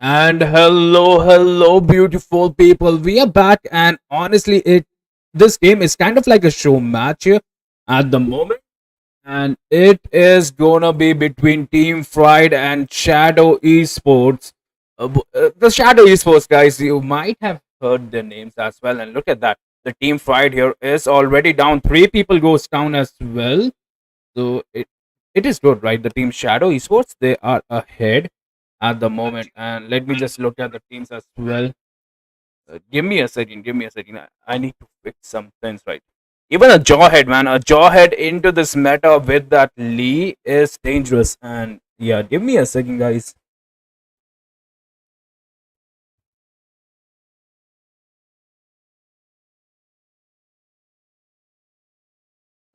And hello, beautiful people. We are back, and honestly, it this game is kind of like a show match here at the moment, and it is gonna be between Team Fried and Shadow Esports. The Shadow Esports guys, you might have heard their names as well, and look at that. The Team Fried here is already down. Three people goes down as well, so it is good, right? The Team Shadow Esports, they are ahead at the moment. And let me just look at the teams as well. Give me a second. Give me a second. I need to fix some things right. Even a jawhead, man. A jawhead into this meta with that Lee is dangerous. And yeah, give me a second, guys.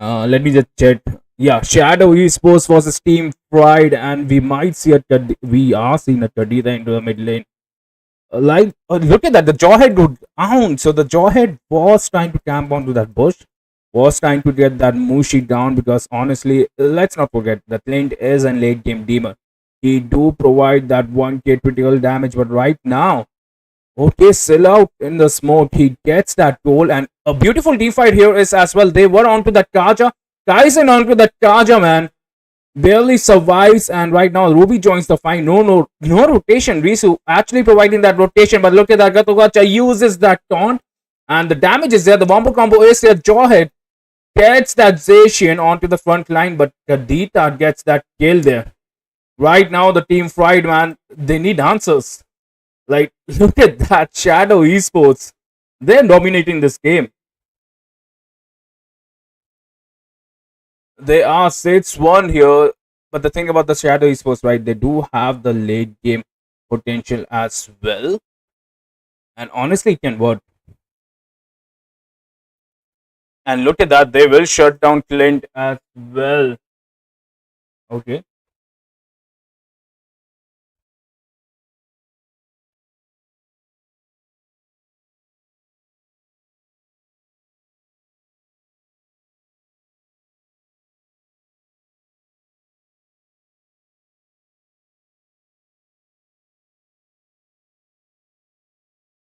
Let me just check. Yeah, Shadow Esports versus Team Pride, and we might see we are seeing a Kadita into the mid lane. Look at that, the jawhead go down. So the jawhead was trying to camp onto that bush, was trying to get that Mushi down, because honestly, let's not forget that Clint is a late game demon. He do provide that 1k critical damage, but right now, okay, still out in the smoke, he gets that goal. And a beautiful D fight here is as well. They were onto that Kaja, Tyson onto that Kaja, man, barely survives, and right now Ruby joins the fight. No rotation. Risu actually providing that rotation, but look at that. Gatogacha uses that taunt, and the damage is there. The wombo combo is there. Jawhead gets that Zacian onto the front line, but Kadita gets that kill there. Right now, the team fried, man. They need answers. Like, look at that. Shadow Esports. They're dominating this game. They are 6-1 here. But the thing about the Shadow Esports, right? They do have the late game potential as well. And honestly, it can work. And look at that. They will shut down Clint as well. Okay.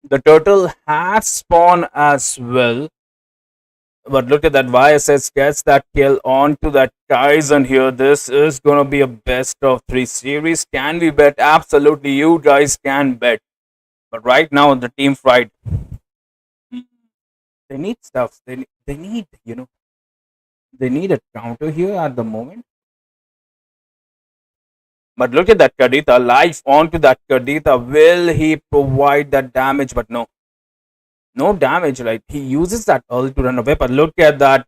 The turtle has spawned as well. But look at that. YSS gets that kill onto that Kaizen here. This is going to be a best of three series. Can we bet? Absolutely. You guys can bet. But right now, the team fright. They need stuff. They need, they need a counter here at the moment. But look at that Kadita. Life onto that Kadita. Will he provide that damage? But no. No damage. Like, he uses that ult to run away. But look at that.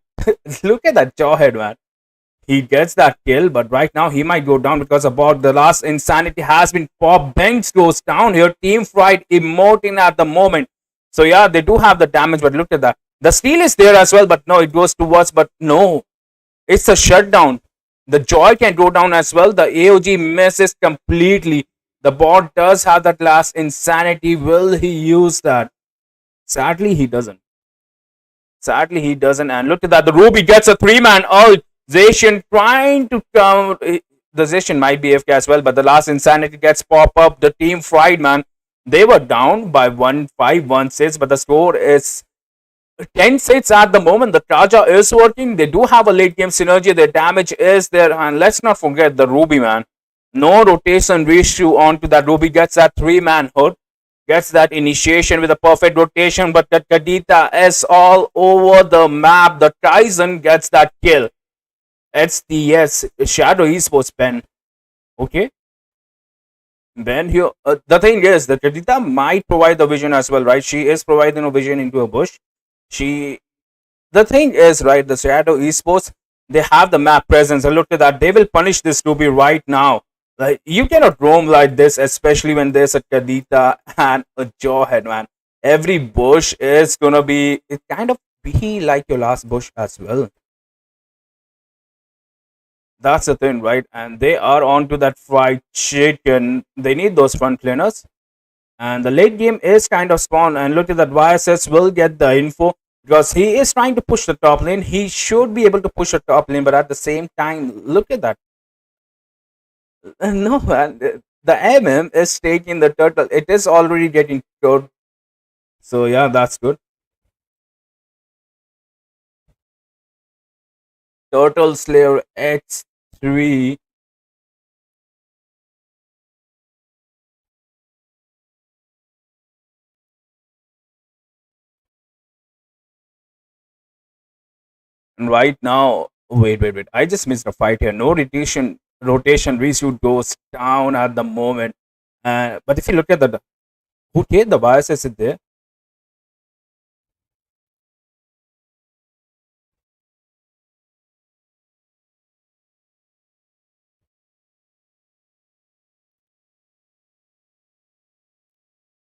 Look at that jawhead, man. He gets that kill, but right now he might go down because about the last insanity has been popped. Banks goes down here. Team Fright emoting at the moment. So yeah, they do have the damage, but look at that. The steal is there as well, but no, it goes towards, but no. It's a shutdown. The joy can go down as well. The AOG misses completely. The bot does have that last insanity. Will he use that? Sadly, he doesn't. Sadly, he doesn't. And look at that. The Ruby gets a three-man ult. Zacian trying to come. The Zacian might be AFK as well, but the last insanity gets pop up. The team fried, man. They were down by 1-5-1-6, but the score is 10-6 at the moment. The Traja is working. They do have a late game synergy. Their damage is there. And let's not forget the Ruby, man. No rotation ratio onto that. Ruby gets that three-man hood. Gets that initiation with a perfect rotation, but that Kadita is all over the map. The Kaizen gets that kill. It's the Shadow Esports Ben. Okay. Ben here. The thing is, the Kadita might provide the vision as well, right? She is providing a vision into a bush. The thing is, right, the Shadow Esports, they have the map presence. And look at that. They will punish this Ruby right now. Like, you cannot roam like this, especially when there's a Kadita and a Jawhead, man. Every bush is gonna be, it kind of be like your last bush as well. That's the thing, right? And they are on to that fried chicken. They need those front laners. And the late game is kind of spawn. And look at that, YSS will get the info because he is trying to push the top lane. He should be able to push the top lane, but at the same time, look at that. No, man. The is taking the turtle. It is already getting killed. So yeah, that's good. Turtle Slayer X3. And right now, wait. I just missed a fight here. No rotation reshoot goes down at the moment. But if you look at who take the biases in there?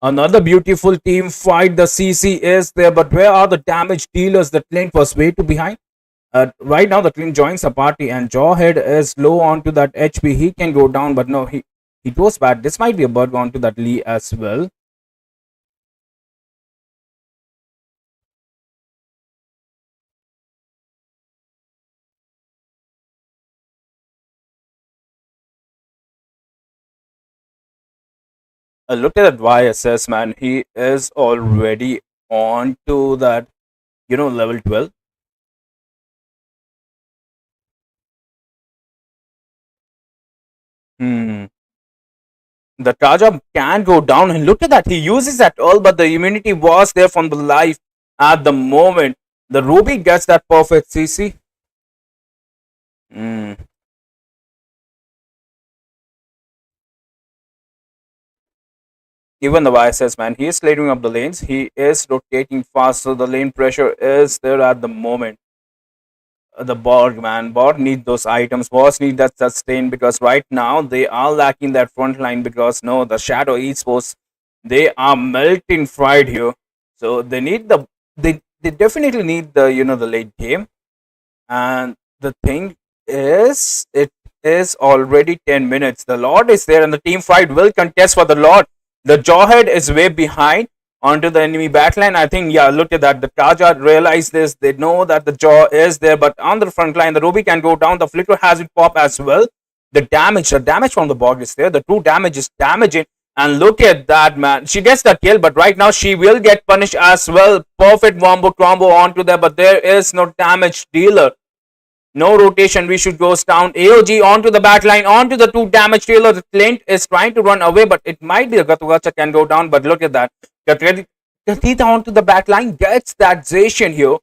Another beautiful team fight. The CC is there, but where are the damage dealers? The Clint was way too behind. Right now, the Clint joins the party, and Jawhead is low onto that HP. He can go down, but no, he goes bad. This might be a bug onto that Lee as well. Look at that YSS man. He is already on to that, level 12. Hmm. The Taja can go down, and look at that. He uses that all, but the immunity was there from the life at the moment. The Ruby gets that perfect CC. Hmm. Even the YSS man, he is clearing up the lanes. He is rotating fast, so the lane pressure is there at the moment. The Borg man. Borg need those items. Boss need that sustain because right now they are lacking that front line because no, the Shadow Esports they are melting fried here. So they need they definitely need the late game. And the thing is, it is already 10 minutes. The Lord is there, and the team fight will contest for the Lord. The Jawhead is way behind onto the enemy backline. I think, yeah, look at that. The Kaja realize this. They know that the Jaw is there, but on the front line, the Ruby can go down. The Flicker has it pop as well. The damage from the bog is there. The true damage is damaging. And look at that, man. She gets the kill, but right now she will get punished as well. Perfect combo onto there, but there is no damage dealer. No rotation. We should go down. AOG onto the back line, onto the two damage dealer. The Clint is trying to run away, but it might be the Gatugacha can go down. But look at that. Katita onto the back line gets that Zacian here.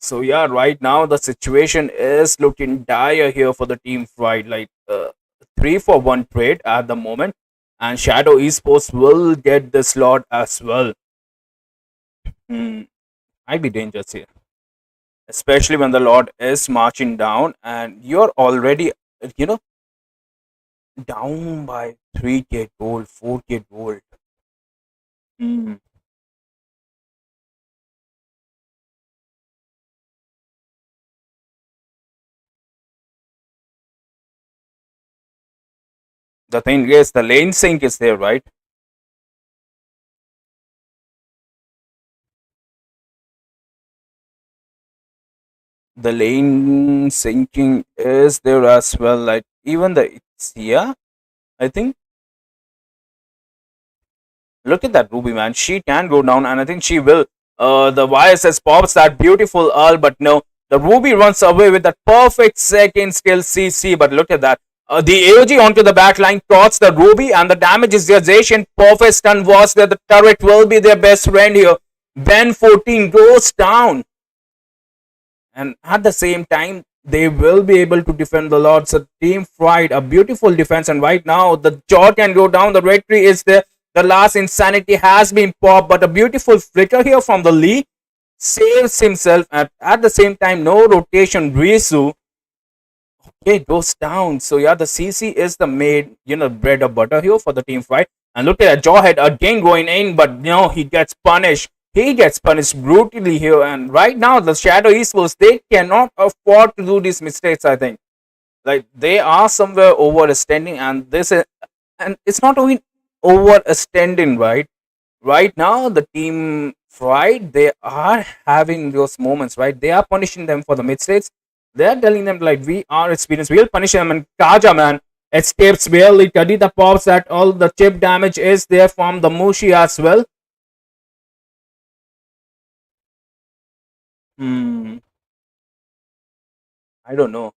So yeah, right now the situation is looking dire here for the team fight. Like 3-for-1 trade at the moment, and Shadow Esports will get the slot as well. Hmm, might be dangerous here, especially when the Lord is marching down and you're already, you know, down by 3k gold, 4k gold. Mm. The thing is, the lane sync is there, right? The lane syncing is there as well. Like even the yeah, I think look at that Ruby man. She can go down, and I think she will. The YSS pops that beautiful Earl, but no, the Ruby runs away with that perfect second skill CC. But look at that. The AOG onto the back line caught the Ruby, and the damage is there. Zacian perfect stun was there. The turret will be their best friend here. Ben 14 goes down, and at the same time they will be able to defend the Lords. A team fight, a beautiful defense, and right now the jaw can go down. The red tree is there. The last insanity has been popped, but a beautiful flicker here from the Lee saves himself. At the same time, no rotation. Risu, okay, goes down. So yeah, the CC is the main, bread or butter here for the team fight. And look at that Jawhead again going in, but he gets punished. He gets punished brutally here. And right now, the Shadow Esports, they cannot afford to do these mistakes, I think. Like they are somewhere overextending, and it's not only overextending, right? Right now, the team fight, they are having those moments, right? They are punishing them for the mistakes. They are telling them like we are experienced, we'll punish them. And Kaja man, escapes barely. Kadita pops that all the chip damage is there from the Mushi as well. Hmm, I don't know.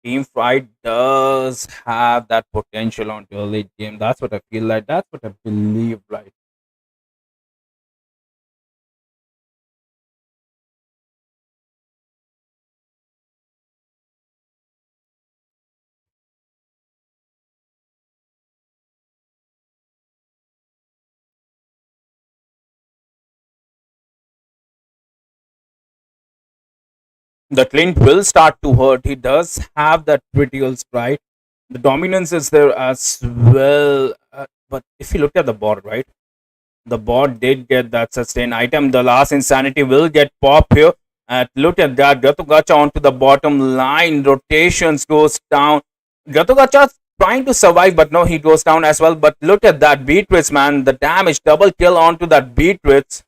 Team Fight does have that potential onto a late game. That's what I feel like. That's what I believe, right? The Clint will start to hurt. He does have that critical sprite. The dominance is there as well. But if you look at the board, right? The bot did get that sustained item. The last insanity will get pop here. And look at that. Gatugacha onto the bottom line. Rotations goes down. Gatugacha trying to survive, but no, he goes down as well. But look at that Beatrice, man. The damage double kill onto that Beatrice.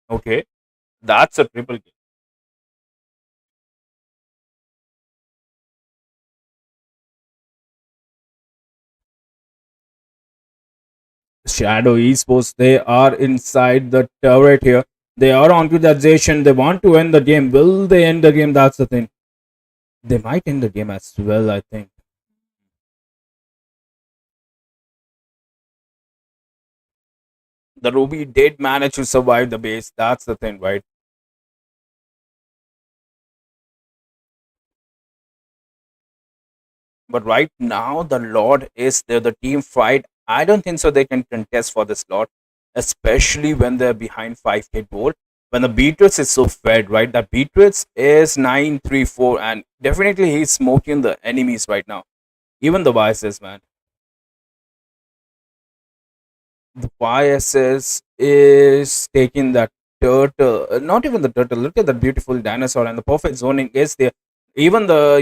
Okay, that's a triple kill. Shadow Esports, they are inside the turret here. They are onto that Zation. They want to end the game. Will they end the game? That's the thing. They might end the game as well, I think. The Ruby did manage to survive the base. That's the thing, right? But right now, the Lord is there. The team fight. I don't think so. They can contest for this Lord, especially when they're behind 5K gold. When the Beatrice is so fed, right? That Beatrice is 934, and definitely he's smoking the enemies right now. Even the Vices, man. The YSS is taking that turtle, not even the turtle. Look at that beautiful dinosaur, and the perfect zoning is there. Even there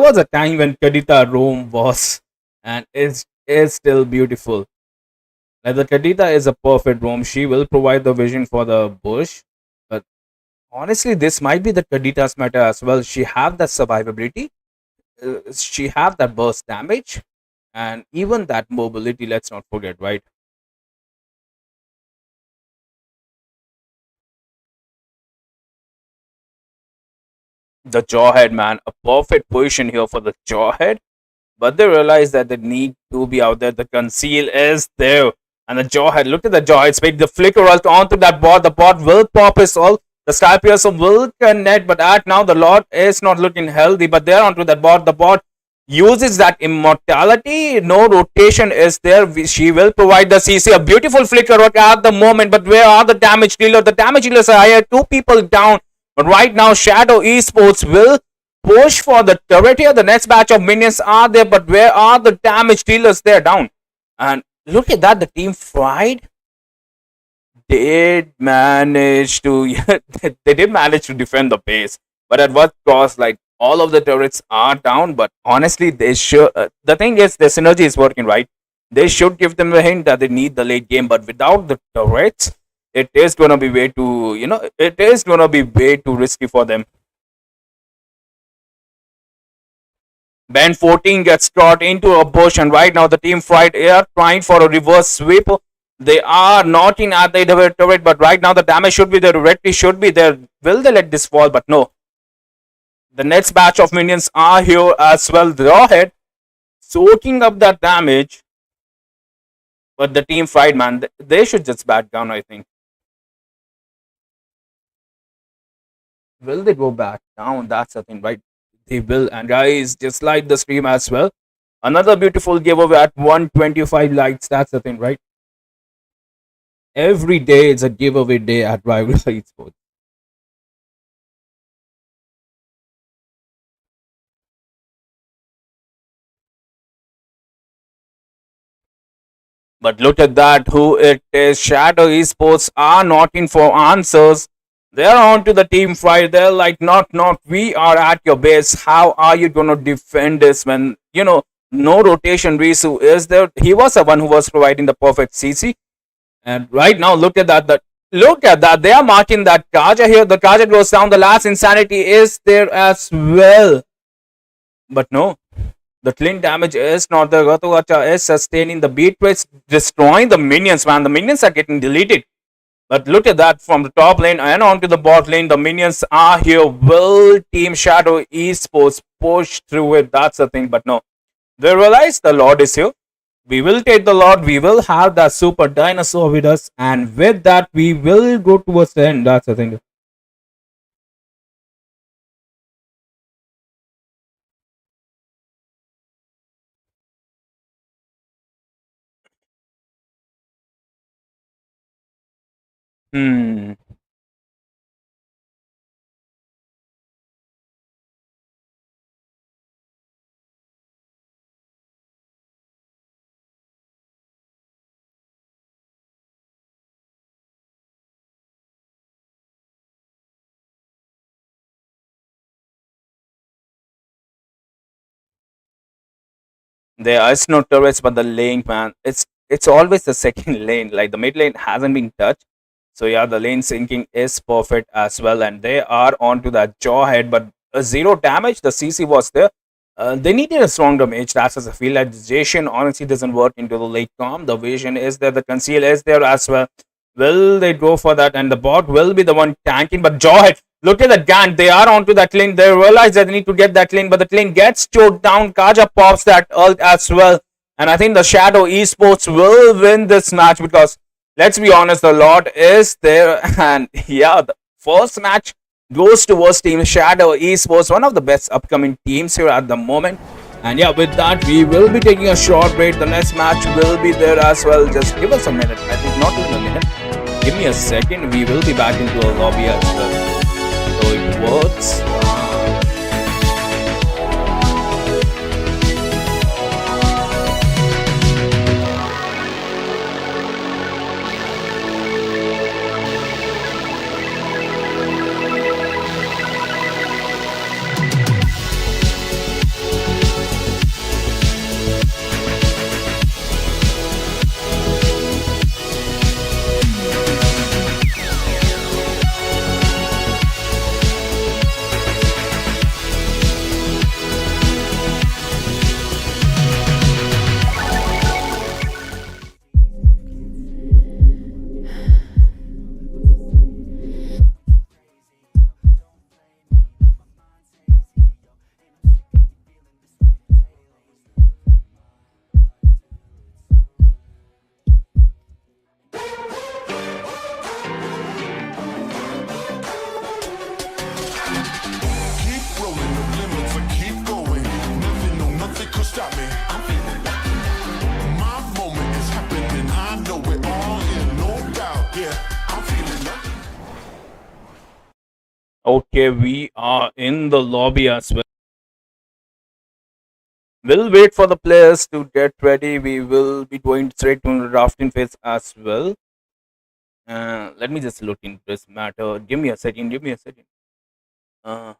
was a time when Kadita Rome was, and is still beautiful. Like the Kadita is a perfect Rome. She will provide the vision for the bush, but honestly, this might be the Kadita's matter as well. She have that survivability. She have that burst damage, and even that mobility. Let's not forget, right? The Jawhead, man, a perfect position here for the Jawhead, but they realize that they need to be out there. The conceal is there, and the Jawhead. Look at the Jawhead speed. The flicker ult onto that bot. The bot will pop his all. The Sky Piercer will connect, but at now the Lord is not looking healthy. But they're onto that bot. The bot uses that immortality. No rotation is there. She will provide the CC. A beautiful flicker ult at the moment, but where are the damage dealer? The damage dealers are here. Two people down. But right now, Shadow Esports will push for the turret here. The next batch of minions are there, but where are the damage dealers? They're down. And look at that, the team Fried did manage to they did manage to defend the base, but at what cost? Like all of the turrets are down, but honestly, they should. The thing is, the synergy is working right. They should give them a hint that they need the late game, but without the turrets, it is gonna be way too it is gonna be way too risky for them. Ben 14 gets caught into a bush, and right now the team fight are trying for a reverse sweep. They are not in at the turret, but right now the damage should be there. Directly should be there. Will they let this fall? But no. The next batch of minions are here as well. Rawhead soaking up that damage, but the team fight, man, they should just back down, I think. Will they go back down? That's the thing, right? They will. And guys, just like the stream as well. Another beautiful giveaway at 125 likes. That's the thing, right? Every day is a giveaway day at Rival Esports. But look at that, who it is. Shadow Esports are not in for answers. They're on to the team fight. They're like, not, we are at your base. How are you going to defend this when, no rotation? Risu is there. He was the one who was providing the perfect CC. And right now, look at that. Look at that. They are marking that Kaja here. The Kaja goes down. The last insanity is there as well. But no, the clean damage is not the Gatugacha is sustaining the beat rates, destroying the minions, man. The minions are getting deleted. But look at that from the top lane and onto the bot lane. The minions are here. Will Team Shadow Esports push through it? That's the thing. But no, they realize the Lord is here. We will take the Lord. We will have that super dinosaur with us. And with that, we will go towards the end. That's the thing. Hmm. There is no turrets, but the lane, man, it's always the second lane. Like the mid lane hasn't been touched. So yeah, the lane sinking is perfect as well, and they are onto that jaw head, but zero damage. The CC was there. They needed a strong damage. That's as I feel like Jason honestly doesn't work into the late calm. The vision is there, the conceal is there as well. Will they go for that? And the bot will be the one tanking, but Jawhead, look at that Gant. They are onto that lane. They realize that they need to get that lane, but the lane gets choked down. Kaja pops that ult as well. And I think the Shadow Esports will win this match because let's be honest, the Lord is there. And yeah, the first match goes towards Team Shadow Esports, one of the best upcoming teams here at the moment. And yeah, with that, we will be taking a short break. The next match will be there as well. Just give us a minute. I think not even a minute. Give me a second. We will be back into a lobby as well. So it works. Keep rolling, the limits I keep going. Nothing, no, nothing could stop me. I'm feeling lucky. My moment is happening. I know it all in no doubt. Yeah, I'm feeling lucky. Okay, we are in the lobby as well. We'll wait for the players to get ready. We will be going straight to the drafting phase as well. Let me just look into this matter. Give me a second. Give me a second. Uh,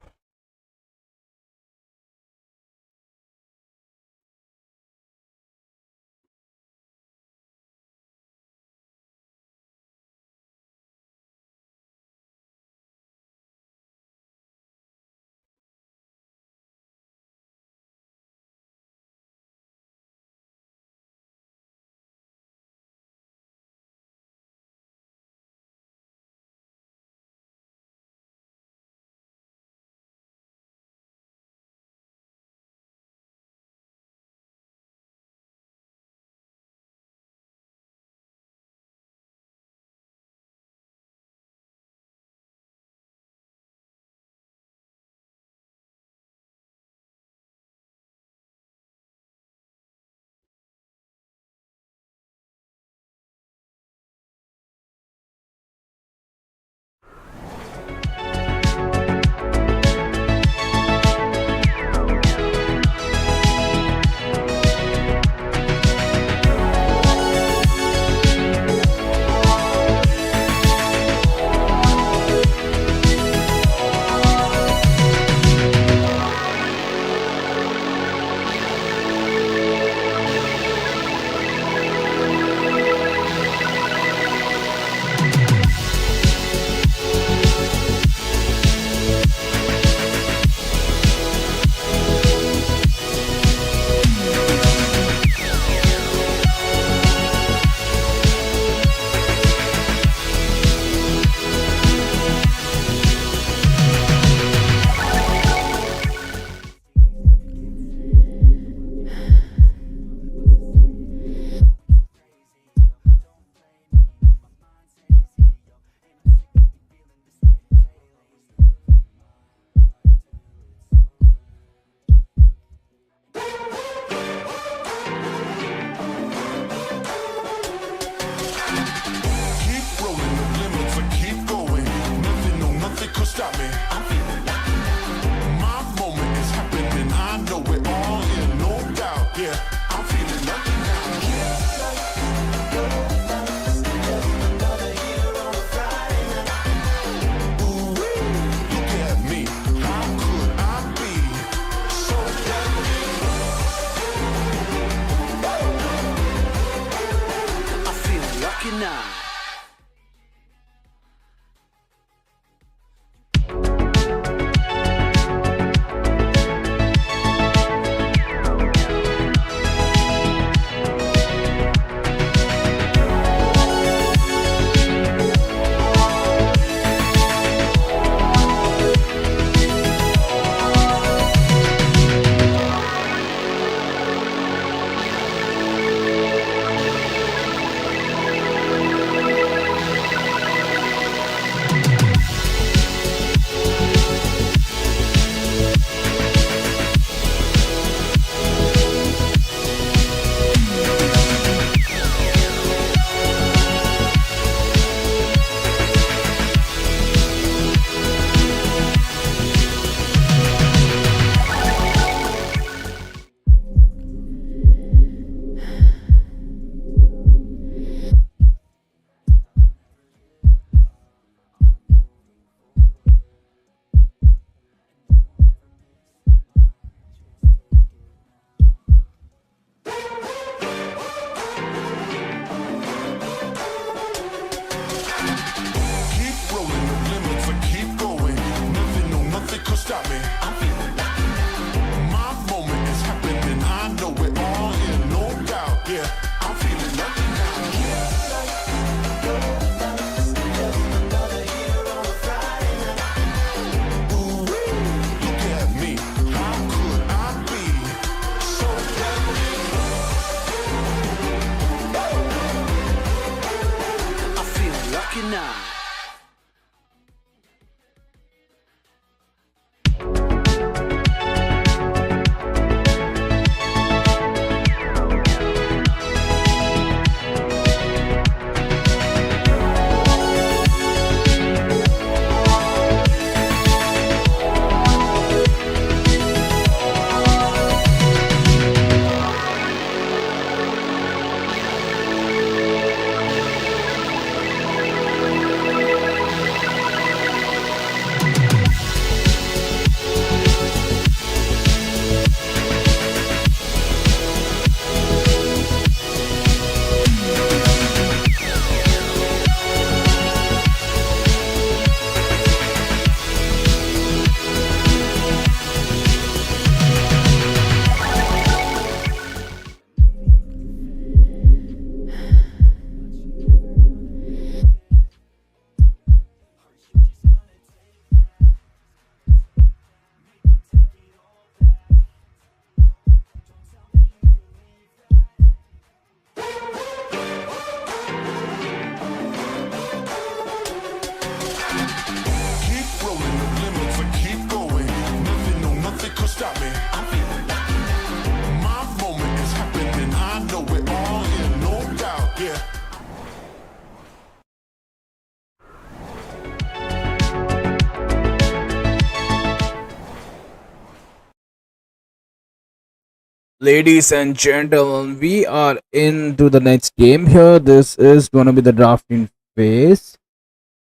Ladies and gentlemen, we are into the next game here. This is going to be the drafting phase.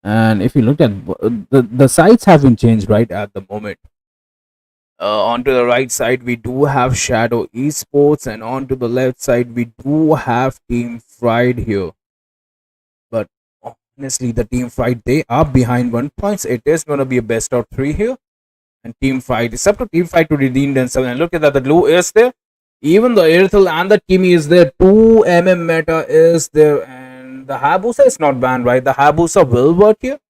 And if you look at the sides have been changed right at the moment. Onto the right side, we do have Shadow Esports, and onto the left side, we do have Team Fried here. But honestly, the Team Fried, they are behind 1 points. It is going to be a best of three here. And Team Fight. It's up to Team Fight to redeem themselves. And look at that, the glue is there. Even the Airtel and the Kimi is there. 2 meta is there. And the Hayabusa is not banned, right? The Hayabusa will work here.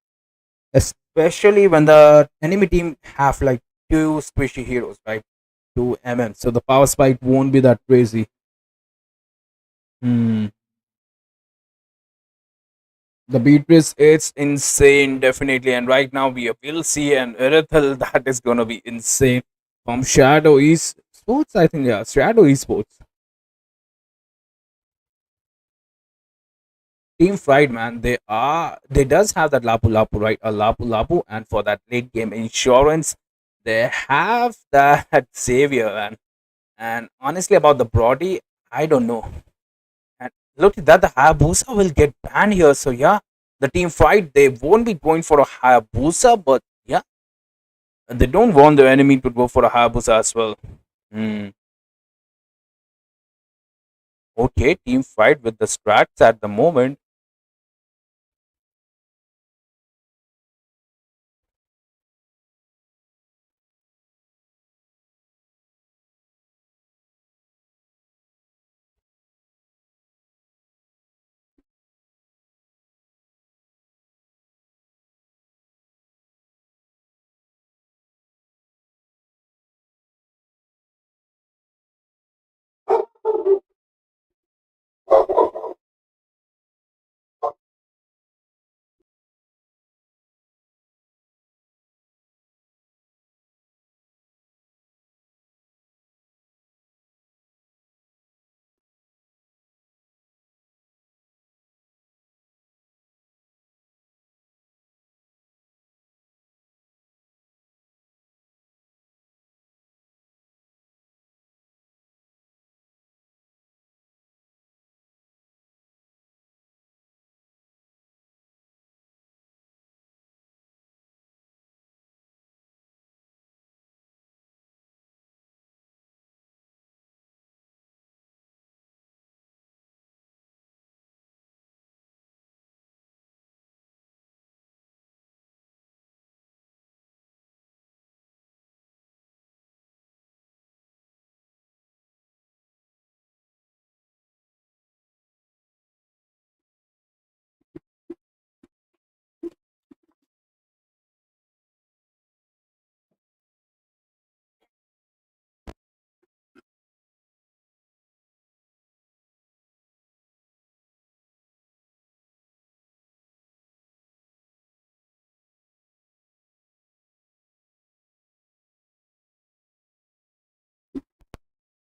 Especially when the enemy team have like two squishy heroes, right? 2 So the power spike won't be that crazy. Hmm. The Beatrice, it's insane, definitely. And right now we will see an Irithel that is gonna be insane from Shadow Esports. I think yeah, Shadow Esports. Team Fried, man, they does have that Lapu Lapu, right? A Lapu Lapu, and for that late game insurance, they have that Xavier, and honestly about the Brody, I don't know. And look at that, the Hayabusa will get banned here. So yeah, the team fight, they won't be going for a Hayabusa, but yeah, they don't want the enemy to go for a Hayabusa as well. Hmm. Okay, team fight with the strats at the moment.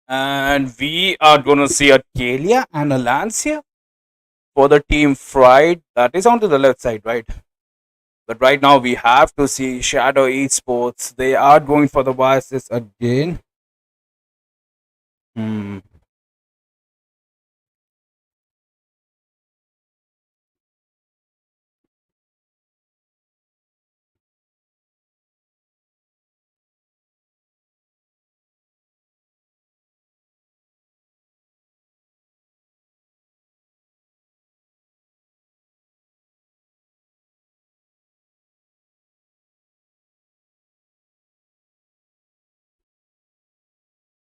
And we are gonna see a Kalia and a Lance here for the team Fried. That is onto the left side, right? But right now we have to see Shadow Esports. They are going for the biases again. Hmm.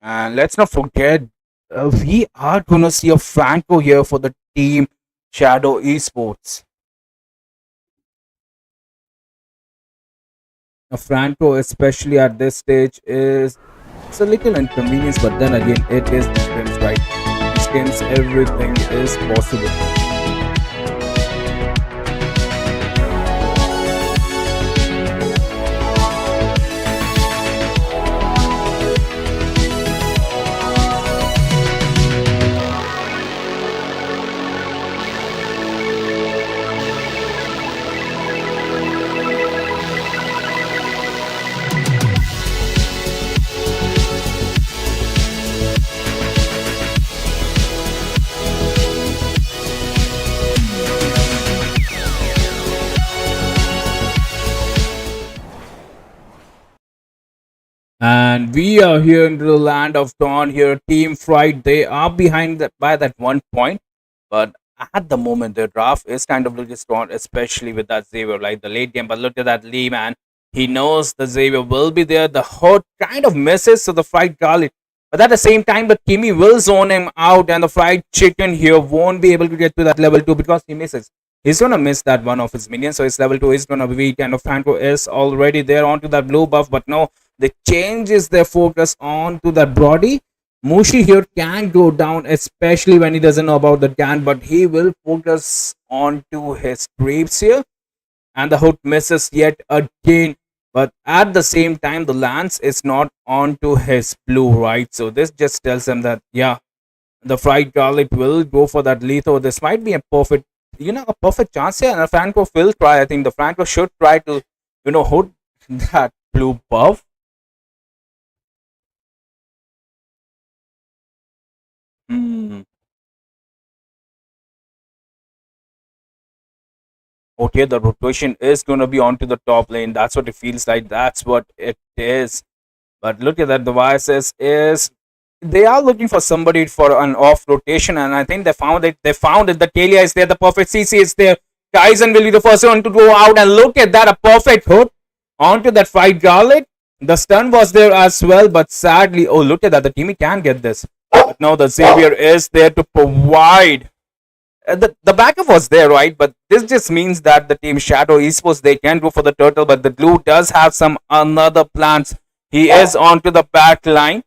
And let's not forget, we are gonna see a Franco here for the team Shadow Esports. A Franco, especially at this stage, is it's a little inconvenience, but then again, it is scrims, right? In scrims, everything is possible. And we are here into the land of dawn here. Team Fright, they are behind that by that 1 point. But at the moment, the draft is kind of looking strong, especially with that Xavier, like the late game. But look at that Lee, man. He knows the Xavier will be there. The hurt kind of misses to the Fried Garlic. But at the same time, the Kimmy will zone him out, and the Fried Chicken here won't be able to get to that level 2 because he misses. He's gonna miss that one of his minions, so his level 2 is gonna be weak, and Franco is already there onto that blue buff, but no, they changes their focus on to that Brody. Mushi here can go down, especially when he doesn't know about the can, but he will focus on to his creeps here, and the hook misses yet again. But at the same time, the lance is not onto his blue, right? So this just tells him that yeah, the fried garlic will go for that lethal. This might be a perfect, a perfect chance here, and the Franco will try. I think the Franco should try to, hook that blue buff. Hmm. Okay, the rotation is going to be onto the top lane. That's what it feels like. That's what it is. But look at that. The YSS is they are looking for somebody for an off rotation, and I think they found it. They found it. The Kalia is there. The perfect CC is there. Kaizen will be the first one to go out, and look at that. A perfect hook onto that fight Garlic. The stun was there as well, but sadly, oh look at that. The team can get this. But now the Xavier is there to provide the backup was there, right? But this just means that the team Shadow Esports they can go for the turtle, but the Glue does have some another plans. He is onto the back line.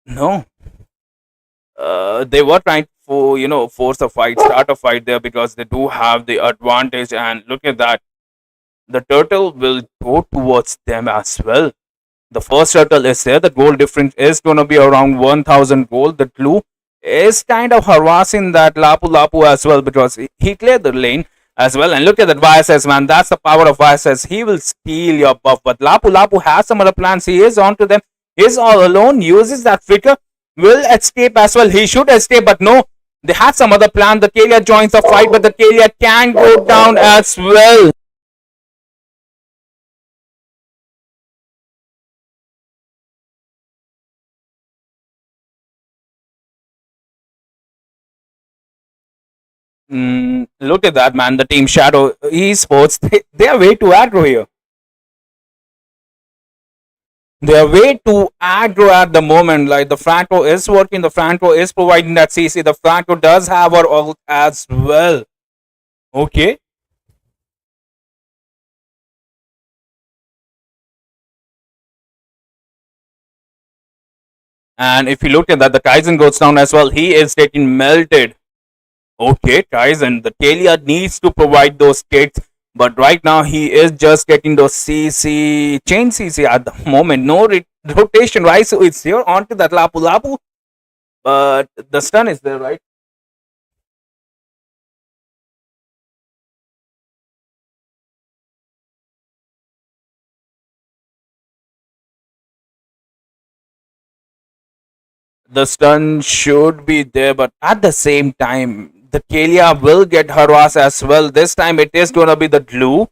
No, they were trying to force a fight, start a fight there because they do have the advantage. And look at that, the turtle will go towards them as well. The first turtle is there. The gold difference is going to be around 1000 gold. The glue is kind of harassing that Lapu Lapu as well because he cleared the lane as well. And look at that YSS, man. That's the power of YSS. He will steal your buff. But Lapu Lapu has some other plans. He is onto them. He's all alone. Uses that flicker. Will escape as well. He should escape, but no. They have some other plan. The Kalia joins the fight, but the Kalia can go down as well. Look at that, man. The team Shadow Esports, they are way too aggro here. They are way too aggro at the moment. Like the Franco is working, the Franco is providing that CC. The Franco does have her ult as well. Okay. And if you look at that, the Kaizen goes down as well. He is getting melted. Okay, Kaizen. The Kalia needs to provide those kits. But right now, he is just getting those CC, chain CC at the moment. No rotation, right? So it's here onto that Lapu Lapu. But the stun is there, right? The stun should be there, but at the same time, the Kalia will get harassed as well. This time it is gonna be the glue.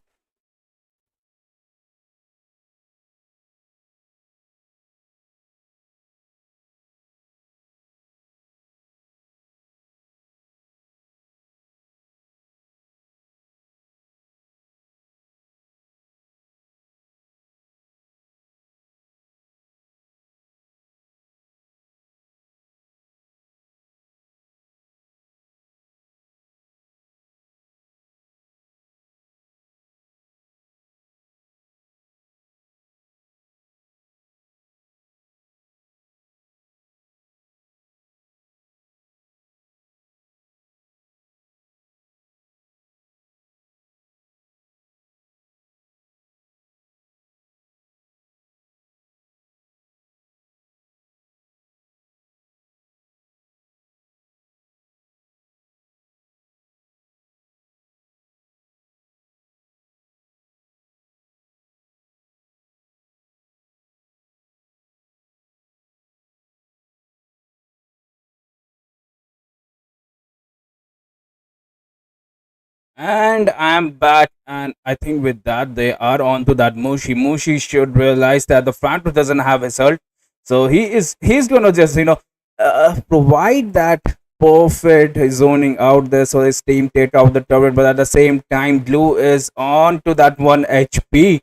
And I'm back, and I think with that they are on to that Mushi. Mushi should realize that the front row doesn't have his ult, so he's gonna just provide that perfect zoning out there, so his team take out the turret. But at the same time, Blue is on to that 1 HP.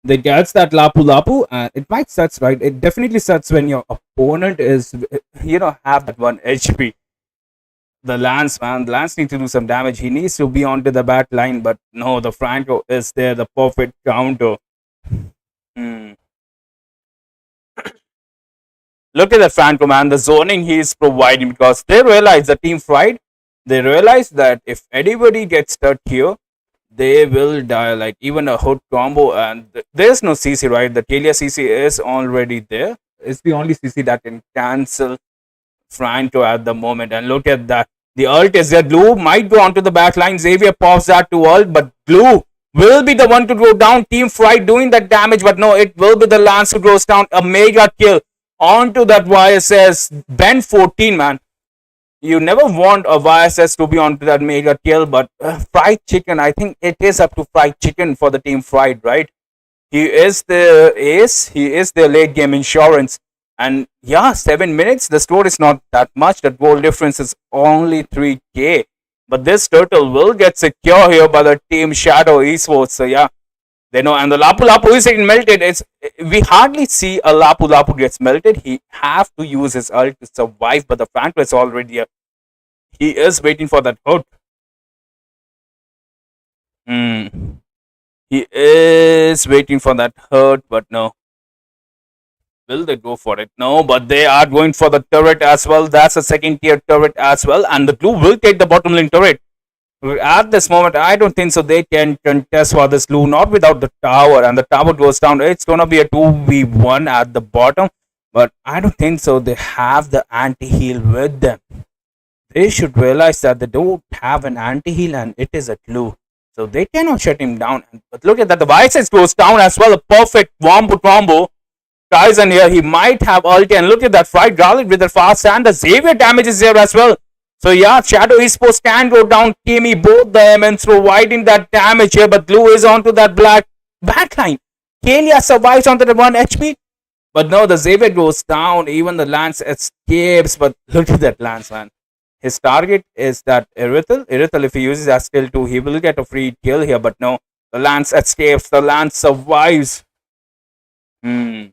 They gets that Lapu Lapu, and it might sucks, right? It definitely sucks when your opponent is have that 1 HP. The Lance, man, Lance needs to do some damage. He needs to be onto the back line, but no, the Franco is there, the perfect counter. Hmm. Look at the Franco, man, the zoning he is providing, because they realize the team fried. They realize that if anybody gets stuck here, they will die. Like even a hood combo, and there's no CC, right? The Talia CC is already there. It's the only CC that can cancel Franco at the moment. And look at that. The ult is there. Blue might go onto the back line. Xavier pops that to ult, but Blue will be the one to go down. Team Fright doing that damage, but no, it will be the Lance who goes down. A mega kill onto that YSS. Ben 14, man. You never want a YSS to be onto that mega kill, but Fried Chicken, I think it is up to Fried Chicken for the Team Fried, right? He is the ace. He is the late game insurance. And yeah, 7 minutes. The score is not that much. The goal difference is only 3K. But this turtle will get secure here by the team Shadow Esports. So yeah, they know. And the Lapu Lapu is getting melted. We hardly see a Lapu Lapu gets melted. He have to use his ult to survive. But the Franco is already here. He is waiting for that hook. He is waiting for that hurt, but no. Will they go for it? No, but they are going for the turret as well. That's a second tier turret as well. And the Blue will take the bottom lane turret. At this moment, I don't think so. They can contest for this Blue, not without the tower. And the tower goes down. It's going to be a 2v1 at the bottom. But I don't think so. They have the anti-heal with them. They should realize that they don't have an anti-heal and it is a Blue. So they cannot shut him down. But look at that. The YSS goes down as well. A perfect wombo combo. Tyson here, he might have ulti, and look at that Fried Garlic with the fast and the Xavier damage is there as well. So yeah, Shadow Esports can go down, Kimi, both them, and providing that damage here, but Blue is onto that black backline. Kalia survives onto the 1 HP, but no, the Xavier goes down, even the Lance escapes, but look at that Lance, man. His target is that Irithel. Irithel, if he uses that skill too, he will get a free kill here, but no, the Lance escapes, the Lance survives. Hmm.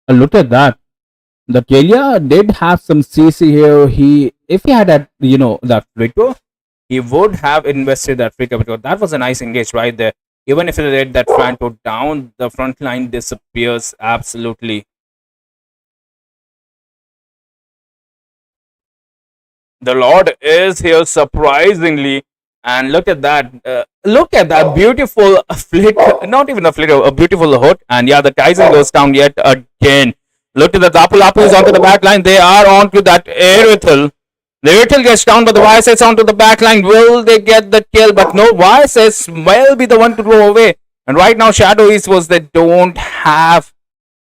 Look at that. The Kalia did have some CC here. If he had that, that flicker, he would have invested that flicker, because that was a nice engage right there. Even if he let that Franco down, the front line disappears absolutely. The Lord is here surprisingly, and look at that. Look at that beautiful flick. Not even a flick, a beautiful hook. And yeah, the Tyson goes down yet again. Look at the Lapu Lapu is onto the back line. They are onto that Aerithal. The Aerithal gets down, but the YSS onto the back line. Will they get the kill? But no, YSS will be the one to go away. And right now, Shadow East was they don't have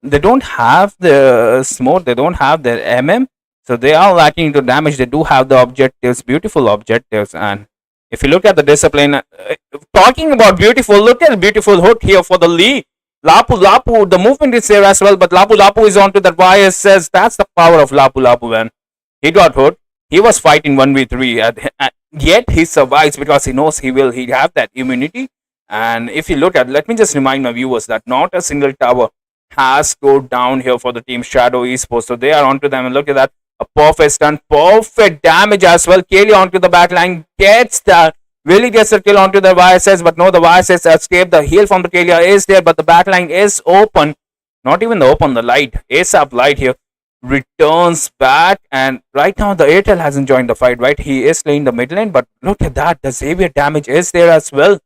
the smoke. They don't have their MM. So they are lacking into damage. They do have the objectives, beautiful objectives. And if you look at the discipline, talking about beautiful, look at the beautiful hook here for the Lee. Lapu Lapu, the movement is there as well, but Lapu Lapu is onto that YSS. That's the power of Lapu Lapu, man. He got hurt. He was fighting 1v3, yet he survives because he knows he have that immunity. And if you look at, let me just remind my viewers that not a single tower has go down here for the team Shadow Esports. So they are onto them, and look at that. A perfect stun, perfect damage as well. Kelly onto the back line, gets that. Really gets the kill onto the YSS, but no, the YSS escaped. The heal from the Kalia is there, but the backline is open. Not even the open, the light. ASAP light here returns back, and right now the Airtel hasn't joined the fight, right? He is playing the mid lane, but look at that. The Xavier damage is there as well.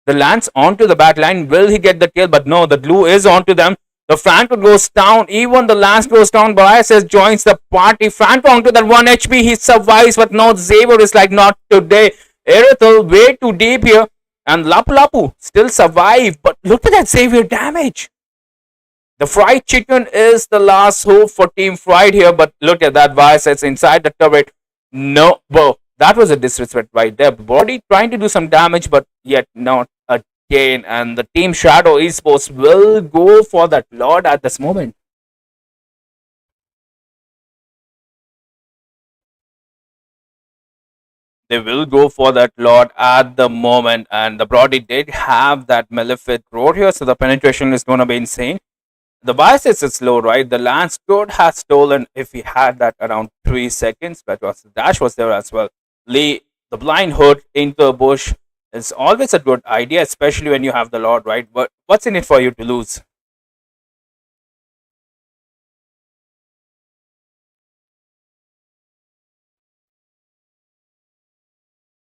The Lance onto the back line. Will he get the kill? But no, the glue is onto them. The Franco goes down. Even the Lance goes down. But ISS joins the party. Franco onto that 1 HP. He survives. But no, Xavier is like, not today. Erithel way too deep here. And Lapu Lapu still survive. But look at that Xavier damage. The fried chicken is the last hope for Team Fried here. But look at that. ISS inside the turret. No, bro. That was a disrespect right there. Body trying to do some damage, but yet not again. And the Team Shadow Esports will go for that Lord at this moment. They will go for that Lord at the moment. And the Brody did have that Malefic Roar here, so the penetration is going to be insane. The bias is slow, right? The Lance could have stolen if he had that around 3 seconds, but the dash was there as well. Lee, the blind hood into the bush is always a good idea, especially when you have the Lord, right? But what's in it for you to lose?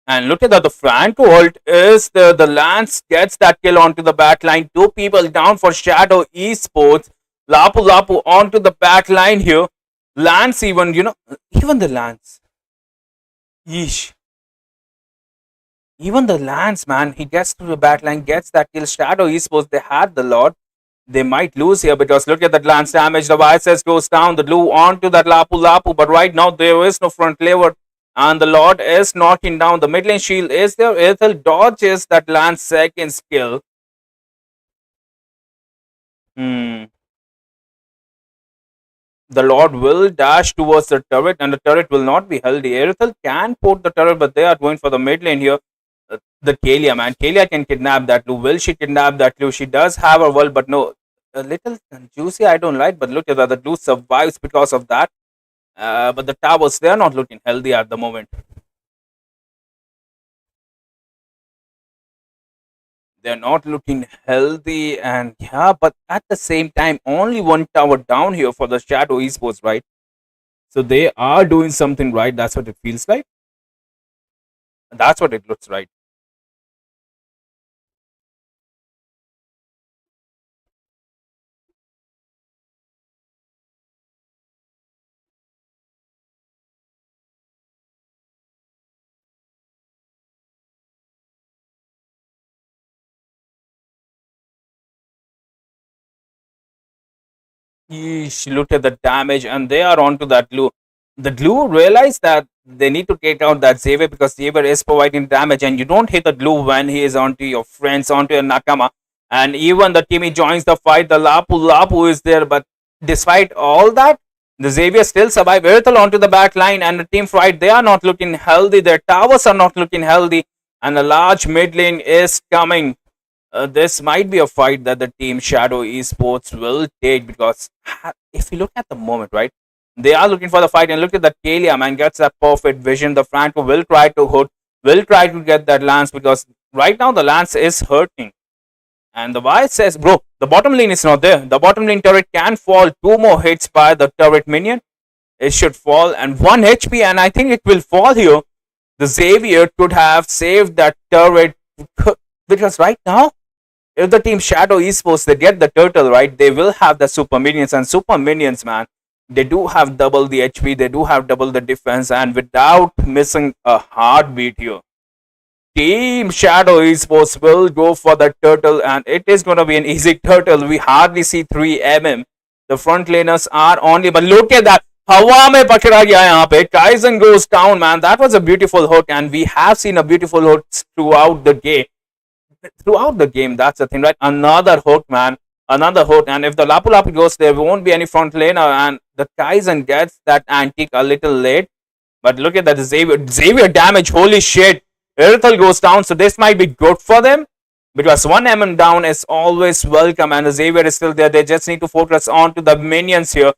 And look at that, the Franco ult is the Lance gets that kill onto the back line. 2 people down for Shadow Esports. Lapu Lapu onto the back line here. Lance even, even the Lance. Yeesh. Even the Lance, man, he gets to the back line, gets that kill. Shadow Esports, they had the Lord. They might lose here because look at that Lance damage. The YSS goes down. The glue onto that Lapu Lapu. But right now, there is no front lever. And the Lord is knocking down. The mid lane shield is there. Ethel dodges that Lance second skill. The Lord will dash towards the turret, and the turret will not be healthy. Ethel can port the turret, but they are going for the mid lane here. The Kalia, man. Kalia can kidnap that Lou. Will she kidnap that Lou? She does have a world, but no. A little juicy, I don't like. But look at that. The Lou survives because of that. But the towers, they are not looking healthy at the moment. They're not looking healthy, and yeah, but at the same time, only one tower down here for the Shadow Esports, right? So they are doing something right. That's what it feels like. That's what it looks like. Yeesh, look at the damage, and they are onto that glue. The glue realized that they need to take out that Xavier because Xavier is providing damage, and you don't hit the glue when he is onto your friends, onto your Nakama. And even the Timmy joins the fight. The Lapu Lapu is there, but despite all that, the Xavier still survive. Erthal onto the back line, and the team fight. They are not looking healthy. Their towers are not looking healthy, and a large mid lane is coming. This might be a fight that the team Shadow Esports will take because if you look at the moment, right, they are looking for the fight, and look at that Kalia, man, gets that perfect vision. The Franco will try to hook, will try to get that Lance because right now the Lance is hurting. And the Y says, bro, the bottom lane is not there. The bottom lane turret can fall. 2 more hits by the turret minion. It should fall, and 1 HP, and I think it will fall here. The Xavier could have saved that turret because right now, if the team Shadow Esports, they get the turtle, right, they will have the super minions, and super minions, man, they do have double the HP, they do have double the defense, and without missing a heartbeat here, Team Shadow Esports will go for the turtle, and it is going to be an easy turtle. We hardly see 3 mm. The front laners are only, but look at that. हवा में पकड़ा गया यहाँ पे. Kaizen goes down, man. That was a beautiful hook, and we have seen a beautiful hook throughout the game. Throughout the game, that's the thing, right? Another hook, man. Another hook, and if the Lapu Lapu goes, there won't be any front laner, and the Kaizen gets that antique a little late. But look at that Xavier damage. Holy shit. Erthal goes down, so this might be good for them because 1 MM down is always welcome, and the Xavier is still there. They just need to focus on to the minions here.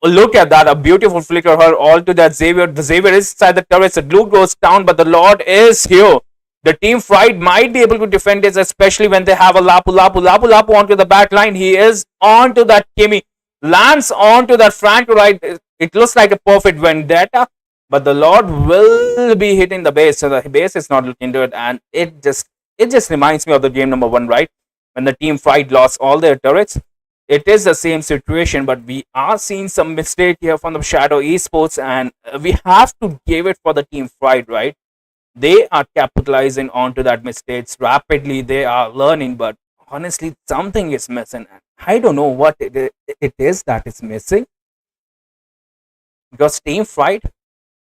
Look at that, a beautiful flicker her all to that Xavier. The Xavier is inside the turret, the glue goes down, but the Lord is here. The team Fright might be able to defend this, especially when they have a Lapu Lapu onto the back line. He is onto that Kimi. Lance onto that Franco, right? It looks like a perfect vendetta. But the Lord will be hitting the base, so the base is not looking good, and it just It just reminds me of the game number 1, right? When the team fight lost all their turrets. It is the same situation, but we are seeing some mistake here from the Shadow Esports, and we have to give it for the team fight, right? They are capitalizing onto that mistakes rapidly. They are learning, but honestly, something is missing. I don't know what it is that is missing, because team fight,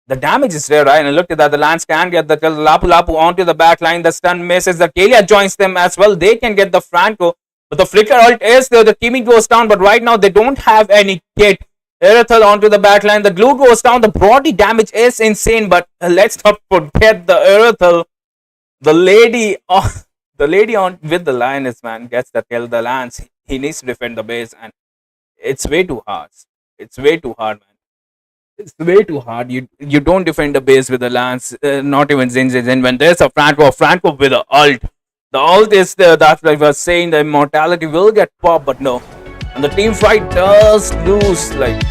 the damage is there, right? And look at that. The Lance can get the Lapu Lapu onto the back line. The stun misses. The Kalia joins them as well. They can get the Franco. But the flicker ult is there. The Kimi goes down. But right now, they don't have any kit. Erithal onto the back line. The glue goes down. The body damage is insane. But let's not forget the Erithal. The lady, the lady on with the lioness, man, gets the kill. The Lance, he needs to defend the base. And it's way too hard. It's way too hard, man. It's way too hard. You don't defend the base with the lance, not even Zin Zin Zin. When there's a Franco with the ult. The ult is there. That's like I was saying, the immortality will get popped, but no. And the team fight does lose. Like,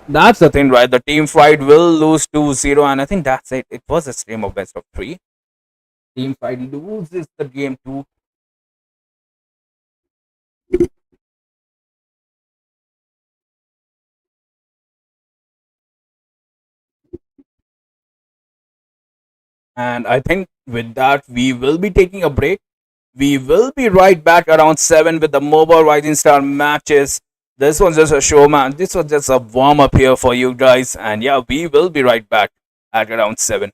that's the thing, right? The team fight will lose 2-0, and I think that's it. It was a stream of best of 3. Team fight loses the game 2. And I think with that, we will be taking a break. We will be right back around 7 with the Moba Rising Star matches. This was just a show, man. This was just a warm up here for you guys. And yeah, we will be right back at around 7.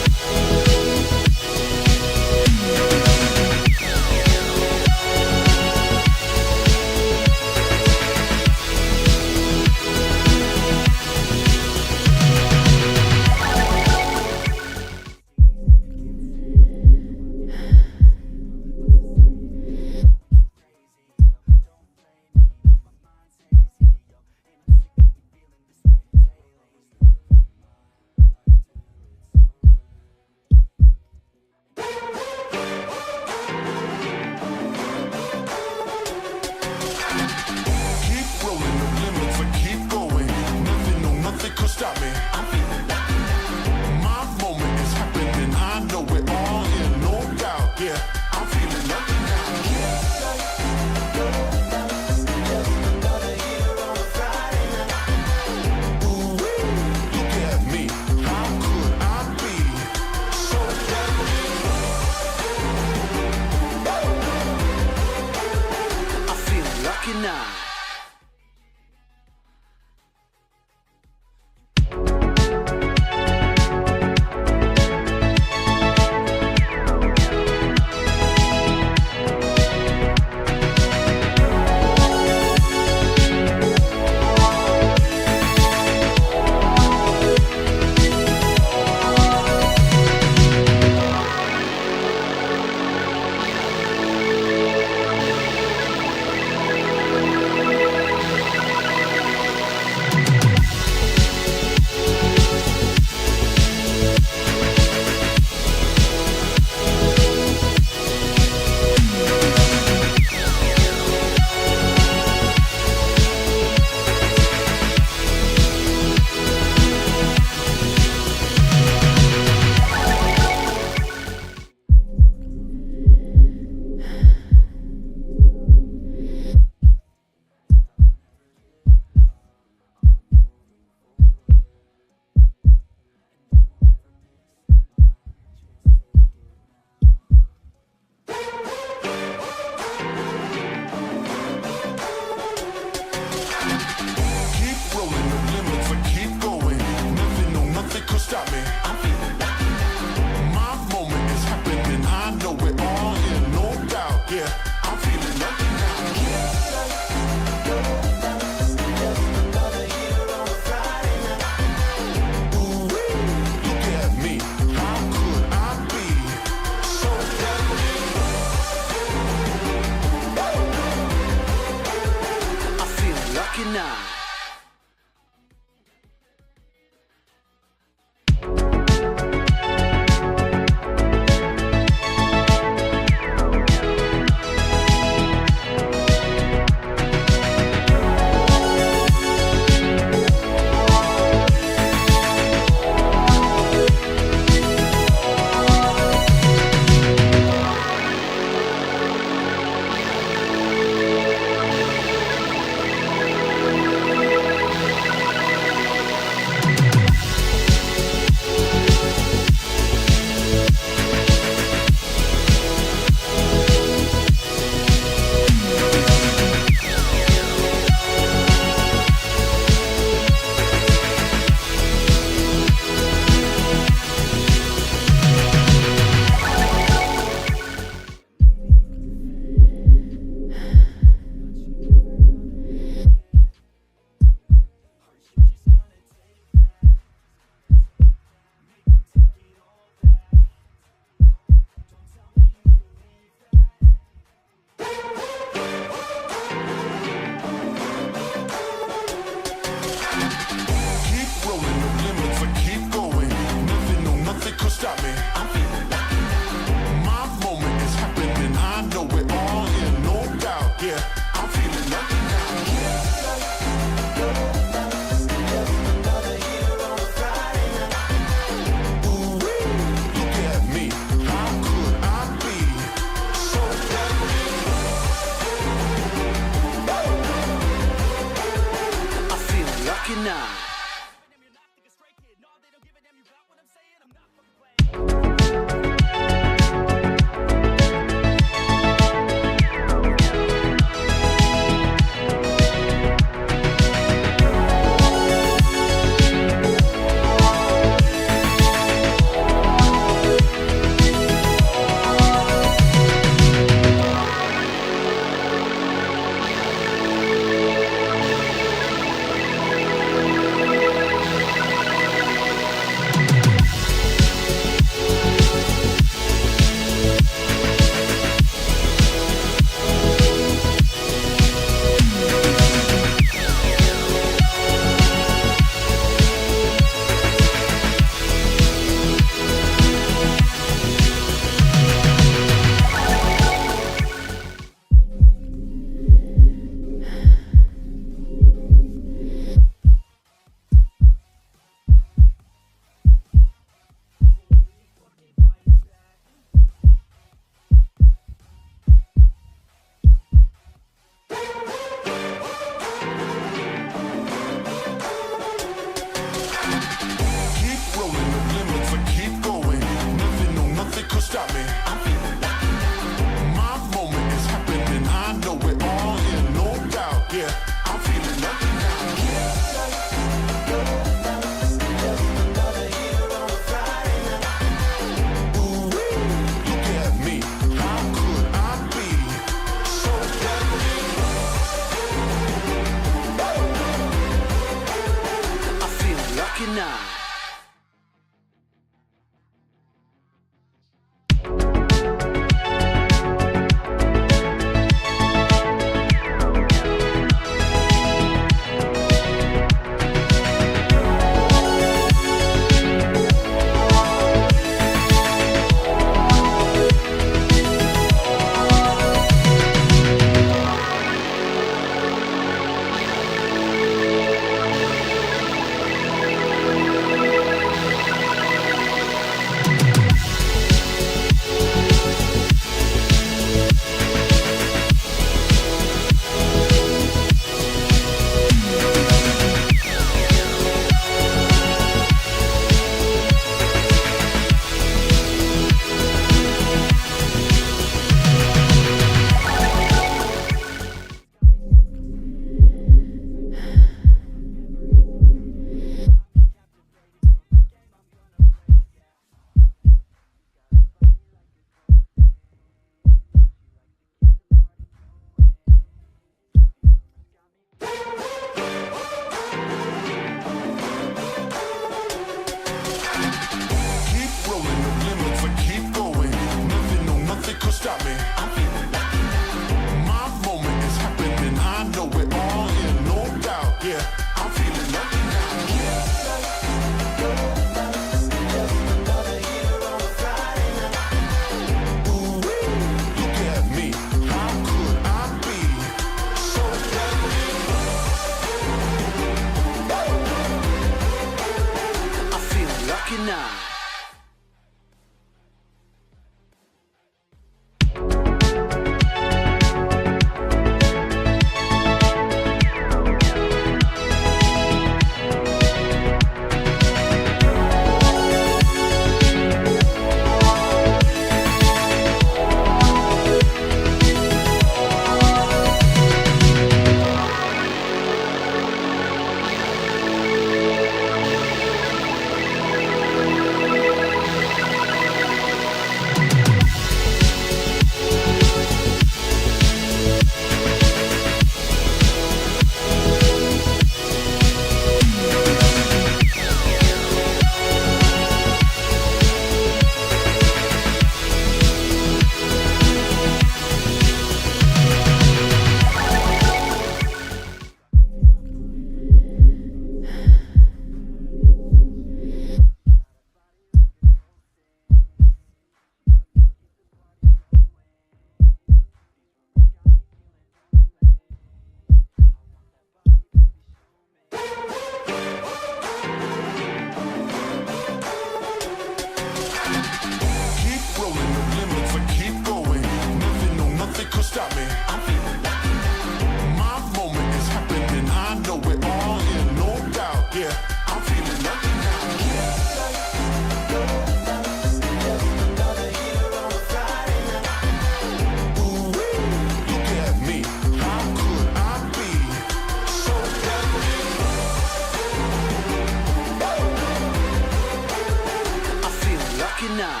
lucky now.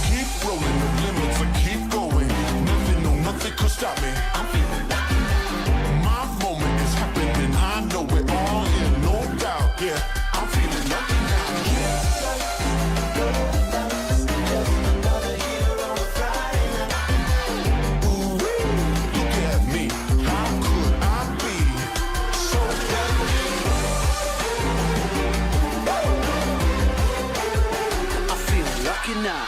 Keep rolling the limits, I keep going. Nothing, no, nothing could stop me. I'm feeling lucky now. My moment is happening, I know it all in, no doubt. Yeah, I'm feeling lucky now. Ooh, look at me, how could I be so lucky? I feel lucky now.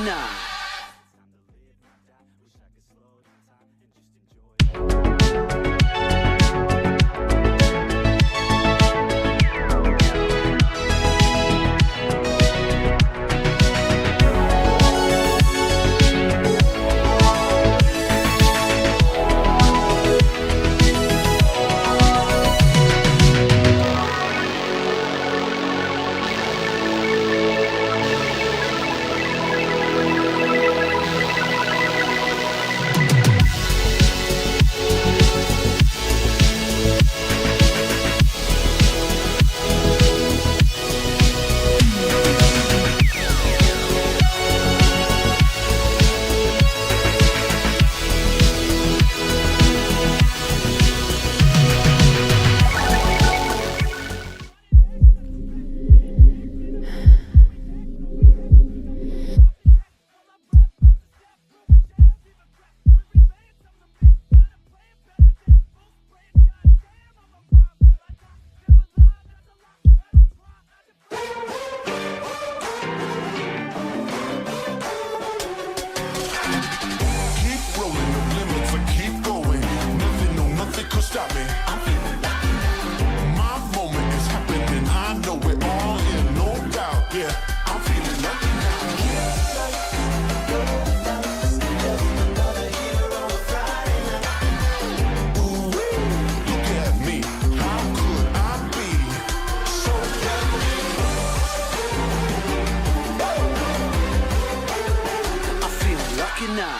now. Keep rolling the limits, I keep going. Nothing, no, nothing could stop me. I'm feeling lucky now. My moment is happening, I know it all in, no doubt. Yeah, I'm feeling lucky now. Ooh, look at me, how could I be so happy? I feel lucky now.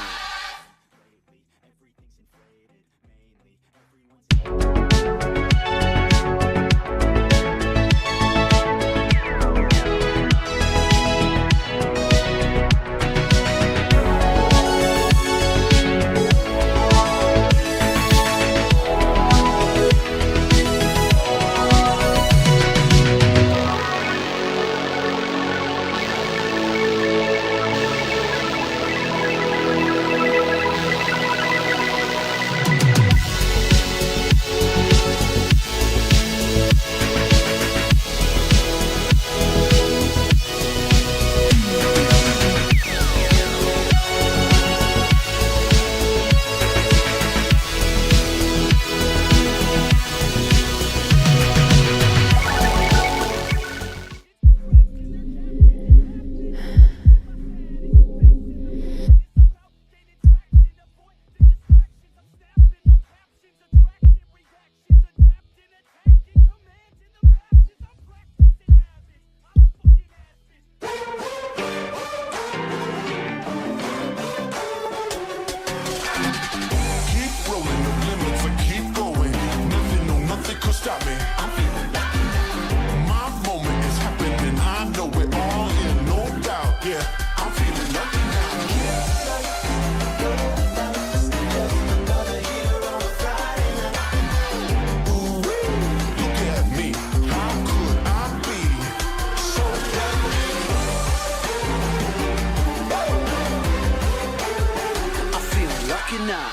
Keep rolling the limits, I keep going. Nothing, no, nothing could stop me. I'm feeling lucky now. My moment is happening, I know it all in, no doubt. Yeah, I'm feeling lucky now. Ooh, look at me, how could I be so happy? I feel lucky now.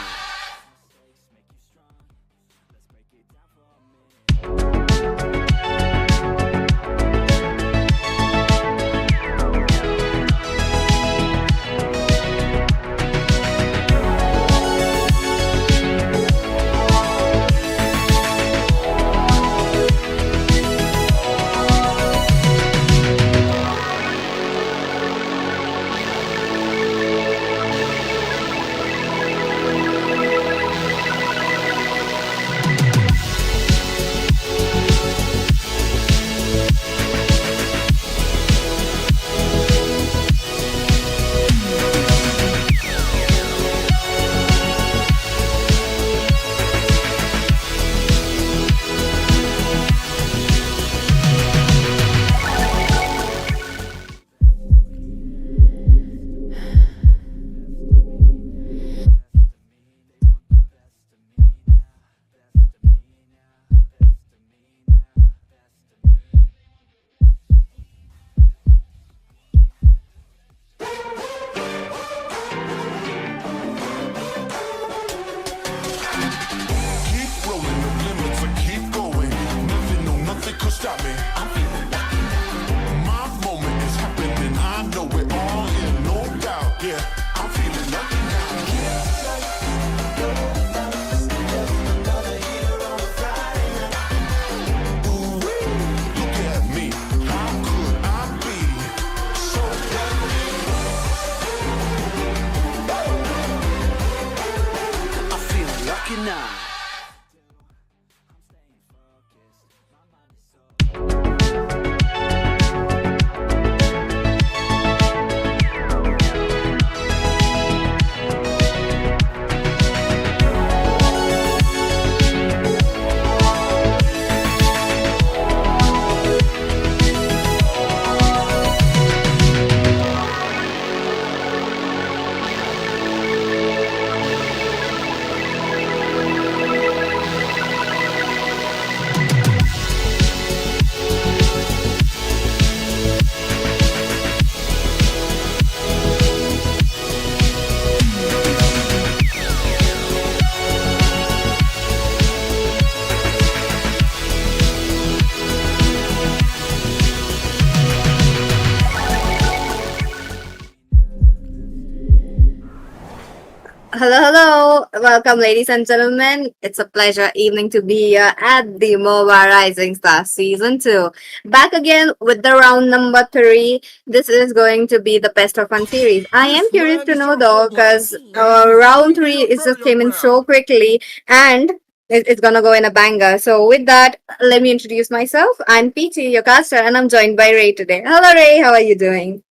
Hello, hello. Welcome, ladies and gentlemen. It's a pleasure evening to be here at the Moba Rising Star Season 2. Back again with the round number 3. This is going to be the best of fun series. I am curious to know though, because round 3 is just came in so quickly and it's gonna go in a banger. So, with that, let me introduce myself. I'm PT, your caster, and I'm joined by Ray today. Hello, Ray. How are you doing?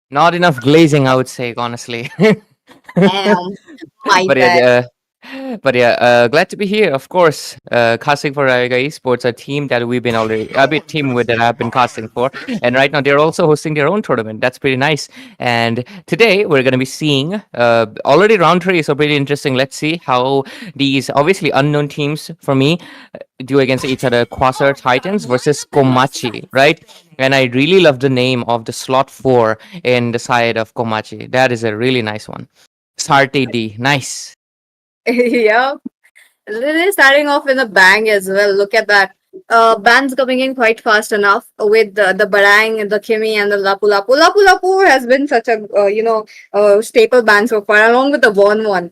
Not enough glazing, I would say, honestly. Damn, my but bad. yeah, glad to be here. Of course, casting for Rayuga Esports, a team that we've been already a bit team with that I've been casting for, and right now they're also hosting their own tournament. That's pretty nice. And today we're gonna be seeing already round three, so pretty interesting. Let's see how these obviously unknown teams for me do against each other. Quasar Titans versus Komachi, right? And I really love the name of the slot 4 in the side of Komachi. That is a really nice one. Sarte D. Nice. Yeah. Really starting off in a bang as well. Look at that. Bands coming in quite fast enough with the Barang and the Kimi and the Lapu Lapu. Lapu Lapu has been such a staple band so far, along with the Von One.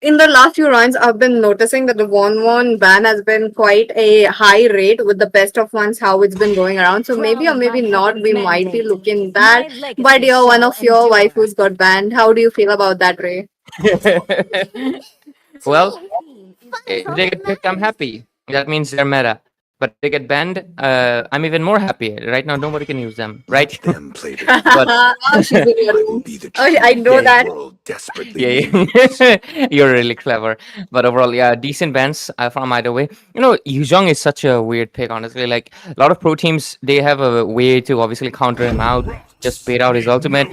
In the last few rounds, I've been noticing that the Von One ban has been quite a high rate with the best of ones, how it's been going around. So maybe or maybe not, we might be looking that. But yeah, one of your waifus got banned. How do you feel about that, Ray? Well, if they get picked, I'm happy. That means they're meta. But if they get banned, I'm even more happy. Right now, nobody can use them, right? Them play the but Oh, she's in your I will room. be the Oh, I champion know yeah, the that. world desperately yeah, needs. you're really clever. But overall, yeah, decent bans from either way. You know, Yuzhong is such a weird pick, honestly. Like a lot of pro teams, they have a way to obviously counter him out, just bait out his ultimate.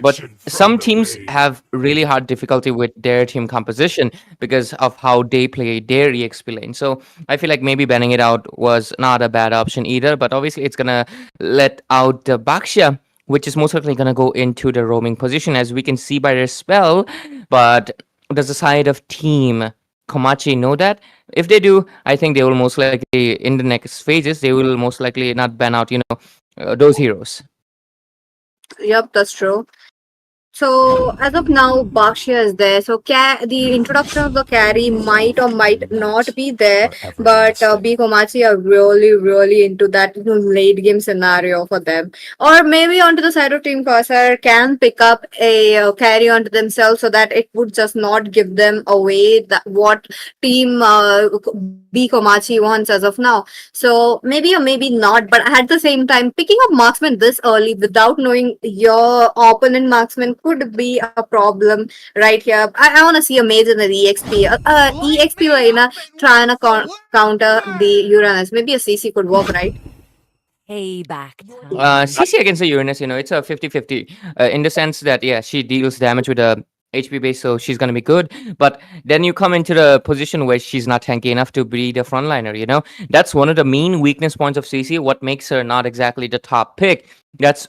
But some teams have really hard difficulty with their team composition because of how they play their EXP lane. So I feel like maybe banning it out was not a bad option either. But obviously, it's gonna let out the Baxia, which is most likely going to go into the roaming position, as we can see by their spell. But does the side of team Komachi know that? If they do, I think they will most likely, in the next phases, they will most likely not ban out, those heroes. Yep, that's true. So as of now, Bakshia is there. So the introduction of the carry might or might not be there, but B Komachi are really, really into that late game scenario for them. Or maybe onto the side of Team Corsair can pick up a carry onto themselves so that it would just not give them away that what Team B Komachi wants as of now. So maybe or maybe not, but at the same time, picking up marksman this early without knowing your opponent marksman could be a problem right here. I want to see a mage in the EXP. EXP Lena trying to counter the Uranus. Maybe a CC could work, right? CC against the Uranus, it's a 50-50 in the sense that, yeah, she deals damage with a HP base, so she's gonna be good. But then you come into the position where she's not tanky enough to be the frontliner. That's one of the main weakness points of CC. What makes her not exactly the top pick? That's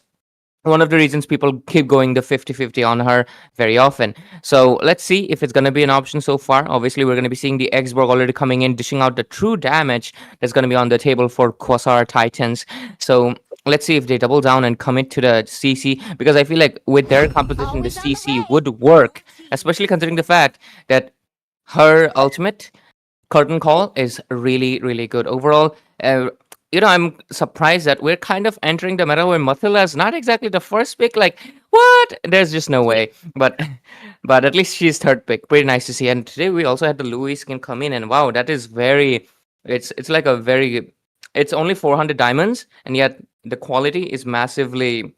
one of the reasons people keep going the 50-50 on her very often. So let's see if it's going to be an option so far. Obviously, we're going to be seeing the Xborg already coming in, dishing out the true damage that's going to be on the table for Quasar Titans. So let's see if they double down and commit to the CC, because I feel like with their composition, the CC would work, especially considering the fact that her ultimate curtain call is really, really good overall. I'm surprised that we're kind of entering the meta where Mathila is not exactly the first pick. Like, what? There's just no way. But but at least she's third pick. Pretty nice to see. And today we also had the Louis skin come in, and wow, that is very. It's like a very. It's only 400 diamonds, and yet the quality is massively.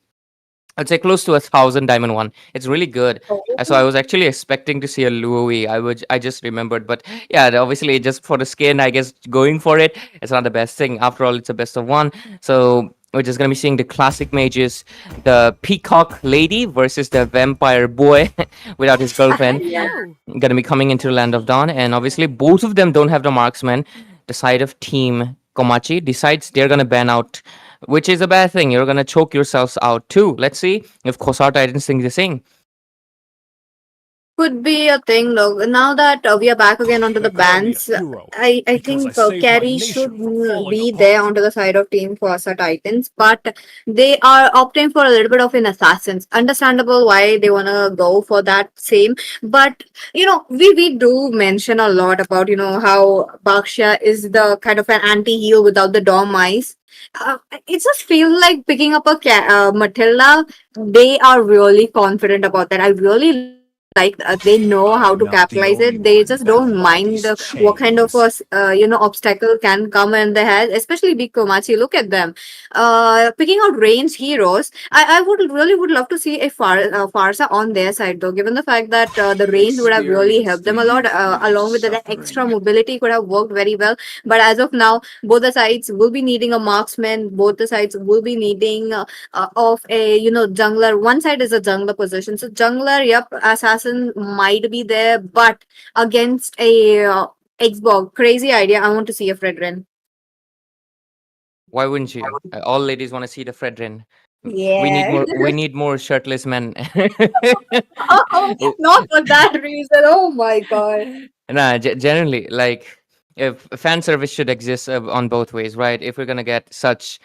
I'd say close to 1,000 diamond one. It's really good. So I was actually expecting to see a Louis. I just remembered, but yeah, obviously just for the skin, I guess going for it, it's not the best thing. After all, it's a best of one. So we're just gonna be seeing the classic mages, the peacock lady versus the vampire boy without his girlfriend. Gonna be coming into the land of dawn, and obviously both of them don't have the marksman. The side of team Komachi decides they're gonna ban out, which is a bad thing. You're gonna choke yourselves out too. Let's see if Kosar Titans think the same. Could be a thing. Look, now that we are back again onto the bans, I think Carrie should be there onto the side of Team Forza Titans, but they are opting for a little bit of an assassins. Understandable why they wanna go for that same, but we do mention a lot about how Baksha is the kind of an anti-heal without the Dom eyes. It just feels like picking up a Matilda. They are really confident about that. I really like they know how to capitalize it. They just don't mind what kind of a obstacle can come in the head, especially big Komachi. Look at them, picking out range heroes. I would love to see a Farsa on their side though, given the fact that the range would have really helped them a lot, along with the extra mobility could have worked very well. But as of now, both the sides will be needing a marksman. Both the sides will be needing of a jungler. One side is a jungler position, so jungler, yep, assassin might be there, but against a Xbox, crazy idea. I want to see a Fredrin. Why wouldn't you? All ladies want to see the Fredrin. We need Yeah. more. We need more shirtless men. Oh, not for that reason. Oh my god. Nah, generally, like, if fan service should exist on both ways, right? If we're gonna get such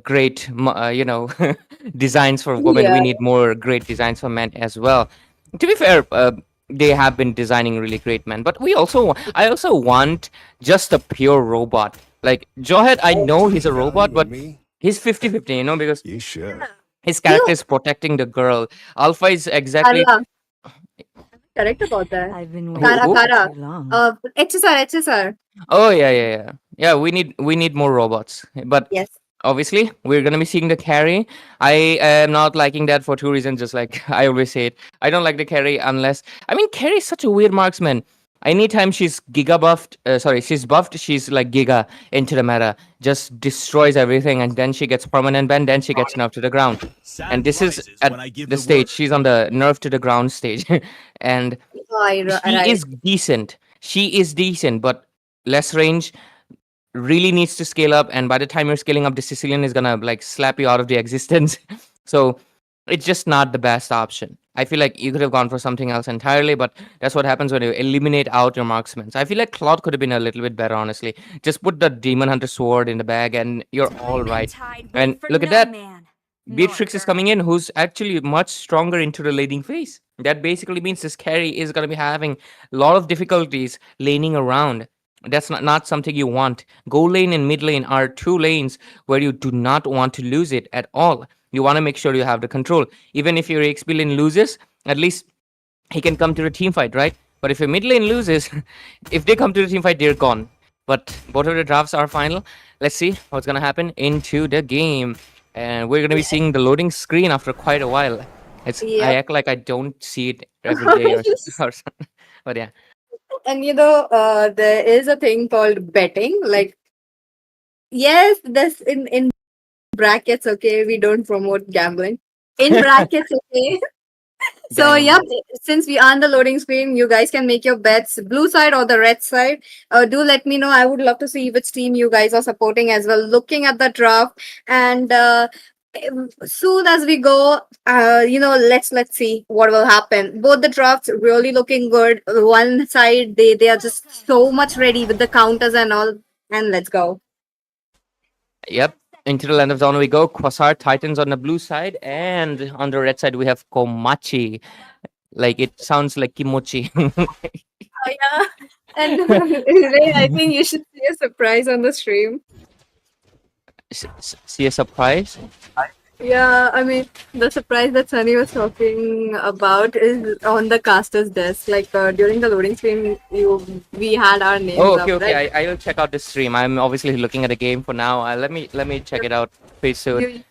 great, designs for women, we Yeah. need more great designs for men as well. To be fair, they have been designing really great men, but I also want just a pure robot. Like Jawhead, I know he's a robot, but he's 50-50, because You should. his You, character is protecting the girl. Alpha is exactly Kara, correct about that. I've been who? waiting Kara, Who? Kara. too long. HSR. Oh yeah, yeah, yeah. Yeah, we need more robots. But Yes. obviously, we're gonna be seeing the carry. I am not liking that for two reasons. Just like I always say it, I don't like the carry unless carry is such a weird marksman. Anytime she's giga buffed, sorry, she's buffed, she's like giga into the meta, just destroys everything, and then she gets permanent ban, then she gets nerfed to the ground. And this is at the stage. She's on the nerf to the ground stage, and she Right. is decent. She is decent, but less range really needs to scale up. And by the time you're scaling up, the Sicilian is gonna like slap you out of the existence. So it's just not the best option. I feel like you could have gone for something else entirely, but that's what happens when you eliminate out your marksmen. So I feel like Claude could have been a little bit better, honestly. Just put the Demon Hunter sword in the bag and you're all right. And look at that. Beatrix is coming in, who's actually much stronger into the laning phase. That basically means this carry is going to be having a lot of difficulties laning around. That's not something you want. Go lane and mid lane are two lanes where you do not want to lose it at all. You want to make sure you have the control. Even if your XP lane loses, at least he can come to the team fight, right? But if your mid lane loses, if they come to the team fight, they're gone. But both of the drafts are final. Let's see what's gonna happen into the game. And we're gonna be seeing the loading screen after quite a while. I Yep. act like I don't see it every day or something. But yeah. And there is a thing called betting. Like, yes, this in brackets, okay, we don't promote gambling. In brackets, okay. So, Dang. yep, since we are on the loading screen, you guys can make your bets, blue side or the red side. Do let me know. I would love to see which team you guys are supporting as well. Looking at the draft, and soon as we go, let's see what will happen. Both the drafts really looking good. One side, they are just so much ready with the counters and all. And let's go. Yep. Into the land of Dawn we go. Quasar Titans on the blue side, and on the red side we have Komachi. Like it sounds like kimochi. Oh, yeah. And Ray, I think you should see a surprise on the stream. See a surprise? Yeah, I mean, the surprise that Sunny was talking about is on the caster's desk. Like during the loading screen, we had our names Oh, up, okay, okay. right? I'll check out the stream. I'm obviously looking at the game for now. Let me check it out pretty soon. You-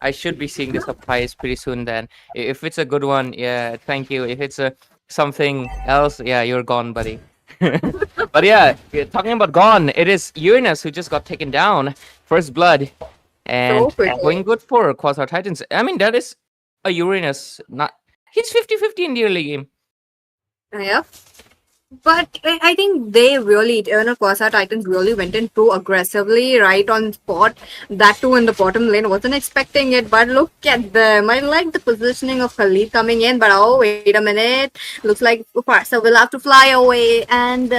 I should be seeing the surprise pretty soon then. If it's a good one, yeah, thank you. If it's a something else, yeah, you're gone, buddy. But yeah, talking about gone, it is Uranus who just got taken down. First blood. And quickly. going good for Quasar Titans. I mean, that is a Uranus. Not He's 50-50 in the early game. Yeah. But I think they really, Quasar Titans really went in too aggressively, right on spot. That too in the bottom lane. Wasn't expecting it, but look at them. I like the positioning of Khalid coming in, but oh, wait a minute. Looks like Farsa will have to fly away. And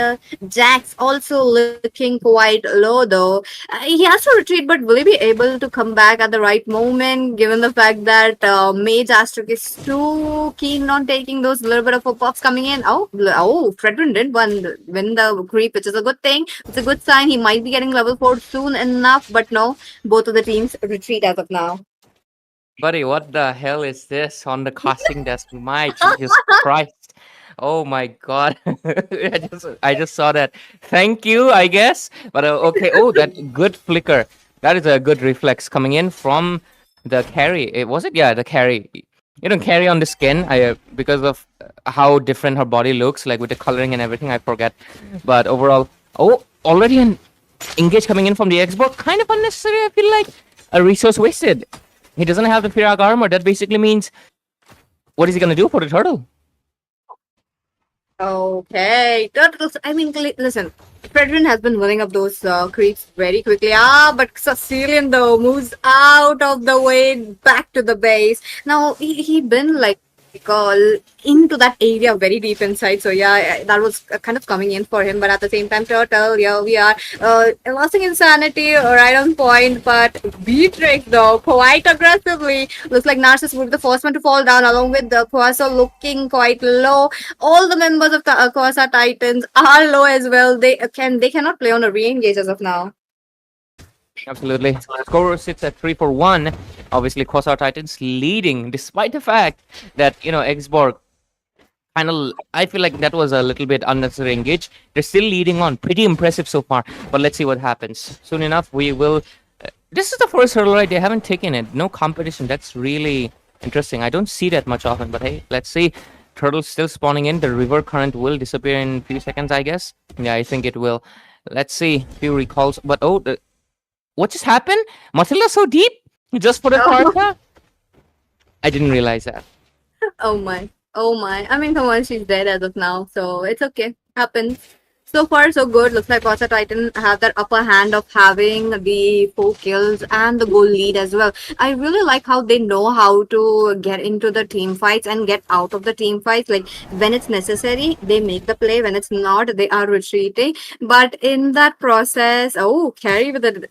Jax also looking quite low, though. He has to retreat, but will he be able to come back at the right moment, given the fact that Mage Astric is too keen on taking those little bit of pops coming in? Oh, Fredrin did win the creep, which is a good thing. It's a good sign. He might be getting level 4 soon enough, but no, both of the teams retreat as of now. Buddy, what the hell is this on the casting desk? My Jesus Christ. Oh my god. I just saw that. Thank you, I guess. But okay. Oh, that good flicker. That is a good reflex coming in from the carry. Was it? Yeah, the carry. You don't carry on the skin. Because of how different her body looks, like with the coloring and everything. I forget. But overall, oh, already an engage coming in from the Xbox. Kind of unnecessary. I feel like a resource wasted. He doesn't have the Firak armor. That basically means, what is he gonna do for the turtle? Okay, turtles. I mean, listen, Fredrin has been winning up those creeps very quickly. But Sicilian though moves out of the way back to the base. Now he been like into that area very deep inside. So yeah, that was kind of coming in for him. But at the same time, Turtle, yeah, we are losing insanity right on point. But Beatrix though, quite aggressively, looks like Narcissus would be the first one to fall down, along with the Quasar looking quite low. All the members of the Quasar Titans are low as well. They cannot play on a re-engage as of now. Absolutely. Score sits at 3-1. Obviously, Quasar Titans leading, despite the fact that, Xborg I feel like that was a little bit unnecessary engage. They're still leading on. Pretty impressive so far. But let's see what happens. Soon enough, we will. This is the first hurdle, right? They haven't taken it. No competition. That's really interesting. I don't see that much often. But hey, let's see. Turtle's still spawning in. The river current will disappear in a few seconds, I guess. Yeah, I think it will. Let's see. Few recalls. But oh, what just happened? Matilda so deep? Just for the Kartha? I didn't realize that. Oh my. Oh my. I mean, come on, she's dead as of now, so it's okay. Happens. So far, so good. Looks like Quasar Titan have that upper hand of having the 4 kills and the goal lead as well. I really like how they know how to get into the team fights and get out of the team fights. Like, when it's necessary, they make the play. When it's not, they are retreating. But in that process, oh, carry with the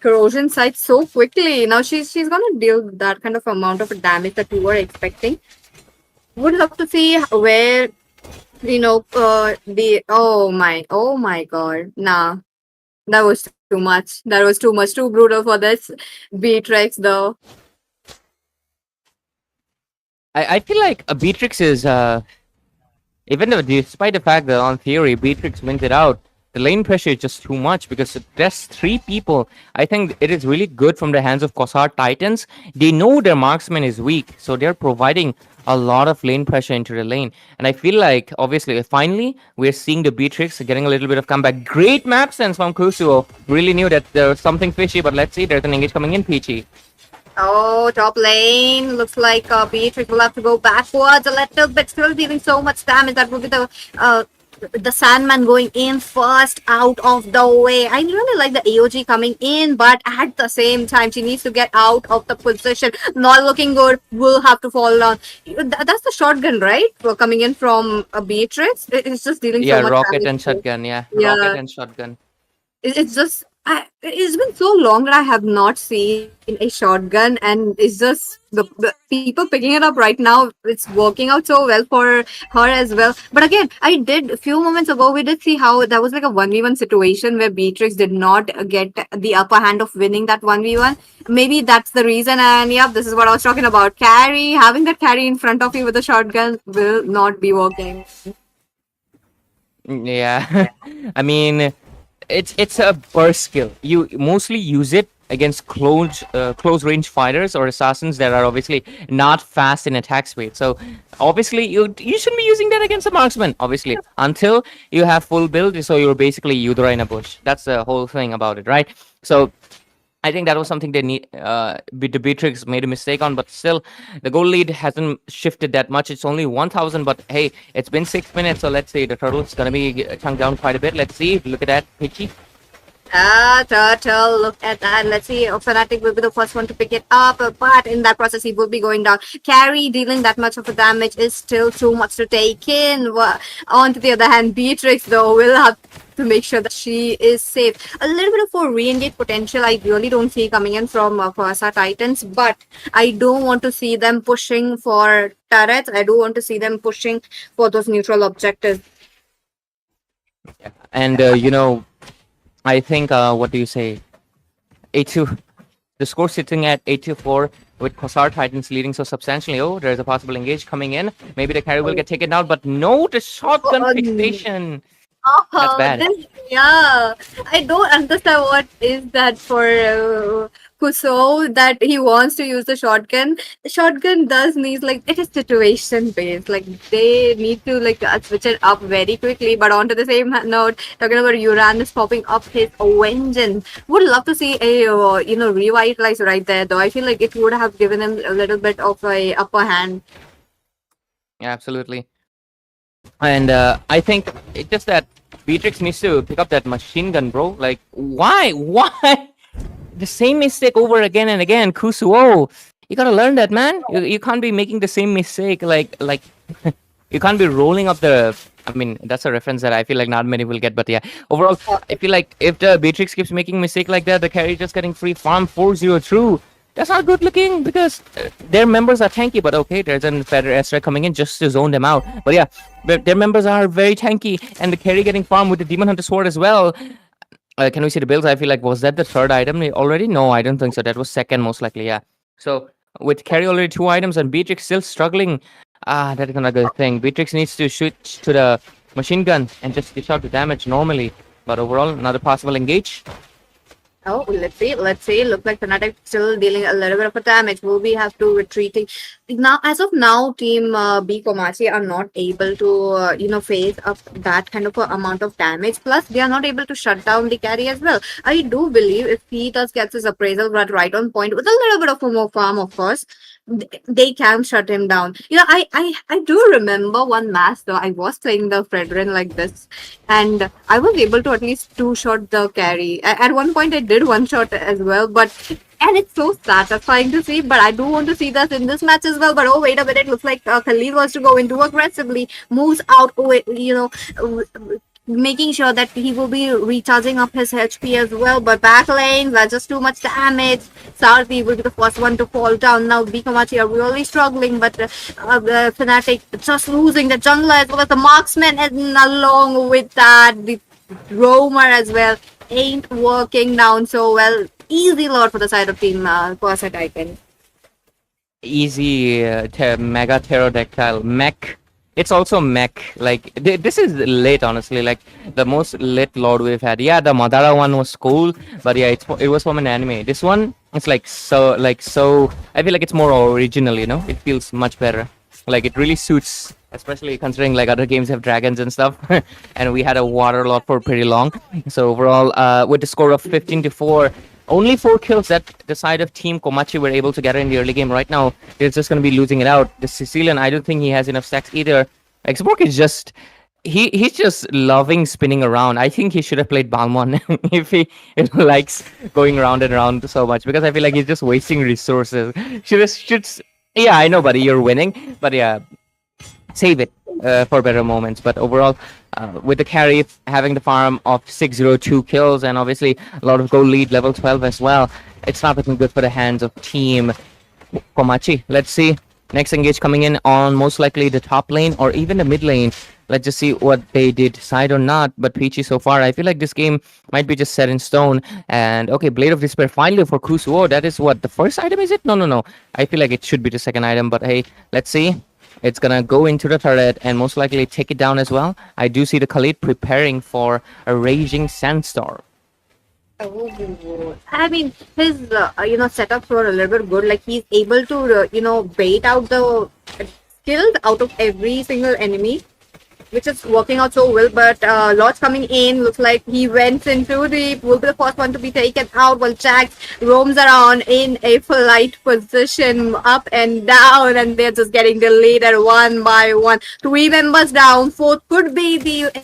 corrosion site so quickly. Now she's gonna deal that kind of amount of damage that we were expecting. Would love to see where the oh my god, nah, that was too much. That was too much, too brutal for this Beatrix though. I feel like a Beatrix is even though despite the fact that on theory Beatrix wins it out, the lane pressure is just too much because there's 3 people. I think it is really good from the hands of Quasar Titans. They know their marksman is weak, so they're providing a lot of lane pressure into the lane. And I feel like, obviously, finally, we're seeing the Beatrix getting a little bit of comeback. Great map sense from Kusuo. Really knew that there was something fishy, but let's see. There's an engage coming in, Peachy. Oh, top lane. Looks like Beatrix will have to go backwards a little bit. Still dealing so much damage. That will be the Sandman going in first out of the way. I really like the AOG coming in, but at the same time, she needs to get out of the position. Not looking good. Will have to fall down. That's the shotgun, right? Coming in from Beatrix. It's just dealing so much rocket damage. and shotgun. Yeah, Yeah. rocket and shotgun. It's just it's been so long that I have not seen a shotgun, and it's just the people picking it up right now. It's working out so well for her as well. But again, I did a few moments ago, we did see how that was like a 1v1 situation where Beatrix did not get the upper hand of winning that 1v1. Maybe that's the reason. And yeah, this is what I was talking about. Carry, having that carry in front of you with a shotgun will not be working. Yeah, I mean, it's a burst skill. You mostly use it against close range fighters or assassins that are obviously not fast in attack speed. So obviously you shouldn't be using that against a marksman, obviously, until you have full build. So you're basically Yudra in a bush. That's the whole thing about it, right? So I think that was something they need. The Beatrix made a mistake on, but still, the goal lead hasn't shifted that much. It's only 1,000, but hey, it's been 6 minutes, so let's see. The turtle's gonna be chunked down quite a bit. Let's see. Look at that, Peachy. Turtle, look at that. Let's see. Fnatic will be the first one to pick it up, but in that process, he will be going down. Carry dealing that much of a damage is still too much to take in. On to the other hand, Beatrix, though, will have to make sure that she is safe. A little bit of a re-engage potential I really don't see coming in from Kwasa Titans, but I don't want to see them pushing for turrets. I do want to see them pushing for those neutral objectives. And I think what do you say? 8-2. The score sitting at 8-4 with Quasar Titans leading so substantially. Oh, there's a possible engage coming in. Maybe the carry will get taken out, but no, the shotgun fixation. That's bad. Yeah, I don't understand what is that for Kuso that he wants to use the shotgun. The shotgun does need like it is situation based. Like they need to like switch it up very quickly. But onto the same note, talking about Uranus popping up his vengeance. Would love to see a revitalize right there. Though I feel like it would have given him a little bit of a upper hand. Yeah, absolutely. And I think it's just that Beatrix needs to pick up that machine gun, bro. Like, why? Why? The same mistake over again and again. Kusuo, you gotta learn that, man. You can't be making the same mistake. Like you can't be rolling up the... I mean, that's a reference that I feel like not many will get. But yeah, overall, I feel like if the Beatrix keeps making mistake like that, the carry just getting free farm 4-0 through. That's not good looking because their members are tanky, but okay, there's a Feather Estra coming in just to zone them out. But yeah, their members are very tanky, and the carry getting farmed with the Demon Hunter Sword as well. Can we see the builds? I feel like, was that the third item already? No, I don't think so. That was second, most likely, yeah. So, with carry already 2 items and Beatrix still struggling, that is another thing. Beatrix needs to shoot to the machine gun and just dish out the damage normally. But overall, another possible engage. Oh, let's see. Looks like Fnatic still dealing a little bit of a damage. Will we have to retreating? Now, as of now, Team B Komachi are not able to, face up that kind of a amount of damage. Plus, they are not able to shut down the carry as well. I do believe if he does get his appraisal right on point with a little bit of a more farm, of course, they can shut him down. I do remember one match though. I was playing the Fredrin like this, and I was able to at least 2-shot the carry. At one point, I did 1-shot as well, and it's so satisfying to see. But I do want to see that in this match as well. But oh, wait a minute! Looks like Khalid wants to go into aggressively, moves out, making sure that he will be recharging up his HP as well. But back lanes are just too much damage. Sarthi will be the first one to fall down. Now Bikomachi are really struggling, but Fnatic just losing the jungler as well as the marksman, and along with that, the roamer as well ain't working down so well. Easy lot for the side of Team Kwasa Titan. Easy mega pterodactyl mech. It's also mech. Like this is lit, honestly. Like the most lit lord we've had. Yeah, the Madara one was cool, but yeah, it was from an anime. This one, it's so. I feel like it's more original. It feels much better. Like it really suits, especially considering like other games have dragons and stuff, and we had a water lord for pretty long. So overall, with the score of 15-4. Only 4 kills that the side of Team Komachi were able to get in the early game. Right now, they're just going to be losing it out. The Sicilian, I don't think he has enough stacks either. Xborg is just... He's just loving spinning around. I think he should have played Balmon if he likes going around and around so much. Because I feel like he's just wasting resources. Yeah, I know, buddy, you're winning. But yeah, save it for better moments. But overall, with the carry having the farm of 602 kills and obviously a lot of goal lead level 12 as well, it's not looking good for the hands of Team Komachi. Let's see. Next engage coming in on most likely the top lane or even the mid lane. Let's just see what they decide or not. But Peachy so far, I feel like this game might be just set in stone. And okay, Blade of Despair finally for Kusuo. That is what, the first item is it? No. I feel like it should be the second item. But hey, let's see. It's gonna go into the turret and most likely take it down as well. I do see the Khalid preparing for a Raging Sandstorm. Oh, I mean, his setups were a little bit good. Like he's able to bait out the skills out of every single enemy. which is working out so well. But Lord's coming in. Looks like he went into the will be the first one to be taken out. While Jax roams around in a flight position, up and down, and they're just getting deleted one by one. Three members down. Fourth could be the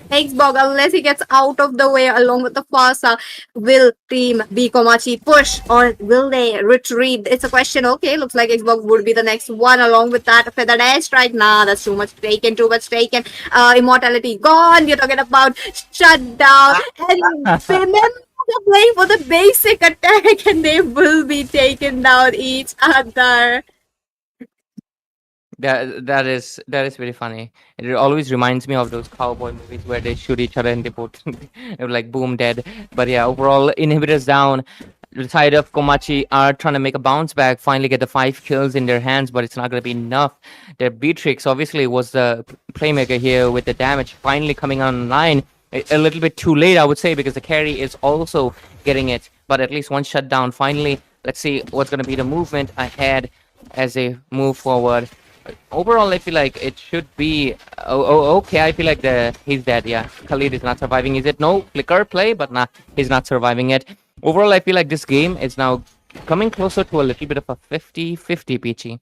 Xbox, unless he gets out of the way along with the Fasa. Will Team B Komachi push or will they retreat? It's a question. Okay, looks like Xbox would be the next one along with that Feathered Airstrike. Nah, that's too much taken, too much taken. Immortality gone. You're talking about shutdown. And remember, they're playing for the basic attack and they will be taking down each other. That is very funny. It always reminds me of those cowboy movies where they shoot each other and they both like boom dead. But yeah, overall inhibitors down. The side of Komachi are trying to make a bounce back, finally get the 5 kills in their hands, but it's not going to be enough. Their Beatrix obviously was the playmaker here with the damage finally coming online. A little bit too late, I would say, because the carry is also getting it. But at least one shutdown finally. Let's see what's going to be the movement ahead as they move forward. Overall, I feel like it should be okay. I feel like he's dead. Yeah, Khalid is not surviving. Is it no flicker play? But nah, he's not surviving it. Overall, I feel like this game is now coming closer to a little bit of a 50-50, Peachy.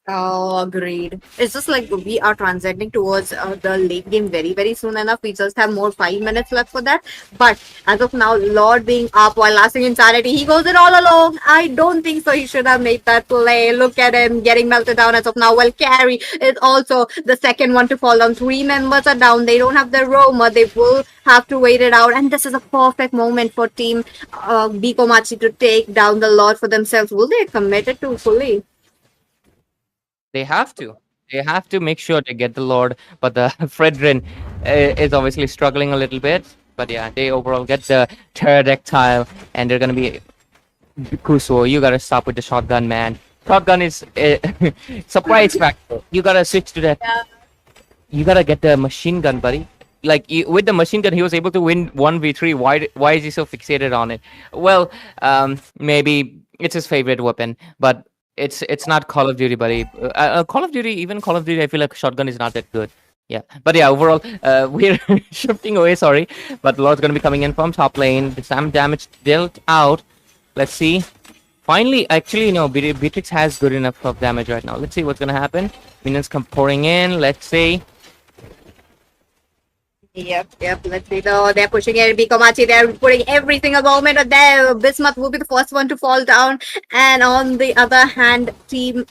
Oh, agreed. It's just like we are transiting towards the late game very, very soon enough. We just have more 5 minutes left for that. But as of now, Lord being up while lasting insanity, he goes it all alone. I don't think so. He should have made that play. Look at him getting melted down as of now. Well, Carry is also the second one to fall down. 3 members are down. They don't have the Roma. They will have to wait it out. And this is a perfect moment for Team Bikomachi to take down the Lord for themselves. Will they commit it to fully? They have to. They have to make sure they get the Lord, but the Fredrin is obviously struggling a little bit. But yeah, they overall get the pterodactyl, and they're gonna be Kusuo. You gotta stop with the shotgun, man. Shotgun is surprise factor. You gotta switch to that. Yeah. You gotta get the machine gun, buddy. Like with the machine gun, he was able to win 1v3. Why is he so fixated on it? Well, maybe it's his favorite weapon, but it's not Call of Duty, buddy. Call of Duty, even Call of Duty, I feel like shotgun is not that good. Yeah, but yeah, overall, we're shifting away. Sorry, but Lord's gonna be coming in from top lane. Some damage dealt out. Let's see. Finally, actually, no, Beatrix has good enough of damage right now. Let's see what's gonna happen. Minions come pouring in. Let's see. Yep. Let's see. Though they're pushing it. Bikomachi, they're putting every single moment of there. Bismuth will be the first one to fall down. And on the other hand, Team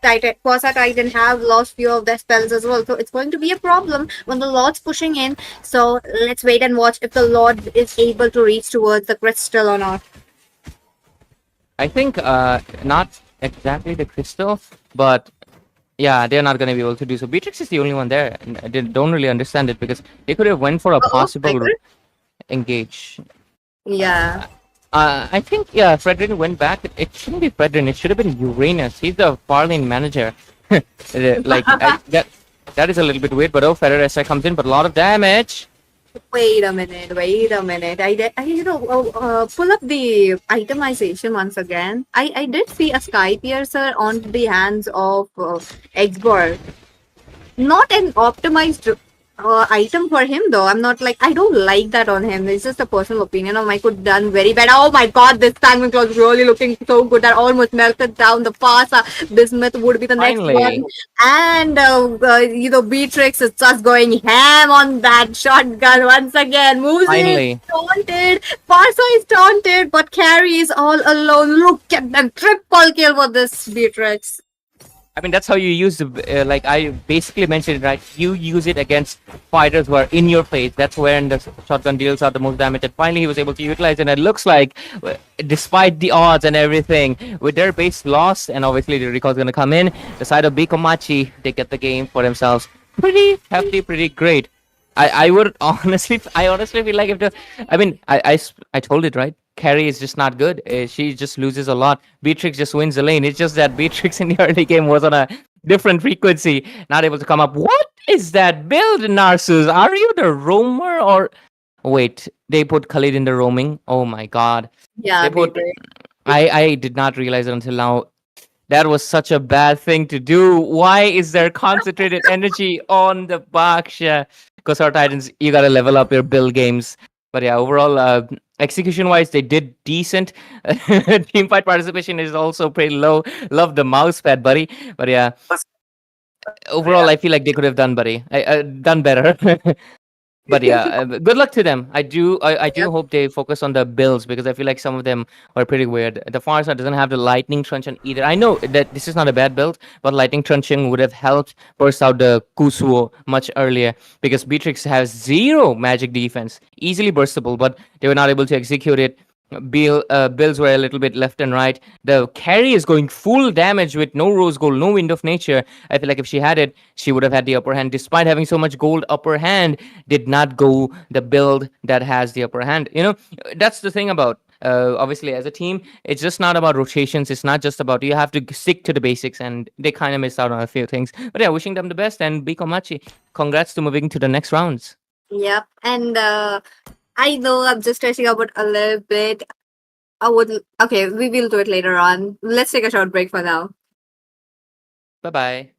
Titan, Forza Titan have lost few of their spells as well. So it's going to be a problem when the Lord's pushing in. So let's wait and watch if the Lord is able to reach towards the crystal or not. I think not exactly the crystal, but yeah, they're not gonna be able to do so. Beatrix is the only one there, and I don't really understand it because they could have went for a possible Tiger? engage. Yeah. I think yeah, Fredrin went back. It shouldn't be Fredrin. It should have been Uranus. He's the Farlane manager. That is a little bit weird. But Feather SI comes in, but a lot of damage. Wait a minute. Pull up the itemization once again. I did see a Sky Piercer on the hands of Xborg. Not an optimized item for him though. I'm not like, I don't like that on him. It's just a personal opinion of mine. Could done very bad. Oh my god, this Sandwich was really looking so good that almost melted down the Fasa. Bismuth would be the Finally. next one. And Beatrix is just going ham on that shotgun once again. Muzi Finally. is taunted. Fasa is taunted, but Carrie is all alone. Look at them. Triple kill for this Beatrix. I mean, that's how you use the like I basically mentioned, right? You use it against fighters who are in your face. That's when the shotgun deals out the most damage. And finally, he was able to utilize it. And it looks like, despite the odds and everything, with their base lost, and obviously the recall is going to come in, the side of Bikomachi, they get the game for themselves. Pretty hefty, pretty great. I honestly feel like if I told it right. Carrie is just not good. She just loses a lot. Beatrix just wins the lane. It's just that Beatrix in the early game was on a different frequency, not able to come up. What is that build, Narsus? Are you the roamer or wait? They put Khalid in the roaming. Oh my god. Yeah, They put. they did. I did not realize it until now. That was such a bad thing to do. Why is there concentrated energy on the Baksha? Because our Titans, you gotta level up your build games. But yeah, overall, execution wise, they did decent. Team fight participation is also pretty low. Love the mouse pad, buddy. But yeah, overall, I feel like they could have done, buddy. Done better. But yeah, good luck to them. I do Yep. hope they focus on the builds because I feel like some of them are pretty weird. The Farsa doesn't have the lightning truncheon either. I know that this is not a bad build, but lightning truncheon would have helped burst out the Kusuo much earlier because Beatrix has zero magic defense, easily burstable, but they were not able to execute it. Bills were a little bit left and right. The carry is going full damage with no rose gold, no wind of nature. I feel like if she had it, she would have had the upper hand. Despite having so much gold upper hand, did not go the build that has the upper hand. You know, that's the thing about obviously as a team, it's just not about rotations. It's not just about you have to stick to the basics, and they kind of missed out on a few things. But yeah, wishing them the best and Bikomachi. Congrats to moving to the next rounds. Yep. And I know I'm just stressing about a little bit. I would. Okay, we will do it later on. Let's take a short break for now. Bye bye.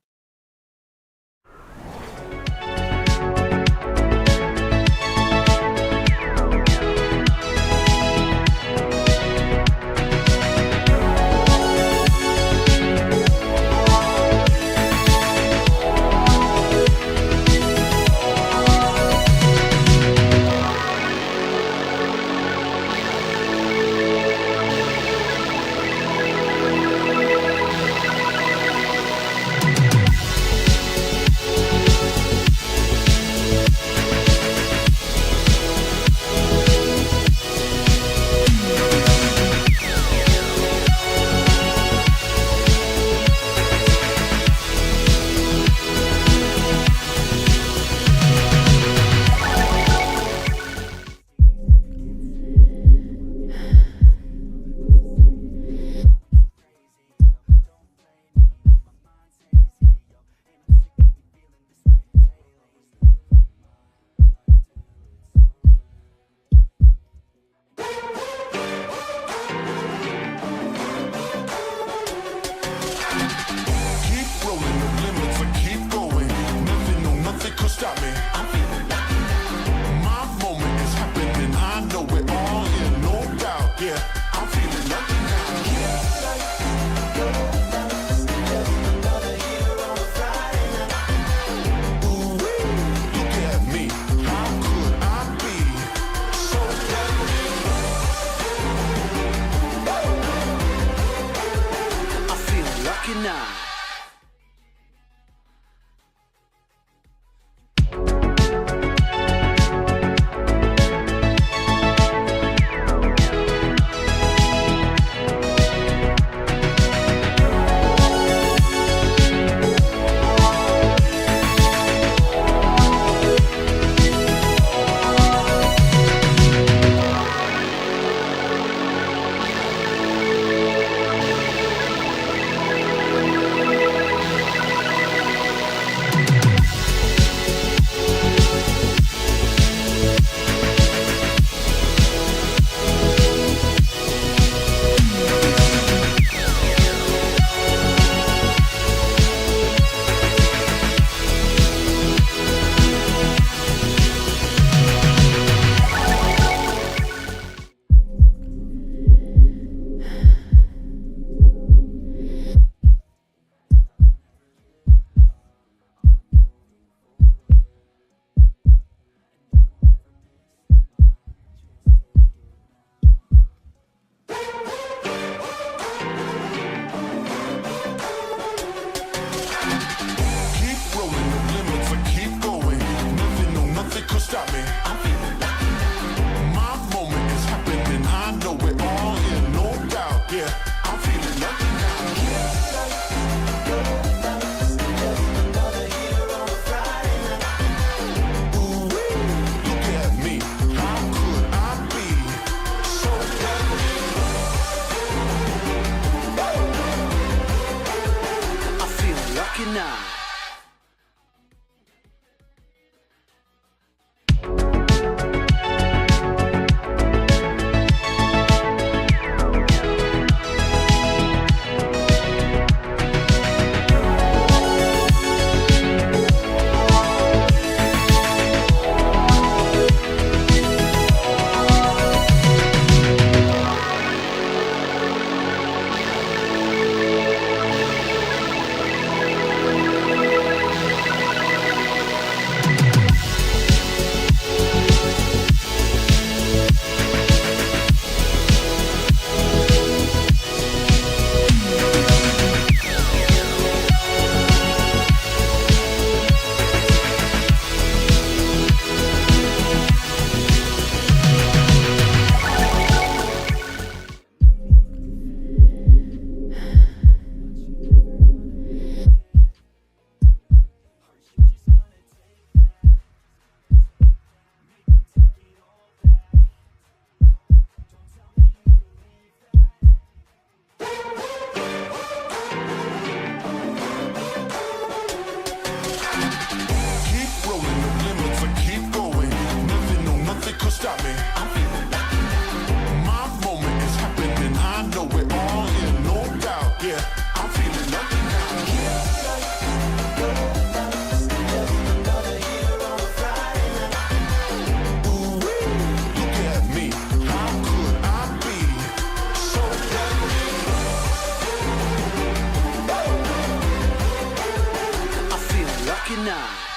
now.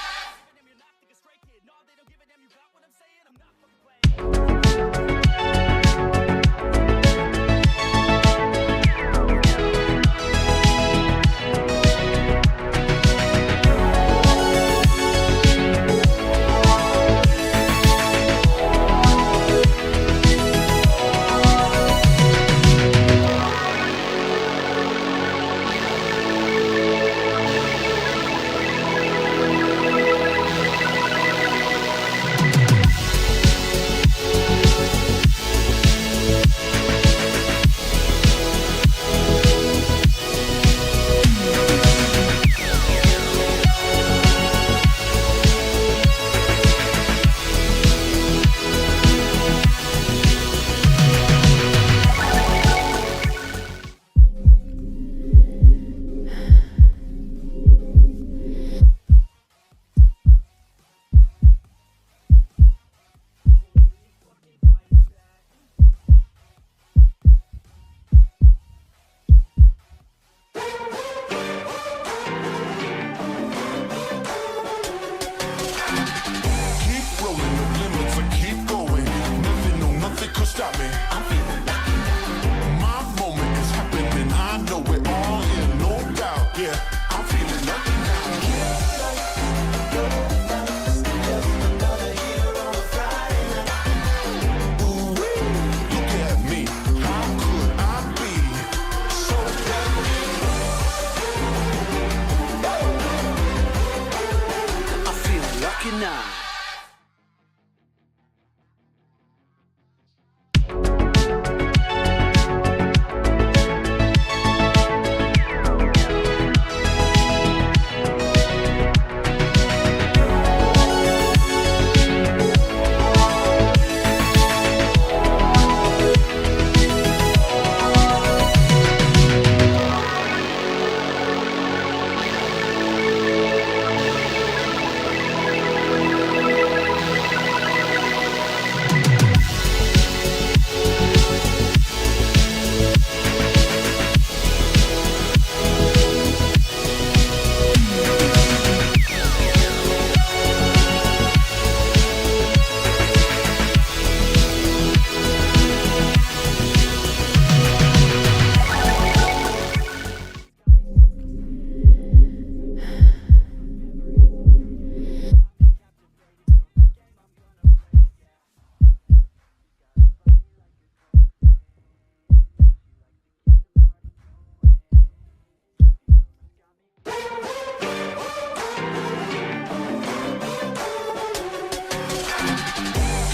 Keep rolling the limits and keep going. Nothing, no, nothing could stop me. I'm feeling lucky now. My moment is happening. I know it all in, no doubt. Yeah, I'm feeling lucky now. Ooh-wee, look at me. How could I be so happy? I feel lucky now.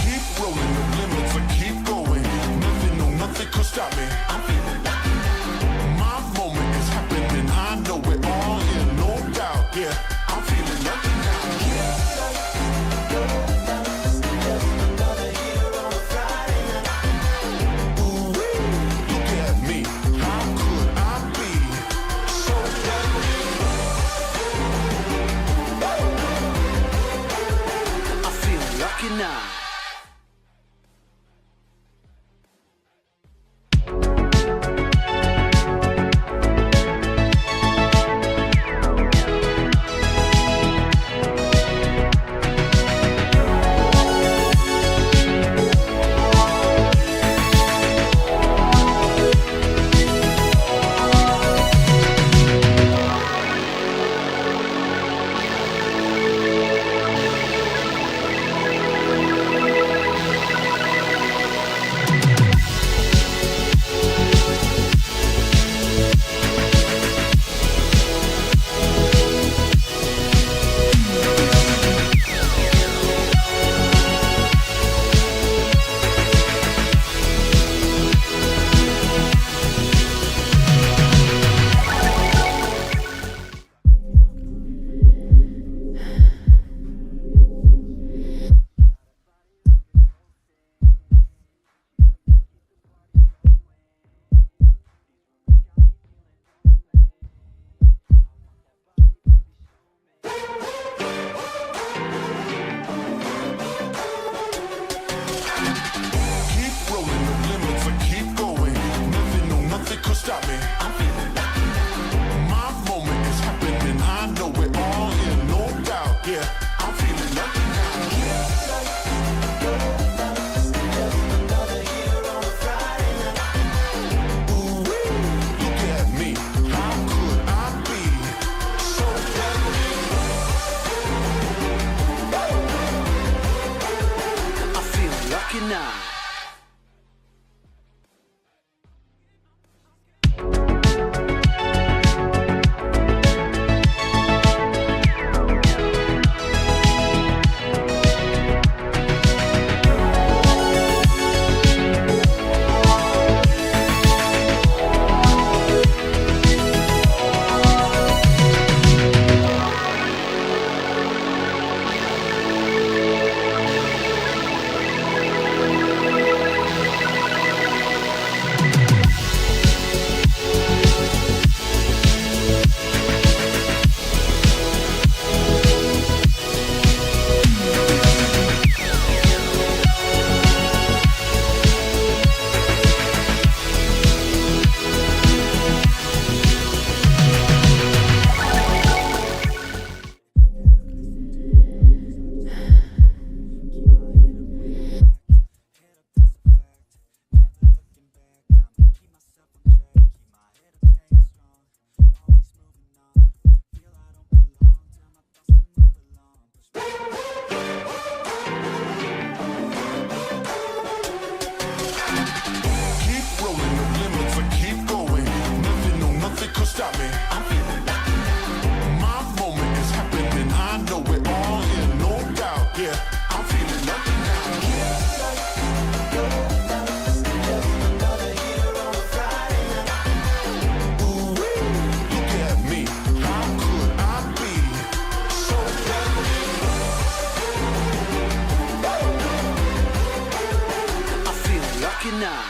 Keep rolling the limits and keep going. Nothing, no, nothing could stop me. I'm feeling lucky now. My moment is happening. I know it all in, no doubt. Yeah, I'm feeling lucky now. Ooh-wee, look at me. How could I be so happy? I feel lucky now. nine. Keep rolling the limits and keep going. Nothing, no, nothing could stop me. I'm feeling lucky now. My moment is happening. I know it all in, no doubt. Yeah, I'm feeling lucky now. Ooh-wee, look at me. How could I be so I feel lucky now.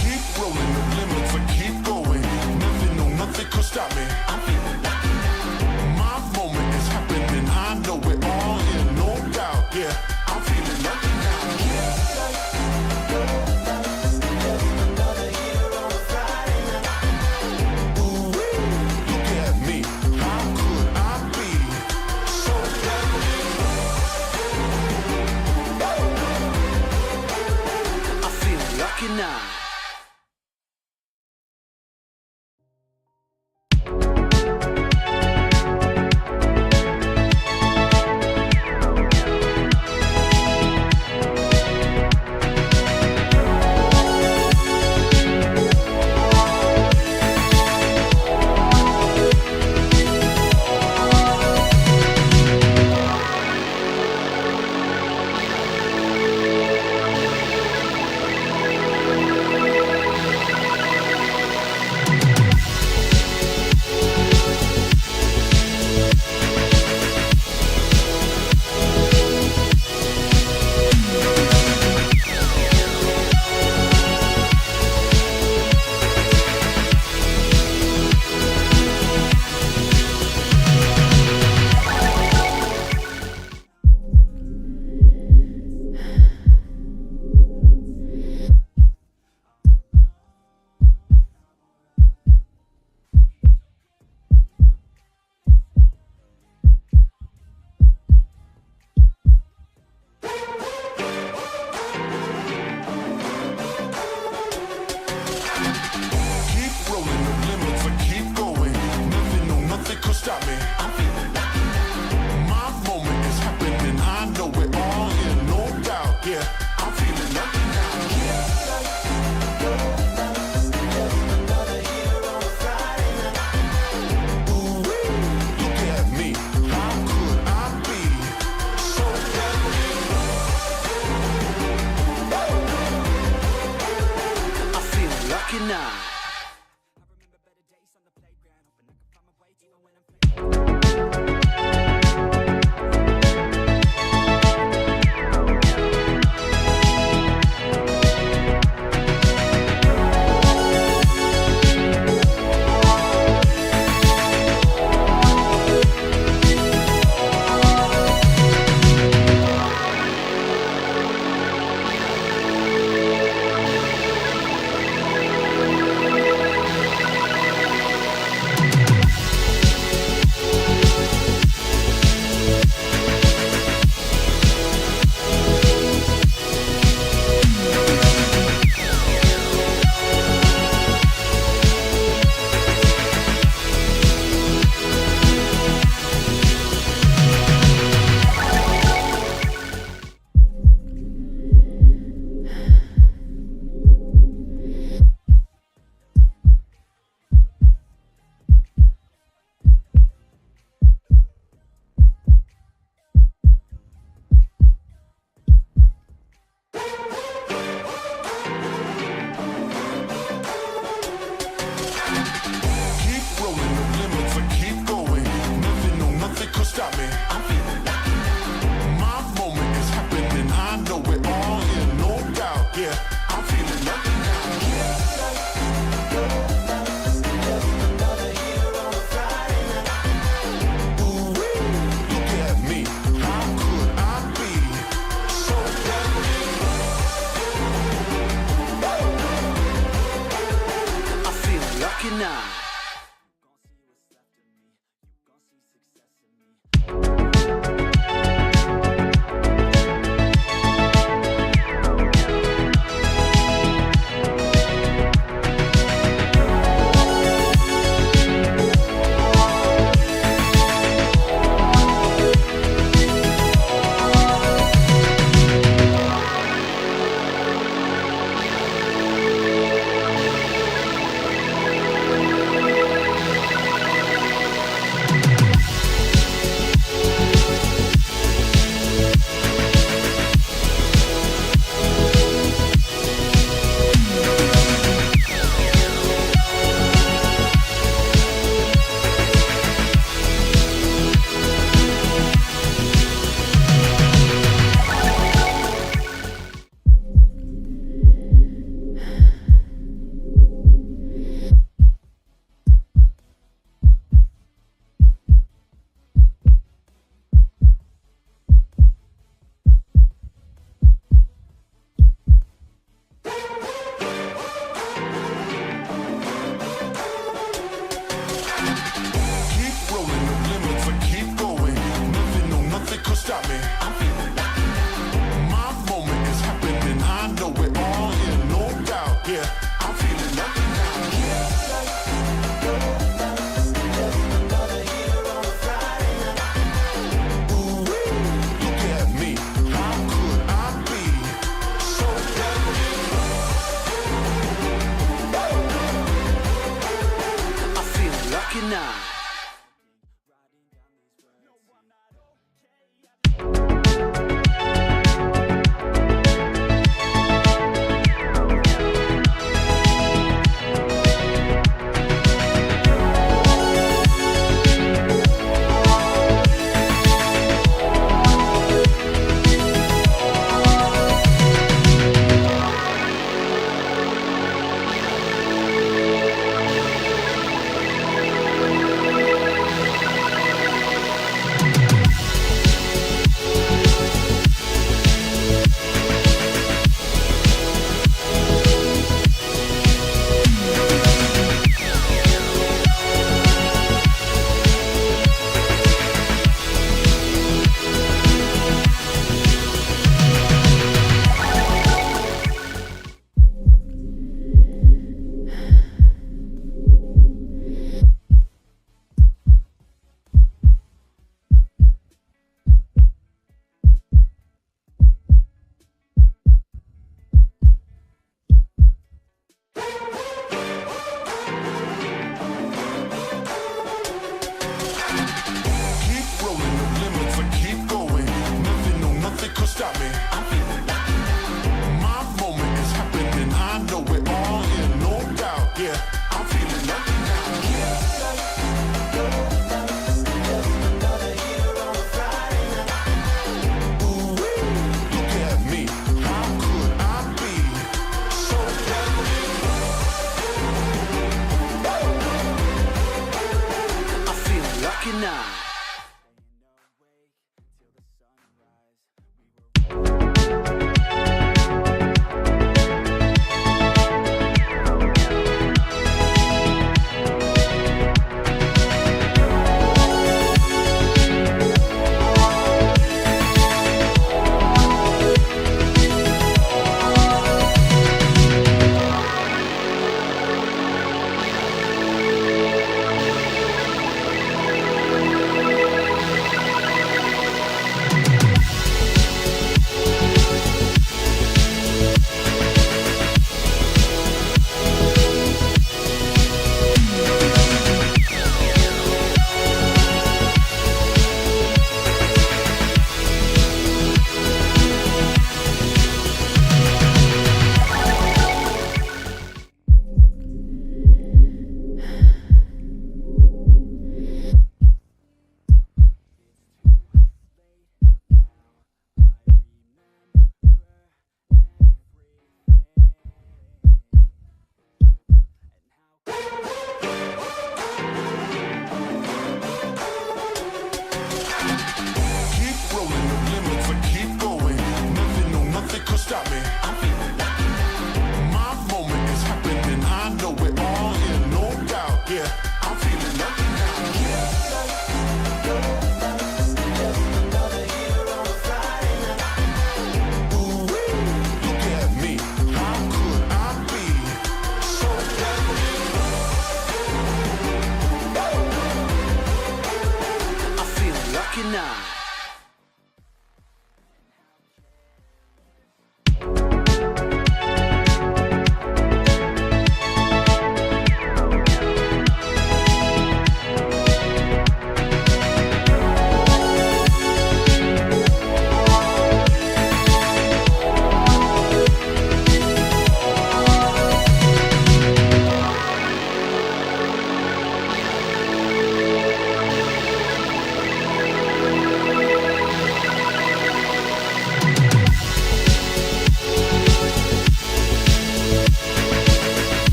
Keep rolling the limits and keep going. Nothing, no, nothing could stop me. I'm feeling lucky now. My moment is happening. I know it all in, no doubt. Yeah, I'm feeling lucky now. Ooh-wee, look at me. How could I be so I feel lucky now.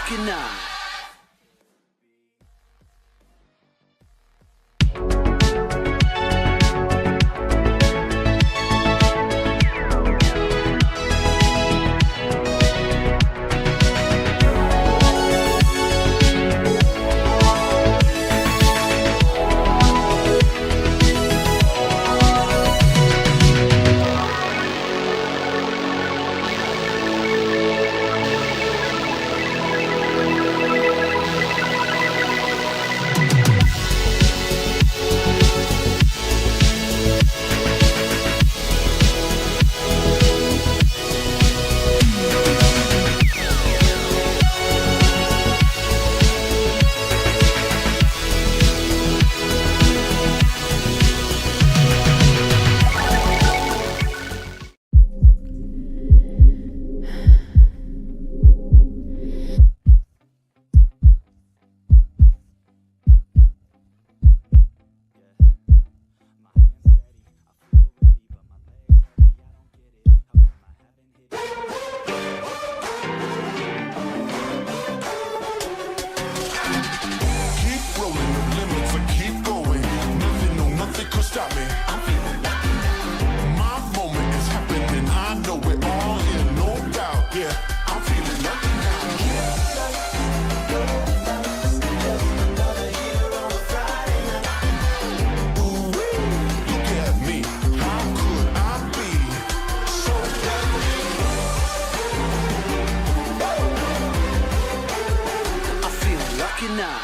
lucky now. Keep rolling the limits, I keep going. Nothing, no, nothing could stop me. I'm feeling lucky now. My moment is happening, I know it all in, no doubt. Yeah, I'm feeling lucky now. Ooh-wee, look at me, how could I be so I feel lucky now.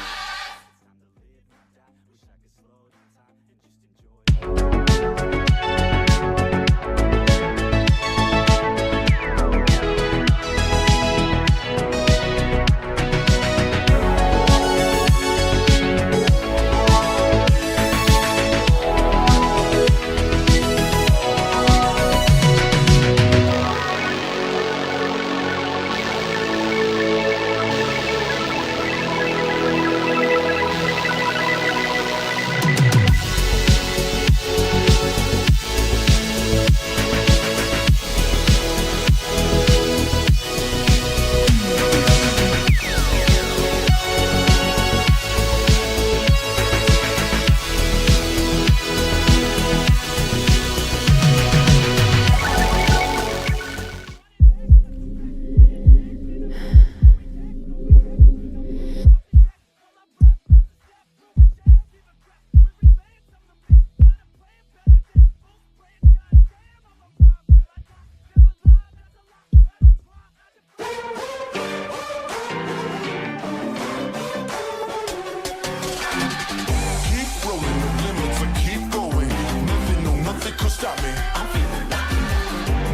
Keep rolling the limits, I keep going. Nothing, no, nothing could stop me. I'm feeling lucky now.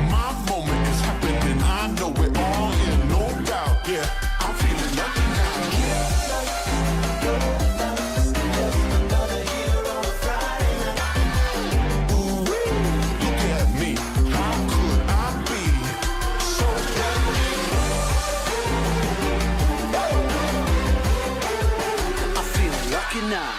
My moment is happening, I know it all in, no doubt. Yeah, I'm feeling lucky now. Ooh-wee, look at me, how could I be so I feel lucky now.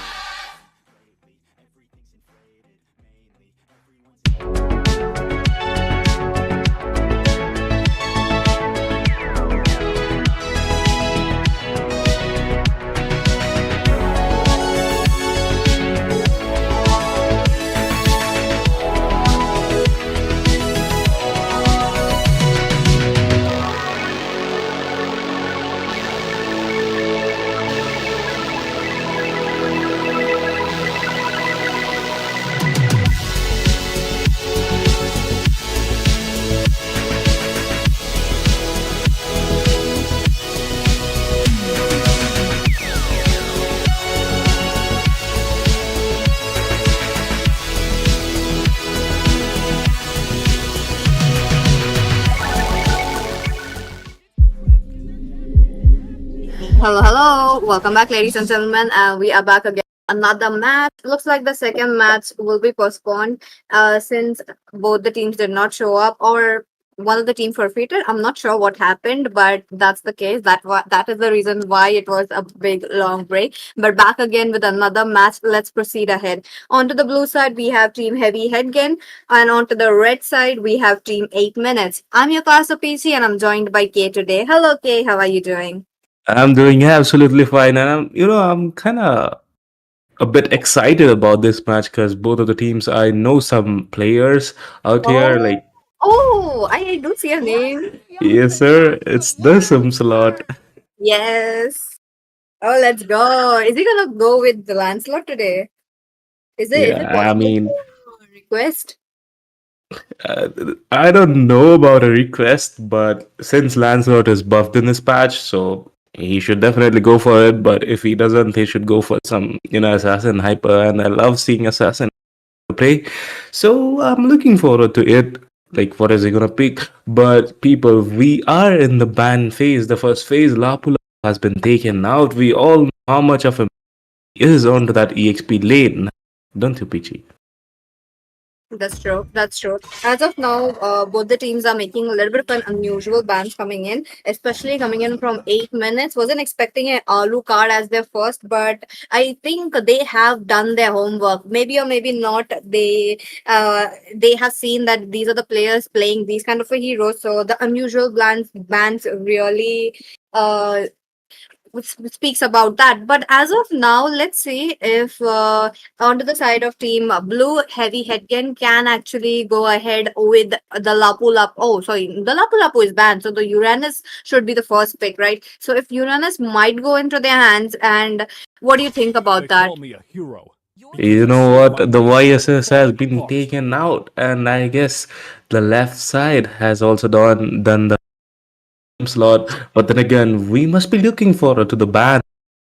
Hello, hello. Welcome back, ladies and gentlemen. And we are back again. Another match. Looks like the second match will be postponed since both the teams did not show up, or one of the team forfeited. I'm not sure what happened, but that's the case. That is the reason why it was a big long break. But back again with another match. Let's proceed ahead. Onto the blue side, we have Team Heavy Headgen, and onto the red side, we have Team 8 Minutes. I'm your class of PC, and I'm joined by Kay today. Hello, Kay. How are you doing? I'm doing absolutely fine, and I'm kind of a bit excited about this match because both of the teams, I know some players out here. Oh, Like, oh, I do see a name. yes, sir, it's the Sims lot. Yes. Oh, let's go. Is he gonna go with the Lancelot today? Is it Yeah, I possible mean, to request? uh, I don't know about a request, but since Lancelot is buffed in this patch, so he should definitely go for it. But if he doesn't, he should go for some, assassin hyper. And I love seeing assassin play. So I'm looking forward to it. Like, what is he gonna pick? But people, we are in the ban phase. The first phase, Lapula has been taken out. We all know how much of him is onto that EXP lane, don't you, Peachy? That's true. That's true. As of now, both the teams are making a little bit of an unusual bans coming in, especially coming in from 8 minutes. Wasn't expecting an Alu card as their first, but I think they have done their homework. Maybe or maybe not. They have seen that these are the players playing these kind of a heroes. So the unusual bans really which speaks about that. But as of now, let's see if onto the side of team blue, heavy headgun can actually go ahead with the Lapu Lapu. Oh, sorry, the Lapu Lapu is banned, so the Uranus should be the first pick, right? So if Uranus might go into their hands, and what do you think about that? You know what? The YSS has been taken out, and I guess the left side has also done the slot. But then again, we must be looking forward to the ban.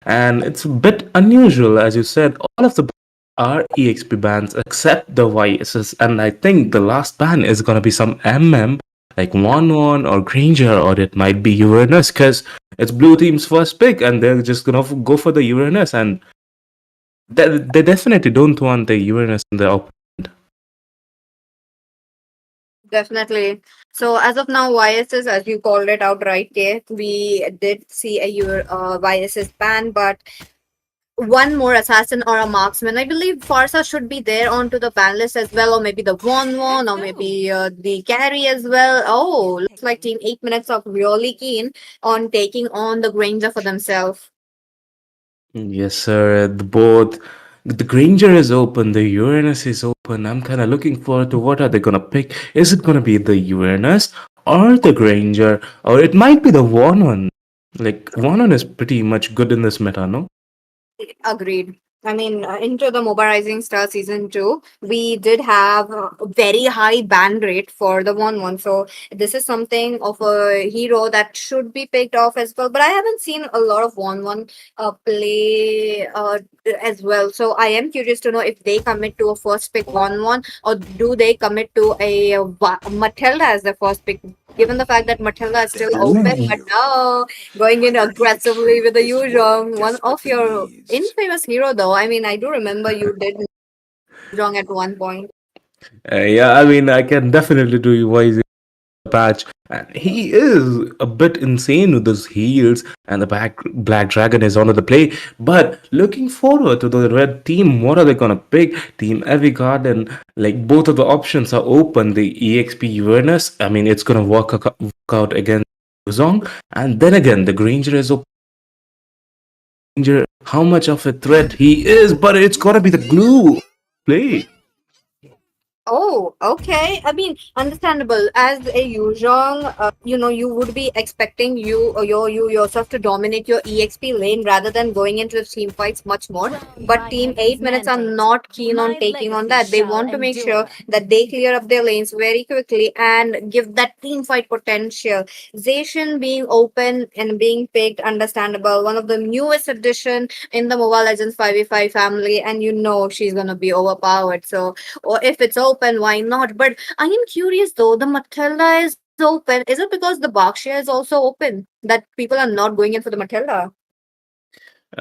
And it's a bit unusual, as you said. All of the bans are EXP bans except the YSS, and I think the last ban is gonna be some MM like 1-1 or Granger, or it might be Uranus because it's blue team's first pick, and they're just gonna go for the Uranus, and they definitely don't want the Uranus in the opponent. Definitely. So as of now, YSS, as you called it out right, Kay, we did see a YSS ban, but one more assassin or a marksman. I believe Farsa should be there onto the ban list as well, or maybe the one, or maybe the carry as well. Oh, looks like Team 8 minutes of really keen on taking on the Granger for themselves. Yes, sir. The Granger is open, the Uranus is open. I'm kind of looking forward to what are they gonna pick. Is it gonna be the Uranus or the Granger, or it might be the one? Like one is pretty much good in this meta, no? Agreed. I mean, into the Moba Rising Star season 2, we did have a very high ban rate for the 1-1. So, this is something of a hero that should be picked off as well. But I haven't seen a lot of 1-1 play as well. So, I am curious to know if they commit to a first pick 1-1, or do they commit to a Matilda as the first pick, given the fact that Matilda is still open. But now going in aggressively with the Yuzhong, one of your infamous hero though. I mean, I do remember you did Yuzhong at one point. Yeah, I mean, I can definitely do wise patch. And he is a bit insane with his heals, and the Black Dragon is on the play. But looking forward to the red team, what are they gonna pick? Team Heavy Garden, like both of the options are open. The EXP Uranus, I mean, it's gonna work out against Zong, and then again, the Granger is open. Granger, how much of a threat he is, but it's gotta be the glue play. Oh, okay. I mean, understandable. As a Yuzhong, you would be expecting you yourself to dominate your EXP lane rather than going into the team fights much more. But Team 8 minutes are not keen on taking on that. They want to make sure that they clear up their lanes very quickly and give that team fight potential. Zacian being open and being picked, understandable. One of the newest addition in the Mobile Legends 5v5 family, and she's gonna be overpowered. So or if it's open, why not? But I am curious though, the Matilda is open. Is it because the Berkshire is also open that people are not going in for the Matilda?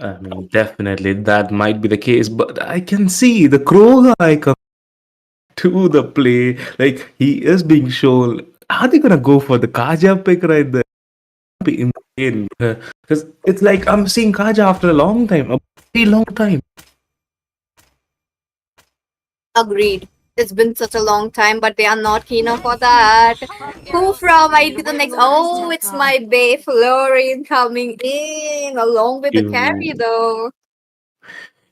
I mean, definitely that might be the case, but I can see the Crow guy come to the play. Like he is being shown. Are they gonna go for the Kaja pick right there? Be insane because it's like I'm seeing Kaja after a long time, a very long time. Agreed. It's been such a long time, but they are not keen for that. Kufra might be the next. Oh, it's my Bay Florian coming in along with the carry, Ew. though.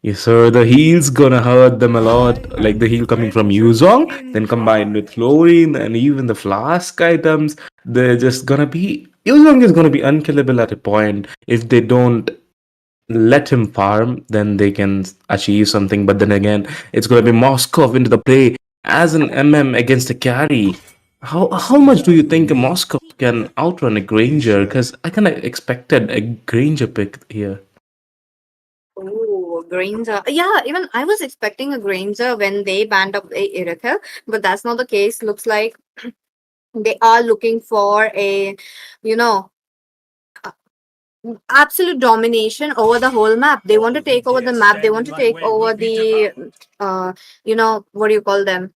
Yes, sir. The heel's gonna hurt them a lot. Like the heel coming from Yuzong, then combined with Fluorine and even the flask items, they're just gonna be. Yuzong is gonna be unkillable at a point if they don't let him farm, then they can achieve something. But then again, it's gonna be Moskov into the play as an MM against a carry. How much do you think a Moskov can outrun a Granger? Because I kind of expected a Granger pick here. Oh, Granger. Yeah, even I was expecting a Granger when they banned up a Irithel, but that's not the case. Looks like they are looking for a, you know, absolute domination over the whole map. They want to take over the map. They want to take over the, what do you call them?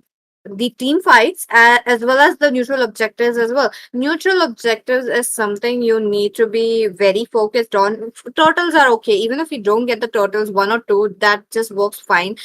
The team fights as well as the neutral objectives as well. Neutral objectives is something you need to be very focused on. Turtles are okay. Even if you don't get the turtles, one or two, that just works fine.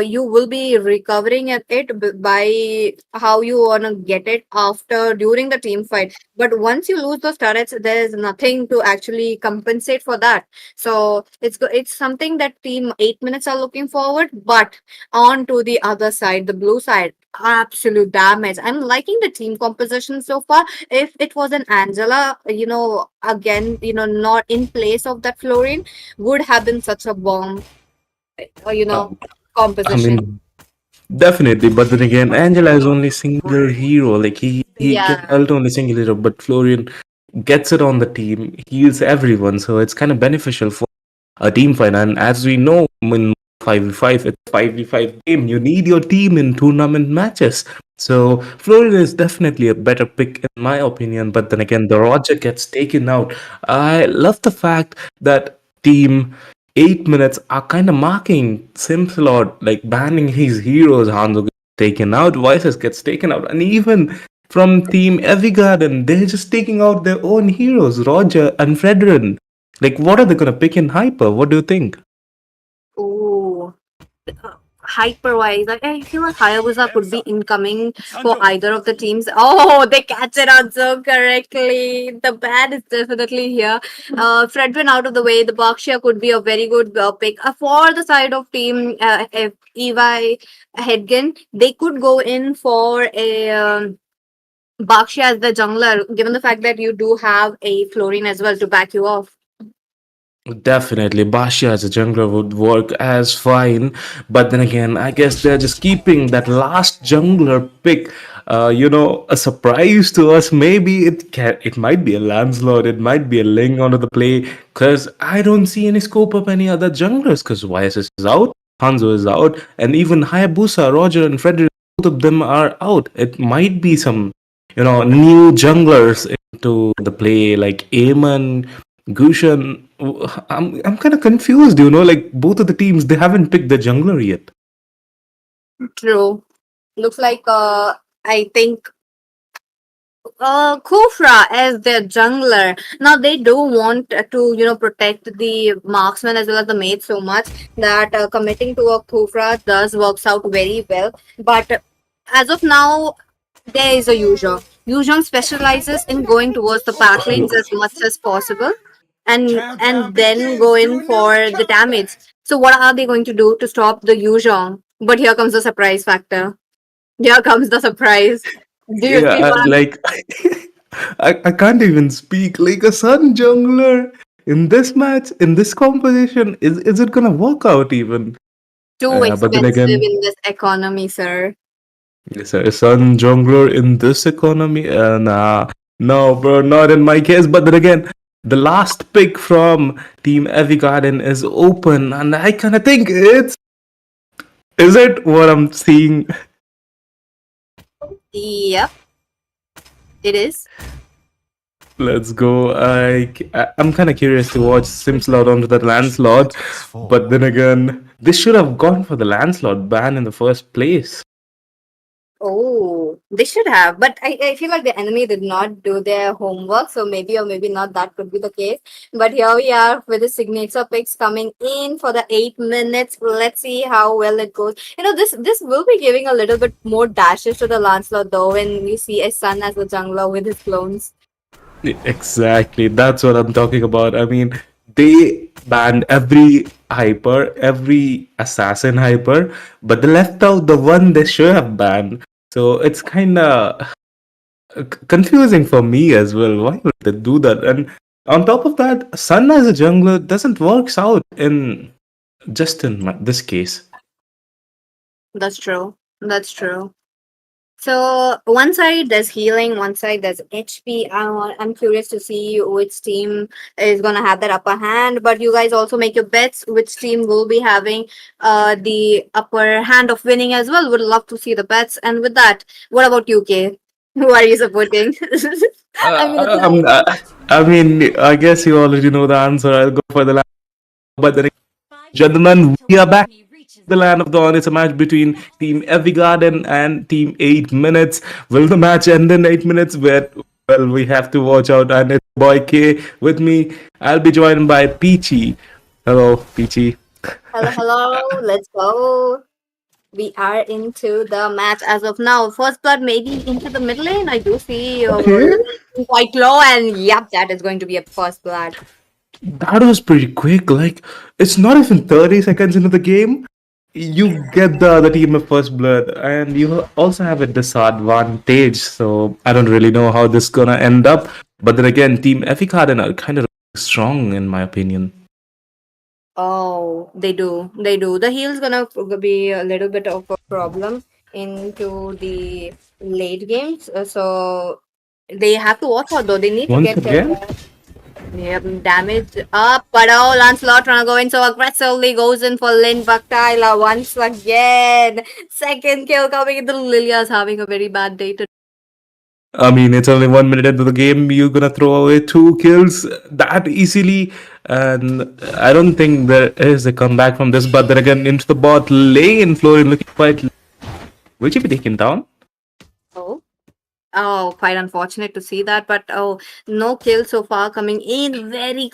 You will be recovering at it by how you want to get it after during the team fight. But once you lose those turrets, there is nothing to actually compensate for that. So it's something that team 8 minutes are looking forward. But on to the other side, the blue side, absolute damage. I'm liking the team composition so far. If it was an Angela, again, not in place of that Florian, would have been such a bomb, uh, you Uh, know, I composition. mean, definitely, but then again, Angela is only single hero. Like he can Yeah, ult only single hero, but Florian gets it on the team, heals everyone, so it's kind of beneficial for a team fight. And as we know, in 5v5, it's 5v5 game. You need your team in tournament matches. So Florian is definitely a better pick in my opinion. But then again, the Roger gets taken out. I love the fact that team 8 minutes are kind of marking Sims a lot, like banning his heroes. Hanzo gets taken out, Vices gets taken out, and even from Team Evigarden, they're just taking out their own heroes, Roger and Fredrin. Like, what are they gonna pick in Hyper? What do you think? ooh, hyperwise. I feel like Hayabusa could be incoming for either of the teams. Oh, they catch it out so correctly. The ban is definitely here. Fredwin out of the way. The Bakshia could be a very good pick for the side of team. If Evi Hedgen, they could go in for a. Bakshia as the jungler, given the fact that you do have a Florine as well to back you off. Definitely, Basha as a jungler would work as fine, but then again, I guess they're just keeping that last jungler pick. A surprise to us. Maybe it might be a Lancelot, it might be a Ling onto the play, because I don't see any scope of any other junglers. Because YSS is out, Hanzo is out, and even Hayabusa, Roger, and Frederick, both of them are out. It might be some, new junglers into the play like Eamon, Gushan. I'm kind of confused, like both of the teams, they haven't picked the jungler yet. True. Looks like I think Kufra as their jungler. Now they do want to protect the marksman as well as the mate so much that committing to a Kufra does works out very well. But as of now, there is a Yuzhong. Yuzhong specializes in going towards the back lanes as much as possible, and then go in for the damage. So what are they going to do to stop the Yuzhong? But here comes the surprise factor. Here comes the surprise. Do you see Yeah, what? like I can't even speak. Like a Sun jungler in this match, in this composition, is it gonna work out even? Too But then expensive again, in this economy, sir. yes, a Sun jungler in this economy, nah, no, bro, not in my case. But then again, the last pick from Team Evi Garden is open, and I kind of think is it what I'm seeing? Yep, it is. Let's go. I'm kind of curious to watch Simslot onto the Lancelot, but then again, this should have gone for the Lancelot ban in the first place. Oh, they should have, but I feel like the enemy did not do their homework, so maybe or maybe not that could be the case. But here we are with the signature picks coming in for the 8 minutes. Let's see how well it goes. This will be giving a little bit more dashes to the Lancelot though when we see a son as a jungler with his clones. Exactly. That's what I'm talking about. I mean, they banned every hyper, every assassin hyper, but they left out the one they should have banned. So it's kind of confusing for me as well. Why would they do that? And on top of that, Sun as a jungler doesn't works out in just in this case. That's true. That's true. So one side there's healing, one side there's HP. I'm curious to see which team is gonna have that upper hand. But you guys also make your bets. Which team will be having the upper hand of winning as well? Would love to see the bets. And with that, what about UK? Who are you supporting? I mean, it's not. I mean, I guess you already know the answer. I'll go for the last. But then, gentlemen, we are back. The Land of Dawn is a match between Team Every Garden and Team 8 Minutes. Will the match end in 8 minutes? Well, we have to watch out. And it's boy K with me. I'll be joined by Peachy. Hello, Peachy. Hello, hello. Let's go. We are into the match as of now. First blood maybe into the mid lane. I do see quite low, and yep, that is going to be a first blood. That was pretty quick. Like, it's not even 30 seconds into the game. You get the other team of first blood, and you also have a disadvantage. So, I don't really know how this is gonna end up. But then again, Team Efficarden are kind of strong, in my opinion. Oh, they do. They do. The heal's gonna be a little bit of a problem into the late games. So they have to watch out though. They need to Once get again, their damage up. But oh, Lancelot trying to go in so aggressively goes in for Lynn Baktaila once again. Second kill coming into Lilia's having a very bad day today. I mean, it's only 1 minute into the game. You're gonna throw away 2 kills that easily, and I don't think there is a comeback from this. But then again, into the bot lane, Florian looking quite. Will she be taken down? Oh. Oh, quite unfortunate to see that, but oh, no kill so far coming in. Very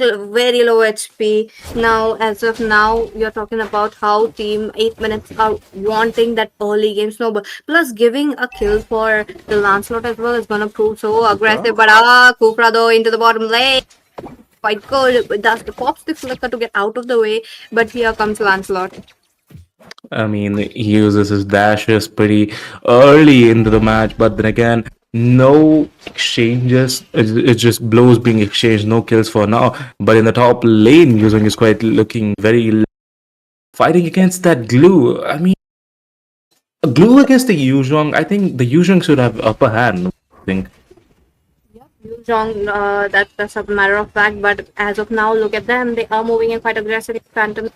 low HP. Now, as of now, you're talking about how Team 8 Minutes are wanting that early game snowball. Plus, giving a kill for the Lancelot as well is gonna prove so aggressive. But Kufra though into the bottom lane. Quite good. Does the pops the flicker to get out of the way, but here comes Lancelot. I mean, he uses his dashes pretty early into the match, but then again, no exchanges. It's just blows being exchanged, no kills for now. But in the top lane, using is quite looking very fighting against that glue. I mean, glue against the Yuzhong. I think the Yuzhong should have upper hand. I think. Wrong, that's a matter of fact, but as of now, look at them. They are moving in quite aggressive. Phantom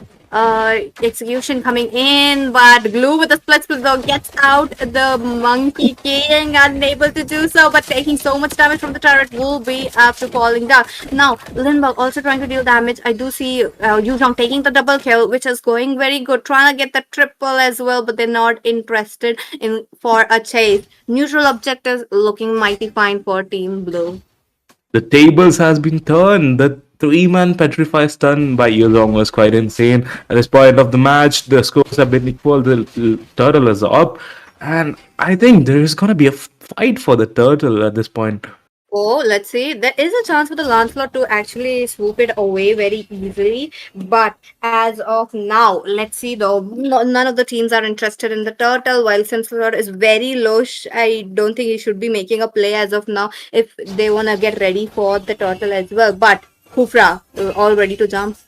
execution coming in, but Glue with the split though gets out. The Monkey King unable to do so, but taking so much damage from the turret will be after falling down. Now, Lindbergh also trying to deal damage. I do see Yuzhong taking the double kill, which is going very good. Trying to get the triple as well, but they're not interested in for a chase. Neutral objectives looking mighty fine for Team Blue. The tables has been turned. The 3-man petrify stun by Yuzhong was quite insane. At this point of the match, the scores have been equal. The turtle is up, and I think there is gonna be a fight for the turtle at this point. Oh, let's see. There is a chance for the Lancelot to actually swoop it away very easily. But as of now, let's see though. None of the teams are interested in the turtle. While Lancelot is very low, I don't think he should be making a play as of now if they want to get ready for the turtle as well. But Kufra, all ready to jump.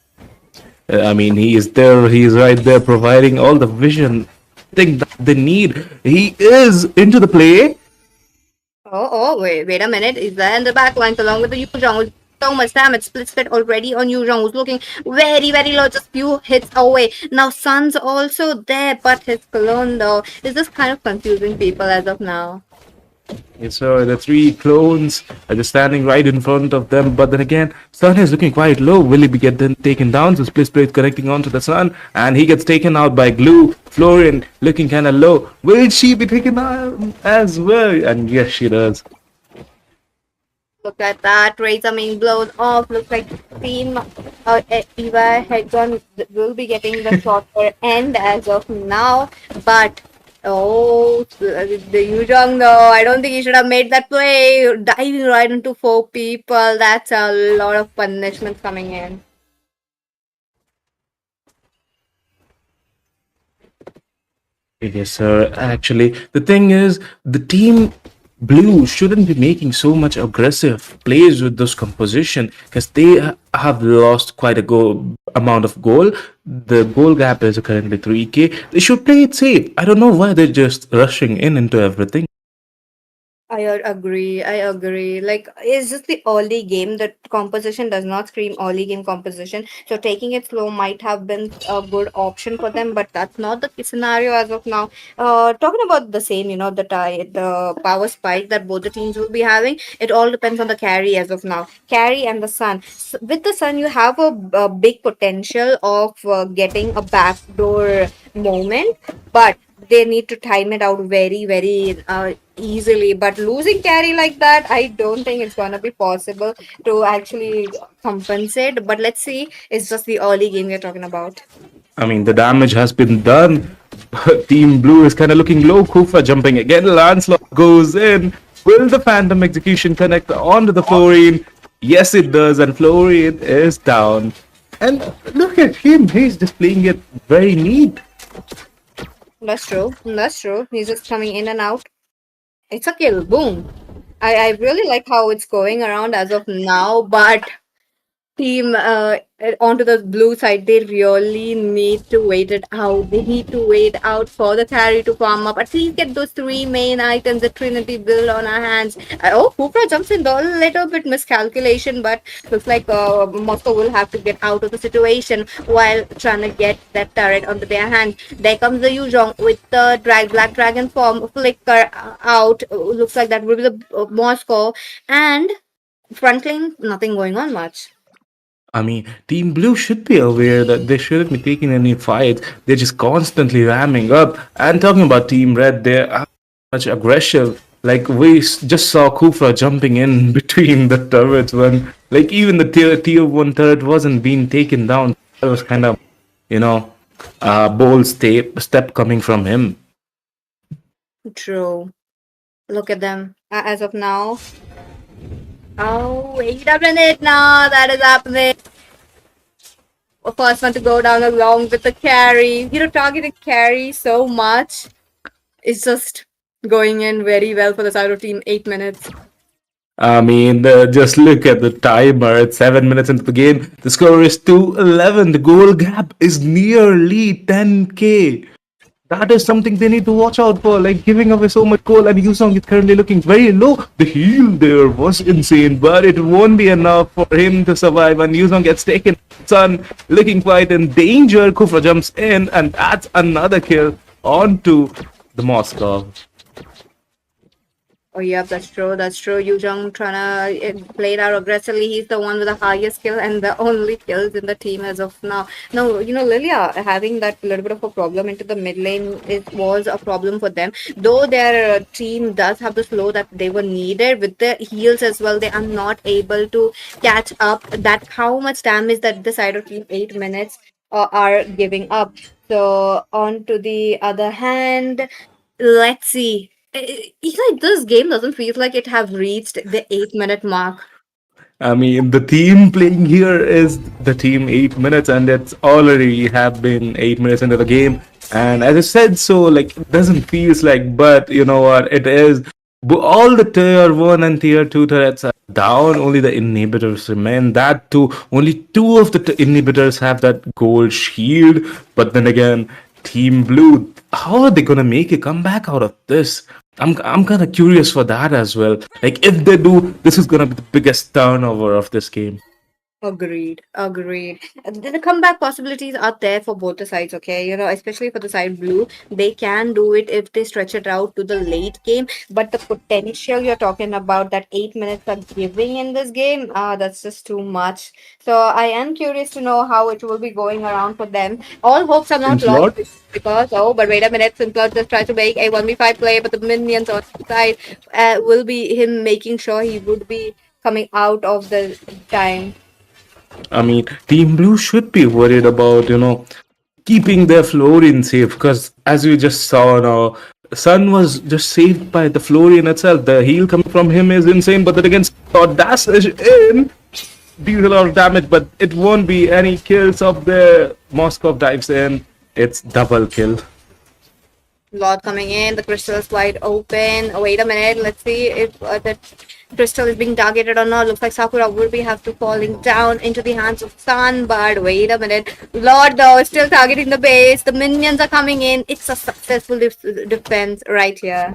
I mean, he is there. He is right there, providing all the vision thing that they need. He is into the play. Wait a minute. Is there in the back lines along with the Yuzhong with so much damage? Split already on Yuzhong, who's looking very low, just few hits away. Now Sun's also there, but his clone though is just kind of confusing people as of now. Yes, sir. The 3 clones are just standing right in front of them. But then again, Sun is looking quite low. Will he be taken down? So Split connecting onto the Sun, and he gets taken out by Glue. Florian looking kind of low. Will she be taken out as well? And yes, she does. Look at that. Rays are being blown off. Looks like Team Eva Hedron will be getting the shorter end as of now. But, oh, the Yujong though, I don't think he should have made that play. Diving right into four people. That's a lot of punishment coming in. Yes, sir. Actually, the thing is, the team blue shouldn't be making so much aggressive plays with this composition because they have lost quite a amount of goal. The goal gap is currently 3K. They should play it safe. I don't know why they're just rushing in into everything. Agree. I agree. Like, it's just the early game. The composition does not scream early game composition. So taking it slow might have been a good option for them, but that's not the scenario as of now. Talking about the same, the power spike that both the teams will be having. It all depends on the carry as of now. Carry and the sun. With the sun, you have a big potential of getting a backdoor moment, but they need to time it out very, very easily. But losing carry like that, I don't think it's gonna be possible to actually compensate. But let's see. It's just the early game we're talking about. I mean, the damage has been done. Team Blue is kind of looking low. Kufa jumping again. Lancelot goes in. Will the Phantom Execution connect onto the Florian? Yes, it does. And Florian is down. And look at him. He's just playing it very neat. That's true. That's true. He's just coming in and out. It's a kill. Boom. I really like how it's going around as of now, but team onto the blue side, they really need to wait it out. They need to wait out for the carry to farm up. At least get those three main items, the Trinity build on our hands. Oh, Kupra jumps in though, a little bit miscalculation, but looks like Moscow will have to get out of the situation while trying to get that turret onto their hand. There comes the Yuzhong with the Black Dragon form flicker out. Looks like that will be the Moscow. And frontline, nothing going on much. I mean, Team Blue should be aware that they shouldn't be taking any fights. They're just constantly ramming up. And talking about Team Red, they're much aggressive. Like just saw Kufra jumping in between the turrets when, like, even the tier 1 turret wasn't being taken down. That was kind of, bold step coming from him. True. Look at them. As of now. Oh, wait a minute now. That is happening. First one to go down along with the carry. Targeting carry so much. It's just going in very well for the side of team. 8 minutes. I mean, just look at the timer. It's 7 minutes into the game. The score is 2-11. The goal gap is nearly 10K. That is something they need to watch out for, like giving away so much goal. And Yusong is currently looking very low. The heal there was insane, but it won't be enough for him to survive. And Yusong gets taken. Sun looking quite in danger. Kufra jumps in, and adds another kill onto the Moscow. Oh, yeah, that's true. That's true. Yu Jung trying to play it out aggressively. He's the one with the highest skill and the only kills in the team as of now. Now, Lilia having that little bit of a problem into the mid lane, it was a problem for them. Though their team does have the slow that they were needed with the heals as well, they are not able to catch up that how much damage that the side of team 8 minutes are giving up. So, on to the other hand, let's see. It's like this game doesn't feel like it have reached the 8 minute mark. I mean, the team playing here is the team 8 minutes, and it's already have been 8 minutes into the game. And as I said, so like it doesn't feels like, but you know what? It is. All the tier 1 and tier 2 turrets are down. Only the inhibitors remain. That too, only 2 of the inhibitors have that gold shield. But then again, Team Blue, how are they gonna make a comeback out of this? I'm kind of curious for that as well. Like if they do, this is gonna be the biggest turnover of this game. Agreed, agreed. The comeback possibilities are there for both the sides, okay? Especially for the side blue, they can do it if they stretch it out to the late game. But the potential you're talking about, that 8 minutes are giving in this game, that's just too much. So I am curious to know how it will be going around for them. All hopes are not Seems lost lot. because, oh, but wait a minute, Simplot just tried to make a 1v5 play, but the minions on the side will be him making sure he would be coming out of the time. I mean, Team Blue should be worried about, keeping their Florian safe because, as you just saw now, Sun was just saved by the Florian itself. The heal coming from him is insane, but then again, Dash is in, deals a lot of damage, but it won't be any kills of the Moskov dives in. It's double kill. Lot coming in. The crystal is wide open. Wait a minute. Let's see if the crystal is being targeted or not. Looks like Sakura will be have to falling down into the hands of Sun. But wait a minute. Lord though is still targeting the base. The minions are coming in. It's a successful defense right here.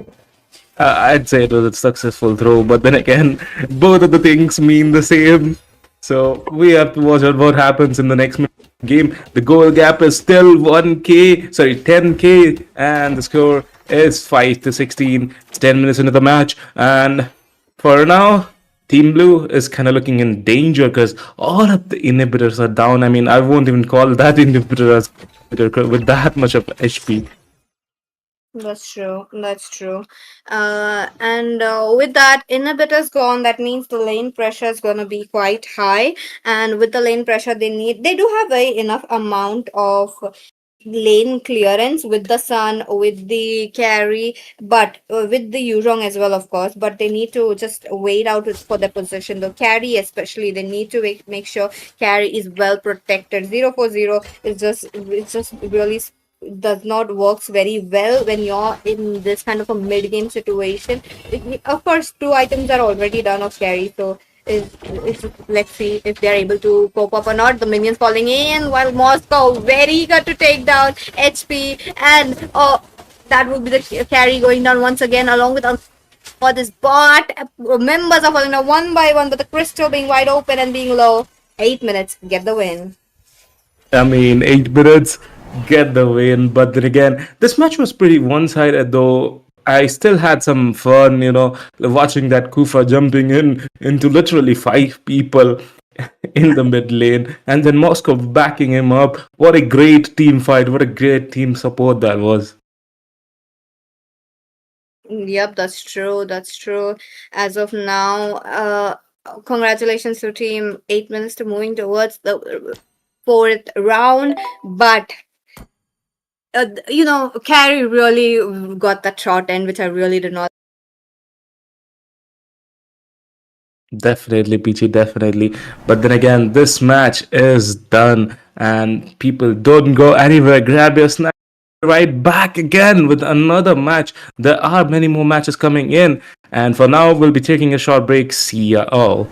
I'd say it was a successful throw, but then again, both of the things mean the same. So we have to watch out what happens in the next game. The goal gap is still 1k, sorry, 10k, and the score is 5 to 16. It's 10 minutes into the match, and for now, Team Blue is kind of looking in danger because all of the inhibitors are down. I mean, I won't even call that inhibitor as inhibitor with that much of HP. That's true. That's true. And with that, inhibitors gone. That means the lane pressure is gonna be quite high. And with the lane pressure, they do have a enough amount of lane clearance with the Sun, with the carry, but with the Yuzhong as well, of course. But they need to just wait out for their position. The carry, especially, they need to make sure carry is well protected. 0-4-0 is just it's just really does not works very well when you're in this kind of a mid game situation. Of course, two items are already done of carry, so let's see if they're able to cope up or not. The minions falling in while Moscow very eager to take down HP, and that will be the carry going down once again along with for this bot. Members are falling down one by one, but the crystal being wide open and being low. 8 minutes, get the win. I mean, 8 minutes, get the win. But then again, this match was pretty one sided, though. I still had some fun, watching that Kufa jumping in into literally 5 people in the mid lane, and then Moscow backing him up. What a great team fight! What a great team support that was. Yep, that's true. That's true. As of now, congratulations to team. 8 minutes to moving towards the fourth round, but Carrie really got that short end, which I really did not. Definitely, Peachy, definitely. But then again, this match is done, and people don't go anywhere. Grab your snack. Right back again with another match. There are many more matches coming in, and for now, we'll be taking a short break. See ya all.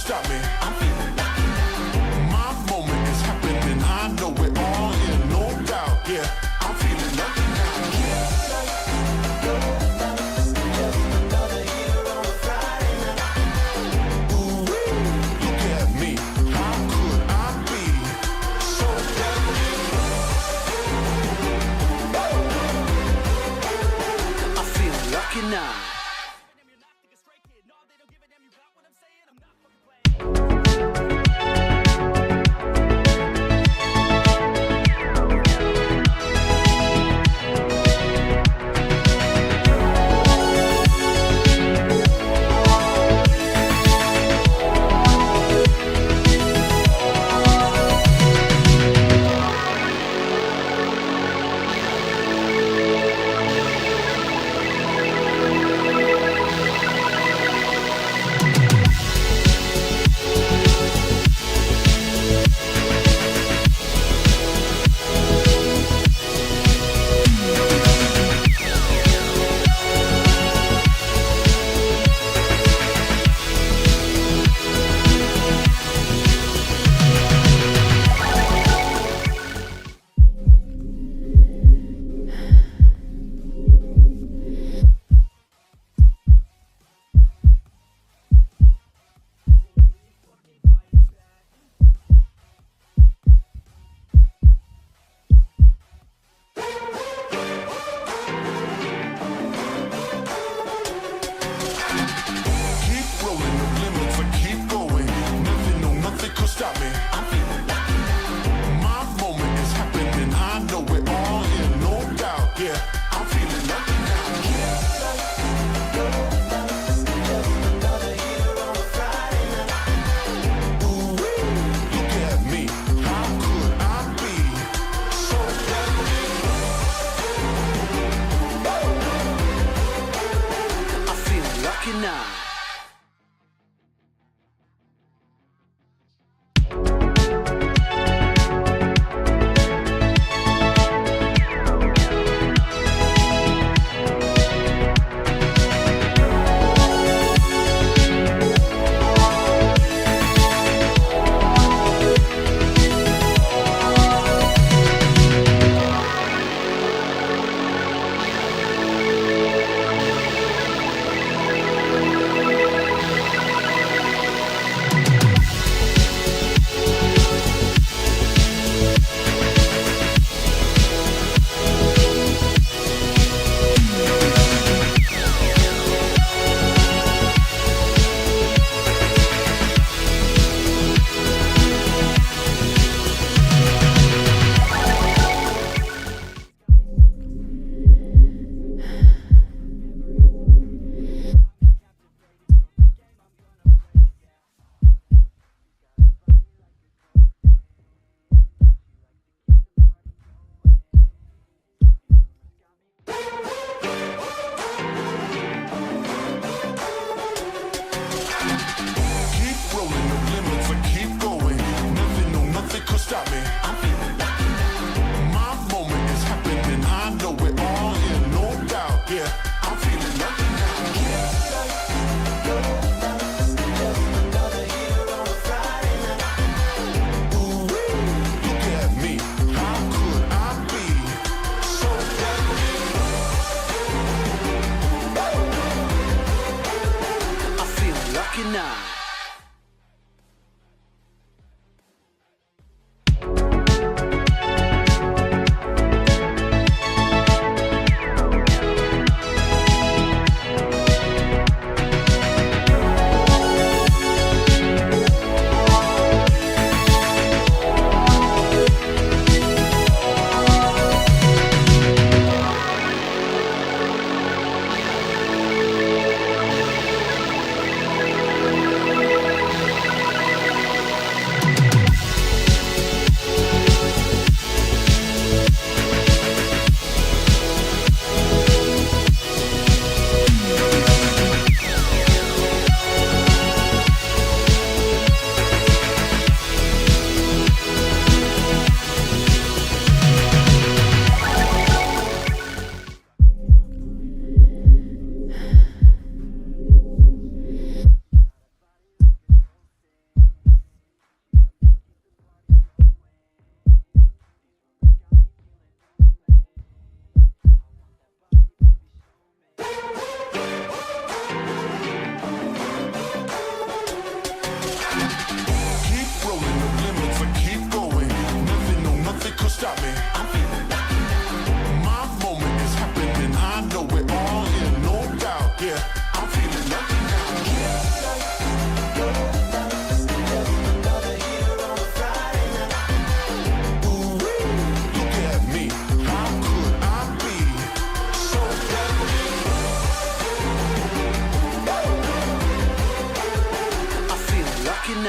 stop me. I'm feeling lucky now. My moment is happening, I know it all in, no doubt. Yeah, I'm feeling lucky now. Ooh-wee, look at me, how could I be so happy? I feel lucky now.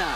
Nah.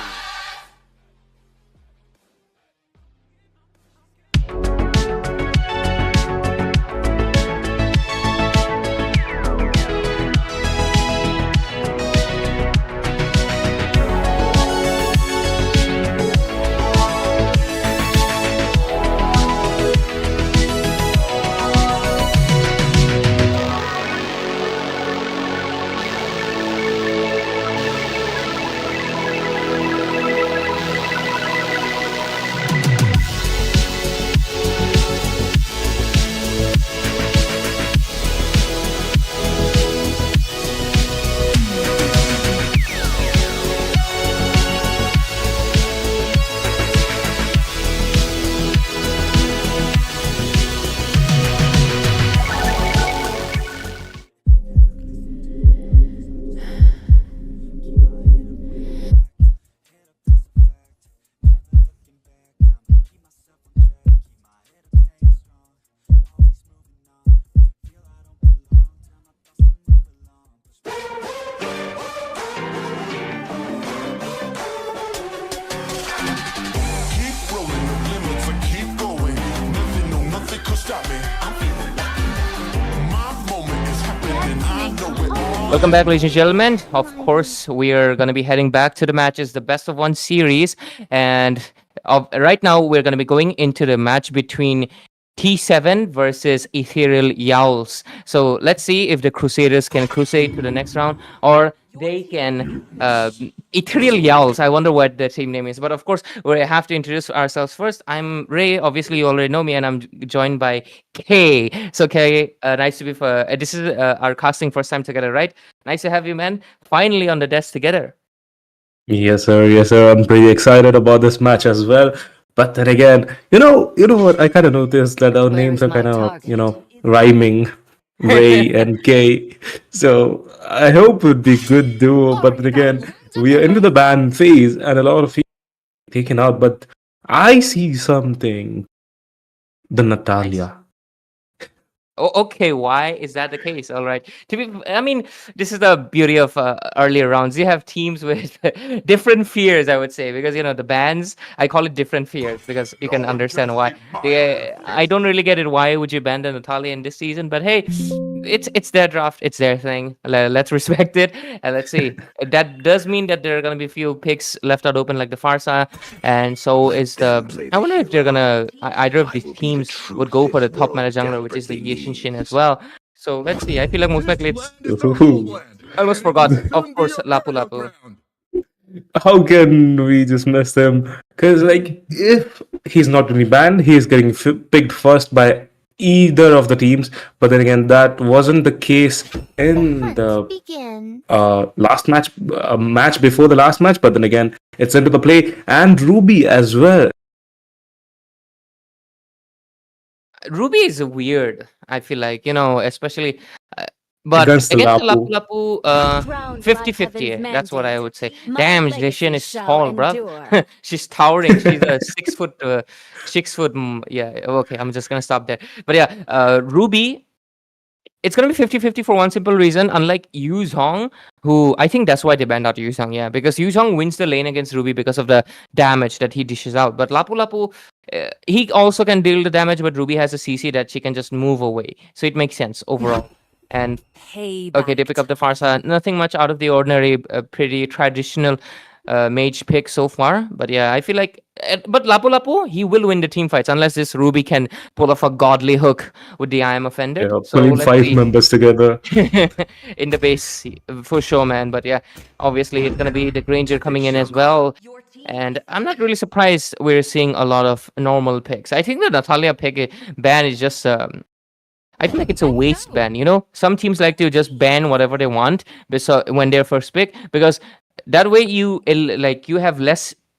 Keep rolling the limits and keep going. Nothing, no, nothing could stop me. My moment is happening. I know it all. Welcome back, ladies and gentlemen. Of course, we are going to be heading back to the matches, the best of one series. And right now, we're going to be going into the match between T7 versus Ethereal Yowls. So let's see if the Crusaders can crusade to the next round, or they can. Ethereal Yowls, I wonder what the team name is. But of course, we have to introduce ourselves first. I'm Ray. Obviously, you already know me, and I'm joined by Kay. So, Kay, nice to be for. This is our casting first time together, right? Nice to have you, man. Finally on the desk together. Yes, sir. Yes, sir. I'm pretty excited about this match as well. But then again, you know what? I kind of noticed that our names are kind of, rhyming, Ray and K. So I hope it would be good duo. But then again, we are into the ban phase, and a lot of people are taken out. But I see something. The Natalia. Oh, okay. Why is that the case? All right. I mean, this is the beauty of earlier rounds. You have teams with different fears, I would say, because the bands. I call it different fears because you can understand why. I don't really get it. Why would you ban the Natalia in this season? But hey, it's their draft. It's their thing. Let's respect it and let's see. That does mean that there are gonna be few picks left out open, like the Farsa, and so is the. I wonder if they're gonna either of these teams would go for the top meta jungler, which is the Yishin as well. So let's see. I feel like most likely it's. Ooh. I almost forgot. Of course, Lapu Lapu. How can we just miss him? Because, like, if he's not really banned, he's getting picked first by either of the teams. But then again, that wasn't the case in the last match, match before the last match. But then again, it's into the play, and Ruby as well. Ruby is weird. I feel like especially. But Against the against the Lapu. Lapu Lapu, 50-50. That's what I would say. Damn, Jishin is tall, bruh. She's towering. She's a 6 foot, 6 foot. Yeah, okay, I'm just gonna stop there. But yeah, Ruby, it's gonna be 50-50 for one simple reason. Unlike Yu Zhong, who I think that's why they banned out Yu Zhong, yeah, because Yu Zhong wins the lane against Ruby because of the damage that he dishes out. But Lapu Lapu, he also can deal the damage, but Ruby has a CC that she can just move away. So it makes sense overall. And okay, they pick up the Farsa. Nothing much out of the ordinary. Pretty traditional mage pick so far. But yeah, I feel like. But Lapu Lapu, he will win the team fights unless this Ruby can pull off a godly hook with the I am offended. Yeah, So pulling let's 5 see. members together. In the base for sure, man. But yeah, obviously it's gonna be the Granger coming in as well. And I'm not really surprised we're seeing a lot of normal picks. I think the Natalia pick ban is just I feel like it's a waste ban. Some teams like to just ban whatever they want when they're first pick, because that way you have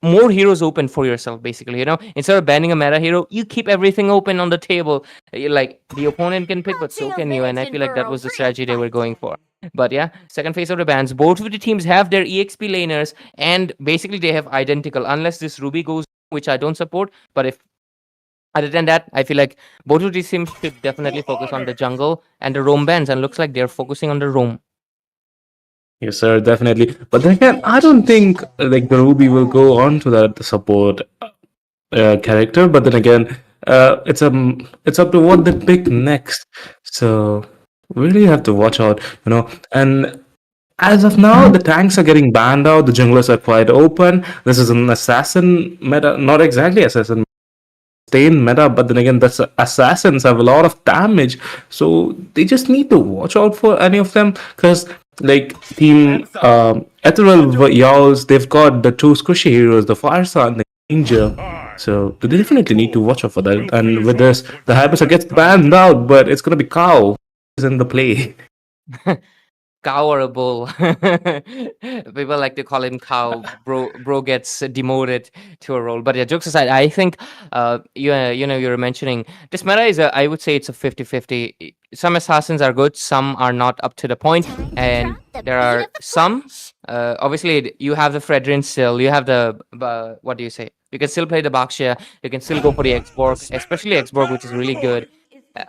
more heroes open for yourself, basically. Instead of banning a meta hero, you keep everything open on the table. Like the opponent can pick, but so can you. And I feel like that was the strategy they were going for. But yeah, second phase of the bans. Both of the teams have their EXP laners, and basically they have identical, unless this Ruby goes, which I don't support. But if other than that, I feel like both of these teams should definitely focus on the jungle and the roam bans, and looks like they're focusing on the roam. Yes, sir, definitely. But then again, I don't think like the Ruby will go on to that support character. But then again, it's up to what they pick next. So we really have to watch out, you know. And as of now, the tanks are getting banned out. The junglers are quite open. This is an assassin meta, not exactly assassin staying meta, but then again, that's assassins have a lot of damage, so they just need to watch out for any of them. Because like team Ethereal Yowls, they've got the two squishy heroes, the Farsa and the Danger. So they definitely need to watch out for that. And with this, the Hypersa gets banned out, but it's gonna be Cow is in the play. Cow or a bull. People like to call him cow. Bro gets demoted to a role. But yeah, jokes aside, I think you were mentioning this meta is I would say it's a 50-50. Some assassins are good, some are not up to the point, and there are some. Obviously, you have the Fredrin still. You have the what do you say? You can still play the Baxia. You can still go for the Xborg, especially Xborg, which is really good.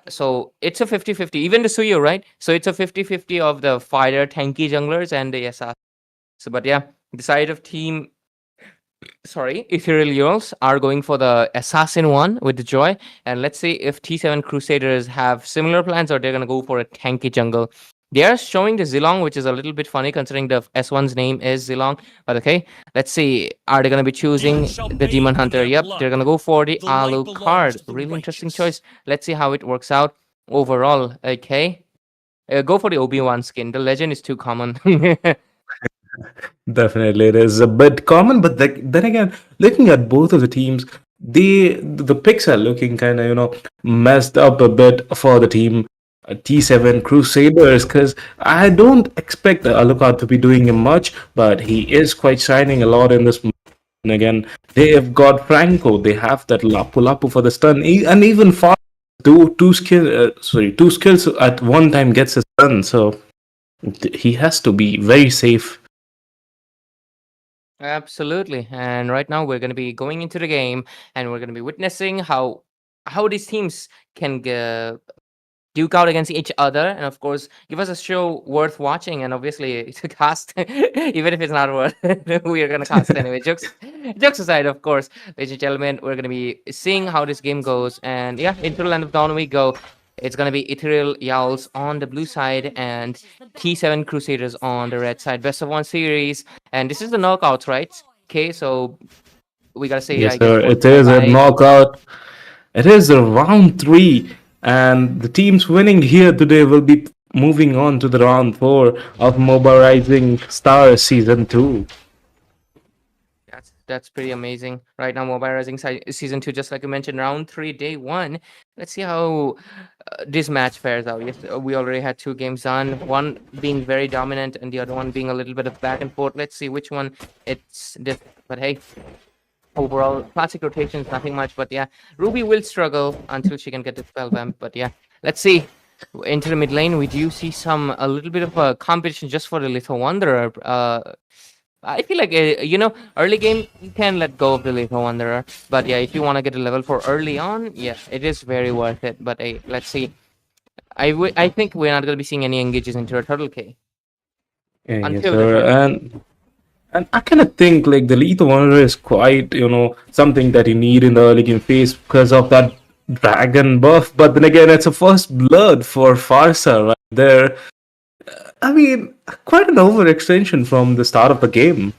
So it's a 50-50. Even the Suyo, right? So it's a 50-50 of the fighter, tanky junglers, and the assassin. So, but yeah, the side of team, sorry, Ethereal Earls are going for the assassin one with the Joy. And let's see if T7 Crusaders have similar plans or they're going to go for a tanky jungle. They are showing the Zilong, which is a little bit funny considering the S1's name is Zilong. But okay, let's see. Are they going to be choosing the Demon Hunter? Yep, they're going to go for the Alucard. Really interesting choice. Let's see how it works out overall. Okay, go for the Obi-Wan skin. The legend is too common. Definitely, it is a bit common, but then again, looking at both of the teams, the picks are looking kind of messed up a bit for the team T7 Crusaders, because I don't expect Alucard to be doing much, but he is quite shining a lot in this. And again, they have got Franco, they have that Lapu Lapu for the stun, and even far two skills at one time gets his stun, so he has to be very safe. Absolutely. And right now we're going to be going into the game and we're going to be witnessing how these teams can duke out against each other, and of course give us a show worth watching, and obviously to cast even if it's not worth it, we are going to cast anyway. Jokes aside, of course, ladies and gentlemen, we're going to be seeing how this game goes. And yeah, into the land of dawn we go. It's going to be Ethereal Yowls on the blue side and T7 Crusaders on the red side. Best of one series, and this is the knockouts, right? Okay, so we gotta say, Yes, I guess, sir. It bye is a bye. knockout. It is a round three, and the teams winning here today will be moving on to the round four of Moba Rising Stars Season 2. That's pretty amazing. Right now, Mobile Rising Season 2, just like you mentioned, round 3, day 1. Let's see how this match fares out. Yes, we already had 2 games done, one being very dominant and the other one being a little bit of back and forth. Let's see which one it's different. But hey, overall, classic rotations, nothing much. But yeah, Ruby will struggle until she can get the spell vamp. But yeah, let's see. Into the mid lane, we do see a little bit of a competition just for the Little Wanderer. I feel like early game you can let go of the Little Wanderer, but yeah, if you want to get a level 4 early on, yeah, it is very worth it. But hey, let's see. I think we're not gonna be seeing any engages into a Turtle K Yeah, yes, until sir. different. And I kind of think like the Lethal Wanderer is quite, something that you need in the early game phase because of that dragon buff. But then again, it's a first blood for Farsa right there. I mean, quite an overextension from the start of the game.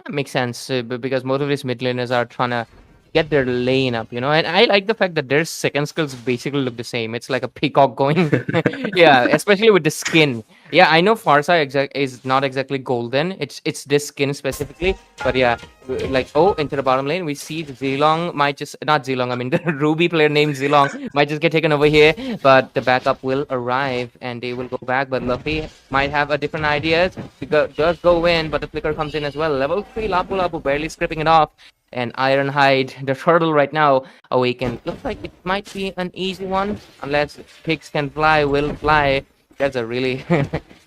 Makes sense because most of these mid laners are trying to get their lane up, and I like the fact that their second skills basically look the same. It's like a peacock going. Yeah, especially with the skin. Yeah, I know Farsa is not exactly golden. It's this skin specifically, but yeah, like into the bottom lane we see the Zilong might just not Zilong. I mean the Ruby player named Zilong might just get taken over here, but the backup will arrive and they will go back. But Luffy might have a different ideas. Does go in, but the flicker comes in as well. Level 3 Lapu Lapu barely scripting it off. And Ironhide, the turtle right now, awakened. Looks like it might be an easy one, unless pigs can fly, will fly. That's a really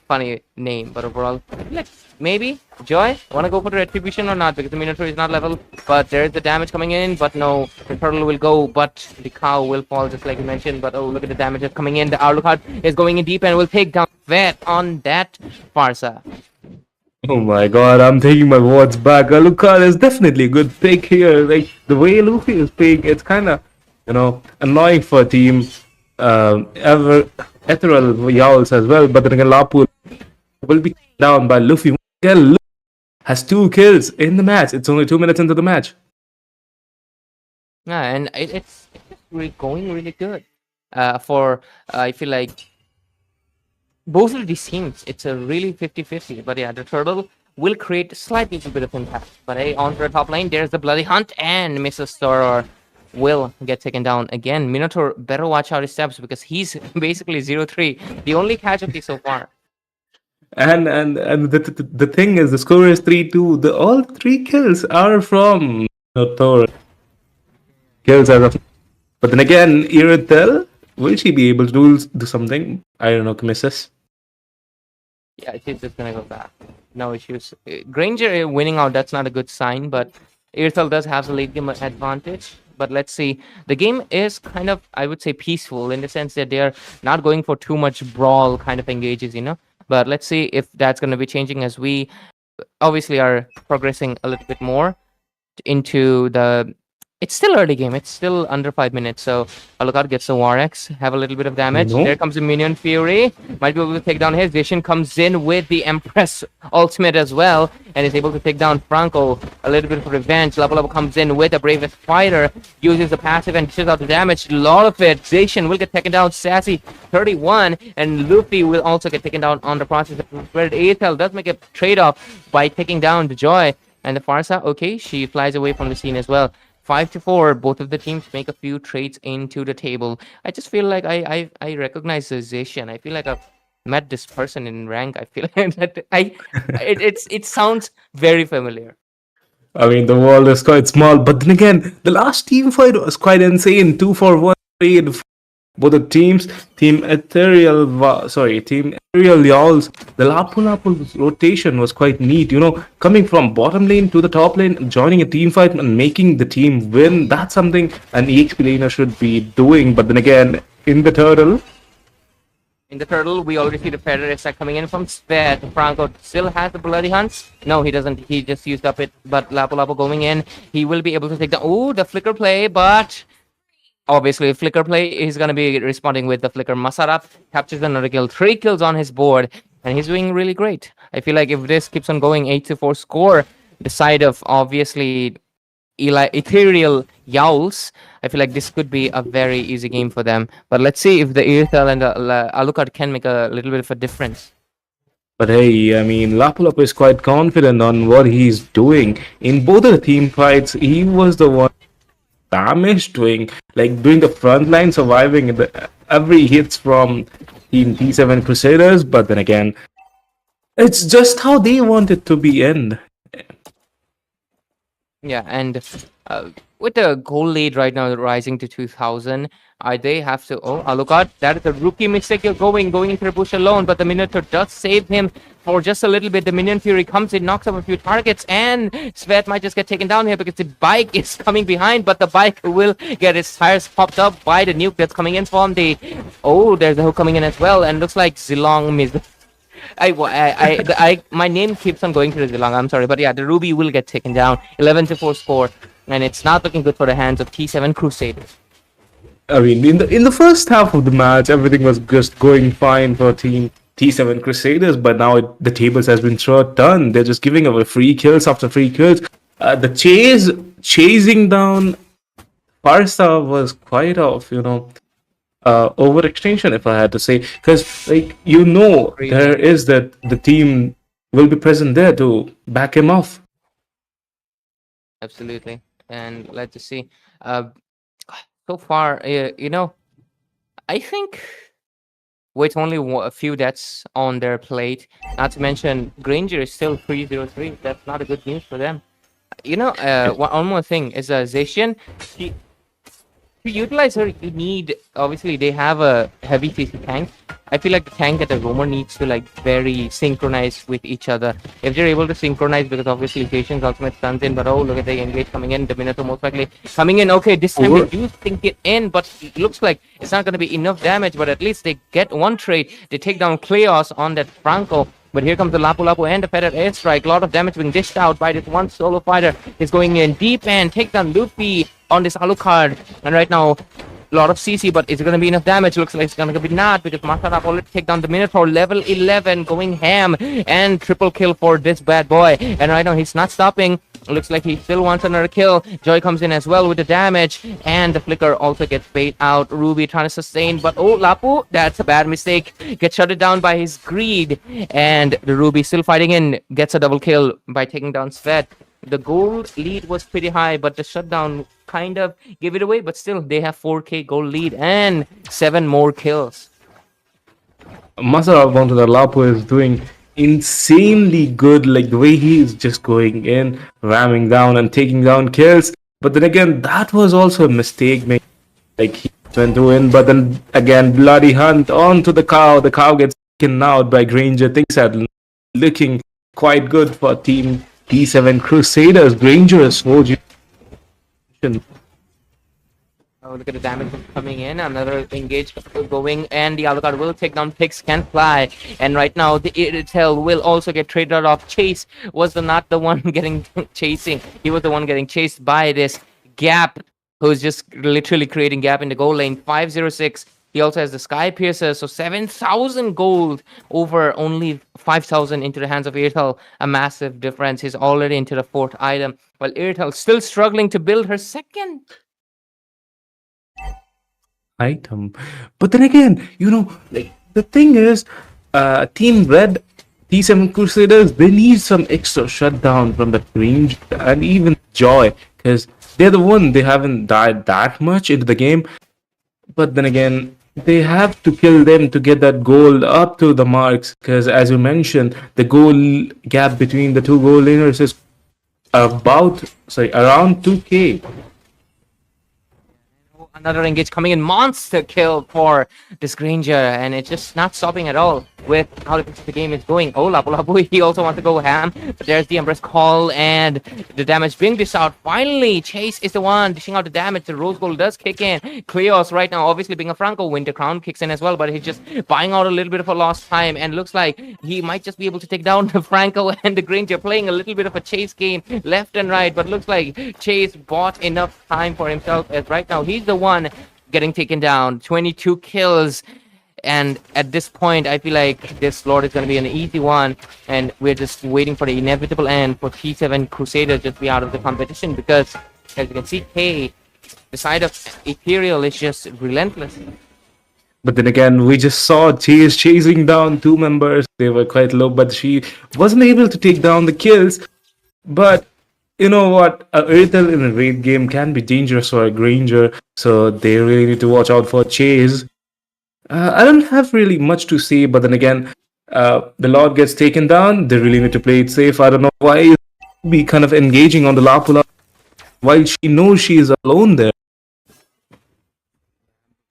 funny name, but overall, like maybe Joy wanna go for the retribution or not because the Minotaur is not level, but there is the damage coming in. But no, the turtle will go, but the cow will fall just like you mentioned. But oh, look at the damage that's coming in. The Alucard is going in deep and will take down Vet on that Farsa. Oh my god, I'm taking my words back. Alucard is definitely a good pick here. Like the way Luffy is playing, it's kind of, annoying for a team. Ever Ethereal Yowls as well, but then again, Lapu will be down by Luffy. Again, Luffy has 2 kills in the match. It's only 2 minutes into the match. Yeah, and it's just really going really good. For I feel like both of these teams, it's a really 50-50. But yeah, the turtle will create a slight little bit of impact. But hey, on to the top lane, there's the bloody hunt, and Mrs. Storer will get taken down again. Minotaur better watch out his steps because he's basically 0-3, the only casualty so far. And the thing is, the score is 3-2. The all 3 kills are from Thor. Kills as of. But then again, Iritel, will she be able to do something? I don't know, Mrs. Yeah, she's just gonna go back. No issues. Granger winning out, that's not a good sign, but Irithel does have the late game advantage. But let's see. The game is kind of, I would say, peaceful in the sense that they're not going for too much brawl kind of engages, But let's see if that's going to be changing as we obviously are progressing a little bit more into the. It's still early game. It's still under 5 minutes. So Alucard gets the War X, have a little bit of damage. No. There comes the Minion Fury. Might be able to take down his. Vision comes in with the Empress ultimate as well, and is able to take down Franco. A little bit of revenge. Lapu comes in with the Bravest Fighter, uses the passive and dishes out the damage. A lot of it. Zacian will get taken down. Sassy 31, and Luffy will also get taken down on the process. Where ASL does make a trade-off by taking down the Joy. And the Farsa, okay, she flies away from the scene as well. 5-4, both of the teams make a few trades into the table. I just feel like I recognize the Zacian. I feel like I've met this person in rank. I feel like that it sounds very familiar. I mean, the world is quite small, but then again, the last team fight was quite insane. 2-for-1 trade. Both the teams, Team Ethereal Yowls, the Lapu rotation was quite neat. Coming from bottom lane to the top lane, joining a team fight and making the team win. That's something an EXP laner should be doing. But then again, in the turtle, we already see the Predator attack coming in from Svet. Franco still has the Bloody Hunt. No, he doesn't. He just used up it. But Lapu going in, he will be able to take the. Oh, the flicker play, but. Obviously, flicker play, he's going to be responding with the flicker. Masaraf captures another kill, 3 kills on his board, and he's doing really great. I feel like if this keeps on going, 8-4 score, the side of obviously Ethereal Yowls, I feel like this could be a very easy game for them. But let's see if the Irithel and the Alucard can make a little bit of a difference. but hey, I mean, Lapu is quite confident on what he's doing. In both of the team fights, he was the one damage doing the front line, surviving every hits from Team T7 Crusaders. But then again, it's just how they want it to be end. Yeah, and with the goal lead right now rising to 2,000, they have to. Oh, Alucard, that is a rookie mistake. You're going into the bush alone, but the Minotaur does save him for just a little bit. The Minion Fury comes in, knocks up a few targets, and Svet might just get taken down here because the bike is coming behind, but the bike will get its tires popped up by the nuke that's coming in from the. Oh, there's a hook coming in as well, and looks like Zilong missed. My name keeps on going to the Zilong. I'm sorry, but yeah, the Ruby will get taken down. 11-4 score, and it's not looking good for the hands of T7 Crusaders. I mean, in the first half of the match, everything was just going fine for Team T7 Crusaders, but now the tables has been turned. They're just giving away free kills after free kills. The chasing down Parsa was quite off, overextension, if I had to say, because there is that the team will be present there to back him off. Absolutely, and let's just see. So far, I think with only a few deaths on their plate, not to mention Granger is still 3-0-3. That's not a good news for them. One more thing is Zacian. To utilize her, you need, obviously they have a heavy CC tank. I feel like the tank and the roamer needs to like very synchronize with each other. If they're able to synchronize, because obviously Patience ultimate stuns in, but oh look at the engage coming in, the Minotaur most likely coming in. Okay, this time they do think it in, but it looks like it's not going to be enough damage. But at least they get one trade. They take down Kleos on that Franco. But here comes the Lapu Lapu and the Feathered Airstrike. A lot of damage being dished out by this one solo fighter. He's going in deep and take down Luffy on this Alucard. And right now, a lot of CC, but is it going to be enough damage? Looks like it's going to be not, because Masarap already take down the Minotaur, level 11, going ham, and triple kill for this bad boy. And right now he's not stopping. Looks like he still wants another kill. Joy comes in as well with the damage, and the flicker also gets bait out. Ruby trying to sustain, but oh, Lapu, that's a bad mistake. Gets shut down by his greed, and the Ruby still fighting in, gets a double kill by taking down Svet. The gold lead was pretty high, but the shutdown kind of gave it away. But still, they have 4k gold lead and 7 more kills. Masarab onto the Lapu is doing insanely good, like the way he is just going in, ramming down and taking down kills. But then again, that was also a mistake made. Like he went to win, but then again, bloody hunt onto the cow. The cow gets taken out by Granger. Things are looking quite good for Team D7 Crusaders. Granger is 4G. Oh, look at the damage coming in. Another engage going, and the Alucard will take down Pigs Can Fly. And right now, the Irritel will also get traded off. Chase was not the one getting chasing. He was the one getting chased by this Gap, who's just literally creating gap in the goal lane. 506. He also has the Sky Piercer, so 7,000 gold over only 5,000 into the hands of Irritel. A massive difference. He's already into the 4th item, while Irritel still struggling to build her 2nd item. But then again, like the thing is, Team Red, T7 Crusaders, they need some extra shutdown from the range and even Joy, because they're the one, they haven't died that much into the game. But then again, they have to kill them to get that gold up to the marks, because as you mentioned, the goal gap between the two goal laners is around 2k. Another engage coming in, monster kill for this Granger, and it's just not stopping at all with how the game is going. Oh, Lapu Lapu, he also wants to go ham, but there's the Empress Call, and the damage being dished out. Finally, Chase is the one dishing out the damage. The Rose Gold does kick in. Kleos right now, obviously being a Franco, Winter Crown kicks in as well, but he's just buying out a little bit of a lost time, and looks like he might just be able to take down the Franco and the Granger, playing a little bit of a chase game left and right, but looks like Chase bought enough time for himself, as right now he's the one getting taken down. 22 kills, and at this point I feel like this Lord is going to be an easy one, and we're just waiting for the inevitable end for T7 Crusaders just be out of the competition, because as you can see, K, the side of Ethereal, is just relentless. But then again, we just saw Chase chasing down 2 members. They were quite low, but she wasn't able to take down the kills. But you know what? Irritel in a raid game can be dangerous for a Granger, so they really need to watch out for Chase. I don't have really much to say, but then again, the Lord gets taken down. They really need to play it safe. I don't know why be kind of engaging on the Lapula while she knows she is alone there.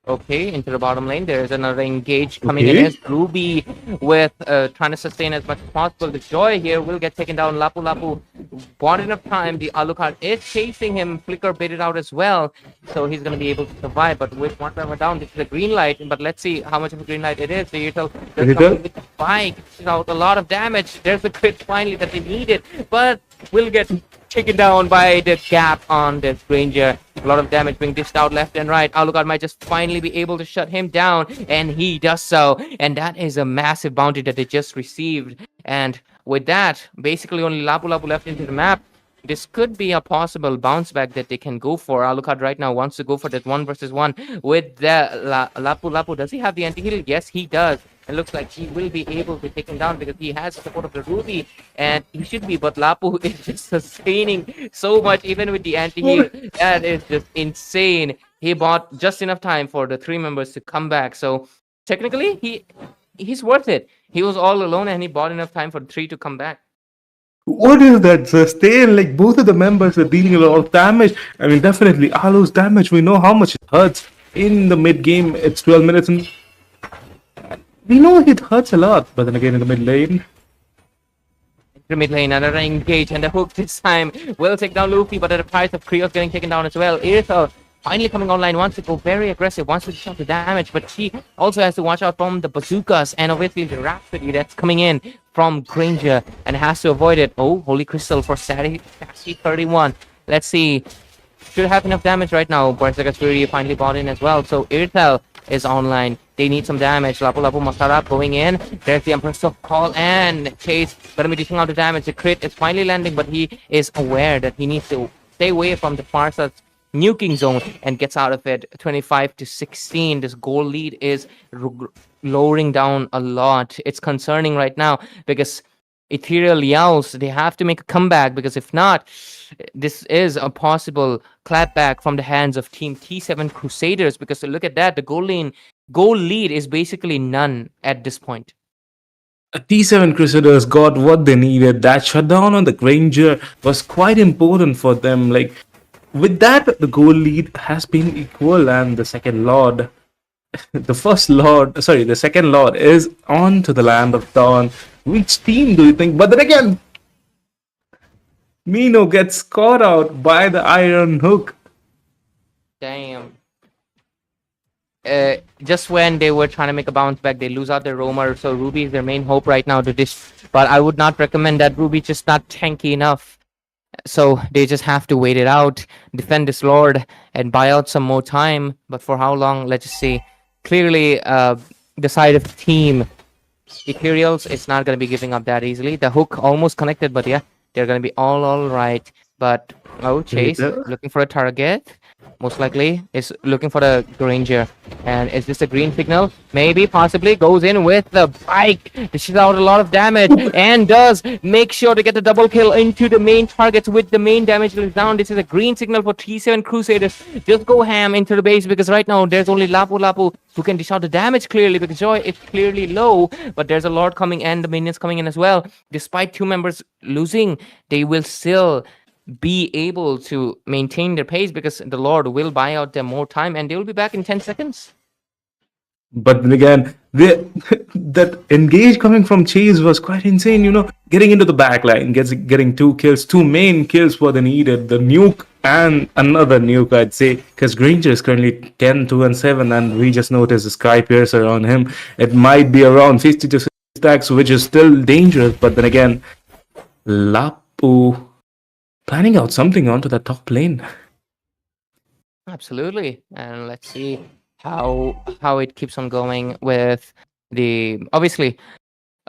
Okay, into the bottom lane, there's another engage coming in as Ruby with trying to sustain as much as possible. The Joy here will get taken down. Lapu Lapu bought enough time. The Alucard is chasing him. Flicker baited out as well, so he's going to be able to survive. But with one member down, this is a green light. But let's see how much of a green light it is. The Irritel does come with the spike. It's out a lot of damage. There's the crit finally that they needed, but will get taken down by the Gap on this Granger. A lot of damage being dished out left and right. Alucard might just finally be able to shut him down, and he does so. And that is a massive bounty that they just received. And with that, basically only Lapu Lapu left into the map. This could be a possible bounce back that they can go for. Alucard right now wants to go for that 1 versus 1 with the Lapu Lapu. Does he have the anti-heal? Yes, he does. It looks like he will be able to take him down because he has the support of the Ruby, and he should be, but Lapu is just sustaining so much even with the anti-heal. That is just insane. He bought just enough time for the 3 members to come back, so technically he's worth it. He was all alone and he bought enough time for the 3 to come back. What is that sustain? Like both of the members are dealing a lot of damage. I mean, definitely Alo's damage. We know how much it hurts in the mid game. It's 12 minutes and We know it hurts a lot, but then again in the mid lane, Into mid lane, another engage, and the hook this time will take down Luffy, but at the price of Creel's getting taken down as well. Irithel finally coming online, wants to go very aggressive, wants to shut the damage, but she also has to watch out from the bazookas and obviously the Rhapsody that's coming in from Granger and has to avoid it. Oh, Holy Crystal for Sassy 31. Let's see. Should have enough damage right now. Berserker's Fury finally bought in as well. So Irithel is online. They need some damage. Lapu Lapu Masarap going in. There's the Empress of Call and Chase gonna be dishing out the damage. The crit is finally landing, but he is aware that he needs to stay away from the Farsa's nuking zone and gets out of it. 25-16. This goal lead is lowering down a lot. It's concerning right now because Ethereal Yells, they have to make a comeback because if not, this is a possible clapback from the hands of Team T7 Crusaders because look at that, the goal lead is basically none at this point. T7 Crusaders got what they needed. That shutdown on the Granger was quite important for them. Like, with that, the goal lead has been equal, and the second Lord, the second Lord is on to the Land of Dawn. Which team do you think? But then again, Mino gets caught out by the Iron Hook. Damn. Just when they were trying to make a bounce back, they lose out their roamer. So Ruby is their main hope right now to this. But I would not recommend that. Ruby just not tanky enough. So they just have to wait it out, defend this Lord, and buy out some more time. But for how long? Let's just see. Clearly, the side of the team, Ethereals, it's not going to be giving up that easily. The hook almost connected, but yeah, they're going to be all right. But, oh, Chase looking for a target. Most likely is looking for the Granger. And is this a green signal? Maybe, possibly. Goes in with the bike. Dishes out a lot of damage. And does make sure to get the double kill into the main targets with the main damage down. This is a green signal for T7 Crusaders. Just go ham into the base because right now there's only Lapu Lapu who can dish out the damage clearly because Joy is clearly low. But there's a Lord coming and the minions coming in as well. Despite two members losing, they will still be able to maintain their pace because the Lord will buy out them more time and they will be back in 10 seconds. But then again, that engage coming from Chase was quite insane, getting into the back line, getting two main kills were the needed, the nuke and another nuke, I'd say, because Granger is currently 10, 2, and 7, and we just noticed the Sky Piercer on him. It might be around 50 to 60 stacks, which is still dangerous, but then again, Lapu planning out something onto the top lane. Absolutely. And let's see how it keeps on going with the obviously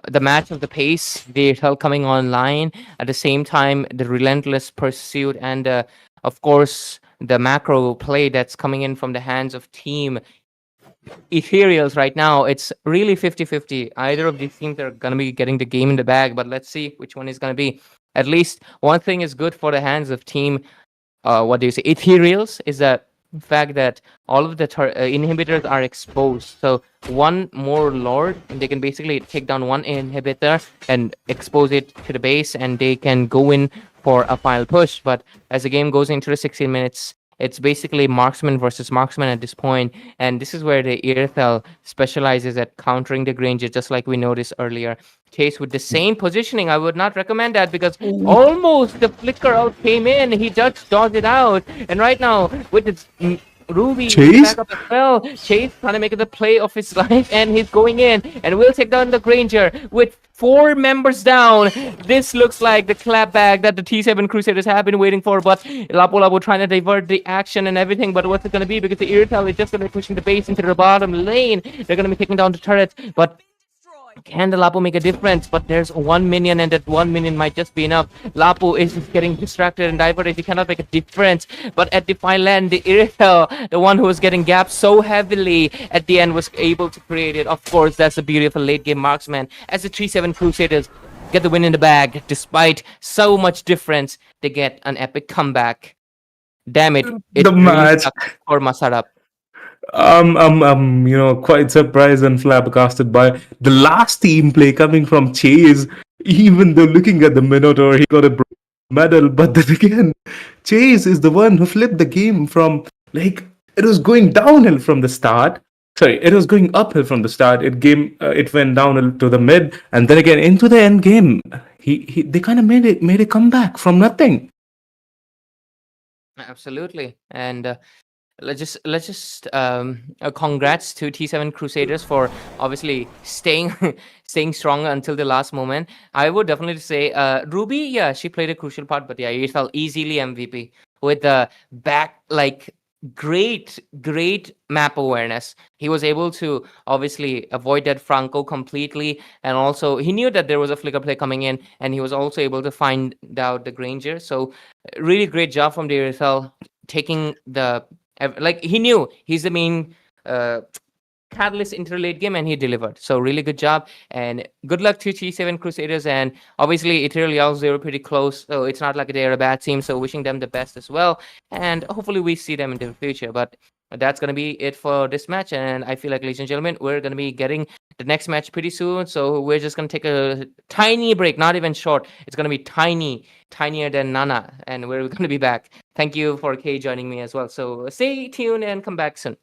the match of the pace, the hell coming online at the same time, the relentless pursuit, and of course the macro play that's coming in from the hands of Team Ethereals right now. It's really 50-50. Either of these teams are gonna be getting the game in the bag, but let's see which one is gonna be. At least one thing is good for the hands of Team Ethereals is that fact that all of the inhibitors are exposed. So one more Lord, and they can basically take down one inhibitor and expose it to the base, and they can go in for a final push. But as the game goes into the 16 minutes, it's basically marksman versus marksman at this point, and this is where the Irithel specializes at countering the Granger, just like we noticed earlier. Chase with the same positioning, I would not recommend that because almost the flicker out came in. He just dodged it out, and right now with its Ruby Chase? back up as well. Chase trying to make the play of his life, and he's going in and will take down the Granger with 4 members down. This looks like the clapback that the T7 Crusaders have been waiting for, but Lapu Lapu trying to divert the action and everything, but what's it going to be? Because the Irithel is just going to be pushing the base into the bottom lane. They're going to be taking down the turret, but can the Lapu make a difference? But there's one minion, and that one minion might just be enough. Lapu is just getting distracted and diverted. He cannot make a difference. But at the final end, the Irithel, the one who was getting gapped so heavily at the end, was able to create it. Of course, that's a beautiful late game marksman. As the T7 Crusaders get the win in the bag, despite so much difference, they get an epic comeback. Damn it! It The really match. sucks for Masarap. Quite surprised and flabbergasted by the last team play coming from Chase. Even though looking at the Minotaur, he got a bronze medal, but then again, Chase is the one who flipped the game from, like, it was going downhill from the start. Sorry, it was going uphill from the start. It went down to the mid, and then again into the end game. They kind of made a comeback from nothing. Absolutely. And let's just congrats to T7 Crusaders for obviously staying staying strong until the last moment. I would definitely say Ruby, yeah, she played a crucial part, but yeah, it felt easily MVP with the back, like, great map awareness. He was able to obviously avoid that Franco completely, and also he knew that there was a flicker play coming in, and he was also able to find out the Granger. So really great job from DRSL taking the, like, he knew he's the main uh, catalyst into the late game, and he delivered. So really good job, and good luck to T7 Crusaders. And obviously Ethereal Yells, they were pretty close, so it's not like they're a bad team, so wishing them the best as well, and hopefully we see them in the future. But that's going to be it for this match, and I feel like, ladies and gentlemen, we're going to be getting the next match pretty soon, so we're just going to take a tiny break, not even short. It's going to be tinier than Nana, and we're going to be back. Thank you for Kay joining me as well, so stay tuned and come back soon.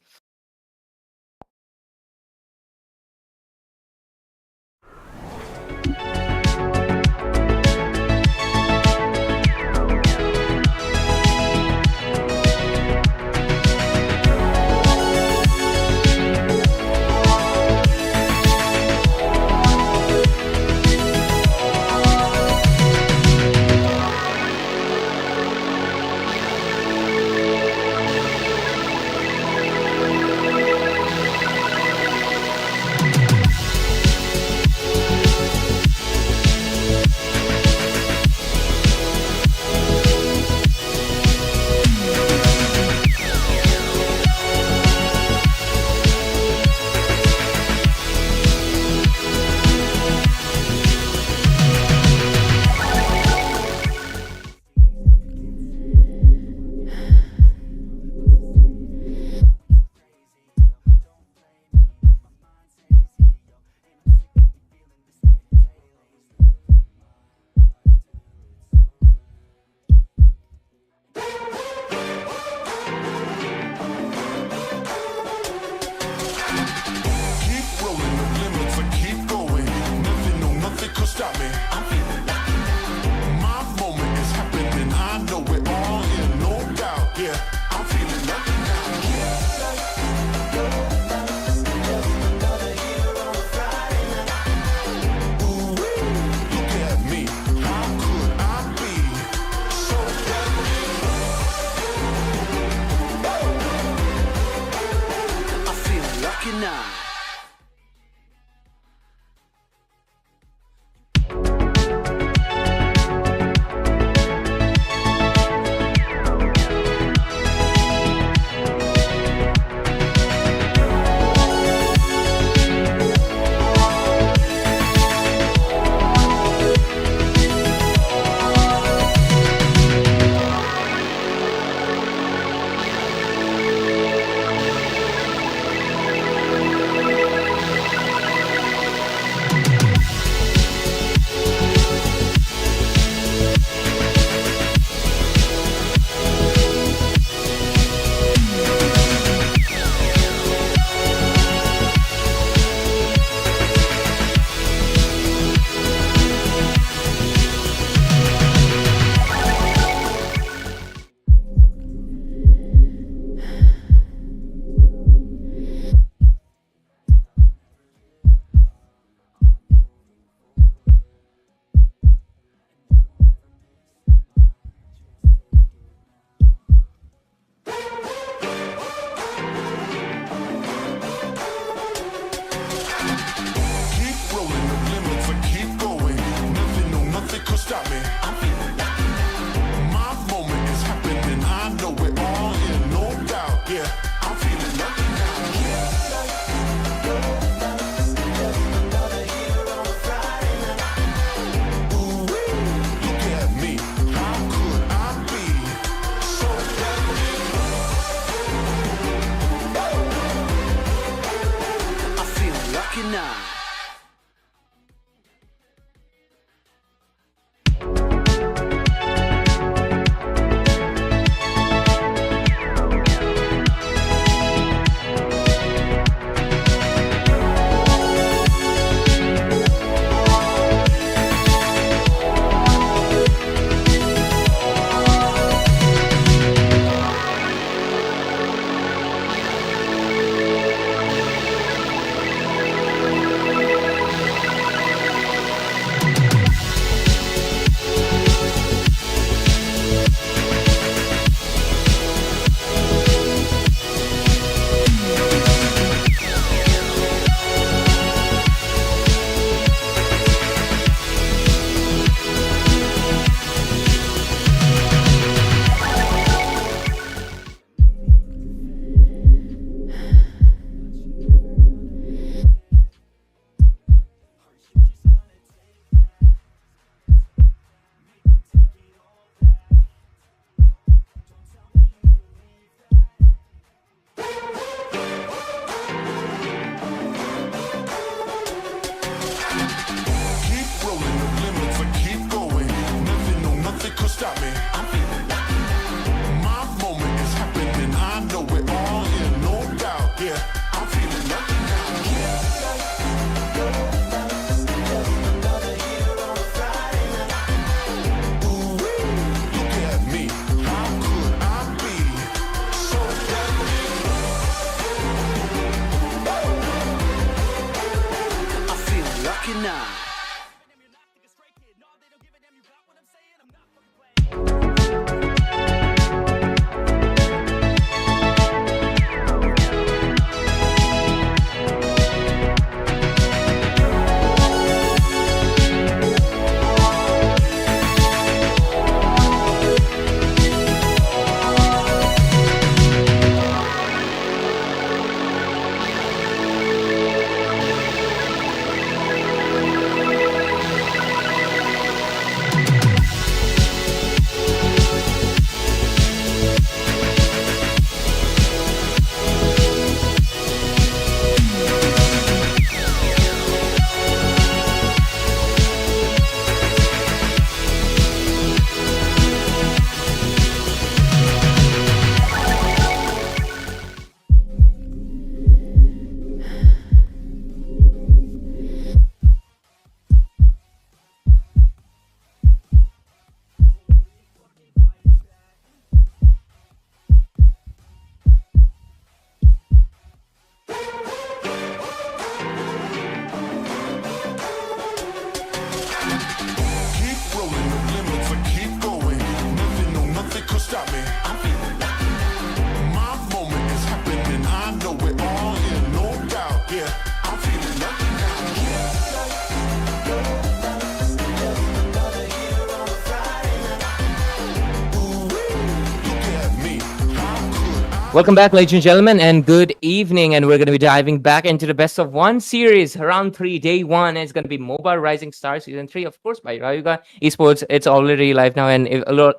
Welcome back, ladies and gentlemen, and good evening. And we're going to be diving back into the best of one series, round three, day one. And it's going to be Moba Rising Star season three, of course, by Rayuga Esports. It's already live now. And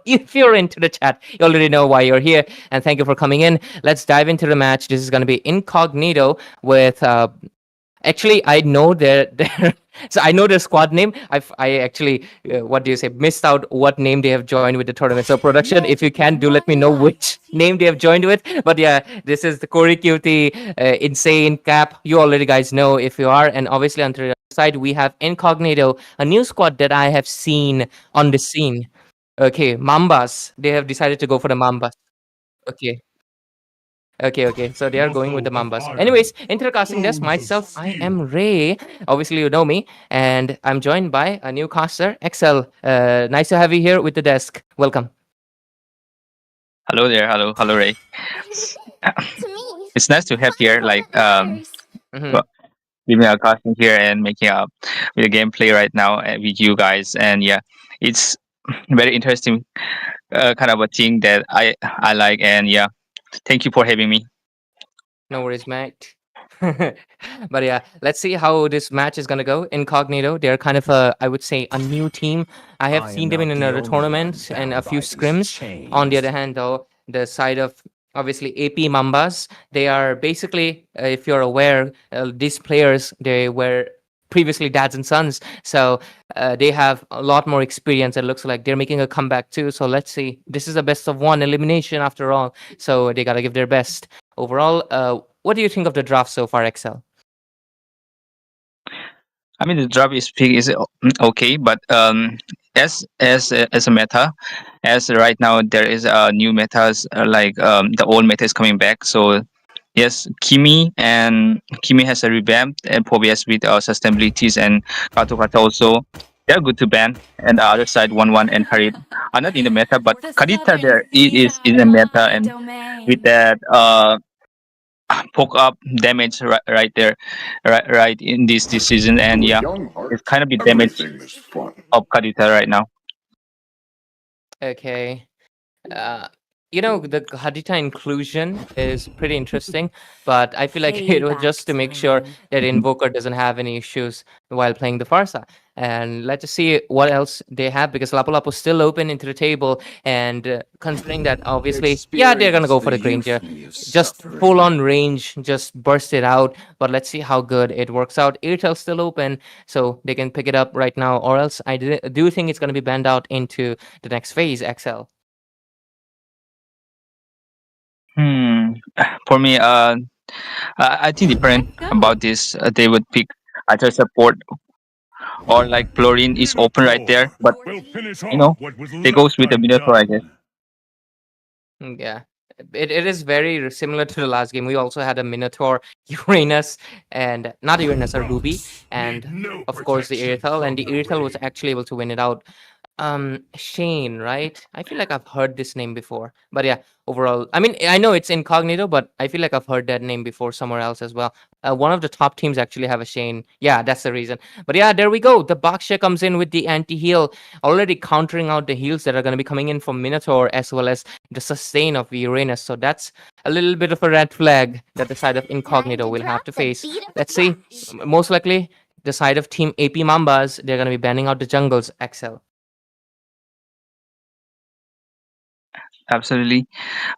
if you're into the chat, you already know why you're here. And thank you for coming in. Let's dive into the match. This is going to be Incognito with actually, I know their so I know their squad name. I actually what do you say, missed out what name they have joined with the tournament. So production, if you can, do let me know which name they have joined with. But yeah, this is the Corey Cutie, Insane, Cap. You already guys know if you are. And obviously on the other side we have Incognito, a new squad that I have seen on the scene. Okay, Mambas. They have decided to go for the Mambas. Okay. Okay. So they are going with the Mambas. Anyways, into the casting desk, myself, I am Ray. Obviously, you know me, and I'm joined by a new caster, Excel. Nice to have you here with the desk. Welcome. Hello there. Hello, Ray. It's nice to have here, like, Mhm. well, giving a casting here and making up with the gameplay right now with you guys. And yeah, it's very interesting, kind of a thing that I like. And yeah, thank you for having me. No worries, mate. But yeah, let's see how this match is gonna go. Incognito, they're kind of I would say, a new team. I have seen them in another tournament and a few scrims. On the other hand, though, the side of obviously AP Mambas, they are basically, if you're aware, these players they were previously dads and sons, so they have a lot more experience. It looks like they're making a comeback too. So let's see. This is a best of one elimination after all, so they gotta give their best. Overall, what do you think of the draft so far, Excel? I mean, the drop is okay, but as a meta, as right now there is new metas, like the old meta is coming back. So yes, Kimi has a revamp, and Pobias with sustainabilities, and Kato Kata also. They're good to ban. And the other side, 1-1 and Harit are not in the meta, but Kadita there it is in the meta, and with that poke up damage right there, right in this season. And yeah, it's kind of the damage of Kadita right now. Okay. Uh, the Hadita inclusion is pretty interesting, but I feel like it was just to make sure that Invoker doesn't have any issues while playing the Farsa. And let's just see what else they have, because Lapu Lapu's still open into the table. And considering that, obviously, yeah, they're gonna go for the Granger. Just full on range, just burst it out. But let's see how good it works out. Airtel's still open, so they can pick it up right now, or else I do think it's gonna be banned out into the next phase, XL. For me, I think different about this. They would pick either support or like Chlorine is open right there, but you know, they goes with the Minotaur, I guess. Yeah. It is very similar to the last game. We also had a Minotaur, Uranus, and not Uranus, a Ruby, and of course the Airtel, and the Airtel was actually able to win it out. Shane, right? I feel like I've heard this name before. But yeah, overall, I mean, I know it's Incognito, but I feel like I've heard that name before somewhere else as well. One of the top teams actually have a Shane. Yeah, that's the reason. But yeah, there we go. The Baksha comes in with the anti-heal, already countering out the heals that are going to be coming in from Minotaur, as well as the sustain of Uranus. So that's a little bit of a red flag that the side of Incognito will have to face. Let's see. Most likely, the side of Team AP Mambas, they're going to be banning out the jungles, XL. Absolutely,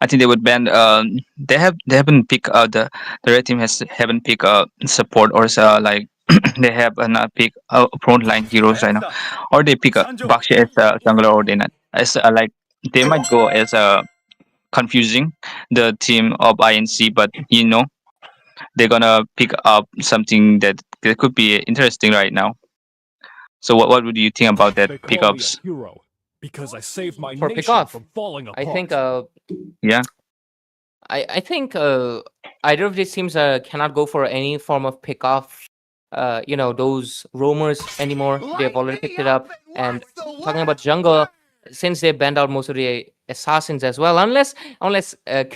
I think they would ban. They haven't picked the red team haven't picked support or like they have not pick frontline heroes right now, or they pick Bakshi as a jungler, or they not as like they might go as confusing the team of INC, but they're gonna pick up something that could be interesting right now. So what would you think about that pickups? Because I saved my For nation pickoff, from falling apart. I think Yeah. I think either of these teams cannot go for any form of pickoff. Those roamers anymore. They've already picked it up. And talking about jungle, since they banned out most of the assassins as well, unless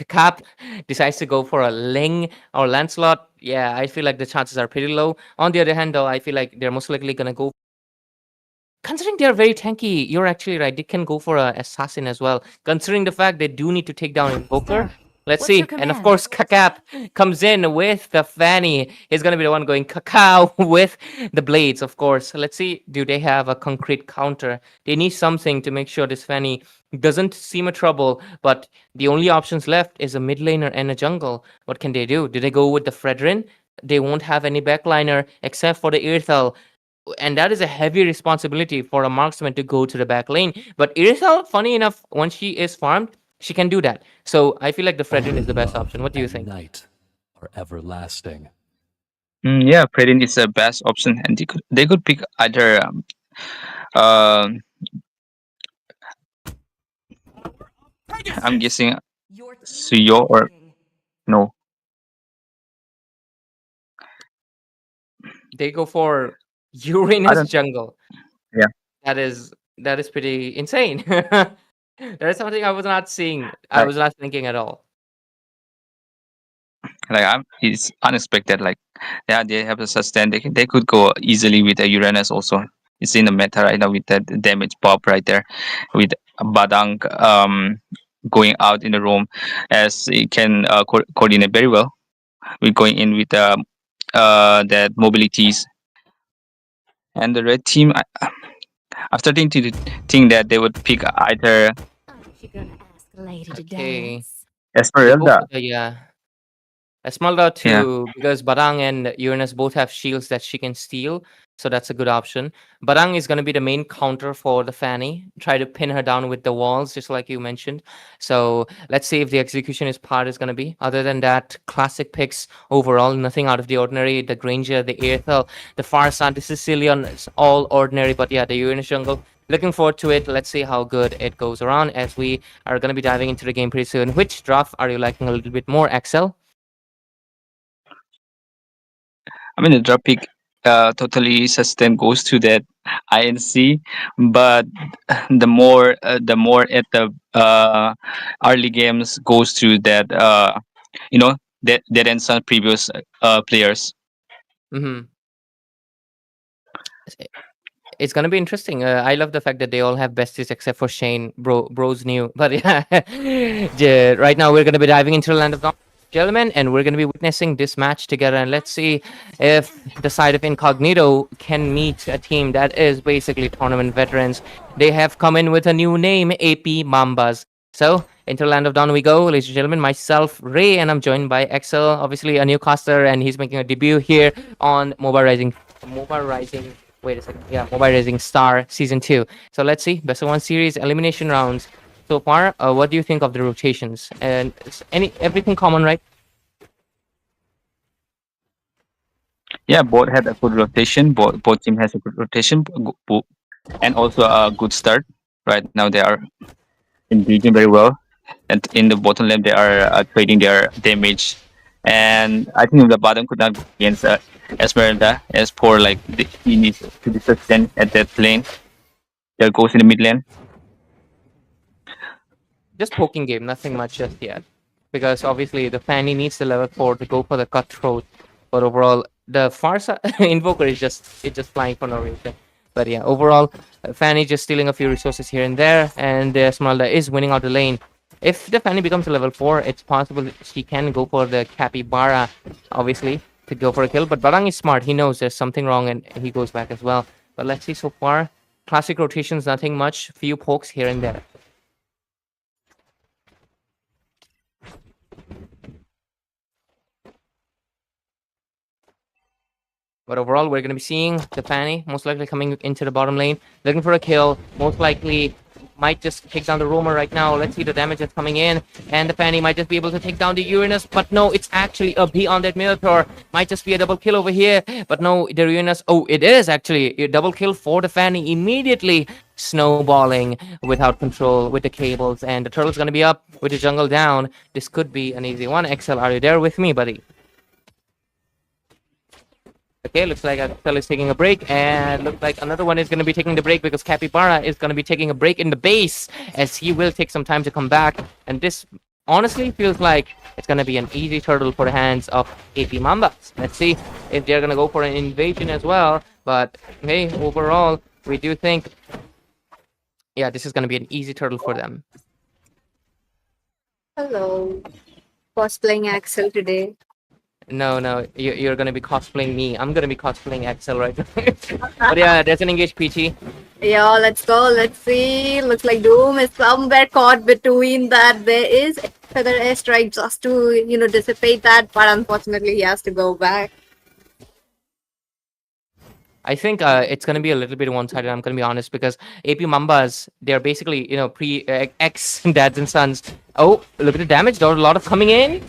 Cap decides to go for a Ling or Lancelot, yeah, I feel like the chances are pretty low. On the other hand, though, I feel like they're most likely gonna go. Considering they're very tanky, you're actually right. They can go for an assassin as well. Considering the fact they do need to take down Invoker, Let's What's your see. And of command? course, Kakap comes in with the Fanny. He's going to be the one going cacao with the blades, of course. Let's see. Do they have a concrete counter? They need something to make sure this Fanny doesn't seem a trouble. But the only options left is a mid laner and a jungle. What can they do? Do they go with the Fredrin? They won't have any backliner except for the Irthel. And that is a heavy responsibility for a marksman to go to the back lane. But Irithel, funny enough, once she is farmed, she can do that. So I feel like the Fredrin is the best option. What do you think? Night or everlasting. Yeah, Predin is the best option, and they could pick either um I'm guessing Suyo or no. They go for I Uranus don't. jungle. Yeah, That is pretty insane. That is something I was not seeing. I like was not thinking at all. it's unexpected. Like yeah, they have a sustain. They could go easily with the Uranus also. It's in the meta right now with that damage pop right there, with Badang going out in the room, as it can coordinate very well with going in with that mobilities. And the red team, I'm starting to think that they would pick either You're gonna ask a lady to Okay. dance. They go Esmeralda. for the Esmeralda Yeah, too, because Barang and Uranus both have shields that she can steal, so that's a good option. Barang is going to be the main counter for the Fanny. Try to pin her down with the walls, just like you mentioned. So let's see if the execution is part is going to be. Other than that, classic picks overall, nothing out of the ordinary. The Granger, the Aethel, the Farsan, the Sicilian, it's all ordinary. But yeah, the Uranus jungle. Looking forward to it. Let's see how good it goes around as we are going to be diving into the game pretty soon. Which draft are you liking a little bit more, Axel? I mean the drop pick totally sustain goes to that INC, but the more at the early games goes to that that and some previous players. Mm-hmm. It's gonna be interesting. I love the fact that they all have besties except for Shane. Bro's new, but yeah. Right now we're gonna be diving into the land of gentlemen, and we're gonna be witnessing this match together. And let's see if the side of Incognito can meet a team that is basically tournament veterans. They have come in with a new name, AP Mambas. So into the land of Dawn we go, ladies and gentlemen. Myself, Ray, and I'm joined by Excel, obviously a new caster, and he's making a debut here on Moba Rising. Moba Rising. Wait a second. Yeah, Mobile Rising Star Season 2. So let's see. Best of 1 series, elimination rounds. So far, what do you think of the rotations? And everything common, right? Yeah, both had a good rotation. Both team has a good rotation, and also a good start. Right now they are engaging very well, and in the bottom lane they are trading their damage. And I think the bottom could not go against Esmeralda, as poor like he needs to be sustained at that lane. There goes in the mid lane. Just poking game, nothing much just yet. Because obviously the Fanny needs the level 4 to go for the cutthroat. But overall, the Farsa Invoker is just flying for no reason. But yeah, overall, Fanny just stealing a few resources here and there, and Esmeralda is winning out the lane. If the Fanny becomes a level 4, it's possible that she can go for the Capybara, obviously, to go for a kill. But Barang is smart. He knows there's something wrong, and he goes back as well. But let's see so far. Classic rotations, nothing much. Few pokes here and there. But overall, we're going to be seeing the Fanny most likely coming into the bottom lane, looking for a kill. Most likely might just take down the Roamer right now. Let's see the damage that's coming in. And the Fanny might just be able to take down the Uranus. But no, it's actually a B on that Minotaur. Might just be a double kill over here. But no, the Uranus... Oh, it is actually a double kill for the Fanny. Immediately snowballing without control with the cables. And the Turtle's going to be up with the jungle down. This could be an easy one. XL, are you there with me, buddy? Okay, looks like Axel is taking a break, and looks like another one is going to be taking the break because Capybara is going to be taking a break in the base, as he will take some time to come back. And this honestly feels like it's going to be an easy turtle for the hands of AP Mambas. Let's see if they're going to go for an invasion as well. But hey, overall, we do think, yeah, this is going to be an easy turtle for them. Hello. cosplaying Axel today. No, you're gonna be cosplaying me. I'm gonna be cosplaying Axel right now. But yeah, there's an engaged PT. Yeah, let's go. Let's see. Looks like Doom is somewhere caught between that. There is a feather airstrike just to, dissipate that, but unfortunately he has to go back. I think it's gonna be a little bit one-sided. I'm gonna be honest because AP Mambas, they're basically pre ex dads and sons. Oh, look at the damage! There was a lot of coming in.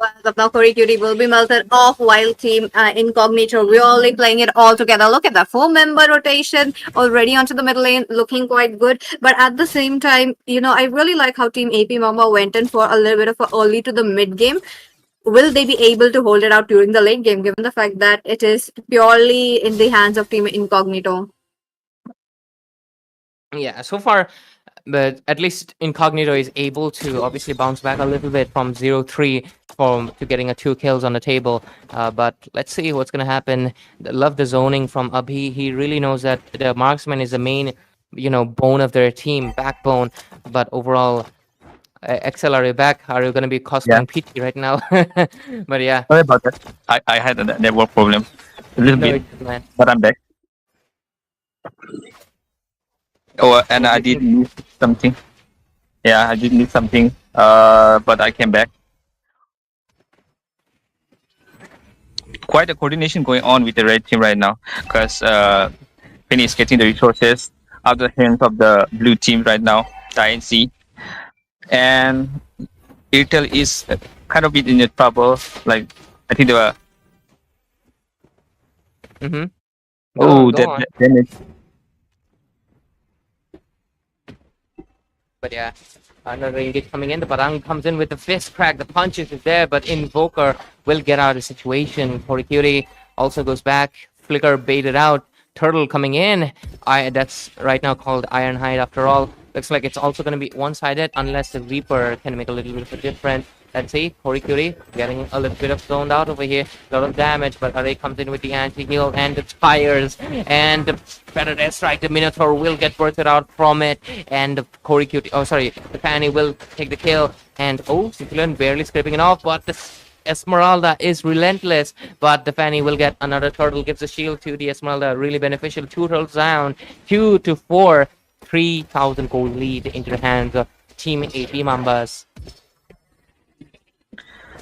As of now, Corey Cutie will be melted off while Team Incognito really playing it all together. Look at that 4-member rotation already onto the middle lane, looking quite good. But at the same time, I really like how Team AP Mamba went in for a little bit of a early to the mid game. Will they be able to hold it out during the late game, given the fact that it is purely in the hands of Team Incognito? Yeah, so far, but at least Incognito is able to obviously bounce back a little bit from 0-3 to getting a 2 kills on the table. But let's see what's gonna happen. Love the zoning from Abhi. He really knows that the marksman is the main, bone of their team, backbone. But overall, XL, are you back? Are you gonna be cosplaying PT right now? But yeah, Sorry about that. I had a network problem a little no, bit, it's man. but I'm back. Oh, and I did miss something. Yeah, I did miss something. But I came back. Quite a coordination going on with the red team right now, because Penny is getting the resources out of the hands of the blue team right now, the INC, and Airtel is kind of in a trouble. Like I think they were. Mm-hmm. Oh, Go that on. damage. But yeah, another engage coming in. The Barang comes in with the fist crack. The punches is there, but Invoker will get out of the situation. Horikuri also goes back. Flicker baited out. Turtle coming in. That's right now called Ironhide after all. Looks like it's also going to be one-sided unless the Reaper can make a little bit of a difference. Let's see, Horikuri getting a little bit of zoned out over here. A lot of damage, but Array comes in with the anti-heal and the tires. And the Predator strike, the Minotaur will get bursted out from it. And the the Fanny will take the kill. And Cyclone barely scraping it off, but the Esmeralda is relentless. But the Fanny will get another turtle, gives a shield to the Esmeralda. Really beneficial. 2 turtles down, 2-4. 3,000 gold lead into the hands of Team AP Mambas.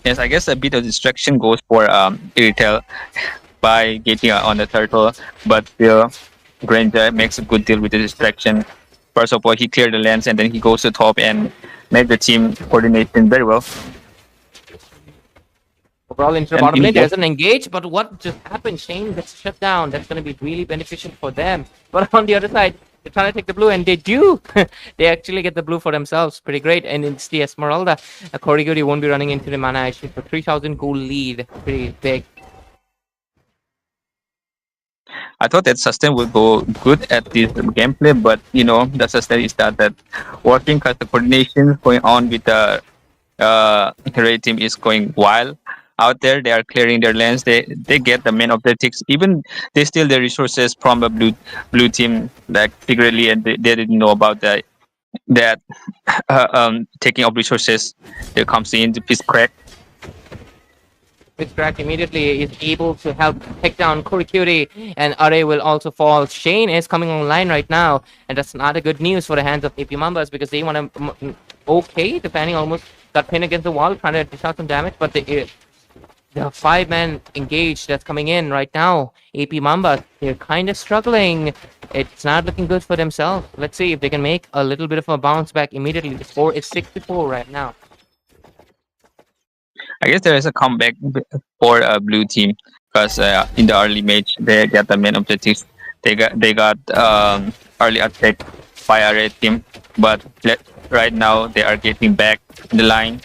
Yes, I guess a bit of distraction goes for Airtel by getting on the turtle, but still Granger makes a good deal with the distraction. First of all, he cleared the lands and then he goes to top and make the team coordination very well. Overall into the And bottom lane, Invoker- there's an engage, but what just happened? Shane gets shut down. That's going to be really beneficial for them. But on the other side, they're trying to take the blue, and they do. They actually get the blue for themselves. Pretty great. And it's the Esmeralda. Koriguri won't be running into the mana issue for 3,000 gold lead. Pretty big. I thought that sustain would go good at this gameplay, but the sustain is not that working because the coordination going on with the red team is going wild. Out there, they are clearing their lands. They get the main objectives. Even they steal the resources from the blue team, like secretly, and they didn't know about that taking of resources. There comes in the piece crack. Crack immediately is able to help take down Kurikuri, and Are will also fall. Shane is coming online right now, and that's not a good news for the hands of AP Mambas because they want to. Okay, the Fanny almost got pinned against the wall, trying to dish out some damage, but the 5-man engage that's coming in right now, AP Mambas, they're kind of struggling. It's not looking good for themselves. Let's see if they can make a little bit of a bounce back immediately. The score is 6-4 right now. I guess there is a comeback for a blue team because in the early match they got the main objectives. They got early attack by a red team, but right now they are getting back in the line.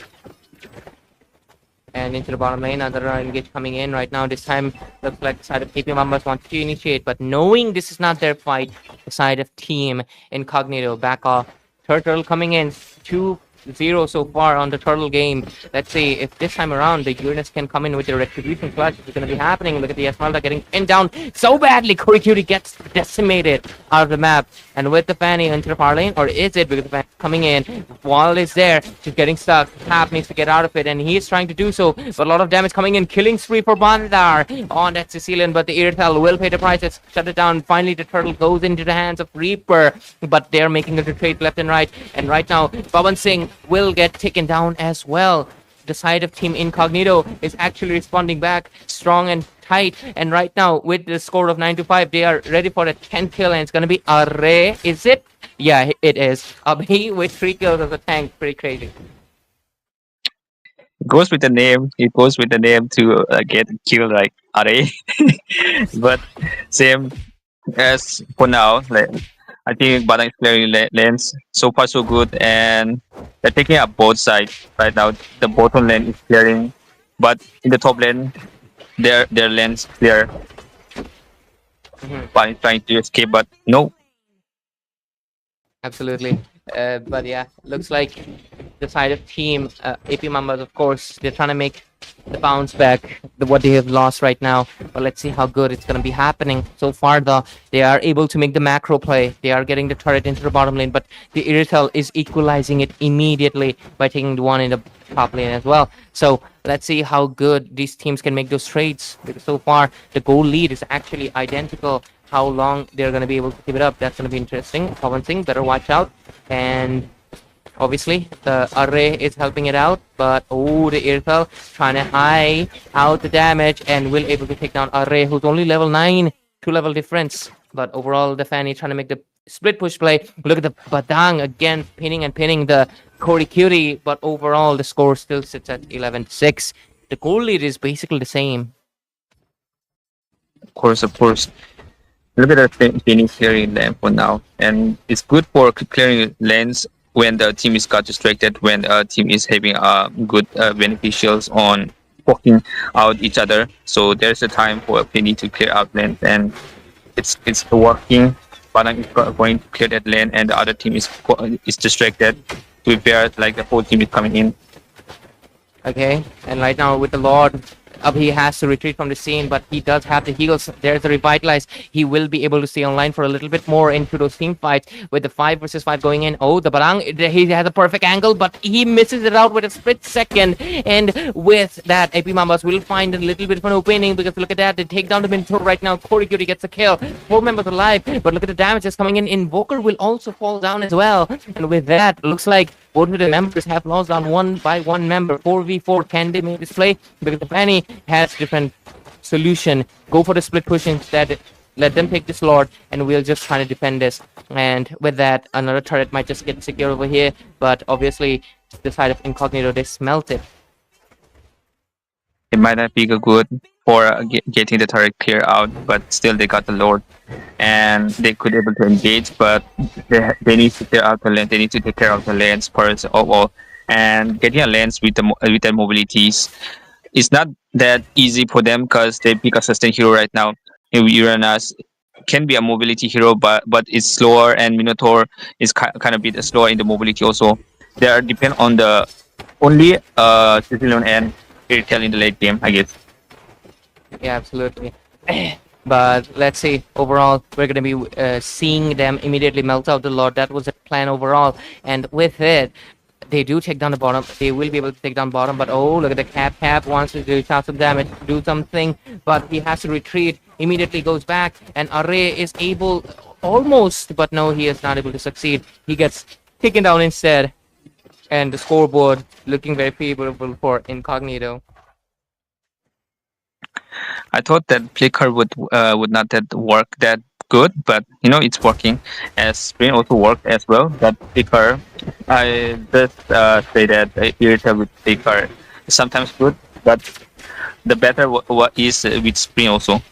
And into the bottom lane, another engage coming in right now. This time, looks like the side of AP Mambas want to initiate, but knowing this is not their fight, the side of Team Incognito back off. Turtle coming in, 2 0 so far on the turtle game. Let's see if this time around the Uranus can come in with the retribution clutch. It's going to be happening. Look at the Esmeralda getting pinned down so badly. Corey Cutie gets decimated out of the map. And with the Fanny into the far lane, or is it because the Fanny coming in? Wall is there. She's getting stuck. Hap needs to get out of it, and he is trying to do so. But a lot of damage coming in. Killing spree for Bandar on that Sicilian, but the Irithel will pay the price. It's shut it down. Finally, the turtle goes into the hands of Reaper, but they're making a retreat left and right. And right now, Pawan Singh will get taken down as well. The side of Team Incognito is actually responding back strong and tight. And right now, with the score of 9-5, they are ready for a 10 kill, and it's going to be Array. Is it? Yeah, it is. Abhi with 3 kills as a tank. Pretty crazy. Goes with the name. It goes with the name to get killed, like Are. But same as for now. Like, I think Badang is clearing lanes. So far, so good, and they're taking up both sides right now. The bottom lane is clearing, but in the top lane, their lanes clear. Badang is trying to escape, but no. Absolutely. But yeah, looks like the side of Team AP Mambas, of course, they're trying to make the bounce back, what they have lost right now. But let's see how good it's going to be happening. So far, though, they are able to make the macro play. They are getting the turret into the bottom lane, but the Irithel is equalizing it immediately by taking the one in the top lane as well. So let's see how good these teams can make those trades. Because so far, the goal lead is actually identical. How long they're going to be able to keep it up, that's going to be interesting. Pawan Singh, better watch out. And obviously, the Array is helping it out. But, oh, the Irithel trying to high out the damage and will able to take down Array, who's only level 9, 2-level difference. But overall, the Fanny trying to make the split push play. Look at the Badang again, pinning the Corey Cutie. But overall, the score still sits at 11-6. The goal lead is basically the same. Of course. Look at the finish clearing lane for now, and it's good for clearing lanes when the team is got distracted, when a team is having good beneficials on poking out each other. So there's a time for Penny to clear out lanes, and it's working. Padang is going to clear that lane, and the other team is distracted. To be fair, like the whole team is coming in. Okay, and right now with the Lord, he has to retreat from the scene, but he does have the heals. There's the revitalize. He will be able to stay online for a little bit more into those team fights with the 5 versus 5 going in. Oh, the Barang, he has a perfect angle, but he misses it out with a split second. And with that, AP Mambas will find a little bit of an opening, because look at that. They take down the Mentor right now. Corey Cutie gets a kill. 4 members alive, but look at the damage that's coming in. Invoker will also fall down as well. And with that, looks like both of the members have lost on 1 by 1 member. 4v4. Can they make this play? Because the Fanny has different solution. Go for the split push instead. Let them take this Lord, and we'll just try to defend this. And with that, another turret might just get secure over here. But obviously, the side of Incognito, they smelt it. It might not be good for getting the turret clear out, but still they got the Lord, and they could able to engage. But they need to clear out the lane. They need to take care of the lanes first of all, and getting a lanes with the mobilities. It's not that easy for them because they pick a sustain hero right now. Uranus can be a mobility hero, but it's slower, and Minotaur is kind of bit slower in the mobility also. They are depend on the only Sicilian and Irithel in the late game, I guess. Yeah, absolutely. But let's see. Overall, we're going to be seeing them immediately melt out the Lord. That was the plan overall. And with it, they do take down the bottom. They will be able to take down bottom. But oh, look at the Cap wants to do some damage, do something. But he has to retreat. Immediately goes back. And Array is able, almost, but no, he is not able to succeed. He gets taken down instead. And the scoreboard looking very favorable for Incognito. I thought that Flickr would not that work that good, but it's working. As Spring also worked as well. That Flickr, I just say that Irithel with Flickr is sometimes good, but the better what is with Spring also.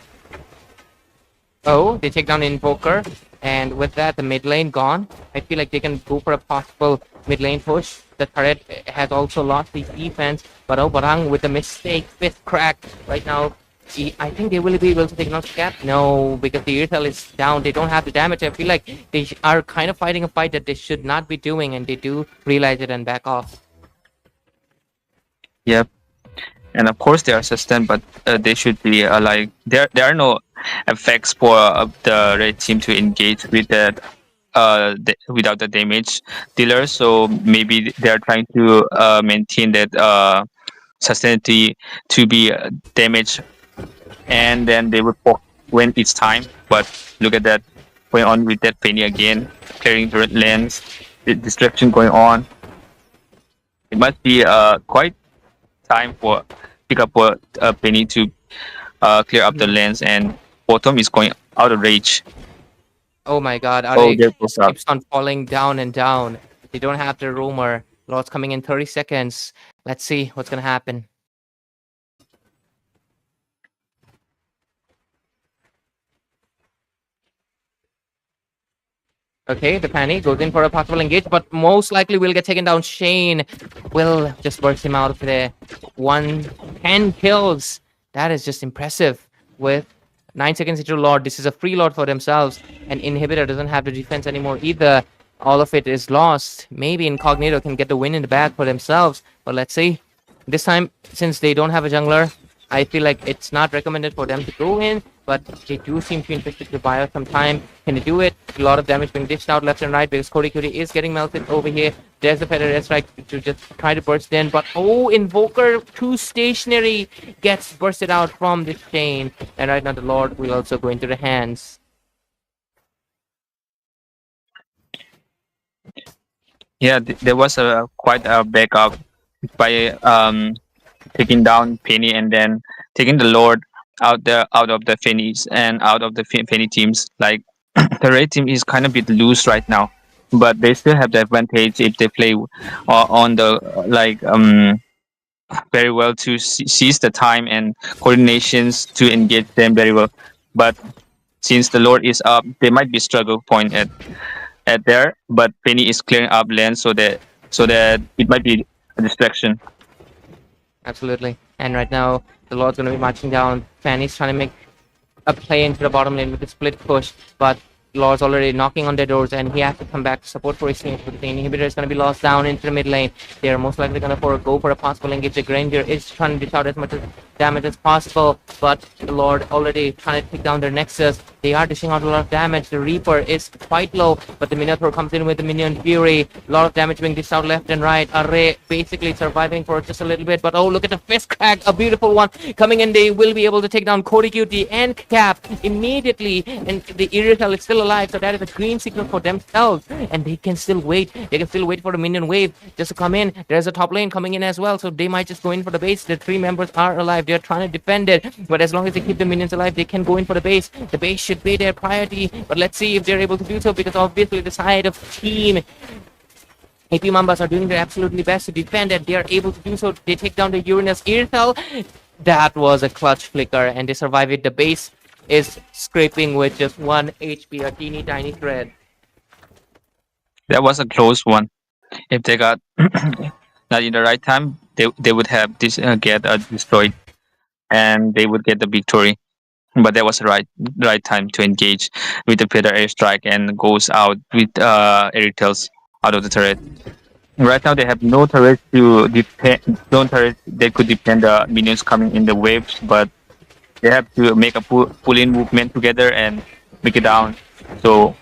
Oh, they take down Invoker, and with that, the mid lane gone. I feel like they can go for a possible mid lane push. The turret has also lost the defense, but oh, Barang with the mistake, 5th crack right now. I think they will be able to take another cap. No, because the Irithel is down. They don't have the damage. I feel like they are kind of fighting a fight that they should not be doing, and they do realize it and back off. Yep. And of course they are sustained, but they should be like there are no effects for the red team to engage with that without the damage dealer. So maybe they are trying to maintain that sustainability to be damaged, and then they will poke when it's time. But look at that going on with that Penny again, clearing the red lands, the distraction going on. It must be quite time for pick up a Penny to clear up the lands, and bottom is going out of rage. Oh my God, Oh, Are there goes up. keeps on falling down and down. They don't have the rumor. Lord's coming in 30 seconds. Let's see what's gonna happen. Okay, the Penny goes in for a possible engage, but most likely will get taken down. Shane will just burst him out of there. 10 kills. That is just impressive. With 9 seconds into Lord, this is a free Lord for themselves. And Inhibitor doesn't have the defense anymore either. All of it is lost. Maybe Incognito can get the win in the bag for themselves. But let's see. This time, since they don't have a jungler, I feel like it's not recommended for them to go in, but they do seem to be interested to buy out some time. Can they do it? A lot of damage being dished out left and right because Cody Cutie is getting melted over here. There's the Feather Strike to just try to burst in, but oh, Invoker too stationary gets bursted out from the chain. And right now the Lord will also go into the hands. Yeah, there was a quite a backup by taking down Penny and then taking the Lord out of the Fennies and out of the Fenny teams. Like the red team is kind of a bit loose right now, but they still have the advantage if they play on the very well to seize the time and coordinations to engage them very well. But since the Lord is up, there might be struggle point at there. But Penny is clearing up land so that it might be a distraction. Absolutely. And right now, the Lord's going to be marching down. Fanny's trying to make a play into the bottom lane with a split push, but Lord's already knocking on their doors, and he has to come back to support for his team. But the Inhibitor is going to be lost down into the mid lane. They're most likely going to go for a possible engage. The Granger is trying to dish out as much damage as possible, but the Lord already trying to take down their Nexus. They are dishing out a lot of damage. The Reaper is quite low, but the Minotaur comes in with the Minion Fury. A lot of damage being dished out left and right. Array basically surviving for just a little bit, but oh, look at the fist crack, a beautiful one coming in. They will be able to take down Cody Cutie and Cap immediately, and the Irithel is still alive, so that is a green signal for themselves, and they can still wait. They can still wait for the minion wave just to come in. There's a top lane coming in as well, so they might just go in for the base. The 3 members are alive. They're trying to defend it, but as long as they keep the minions alive, they can go in for the base. The base should be their priority, but let's see if they're able to do so, because obviously the side of team AP Mambas are doing their absolutely best to defend it. They are able to do so. They take down the Uranus Irithel. That was a clutch flicker, and they survive it. The base is scraping with just 1 HP, a teeny tiny thread. That was a close one. If they got not in the right time, they would have this get destroyed, and they would get the victory. But that was the right time to engage with the Feather Airstrike and goes out with Airtels out of the turret. Right now they have no turret to defend. No turret they could defend the minions coming in the waves, but they have to make a pull-in movement together and make it down. So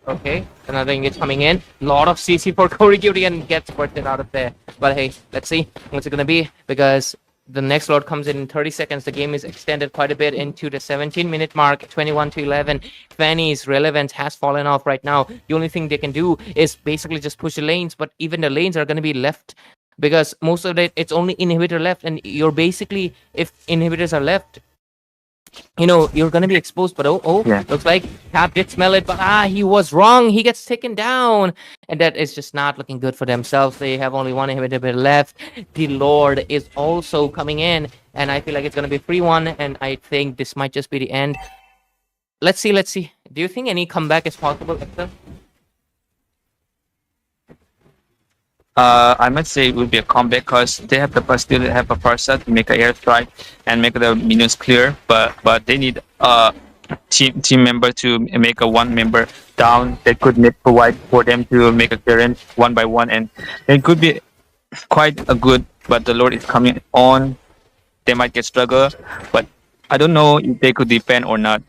Okay, another engage coming in. Lot of CC for Cody Cutie and gets bursted out of there. But hey, let's see what's it gonna be, because the next Lord comes in 30 seconds. The game is extended quite a bit into the 17-minute mark, 21-11. Fanny's relevance has fallen off right now. The only thing they can do is basically just push the lanes, but even the lanes are going to be left, because most of it, it's only Inhibitor left, and you're basically, if Inhibitors are left, you know, you're going to be exposed. But Yeah. looks like Cap did smell it, but he was wrong. He gets taken down, and that is just not looking good for themselves. They have only 1 inhibitor left. The Lord is also coming in, and I feel like it's going to be 3-1, and I think this might just be the end. Let's see. Do you think any comeback is possible, Excel? I might say it would be a comeback because they have the still have a Parsa to make an airstrike and make the minions clear, but they need a team member to make a one member down that could provide for them to make a clearance one by one, and it could be quite a good. But the Lord is coming on. They might get struggle, but I don't know if they could defend or not.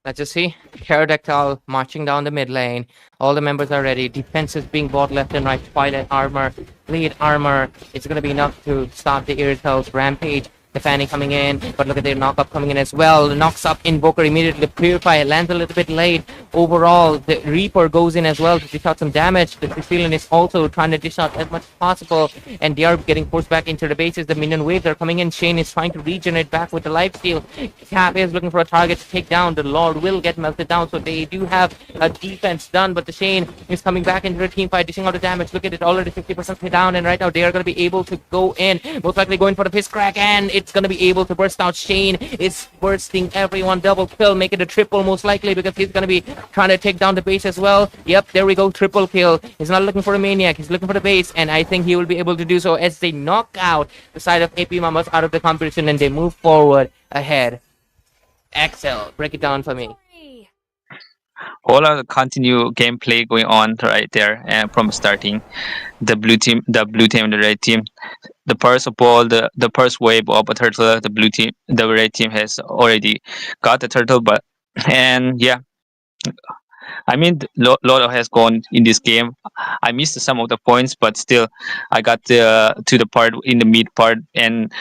Let's just see. Pterodactyl marching down the mid lane. All the members are ready. Defenses being bought left and right. Twilight armor, bleed armor. It's going to be enough to stop the Irritals rampage. The Fanny coming in, but look at their knock-up coming in as well. Knocks up Invoker immediately. The Purify lands a little bit late. Overall, the Reaper goes in as well to dish out some damage. The Sicilian is also trying to dish out as much as possible. And they are getting forced back into the bases. The minion waves are coming in. Shane is trying to regenerate back with the lifesteal. Cap is looking for a target to take down. The Lord will get melted down. So they do have a defense done. But the Shane is coming back into the team fight, dishing out the damage. Look at it, already 50% down. And right now they are going to be able to go in. Most likely going for the piss crack. And it's going to be able to burst out. Shane is bursting everyone. Double kill, make it a triple most likely because he's going to be trying to take down the base as well. Yep, there we go, triple kill. He's not looking for a maniac, he's looking for the base, and I think he will be able to do so as they knock out the side of AP Mamas out of the competition and they move forward ahead. Axel, break it down for me. All of the continue gameplay going on right there, and from starting the blue team and the red team, the first of all, the first wave of a turtle, the red team has already got the turtle, but and yeah, I mean, lot has gone in this game. I missed some of the points, but still, I got to the part in the mid part, and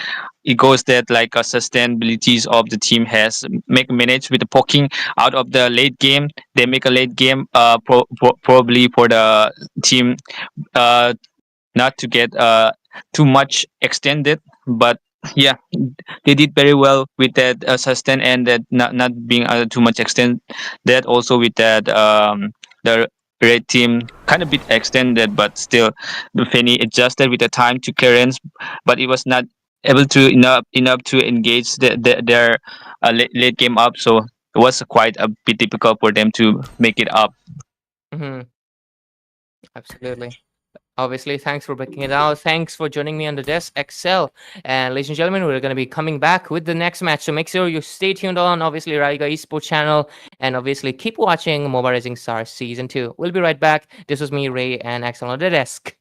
it goes that like sustainabilities of the team has managed with the poking out of the late game. They make a late game, probably for the team not to get too much extended, but yeah, they did very well with that sustain and that not being too much extend. That also with that the red team kind of bit extended, but still the Fanny adjusted with the time to clearance, but it was not able to enough to engage their late game up. So it was quite a bit difficult for them to make it up. Mm-hmm. Absolutely. Obviously, thanks for breaking it out. Thanks for joining me on the desk, Excel. And ladies and gentlemen, we're going to be coming back with the next match. So make sure you stay tuned on, obviously, Raiga Esports channel. And obviously, keep watching Moba Rising Stars Season 2. We'll be right back. This was me, Ray, and Excel on the desk.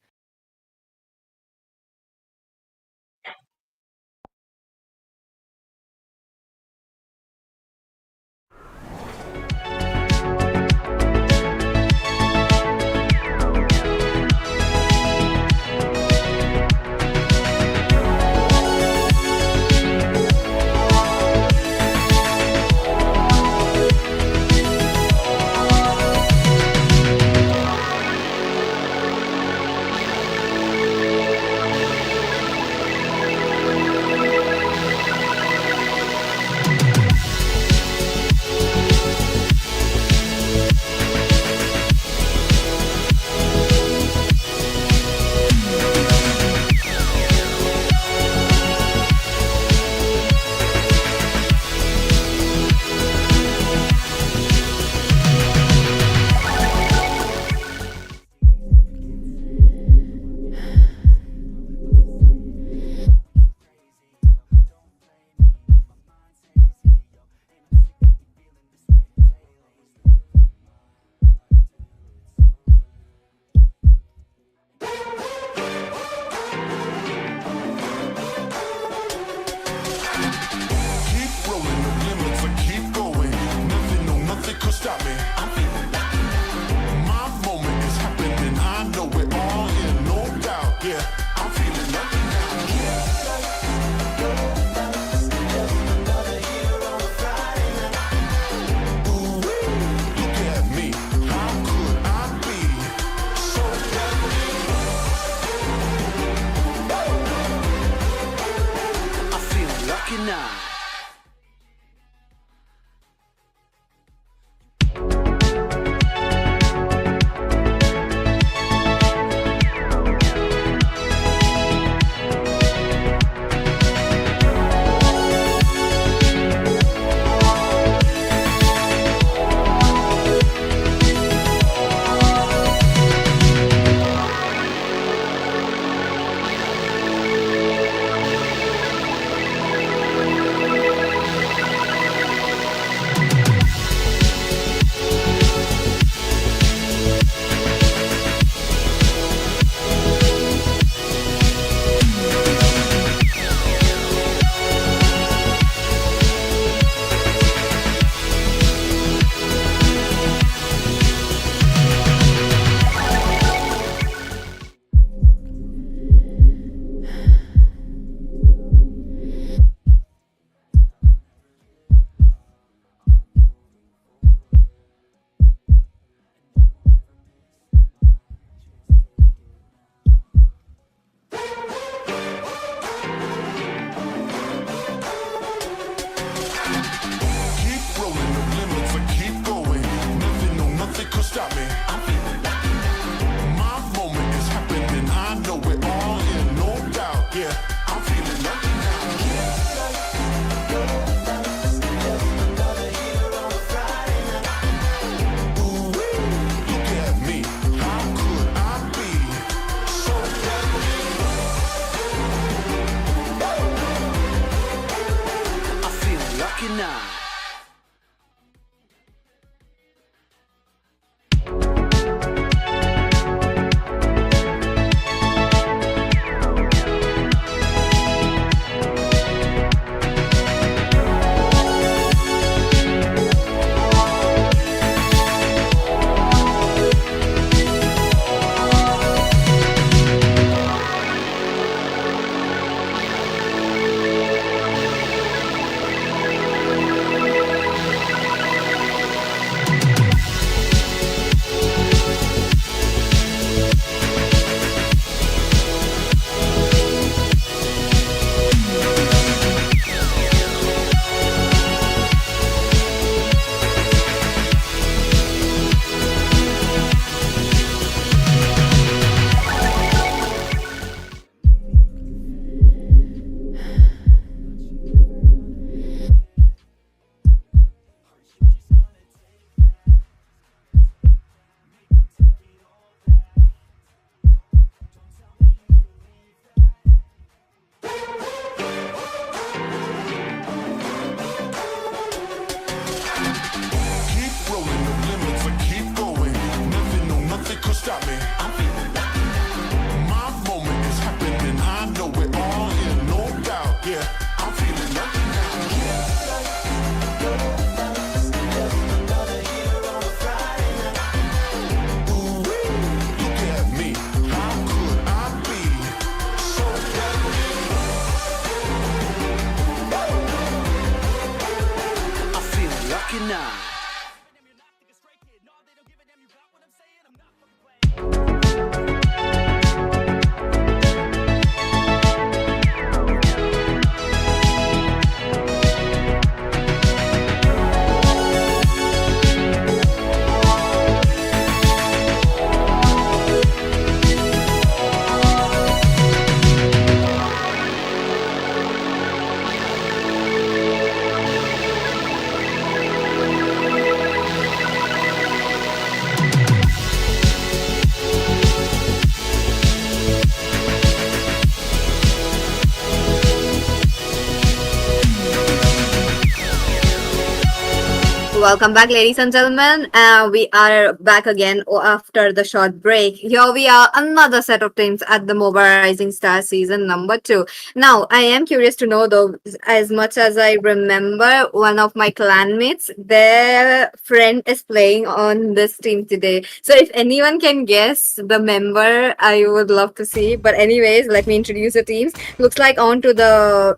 welcome back, ladies and gentlemen. We are back again after the short break. Here we are, another set of teams at the Moba Rising Star season number 2. Now, I am curious to know though, as much as I remember, one of my clanmates, their friend is playing on this team today. So, if anyone can guess the member, I would love to see. But, anyways, let me introduce the teams. Looks like on to the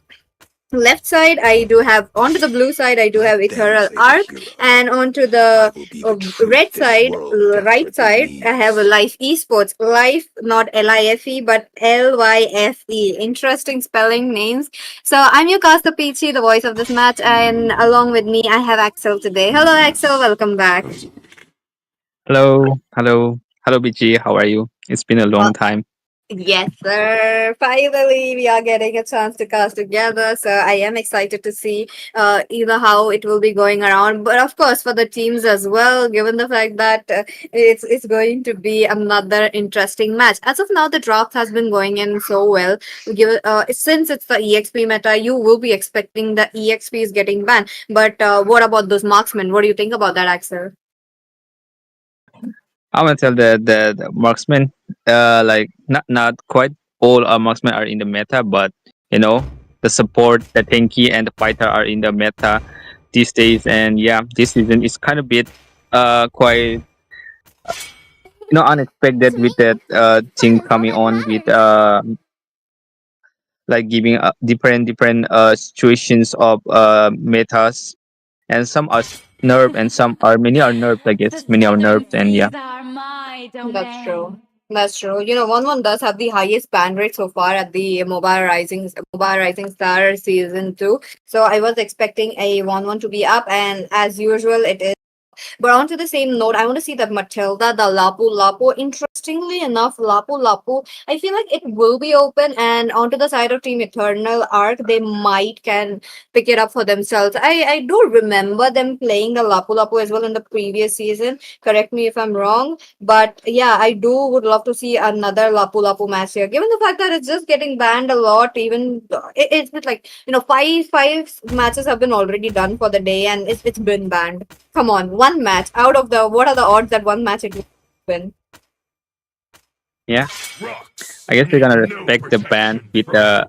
left side I do have, onto the blue side I do have Ethereal Arc, and onto the red side, right side, I have a Life Esports. Life, not Life, but Lyfe. Interesting spelling names. So I'm your caster Peachy, the voice of this match, and along with me I have Axel today. Hello Axel, welcome back. Hello, BG. How are you? It's been a long time. Yes, sir. Finally, we are getting a chance to cast together. So I am excited to see how it will be going around. But of course, for the teams as well, given the fact that it's going to be another interesting match. As of now, the draft has been going in so well. Since it's the EXP meta, you will be expecting the EXP is getting banned. But what about those marksmen? What do you think about that, Axel? I want to tell the marksmen, like not quite all marksmen are in the meta, but you know the support, the tanky, and the fighter are in the meta these days. And yeah, this season is kind of bit quite unexpected with that thing coming on with like giving different situations of metas, and some are nerfed and some are many are nerfed. I guess many are nerfed, and yeah. are my That's domain. true. That's true. You know, 1-1 does have the highest ban rate so far at the Mobile Rising Star season 2. So I was expecting a 1-1 to be up, and as usual, it is. But onto the same note, I want to see that Matilda, the Lapu Lapu. Interestingly enough, Lapu Lapu, I feel like it will be open, and onto the side of Team Eternal Arc, they might can pick it up for themselves. I do remember them playing the Lapu Lapu as well in the previous season. Correct me if I'm wrong, but yeah, I do would love to see another Lapu Lapu match here. Given the fact that it's just getting banned a lot, even it's been like five matches have been already done for the day, and it's been banned. Come on, one match out of the, what are the odds that one match it will win? Yeah, I guess they're gonna respect the ban with the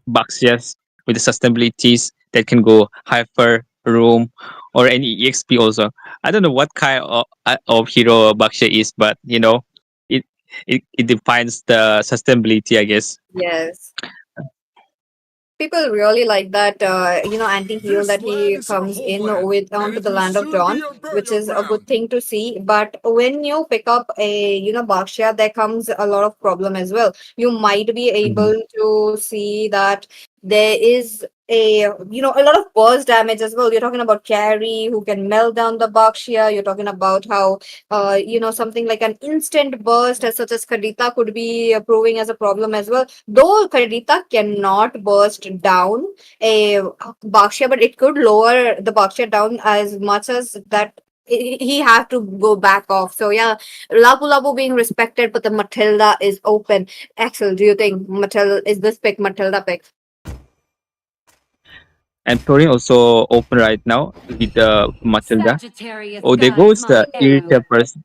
bucks, yes, with the sustainabilities that can go hyper, room, or any EXP also. I don't know what kind of hero Baksha is, but it, it defines the sustainability, I guess. Yes. People really like that anti-heal that he comes in with onto the land of dawn, which is a good thing to see. But when you pick up a Bakshia, there comes a lot of problem as well. You might be able to see that there is a lot of burst damage as well. You're talking about carry who can melt down the Bakshia. You're talking about how something like an instant burst as such as Kadita could be proving as a problem as well. Though Kadita cannot burst down a Bakshia, but it could lower the Bakshia down as much as that he have to go back off. So yeah, Lapu Lapu being respected, but the Matilda is open. Axel, do you think Matilda is this pick Matilda pick? And Torin also open right now with Matilda. Sagittarius Oh, there guides goes my the path. irritated person.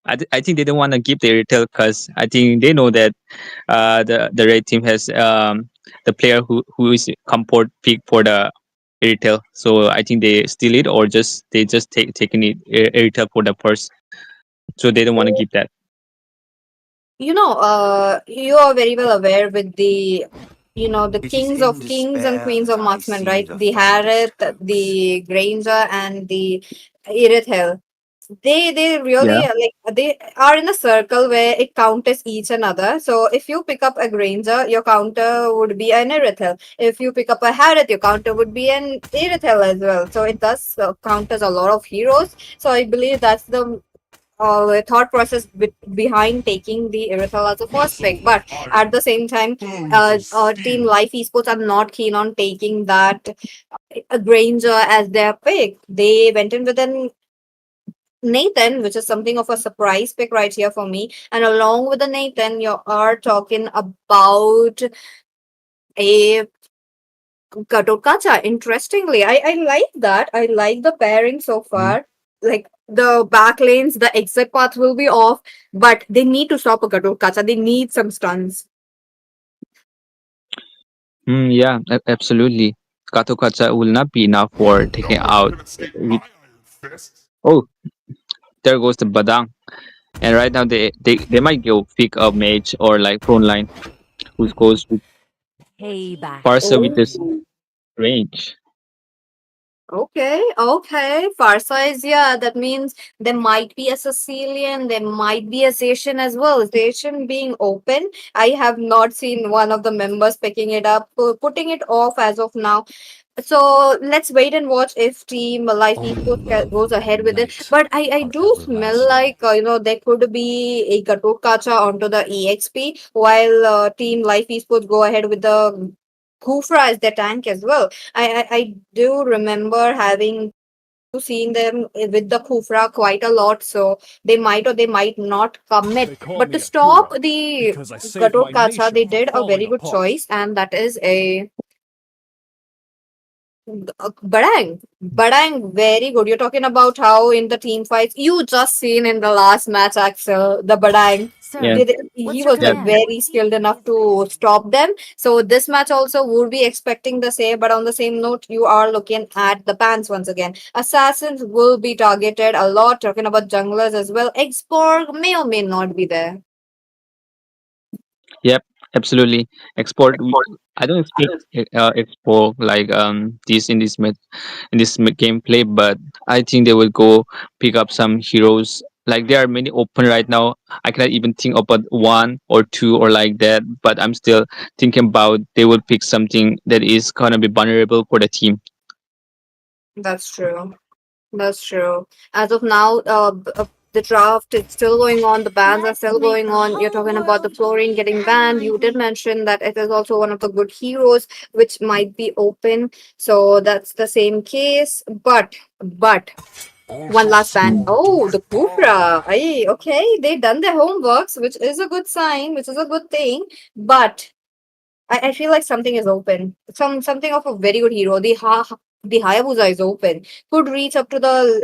I think they don't want to give the retail because I think they know that the red team has the player who is comport pick for the retail. So I think they steal it or they just taking it retail for the first. So they don't want to give that. You are very well aware with the the kings and queens of marksmen, right? The Harith, the Granger, and the Irithel. They Yeah. really they are in a circle where it counters each another. So if you pick up a Granger, your counter would be an Irithel. If you pick up a Harith, your counter would be an Irithel as well. So it does counters a lot of heroes. So I believe that's the thought process behind taking the Irithel as a first pick. But at the same time, Team Life Esports are not keen on taking that a Granger as their pick. They went in with an Nathan, which is something of a surprise pick right here for me. And along with the Nathan, you are talking about a Katokacha. Interestingly, I like that. I like the pairing so far. Like the back lanes, the exit path will be off, but they need to stop a Katokacha. They need some stuns. Yeah, absolutely. Kato Kacha will not be enough for taking No one's out. gonna escape my With, iron fist. oh, there goes the Badang. And right now they might go pick a mage or like frontline who goes with Payback. Parsa with this Oh. range. Okay, okay. Farsa is, yeah, that means there might be a Sicilian, there might be a Station as well. Station being open, I have not seen one of the members picking it up, putting it off as of now. So let's wait and watch if Team Life Esports Only goes love ahead and with it. night But I are do smell everlasting. like, there could be a Gatot Kacha onto the EXP while Team Life Esports go ahead with the Kufra as their tank as well. I do remember having seen them with the Kufra quite a lot, so they might or they might not commit. They call But to me a stop hero the because I saved Gatot my Kacha, nation they from did a falling very good apart. choice, and that is a Badang. Badang, very good. You're talking about how in the team fights, you just seen in the last match, Axel, the Badang. Yeah, Sir, He what's your was yeah, command? very skilled enough to stop them. So this match also would be expecting the same, but on the same note, you are looking at the bans once again. Assassins will be targeted a lot, talking about junglers as well. Xborg may or may not be there. yep, absolutely. Export. I don't expect export like this in this gameplay, but I think they will go pick up some heroes. Like there are many open right now. I cannot even think about one or two or like that. But I'm still thinking about they will pick something that is gonna be vulnerable for the team. That's true. That's true. As of now, the draft is still going on. The bans are Let's still make going the on. You're whole talking about the world fluorine getting banned. You did shine. mention that it is also one of the good heroes, which might be open. So that's the same case. But one Also last ban. soon to Oh, my the power. Kufra. Ay, okay, they done their homeworks, which is a good sign, which is a good thing. But I feel like something is open. Something of a very good hero. The Hayabusa is open. Could reach up to the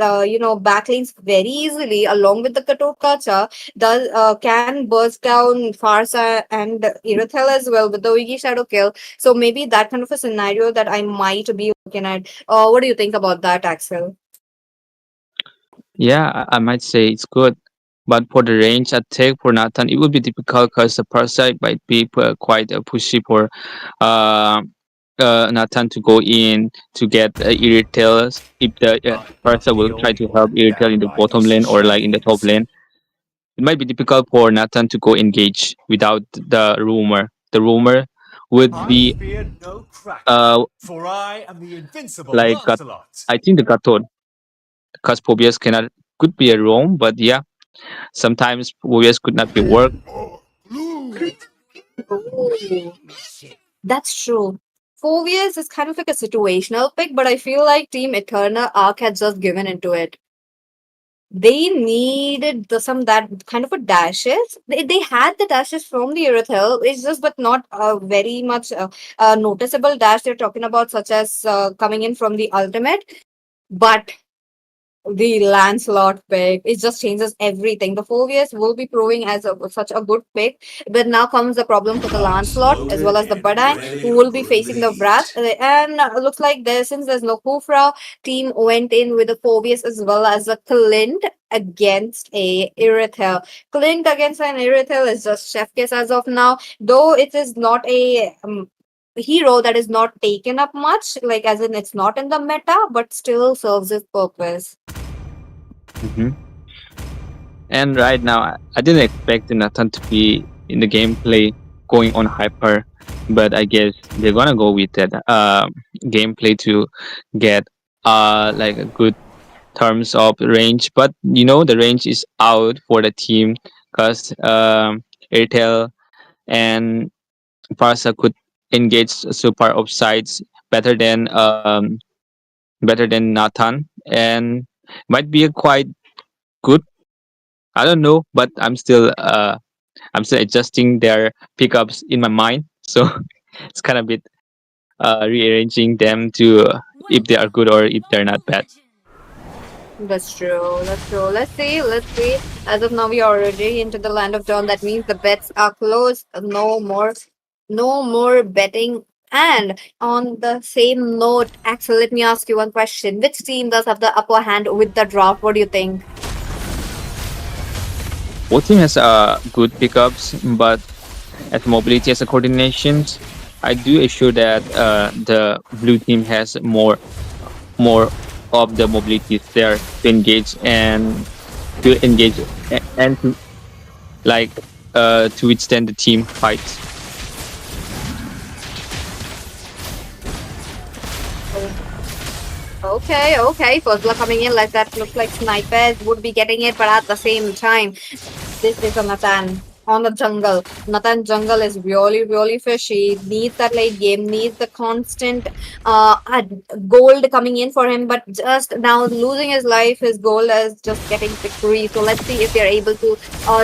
backlinks very easily along with the Katokacha. Does can burst down Farsa and Irithel as well with the Wiki Shadow kill. So maybe that kind of a scenario that I might be looking at. What do you think about that, Axel? Yeah, I might say it's good. But for the range attack for Nathan, it will be difficult because the Parasite might be quite pushy for uh, Nathan to go in to get Irritels. If the Parasite will try to help Irritel in the bottom lane or like in the top lane, it might be difficult for Nathan to go engage without the rumor. The rumor would be uh like I think the Gatot because Pobius cannot could be a roam, but yeah, sometimes Pobius could not be worked. Oh, blue. Oh, that's true. Phobias is kind of like a situational pick, but I feel like Team Eternal Arc had just given into it. They needed some that kind of a dashes. They had the dashes from the Earth. It's just but not very much noticeable dash they're talking about, such as coming in from the ultimate. But the Lancelot pick, it just changes everything. The Phobius will be proving as such a good pick, but now comes the problem for the Lancelot as well as the Badai, who will be facing the Wrath. And looks like there, since there's no Kufra, team went in with the Phobius as well as a Clint against a Irithel. Clint against an Irithel is just chef kiss as of now, though it is not a hero that is not taken up much, like as in it's not in the meta, but still serves its purpose. Mhm. And right now, I didn't expect Nathan to be in the gameplay going on hyper, but I guess they're gonna go with that gameplay to get like a good terms of range. But you know the range is out for the team because Airtel and Farsa could engage super offsides better than Nathan and might be a quite good. I don't know, but I'm still adjusting their pickups in my mind. So it's kind of bit. rearranging them to if they are good or if they're not bad. That's true. That's true. Let's see. Let's see. As of now, we are already into the land of dawn. That means the bets are closed. No more, no more betting. And on the same note, Axel, let me ask you one question. Which team does have the upper hand with the draft? What do you think? Both team has good pickups, but as mobility as a coordination, I do assure that the blue team has more of the mobility there to engage and to like to withstand the team fights. Okay, okay. First blood coming in like that looks like snipers would be getting it, but at the same time, this is a Nathan on the jungle. Nathan jungle is really, really fishy. Needs that late game, needs the constant gold coming in for him, but just now losing his life, his goal is just getting victory. So let's see if they're able to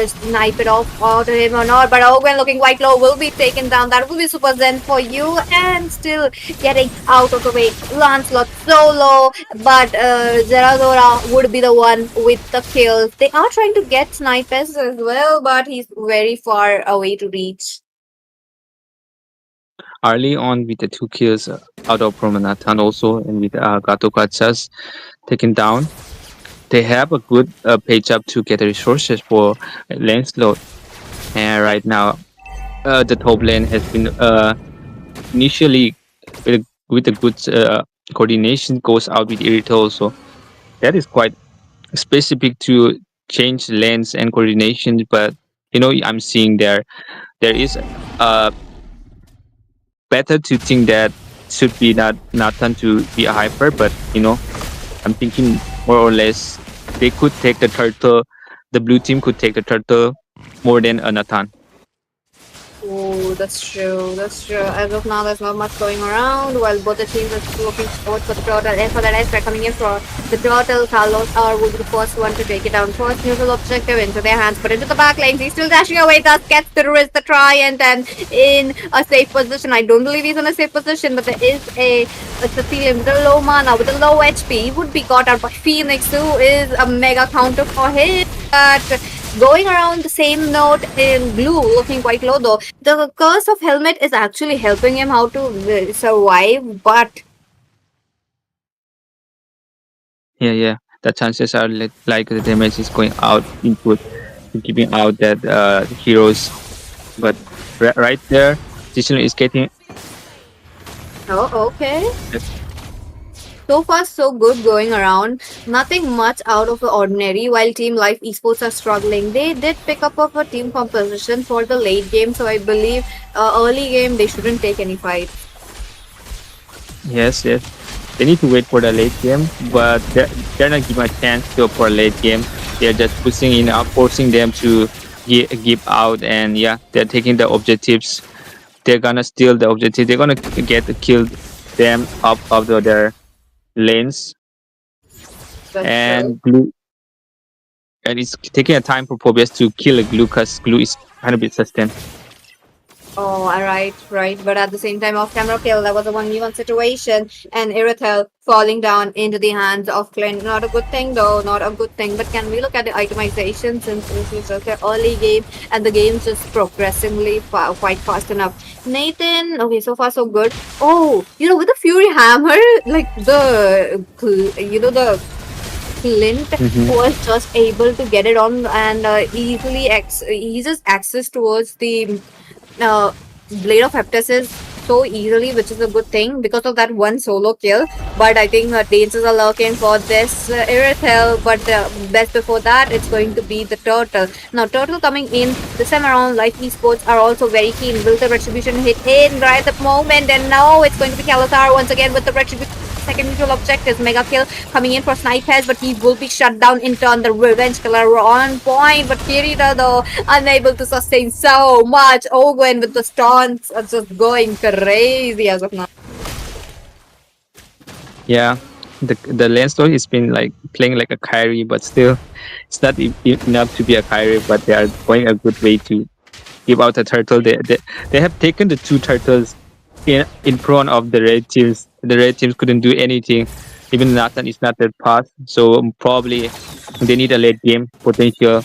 snipe it off out of him or not. But Ogwen looking quite low will be taken down. That will be super zen for you, and still getting out of the way. Lancelot solo, but Zeradora would be the one with the kills. They are trying to get snipers as well, but he's very far away to reach. Early on with the 2 kills out of Promenatan also and with Gato Kachas taken down, they have a good page up to get the resources for Lancelot. And right now, the top lane has been initially with a good coordination goes out with Irito also. That is quite specific to change lanes and coordination, but I'm seeing there is better to think that should be not Nathan to be a hyper, but I'm thinking more or less they could take the turtle. The blue team could take the turtle more than a Nathan. Oh, that's true. That's true. As of now, there's not much going around. While both the teams are looking forward for the turtle and for the rest, they're coming in for the turtle. Carlos are will be the first one to take it down. First neutral objective into their hands, but into the back lanes. He's still dashing away. Thus gets the risk, the Trident, and in a safe position. I don't believe he's in a safe position, but there is a Cecilia with a low mana, with a low HP. He would be caught out by Phoenix, who is a mega counter for him. But going around the same note in blue, looking quite low though. The curse of helmet is actually helping him how to survive, but Yeah. The chances are like the damage is going out input, giving out that heroes, but right there, Jishnu is getting. oh, okay. Yes. So far, so good going around. Nothing much out of the ordinary. While Team Life Esports are struggling, they did pick up of a team composition for the late game. So I believe early game they shouldn't take any fight. Yes. They need to wait for the late game, but they're not giving a chance to for late game. They're just pushing in, forcing them to give out, and yeah, they're taking the objectives. They're gonna steal the objective. They're gonna kill them up of their lanes, That's and glue. And it's taking a time for Pobius to kill a glue because glue is kind of bit sustained. Oh, right. But at the same time, off camera kill, that was a 1v1 situation, and Irithel falling down into the hands of Clint. Not a good thing, though, not a good thing. But can we look at the itemization since this is just an early game and the game's just progressively quite fast enough? Nathan, okay, so far so good. Oh, with the Fury Hammer, like the Clint was just able to get it on and easily eases access towards the Blade of Heptus so easily, which is a good thing because of that one solo kill. But I think dangers are lurking for this Irithel, but best before that, it's going to be the Turtle. Now, Turtle coming in this time around, Life Esports are also very keen. Will the Retribution hit in right at the moment? And now it's going to be Kalathar once again with the Retribution. Second mutual objective, mega kill coming in for snipers, but he will be shut down in turn. The revenge killer on point, but Kirita though unable to sustain so much. Ogwen with the taunts are just going crazy as of now. Yeah, the Lancelot has been like playing like a carry, but still, it's not enough to be a carry. But they are going a good way to give out a turtle. They have taken the 2 turtles in front of the red teams. The red teams couldn't do anything. Even Nathan is not that fast, so probably they need a late game potential.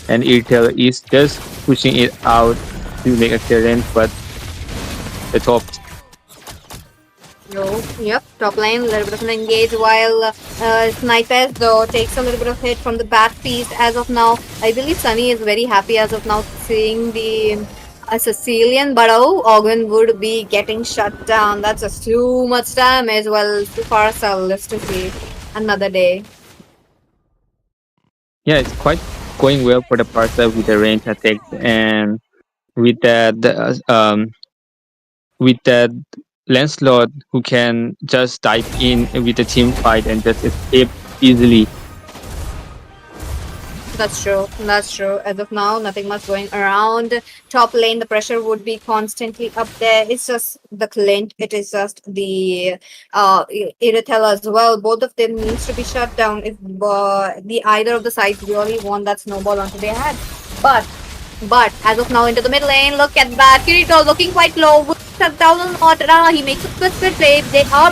And Irtel is just pushing it out to make a clearance, but the top. Yep, top lane, a little bit of an engage while Snipers though takes a little bit of hit from the back piece. As of now, I believe Sunny is very happy as of now seeing the Sicilian, but oh, Ogun would be getting shut down. That's just too much damage. Well, too far so let's to see another day. Yeah, it's quite going well for the Parsa with the range attacks and with that Lancelot who can just dive in with the team fight and just escape easily. That's true. That's true. As of now, nothing much going around. Top lane, the pressure would be constantly up there. It's just the Clint. It is just the Iratel as well. Both of them needs to be shut down if the either of the sides really want that snowball onto their head. But as of now into the mid lane, look at that. Kirito looking quite low. Shut down a lot. He makes a split play.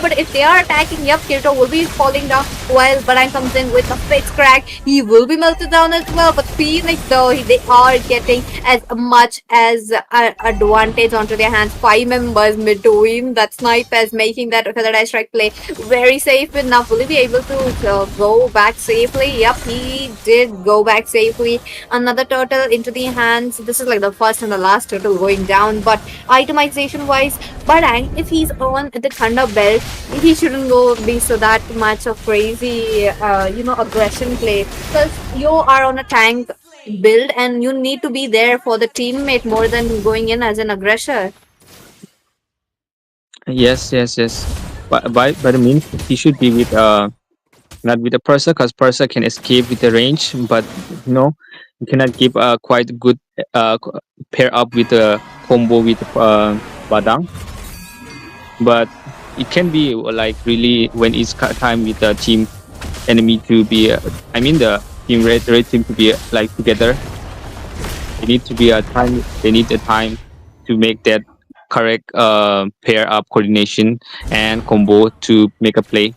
But if they are attacking, yep, Kirito will be falling down. While Baran comes in with a fix crack, he will be melted down as well. But Phoenix though, they are getting as much as advantage onto their hands. 5 members between that Snipers making that feather die strike play very safe enough. Will he be able to go back safely? Yep, he did go back safely. Another turtle into the hands. This is like the first and the last turtle going down. But itemization wise, Barang, if he's on the Thunder Belt, he shouldn't go be so that much of crazy, aggression play. Because you are on a tank build and you need to be there for the teammate more than going in as an aggressor. Yes. But by the means he should be with not with the Persa because Persa can escape with the range, but you cannot keep a quite good pair up with a combo with Badang. But it can be like really when it's time with the team enemy to be the team red team to be like together. They need to be a time. They need a time to make that correct pair up coordination and combo to make a play.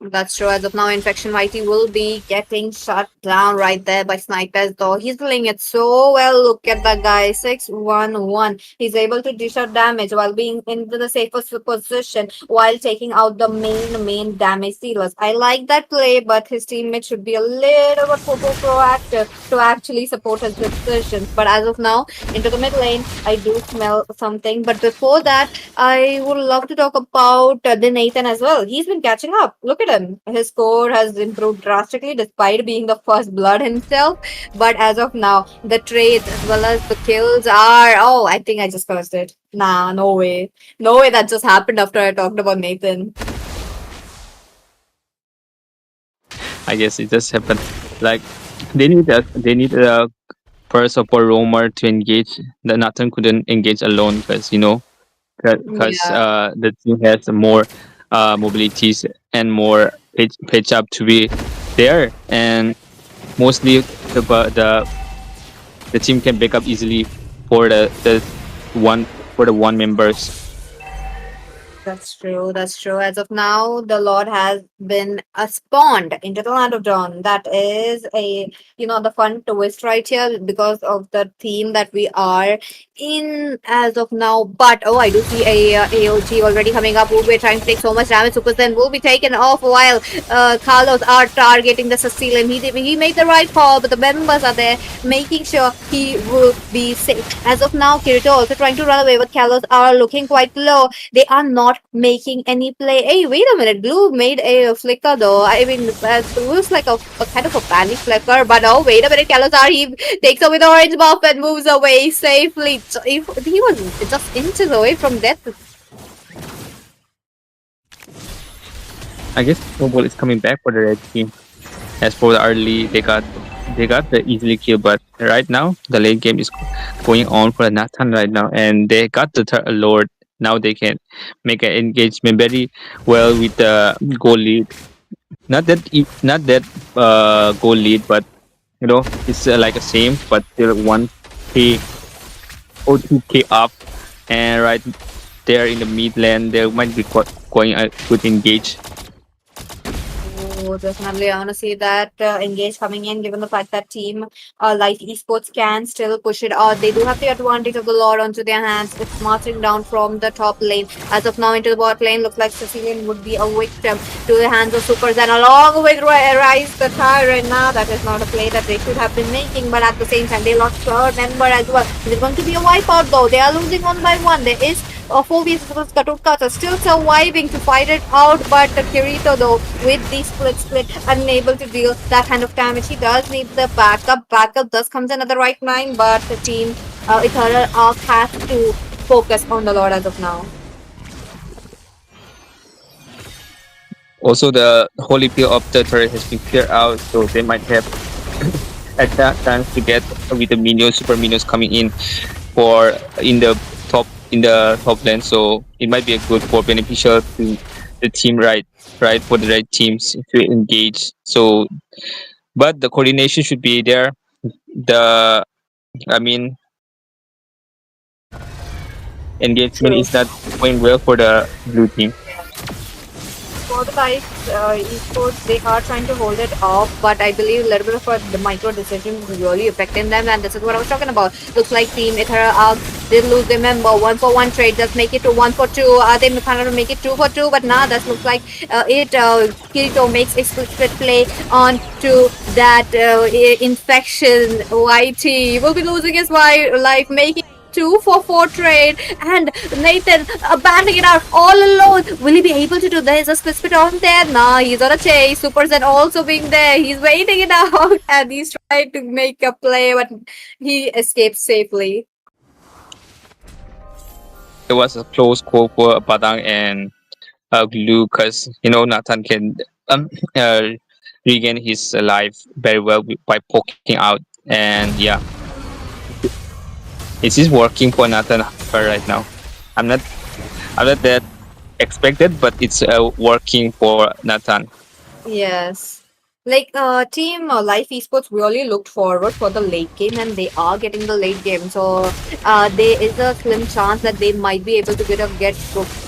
That's true. As of now, Infection Mighty will be getting shut down right there by Snipers, though. He's playing it so well. Look at that guy. 6-1-1. He's able to dish out damage while being into the safest position while taking out the main damage dealers. I like that play, but his teammate should be a little bit more proactive to actually support his positions. But as of now, into the mid lane, I do smell something. But before that, I would love to talk about the Nathan as well. He's been catching up. Look at him. His score has improved drastically despite being the first blood himself. But as of now, the trades as well as the kills are. Oh, I think I just cursed it. Nah, no way. No way that just happened after I talked about Nathan. I guess it just happened. Like they need a first of all roamer to engage. The Nathan couldn't engage alone because the team has more mobilities and more pitch up to be there, and mostly the team can back up easily for the one members. That's true. That's true. As of now, the Lord has been spawned into the land of Dawn. That is the fun twist right here because of the theme that we are in as of now. But I do see a AOG already coming up. We'll be trying to take so much damage. Super then will be taken off while Carlos are targeting the Sicilian. He made the right call, but the members are there making sure he will be safe. As of now, Kirito also trying to run away, but Carlos are looking quite low. They are not making any play. Hey, wait a minute. Blue made a flicker though. I mean, it was like a kind of a panic flicker. But oh, wait a minute. Kalazar, he takes away the orange buff and moves away safely. He was just inches away from death. I guess Snowball is coming back for the red team. As for the early, they got the easily kill, but right now the late game is going on for Nathan right now, and they got the Lord. Now they can make an engagement very well with the goal lead. Not that goal lead, but it's like a same, but still 1k or 2k up, and right there in the mid lane, there might be going a good engage. Oh, definitely. I want to see that engage coming in, given the fact that team like esports can still push it out. They do have the advantage of the Lord onto their hands. It's marching down from the top lane. As of now, into the bot lane, looks like Sicilian would be a victim to the hands of Supers. And along with Rise the Tyrant, now that is not a play that they should have been making. But at the same time, they lost third member as well. Is it going to be a wipeout though? They are losing one by one. There is 4v Katukas are still surviving to fight it out, but Kirito though with the split unable to deal that kind of damage. He does need the backup. Backup does comes in at the right time, but the team Eternal Arc has to focus on the Lord as of now. Also, the holy peel of the turret has been cleared out, so they might have a chance to get with the minions, super minions coming in for in the top lane. So it might be a good for beneficial to the team, right for the right teams to engage. So, but the coordination should be there. I mean, engagement True. is not going well for the blue team. For the guys, esports, they are trying to hold it off, but I believe a little bit of the micro decisions really affecting them, and this is what I was talking about. Looks like Team Ithera did lose their member. 1-for-1 trade does make it to 1-for-2. They kind of make it 2-for-2, but now that looks like Kirito makes a split play on to that infection. YT will be losing his life, making 2-for-4 trade, and Nathan abandoning it out all alone. Will he be able to do that? Is a split on there? Nah, he's on a chase. Superzen also being there. He's waiting it out and he's trying to make a play, but he escapes safely. It was a close call for Padang and Glue, because Nathan can uh, regain his life very well by poking out, and yeah, it is working for Nathan right now. I'm not that expected, but it's working for Nathan. Yes. Like team Life Esports really looked forward for the late game, and they are getting the late game. So there is a slim chance that they might be able to get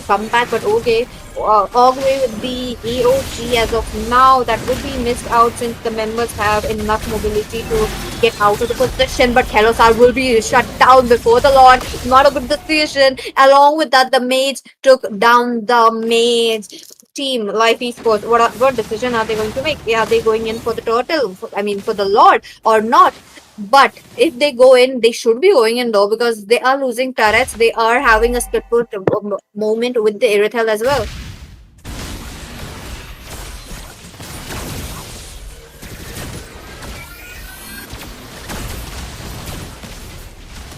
come back. But okay, all the way with the EOG as of now, that would be missed out since the members have enough mobility to get out of the position. But Kelosar will be shut down before the Lord. Not a good decision. Along with that, the mage took down the mage. Team Life Esports, what decision are they going to make? Are they going in for the turtle? For the Lord or not? But if they go in, they should be going in though, because they are losing turrets. They are having a split moment with the Irithel as well.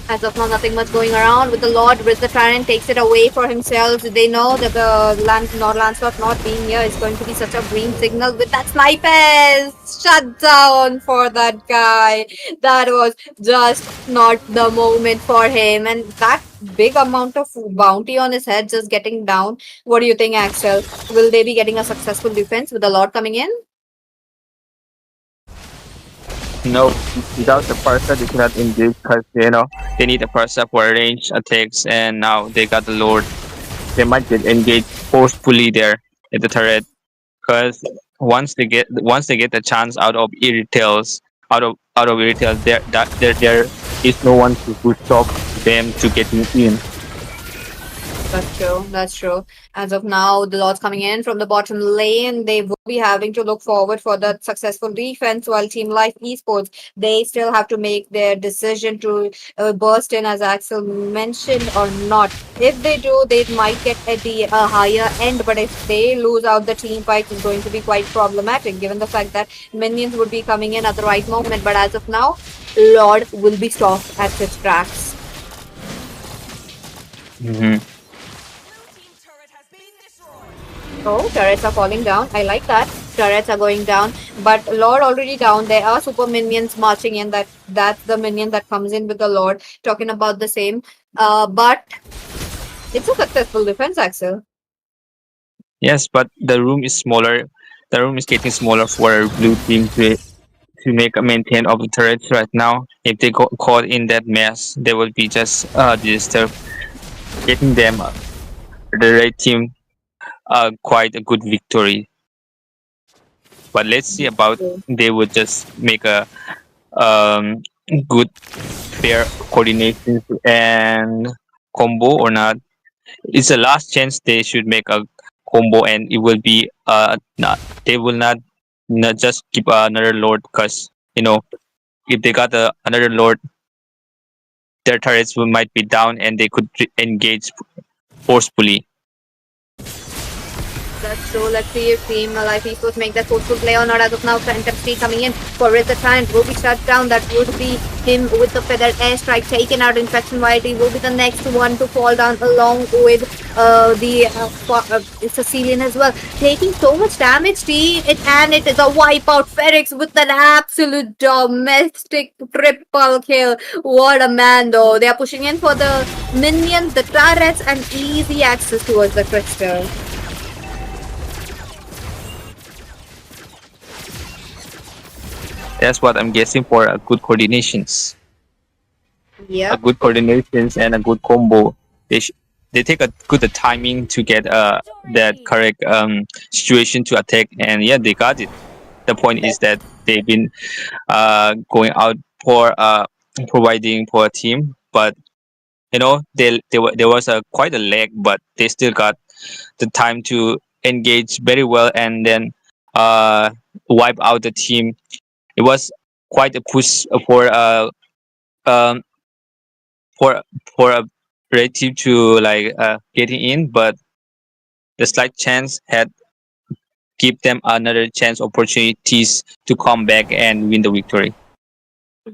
As of now, nothing much going around with the Lord. With the Tyrant takes it away for himself. They know that the Lancelot not being here is going to be such a green signal. With that sniper shut down for that guy. That was just not the moment for him. And that big amount of bounty on his head just getting down. What do you think, Axel? Will they be getting a successful defense with the Lord coming in? No, without the Parsa, they cannot engage, because they need a Parsa for range attacks, and now they got the Lord. They might get engaged forcefully there at the turret, because once they get the chance out of Irritels, there is no one to stop them to getting in. That's true. That's true. As of now, the Lords coming in from the bottom lane, they will be having to look forward for the successful defense. While Team Life Esports, they still have to make their decision to burst in, as Axel mentioned, or not. If they do, they might get at the higher end. But if they lose out, the team fight is going to be quite problematic, given the fact that minions would be coming in at the right moment. But as of now, Lord will be stopped at its tracks. Mm-hmm. Oh, turrets are falling down. I like that. Turrets are going down. But Lord already down. There are super minions marching in. That's the minion that comes in with the Lord. Talking about the same. But it's a successful defense, Axel. Yes, but the room is smaller. The room is getting smaller for blue team to make a maintain of the turrets right now. If they caught in that mess, they will be just disturbed. getting them the red team quite a good victory. But let's see about they would just make a um, good fair coordination and combo or not. It's the last chance they should make a combo, and it will be not they will not just keep another lord, because if they got another lord, their turrets might be down and they could engage forcefully. That's true. Let's see if Team Life Esports make that forceful play or not. As of now, Intensity coming in for Rizatan. It will be shut down. That would be him with the feathered airstrike taken out. Infection Whitey will be the next one to fall down along with Sicilian as well. Taking so much damage, and it is a wipeout. Ferrex with an absolute domestic triple kill. What a man, though. They are pushing in for the minions, the turrets, and easy access towards the crystal. That's what I'm guessing for a good coordinations. Yeah. A good coordinations and a good combo. They take a good timing to get that correct situation to attack, and yeah, they got it. The point is that they've been going out for providing for a team, but there was quite a lag, but they still got the time to engage very well and then wipe out the team. It was quite a push um for a red team to like getting in, but the slight chance had give them another chance opportunities to come back and win the victory.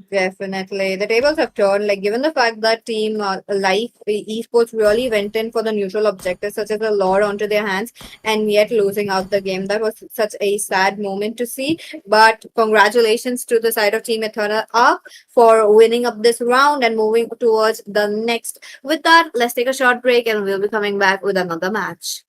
Definitely. The tables have turned. Like, given the fact that Team Life Esports really went in for the neutral objectives, such as a lore onto their hands, and yet losing out the game. That was such a sad moment to see. But congratulations to the side of Team Eternal Arc for winning up this round and moving towards the next. With that, let's take a short break and we'll be coming back with another match.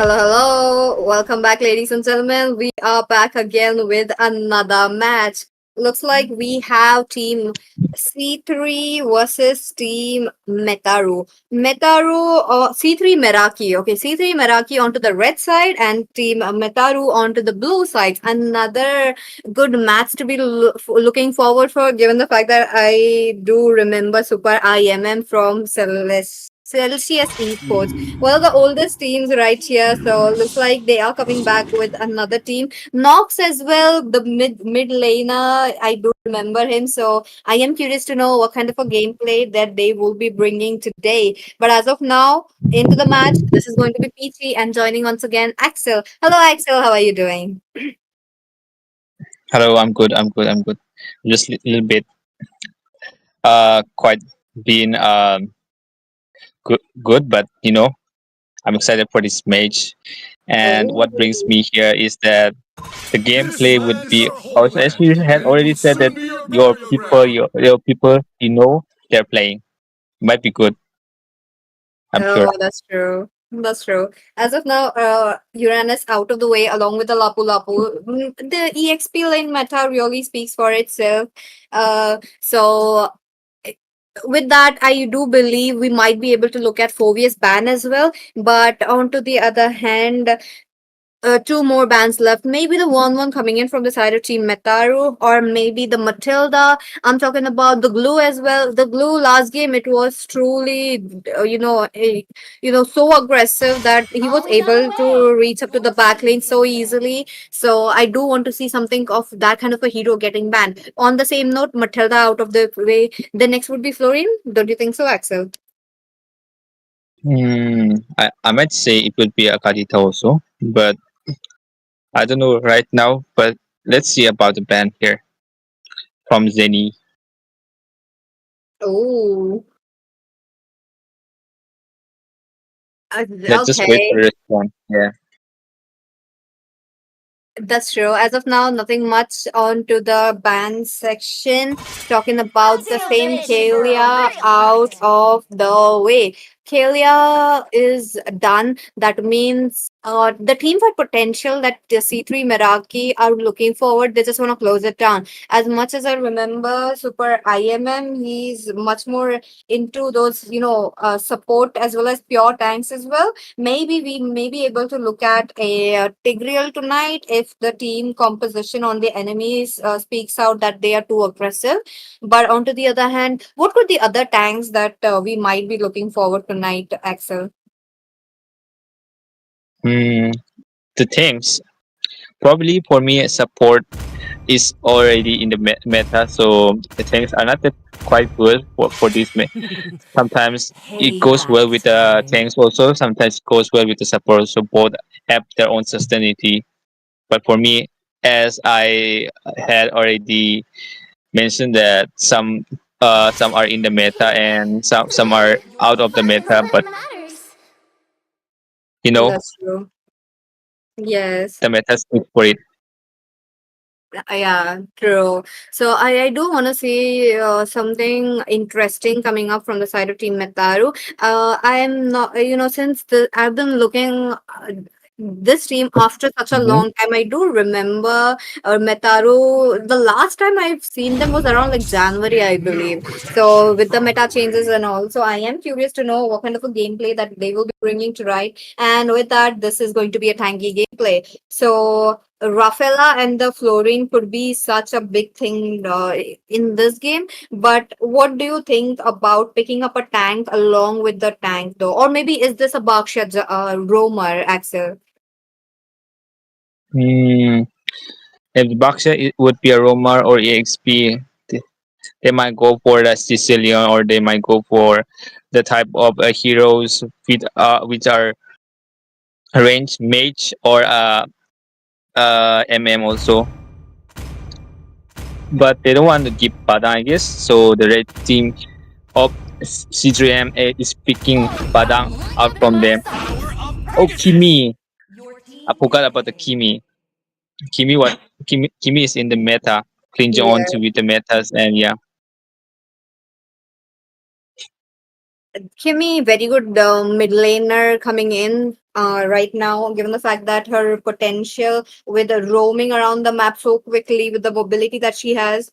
Hello, hello. Welcome back, ladies and gentlemen. We are back again with another match. Looks like we have team C3 versus team Metaru. C3 Meraki. Okay, C3 Meraki onto the red side and team Metaru onto the blue side. Another good match to be looking forward for, given the fact that I do remember Super IMM from Celsius Esports. One of the oldest teams right here, so looks like they are coming back with another team. Nox as well, the mid laner. I do remember him, so I am curious to know what kind of a gameplay that they will be bringing today. But as of now, into the match, this is going to be Peachy, and joining once again Axel. Hello, Axel. How are you doing? Hello, I'm good. I'm good. I'm good. Just a little bit quite being good, but I'm excited for this match. And what brings Oh, me here is that the This gameplay would lad's be a whole also, as lot you had and already will said, that soon be a your people, burial your people, they're playing. Might be good. I'm sure. oh, that's true. That's true. As of now, Uranus out of the way, along with the Lapu Lapu. The EXP lane meta really speaks for itself. So eh, with that, I do believe we might be able to look at Phobia's ban as well. But on to the other hand, two more bands left. Maybe the one coming in from the side of Team Metaru, or maybe the Matilda. I'm talking about the Glue as well. The Glue last game, it was truly, so aggressive that he was able to reach up to the back lane so easily. So I do want to see something of that kind of a hero getting banned. On the same note, Matilda out of the way. The next would be Florian. Don't you think so, Axel? I might say it will be a Kadita also, but I don't know right now. But let's see about the band here from Zeni. Oh, Let's just wait for okay. the response. Yeah. That's true. As of now, nothing much on to the band section. Talking about the same Kalia out of the way. Kalia is done. That means the team for potential that the C3 Meraki are looking forward, they just want to close it down. As much as I remember Super IMM, he's much more into those, support as well as pure tanks as well. Maybe we may be able to look at a Tigreal tonight if the team composition on the enemies speaks out that they are too aggressive. But on to the other hand, what could the other tanks that we might be looking forward tonight, Axel? Hmm. The things probably for me support is already in the meta, so the things are not that quite good for this. Sometimes it goes well with the tanks also. Sometimes it goes well with the support. So both have their own sustainability. But for me, as I had already mentioned, that some are in the meta and some are out of the meta. But you know That's true. Yes. the meta speaks for it. Yeah, true. So I do want to see something interesting coming up from the side of Team Metaru. I am not, since I've been looking this team after such a Mhm. long time. I do remember Metaru. The last time I've seen them was around like January, I believe. So with the meta changes and all, so I am curious to know what kind of a gameplay that they will be bringing to right. And with that, this is going to be a tanky gameplay. So Rafaela and the fluorine could be such a big thing in this game. But what do you think about picking up a tank along with the tank, though? Or maybe is this a Baksha roamer, Axel? Hmm. If Baksha, it would be a Romar or EXP. They they might go for the Sicilian, or they might go for the type of heroes which are range mage or MM also. But they don't want to give Padang, I guess. So the red team of C3M is picking Padang out from them. Oh, Kimi. I forgot about the Kimi. Kimi is in the meta, clinging on Yeah. to with the metas, and yeah. Kimmy, very good mid laner coming in right now, given the fact that her potential with roaming around the map so quickly with the mobility that she has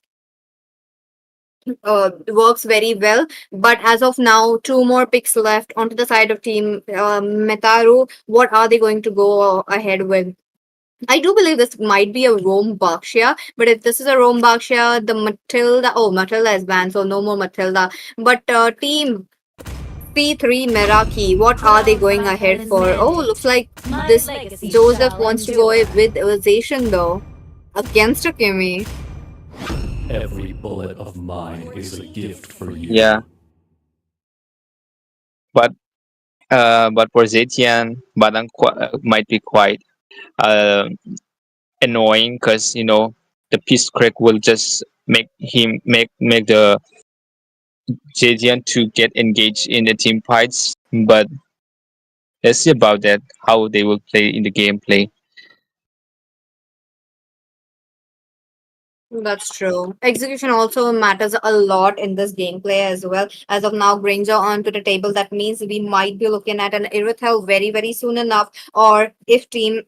works very well. But as of now, two more picks left onto the side of team Metaru. What are they going to go ahead with? I do believe this might be a Rome Bakshia, but if this is a Rome Bakshia, the Matilda, oh, Matilda is banned, so no more Matilda. But team P3 Meraki, what are they going ahead for? Oh, looks like this Joseph wants to go with Zation though, against a Kimi. Every bullet of mine is a gift for you. Yeah, but for Zetian, Badang might be quite uh, annoying because the piece crack will just make him make the Zetian to get engaged in the team fights. But let's see about that how they will play in the gameplay. That's true. Execution also matters a lot in this gameplay as well. As of now, Granger onto the table. That means we might be looking at an Irithel very, very soon enough. Or if team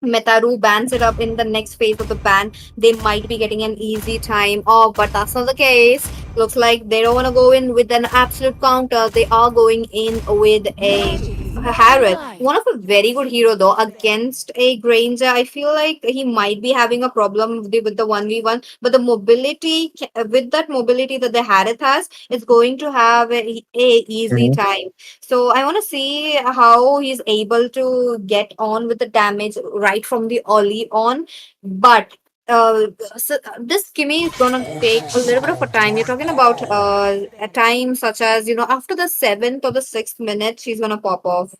Metaru bans it up in the next phase of the ban, they might be getting an easy time. Oh, but that's not the case. Looks like they don't want to go in with an absolute counter. They are going in with a Harrod. One of a very good hero though against a Granger. I feel like he might be having a problem with the 1v1, but the mobility with that mobility that the Harrod has, is going to have a easy Mhm. time. So I want to see how he's able to get on with the damage right from the early on. But this Kimmy is gonna take a little bit of a time. You're talking about a time such as after the 7th or the 6th minute, she's gonna pop off.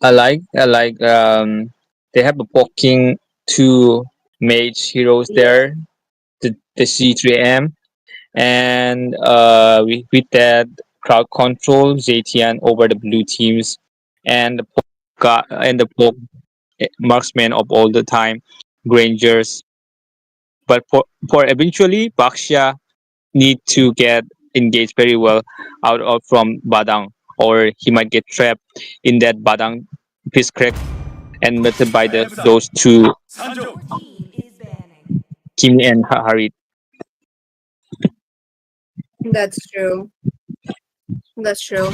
I like they have a poking two mage heroes Yeah. there, the C3M, and with that crowd control Zetian over the blue teams, and the poke marksman of all the time, Grangers. But for eventually Baxia need to get engaged very well out of from Badang, or he might get trapped in that Badang piece crack and met by those two Kim and Harit. That's true. That's true.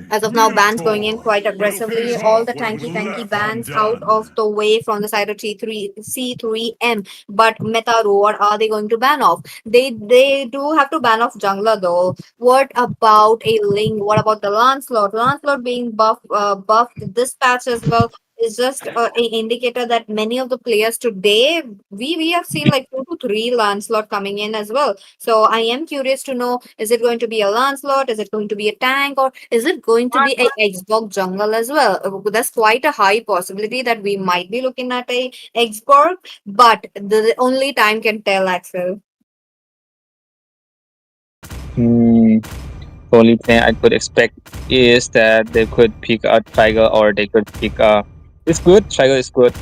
As of now, bans going in quite aggressively. All the tanky bans out of the way from the side of T3 C3M. But Metaru, what are they going to ban off? They do have to ban off jungler though. What about a Ling? What about the Lancelot? Lancelot being buffed this patch as well is just a indicator that many of the players today, we have seen like 2 to 3 Lancelot coming in as well. So I am curious to know, is it going to be a Lancelot? Is it going to be a tank? Or is it going to be a Xbox jungle as well? That's quite a high possibility that we might be looking at a Xbox, but only time can tell, Axel. Hmm, the only thing I could expect is that they could pick a Tiger, or they could pick a. It's good. Tiger is good,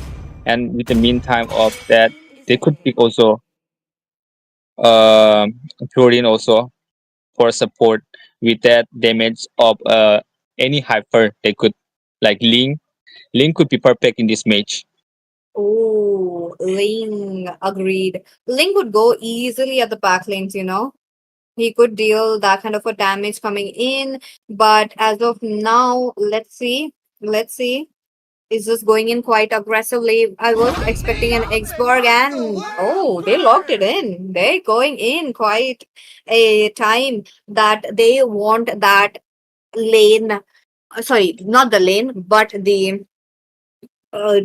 and with the meantime of that, they could pick also uh Florin also for support with that damage of any hyper. They could like Ling. Ling could be perfect in this match. Oh, Ling, agreed. Ling would go easily at the back lanes. He could deal that kind of a damage coming in, but as of now, let's see. Let's see. Is just going in quite aggressively. I was expecting an Xborg, and oh, they locked it in. They're going in quite a time that they want that lane. Sorry, not the lane, but the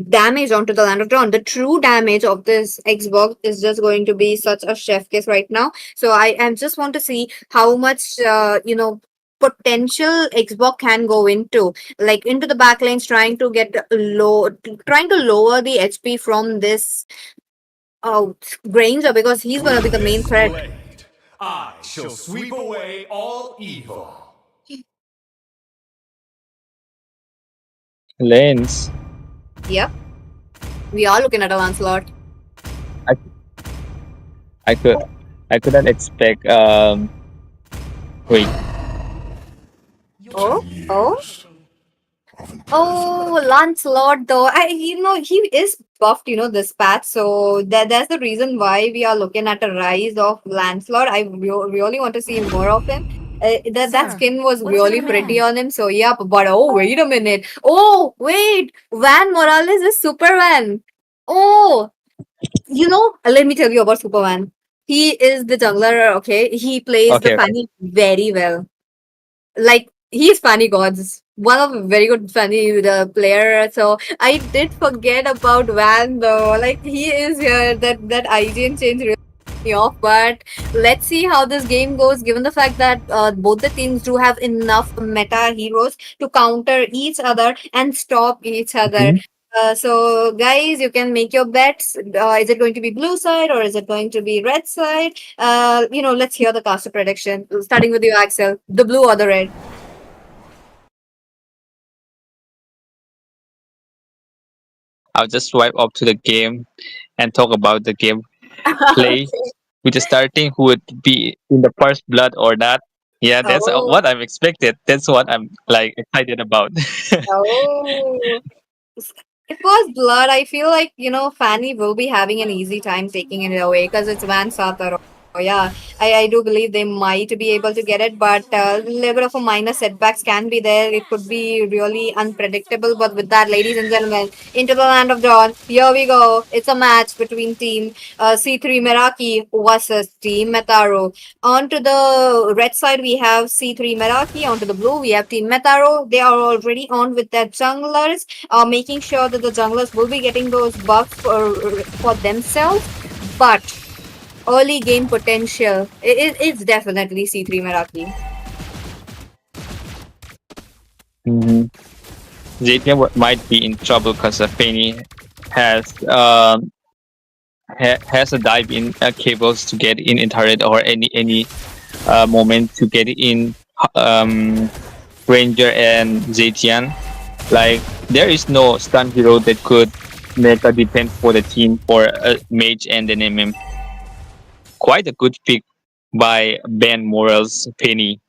damage onto the land of Dawn. The true damage of this Xbox is just going to be such a chef kiss right now. So I am just want to see how much potential Xbox can go into, like into the backlanes, trying to get low, trying to lower the HP from this Granger, because he's gonna be the main threat. I shall sweep away all evil. Lanes. Yep, we are looking at a Lancelot. I, I could. I couldn't expect. Wait. Oh, oh, oh, Lancelot though. He is buffed, this patch. So that's the reason why we are looking at a rise of Lancelot. I really want to see more of him. That skin was really pretty on him. So yeah, but oh, wait a minute. Oh, wait, Van Morales is Superman. Oh, let me tell you about Superman. He is the jungler. Okay, he plays the Okay, okay. Fanny very well. Like he's Fanny Gods, one of a very good Fanny player. So I did forget about Van though. Like he is here. That IGN change really pissed me off. But let's see how this game goes. Given the fact that both the teams do have enough meta heroes to counter each other and stop each other. Mhm. So guys, you can make your bets. Is it going to be blue side or is it going to be red side? Let's hear the caster prediction. Starting with you, Axel. The blue or the red? I'll just swipe up to the game and talk about the game play. Okay. With the starting, who would be in the first blood or not? Yeah, that's Oh, what I'm expected. That's what I'm like excited about. oh. It was blood. I feel like, Fanny will be having an easy time taking it away because it's Van Satar. Oh, yeah, I do believe they might be able to get it, but a little bit of a minor setbacks can be there. It could be really unpredictable. But with that, ladies and gentlemen, into the land of Dawn, here we go. It's a match between team C3 Meraki versus team Metaro. On to the red side, we have C3 Meraki. On to the blue, we have team Metaro. They are already on with their junglers, making sure that the junglers will be getting those buffs for themselves. But early game potential, it's definitely C3 Meraki. hmm JTM might be in trouble because Fanny has has a dive in cables to get in turret or any moment to get in um, Ranger and Zetian. Like there is no stun hero that could make a defense for the team for a mage and an MM. Quite a good pick by Ben Morales Penny.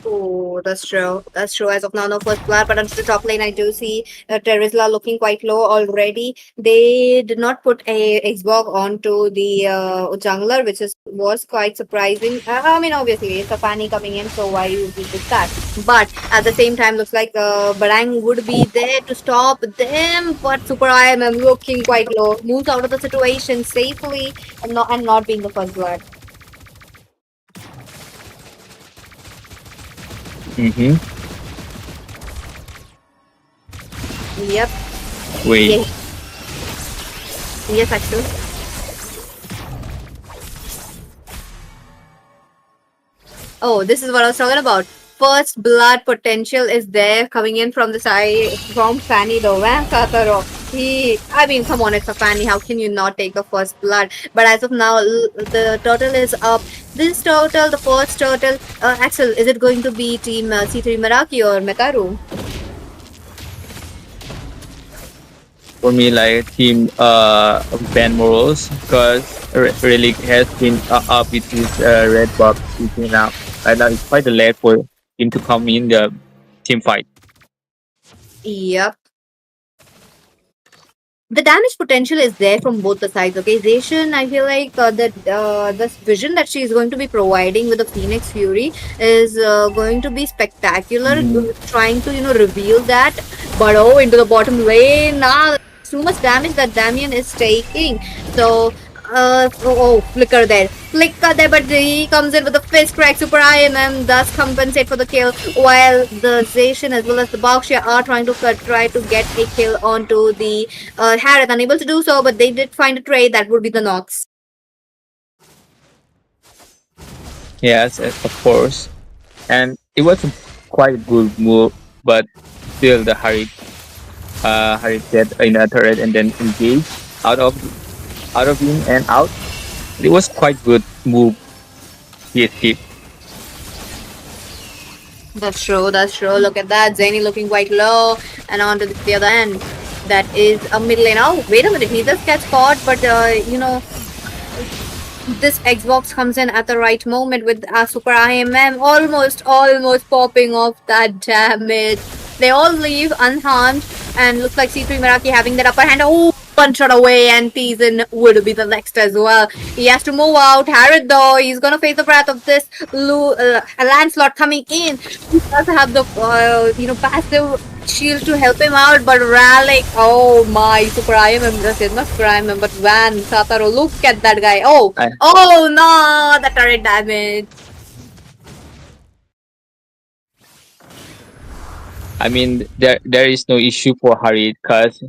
Oh, that's true. That's true. As of now, no first blood, but onto the top lane, I do see Terizla looking quite low already. They did not put a Xbox onto the jungler, which was quite surprising. I mean, obviously, it's a Fanny coming in, so why would we do that? But at the same time, looks like Barang would be there to stop them. But Super IMM looking quite low, moves out of the situation safely, and not being the first blood. Mm-hmm. Yep. Wait. Yeah. Yes, actually. Oh, this is what I was talking about. First blood potential is there coming in from the side from Fanny though. Van Kataro. I mean, come on, it's a Fanny. How can you not take the first blood? But as of now, the turtle is up. This turtle, the first turtle, Axel, is it going to be team C3 Meraki or Metaru? For me, like team Ben Morales, because Relic has been up with his red buff now. Right now, it's quite a late for him to come in the team fight. Yep. The damage potential is there from both the sides. Okay, Zacian, I feel like this vision that she is going to be providing with the Phoenix Fury is going to be spectacular. Trying to reveal that, but oh, into the bottom lane now. Too much damage that Damien is taking. So flicker there, but he comes in with a fist crack super iron and thus compensate for the kill, while the Zacian as well as the Boxia are trying to get a kill onto the Harith, unable to do so, but they did find a trade that would be the Nox. Yes, of course, and it was a quite good move, but still the Harry get in a turret and then engage out of him and out. It was quite good move. He escaped. That's true. Look at that. Zany looking quite low. And on to the other end. That is a mid lane. Oh, wait a minute. He does catch caught, but this Xbox comes in at the right moment with Super IMM almost popping off that damage. They all leave unharmed and looks like C3 Meraki having that upper hand. Oh, one shot away and Teasen would be the next as well. He has to move out. Harrod though, he's gonna face the wrath of this Lancelot coming in. He does have the passive shield to help him out, but Ralik, oh my, Super IMM, not Super IMM, but Van Sataru, look at that guy. Oh no, the turret damage. I mean, there is no issue for Harid because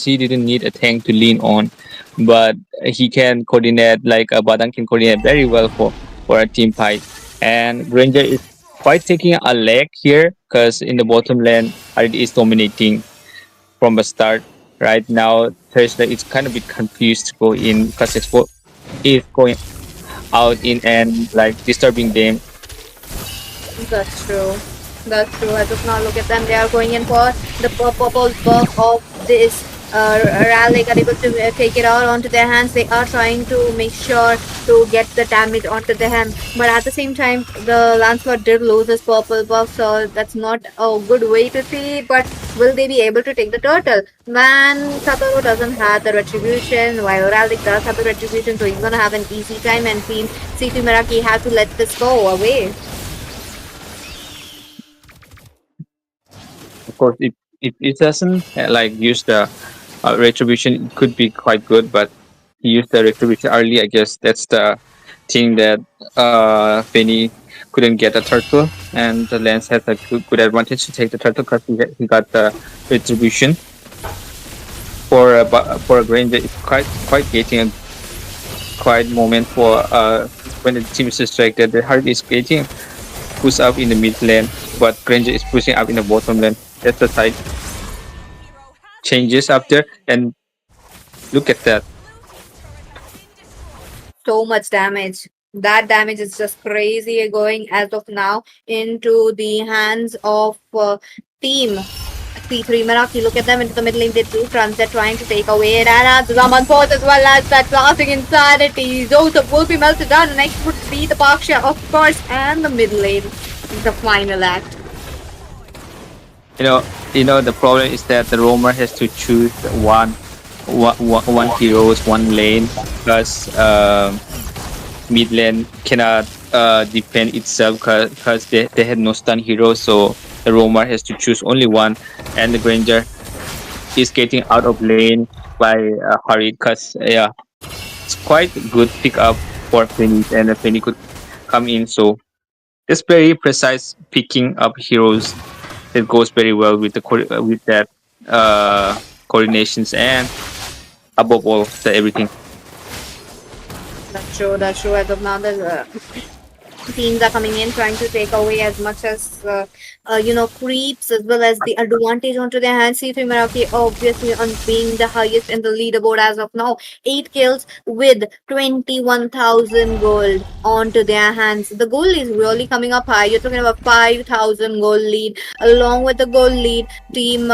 he didn't need a tank to lean on, but he can coordinate, like Badang can coordinate very well for a team fight. And Granger is quite taking a leg here because in the bottom lane Harid is dominating from the start. Right now, Thursday is kind of a bit confused to go in because Expo is going out in and like disturbing them. That's true. That's true. As of now, look at them. They are going in for the purple buff of this Rally, are able to take it out onto their hands. They are trying to make sure to get the damage onto their hand. But at the same time, the Lancelot did lose his purple buff, so that's not a good way to see. But will they be able to take the turtle? Man, Satoru doesn't have the retribution, while Ralik does have the retribution, so he's gonna have an easy time. And Team C2 Meraki have to let this go away. Of course, if it doesn't like use the retribution, it could be quite good. But he used the retribution early. I guess that's the thing that Penny couldn't get a turtle, and the Lance has a good advantage to take the turtle because he got the retribution. For a Granger, it's quite getting a quiet moment for when the team is distracted. The Heart is getting push up in the mid lane, but Granger is pushing up in the bottom lane. That's the side changes up there, and look at that. So much damage. That damage is just crazy going as of now into the hands of Team C3 Meraki. Look at them into the mid lane. They do runs. They're trying to take away Rana. The Zaman Force as well as that classic insanity. Joseph will be melted down. Next would be the Baksha, of course, and the mid lane. The final act. You know the problem is that the roamer has to choose one heroes, one lane, because mid lane cannot defend itself because they had no stun heroes, so the roamer has to choose only one, and the Granger is getting out of lane by Harid because it's quite good pick up for Penny, and Penny could come in, so it's very precise picking up heroes. It goes very well with the with that coordinations and above all the everything. That's true. That's true. As of now, the teams are coming in trying to take away as much as creeps as well as the advantage onto their hands. C3 Meraki obviously on being the highest in the leaderboard as of now. 8 kills with 21,000 gold onto their hands. The goal is really coming up high. You're talking about 5,000 gold lead. Along with the gold lead, team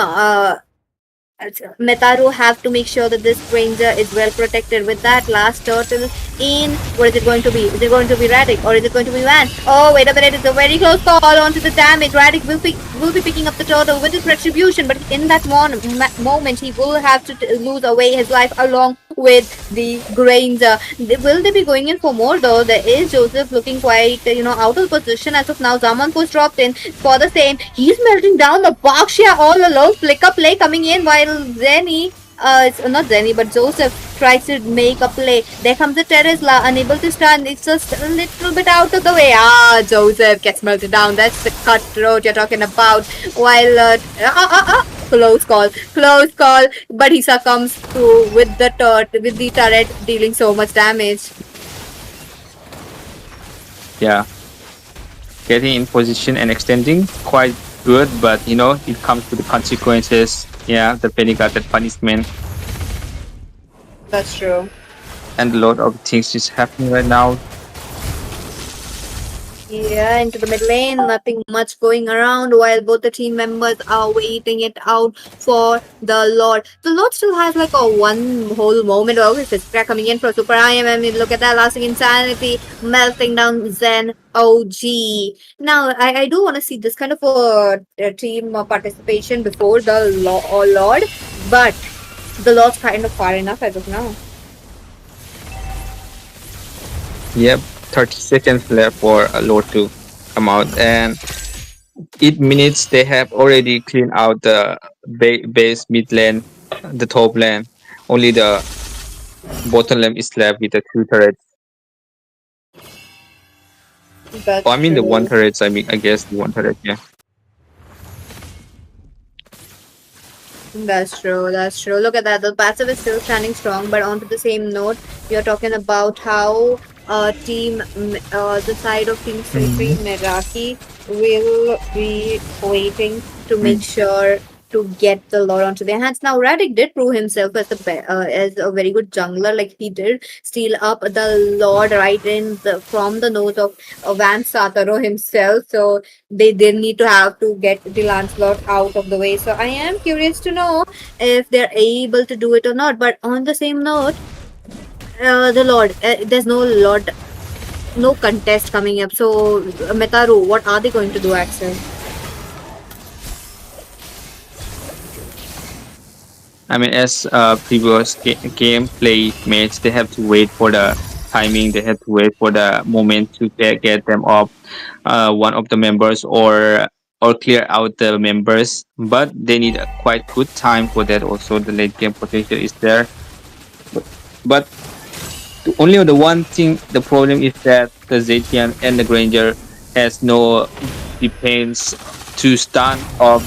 Metaru have to make sure that this Granger is well protected with that last turtle in. What is it going to be? Is it going to be Radic or is it going to be Van? Oh, wait a minute. It's a very close call onto the damage. Radic will be picking up the turtle with his retribution, but in that moment, he will have to lose away his life along with the Granger. Will they be going in for more though? There is Joseph looking quite, out of position as of now. Zaman was dropped in for the same. He's melting down the Bakshia all alone. Flicker play coming in while Zenny, it's not Zenny, but Joseph tries to make a play. There comes the Teresla, unable to stand. It's just a little bit out of the way. Joseph gets melted down. That's the cutthroat you're talking about. While, close call. But he succumbs to with the turret dealing so much damage. Yeah, getting in position and extending quite good, but it comes to the consequences. Yeah, the Penny got that punishment. That's true. And a lot of things is happening right now. Yeah, into the mid lane, nothing much going around while both the team members are waiting it out for the Lord. The Lord still has like a one whole moment. Okay, Fiskra coming in for Super IM. I mean, look at that lasting insanity, melting down Zen OG. Now, I do want to see this kind of a team participation before the Lord, but the Lord's kind of far enough as of now. Yep, 30 seconds left for a Lord to come out, and 8 minutes they have already cleaned out the base mid lane, the top lane. Only the bottom lane is left with the 2 turrets. Oh, That's I mean the one true. turrets. I mean, I guess the one turret. Yeah. That's true. That's true. Look at that. The passive is still standing strong, but onto the same note, you're talking about how the side of Team C3 Meraki will be waiting to make sure to get the lore onto their hands. Now, Radic did prove himself as as a very good jungler. Like he did steal up the lord right in from the nose of Van Sataro himself. So they did need to have to get the Lancelot out of the way. So I am curious to know if they're able to do it or not. But on the same note, the Lord, there's no Lord, no contest coming up. So Metaru, what are they going to do, Axel? I mean, as previous gameplay mates, they have to wait for the timing. They have to wait for the moment to get them off one of the members or clear out the members. But they need a quite good time for that. Also, the late game potential is there. But only the one thing, the problem is that the Zetian and the Granger has no defense to stun off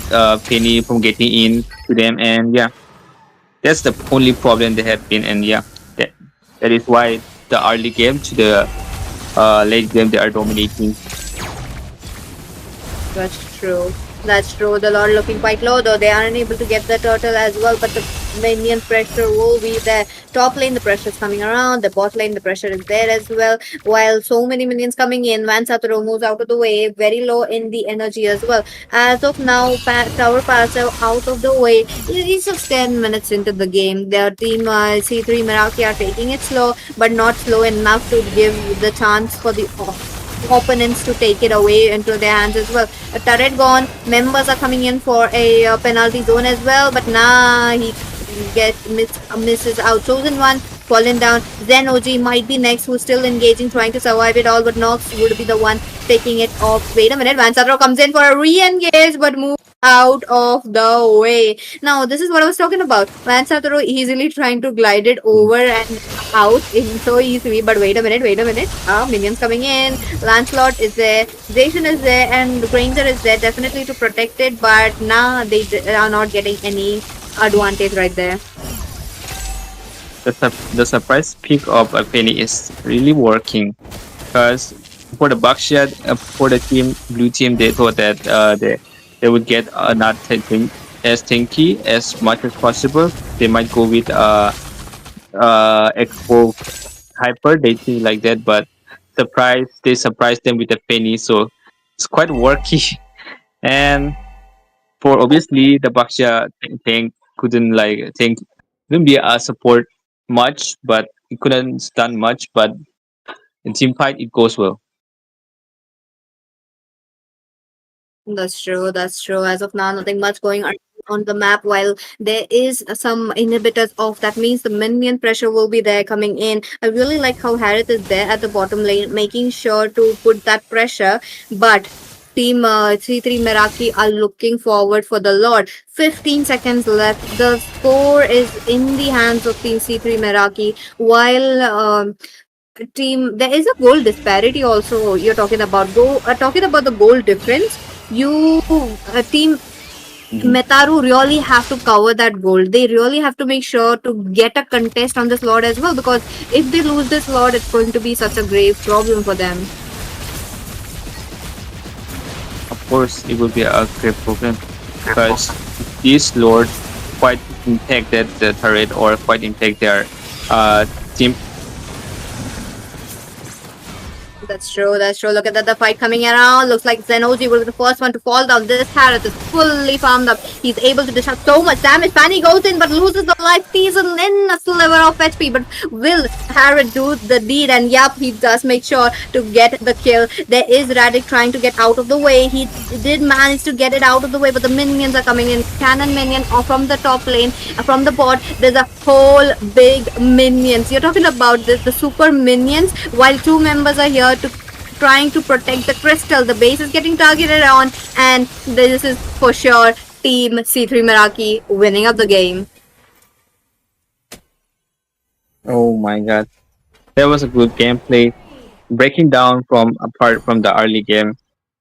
Penny from getting in to them, and yeah, that's the only problem they have been, and yeah, that is why the early game to the late game they are dominating. That's true. That's true. The Lord looking quite low, though they are unable to get the turtle as well. But the minion pressure will be there. Top lane, the pressure is coming around. The bot lane, the pressure is there as well. While so many minions coming in, Van Saturo moves out of the way, very low in the energy as well. As of now, Tower Passive out of the way. It's just 10 minutes into the game. Their team C3 Meraki are taking it slow, but not slow enough to give the chance for the opponents to take it away into their hands as well. A turret gone. Members are coming in for a penalty zone as well, but nah, he misses out. Chosen one fallen down. Zen OG might be next, who's still engaging, trying to survive it all, but Nox would be the one taking it off. Wait a minute, Van Sadro comes in for a re-engage, but move out of the way. Now, this is what I was talking about. Van Satoro easily trying to glide it over and out in so easily. But wait a minute, wait a minute. Minions coming in. Lancelot is there. Jason is there. And Granger is there definitely to protect it. But now they are not getting any advantage right there. The surprise pick of a Penny is really working, because for the buckshot for the team blue team, they thought that they would get not as tanky as much as possible. They might go with Expo Hyper, they think like that, but they surprised them with a Penny, so it's quite worky. And for obviously the Baksha tank couldn't be a support much, but it couldn't stun much, but in team fight it goes well. That's true. That's true. As of now, nothing much going on the map. While there is some inhibitors off, that means the minion pressure will be there coming in. I really like how Harith is there at the bottom lane, making sure to put that pressure. But Team C3 Meraki are looking forward for the Lord. 15 seconds left. The score is in the hands of Team C3 Meraki. While team, there is a goal disparity also. You're talking about talking about the goal difference. You team Metaru really have to cover that goal. They really have to make sure to get a contest on this Lord as well, because if they lose this Lord, it's going to be such a grave problem for them. Of course, it will be a great problem, because this Lord quite impacted the turret or quite impact their team. That's true. That's true. Look at that. The fight coming around. Looks like Zenoji will be the first one to fall down. This Harris is fully farmed up. He's able to dish out so much damage. Fanny goes in but loses the life season in a sliver of HP. But will Harris do the deed? And yep, he does make sure to get the kill. There is Radic trying to get out of the way. He did manage to get it out of the way, but the minions are coming in. Cannon minion from the top lane, from the bot. There's a whole big minions. You're talking about this, the super minions, while two members are here to trying to protect the crystal. The base is getting targeted on, and this is for sure Team C3 Meraki winning up the game. Oh my god, that was a good gameplay. Breaking down from apart from the early game,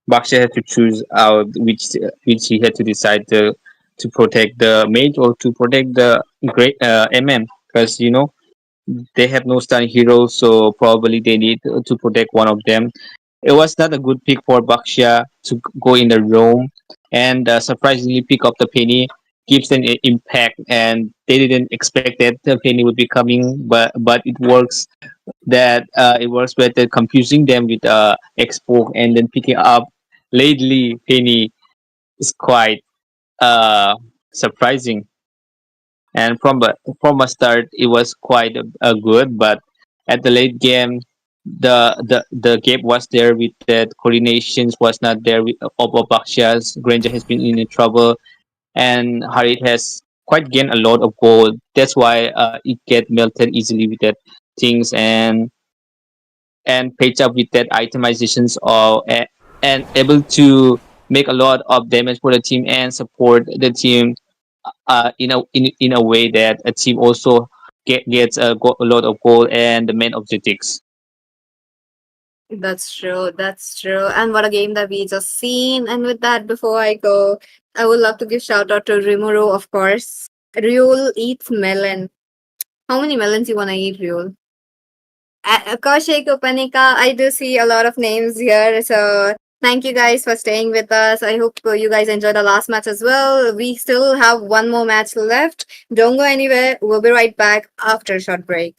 Baksha had to choose out which he had to decide to protect the mage or to protect the great MM, because they have no stun heroes, so probably they need to protect one of them. It was not a good pick for Baksha to go in the roam and surprisingly pick up the penny. Gives an impact, and they didn't expect that the penny would be coming, but it works. It works better confusing them with expo and then picking up lately penny is quite surprising. And from a start it was quite a good, but at the late game the gap was there with that coordinations was not there with of Baksha's. Granger has been in trouble, and Harit has quite gained a lot of gold. That's why it get melted easily with that things, and page up with that itemizations and able to make a lot of damage for the team and support the team in a way that a team also gets a lot of goal and the main objectives. That's true. That's true. And what a game that we just seen. And with that, before I go, I would love to give shout out to Rimuru, of course. Ryul eats melon. How many melons you wanna eat, Ryul? Kaushik, Upanika, I do see a lot of names here. So thank you guys for staying with us. I hope you guys enjoyed the last match as well. We still have one more match left. Don't go anywhere. We'll be right back after a short break.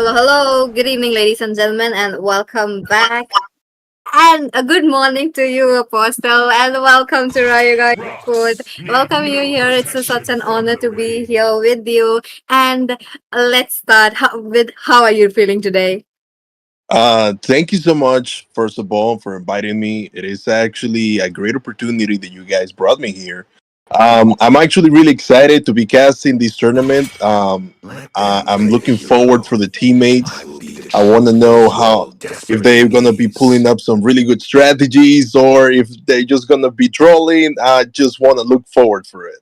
Hello, hello. Good evening, ladies and gentlemen, and welcome back. And a good morning to you, Apostle, and welcome to Rayuga Food. Welcome you here. It's such an honor to be here with you. And let's start with how are you feeling today? Thank you so much, first of all, for inviting me. It is actually a great opportunity that you guys brought me here. I'm actually really excited to be casting this tournament. I'm looking forward for the teammates. I want to know how if they're gonna be pulling up some really good strategies or if they're just gonna be trolling. I just want to look forward for it.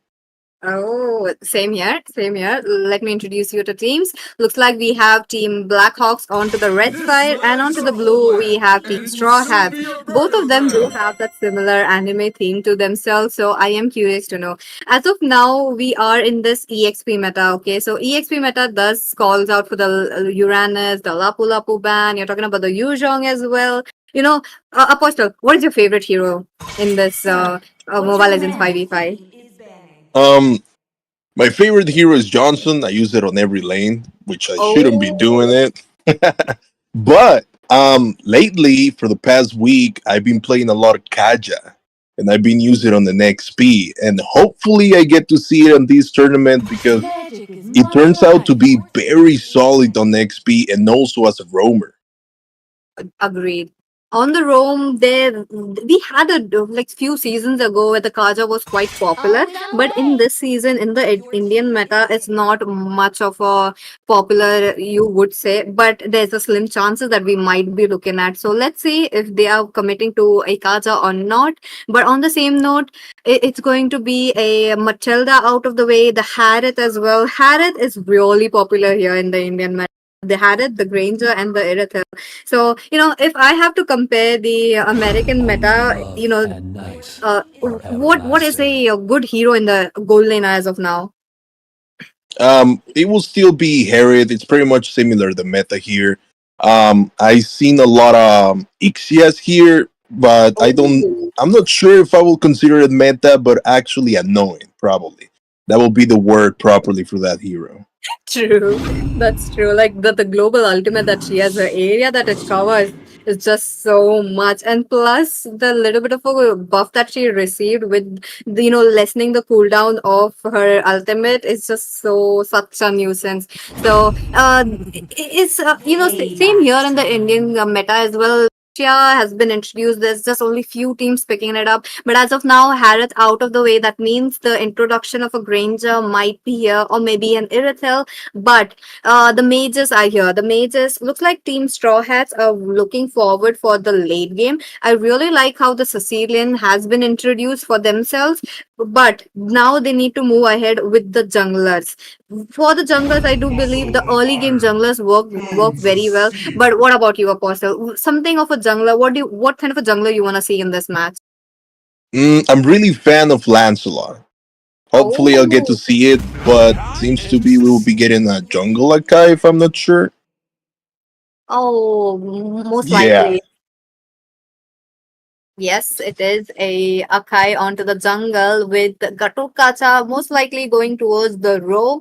Oh, same here, same here. Let me introduce you to teams. Looks like we have Team Blackhawks onto the red This side, and match onto is the on the blue we line, have Team and it will Straw soon Hats. be your Both of turn, them do Meta. have that similar anime theme to themselves, so I am curious to know. As of now, we are in this EXP meta, okay? So EXP meta does calls out for the Uranus, the Lapu Lapu ban. You're talking about the Yuzhong as well. You know, Apostle, what is your favorite hero in this Mobile Legends 5v5? Um, my favorite hero is Johnson. I use it on every lane, which I shouldn't be doing Oh. it. But lately for the past week, I've been playing a lot of Kaja, and I've been using it on the next P, and hopefully I get to see it on this tournament because it turns out to be very solid on XP and also as a roamer. Agreed. On the roam, there we had a like few seasons ago where the Kaja was quite popular, but in this season, in the Indian meta, it's not much of a popular, you would say. But there's a slim chances that we might be looking at. So let's see if they are committing to a Kaja or not. But on the same note, it's going to be a Matilda out of the way, the Harriet as well. Harriet is really popular here in the Indian meta. The Harriet, the Granger, and the Irithel. So, if I have to compare the American Only meta, love and night are what is everlasting. a good hero in the gold lane as of now? It will still be Harriet. It's pretty much similar the meta here. I seen a lot of Ixias here, but I don't. Oh. I'm not sure if I will consider it meta, but actually annoying. Probably that will be the word properly for that hero. True, that's true. Like the global ultimate that she has, the area that it covers is just so much, and plus the little bit of a buff that she received with lessening the cooldown of her ultimate is just such a nuisance. So it's same here in the Indian meta as well. Russia has been introduced. There's just only few teams picking it up. But as of now, Harriet out of the way. That means the introduction of a Granger might be here, or maybe an Irithel. But the mages are here. The mages looks like Team Straw Hats are looking forward for the late game. I really like how the Sicilian has been introduced for themselves, but now they need to move ahead with the junglers. For the junglers, I do believe the early game junglers work very well. But what about you, Apostle? Something of a jungler. What kind of a jungler you want to see in this match? I'm really fan of Lancelot. Hopefully, I'll get to Oh, see it, but seems to be we will be getting a jungle Akai if I'm not sure. oh, most Yeah, likely. Yes, it is a Akai onto the jungle with Gaturkacha most likely going towards the row.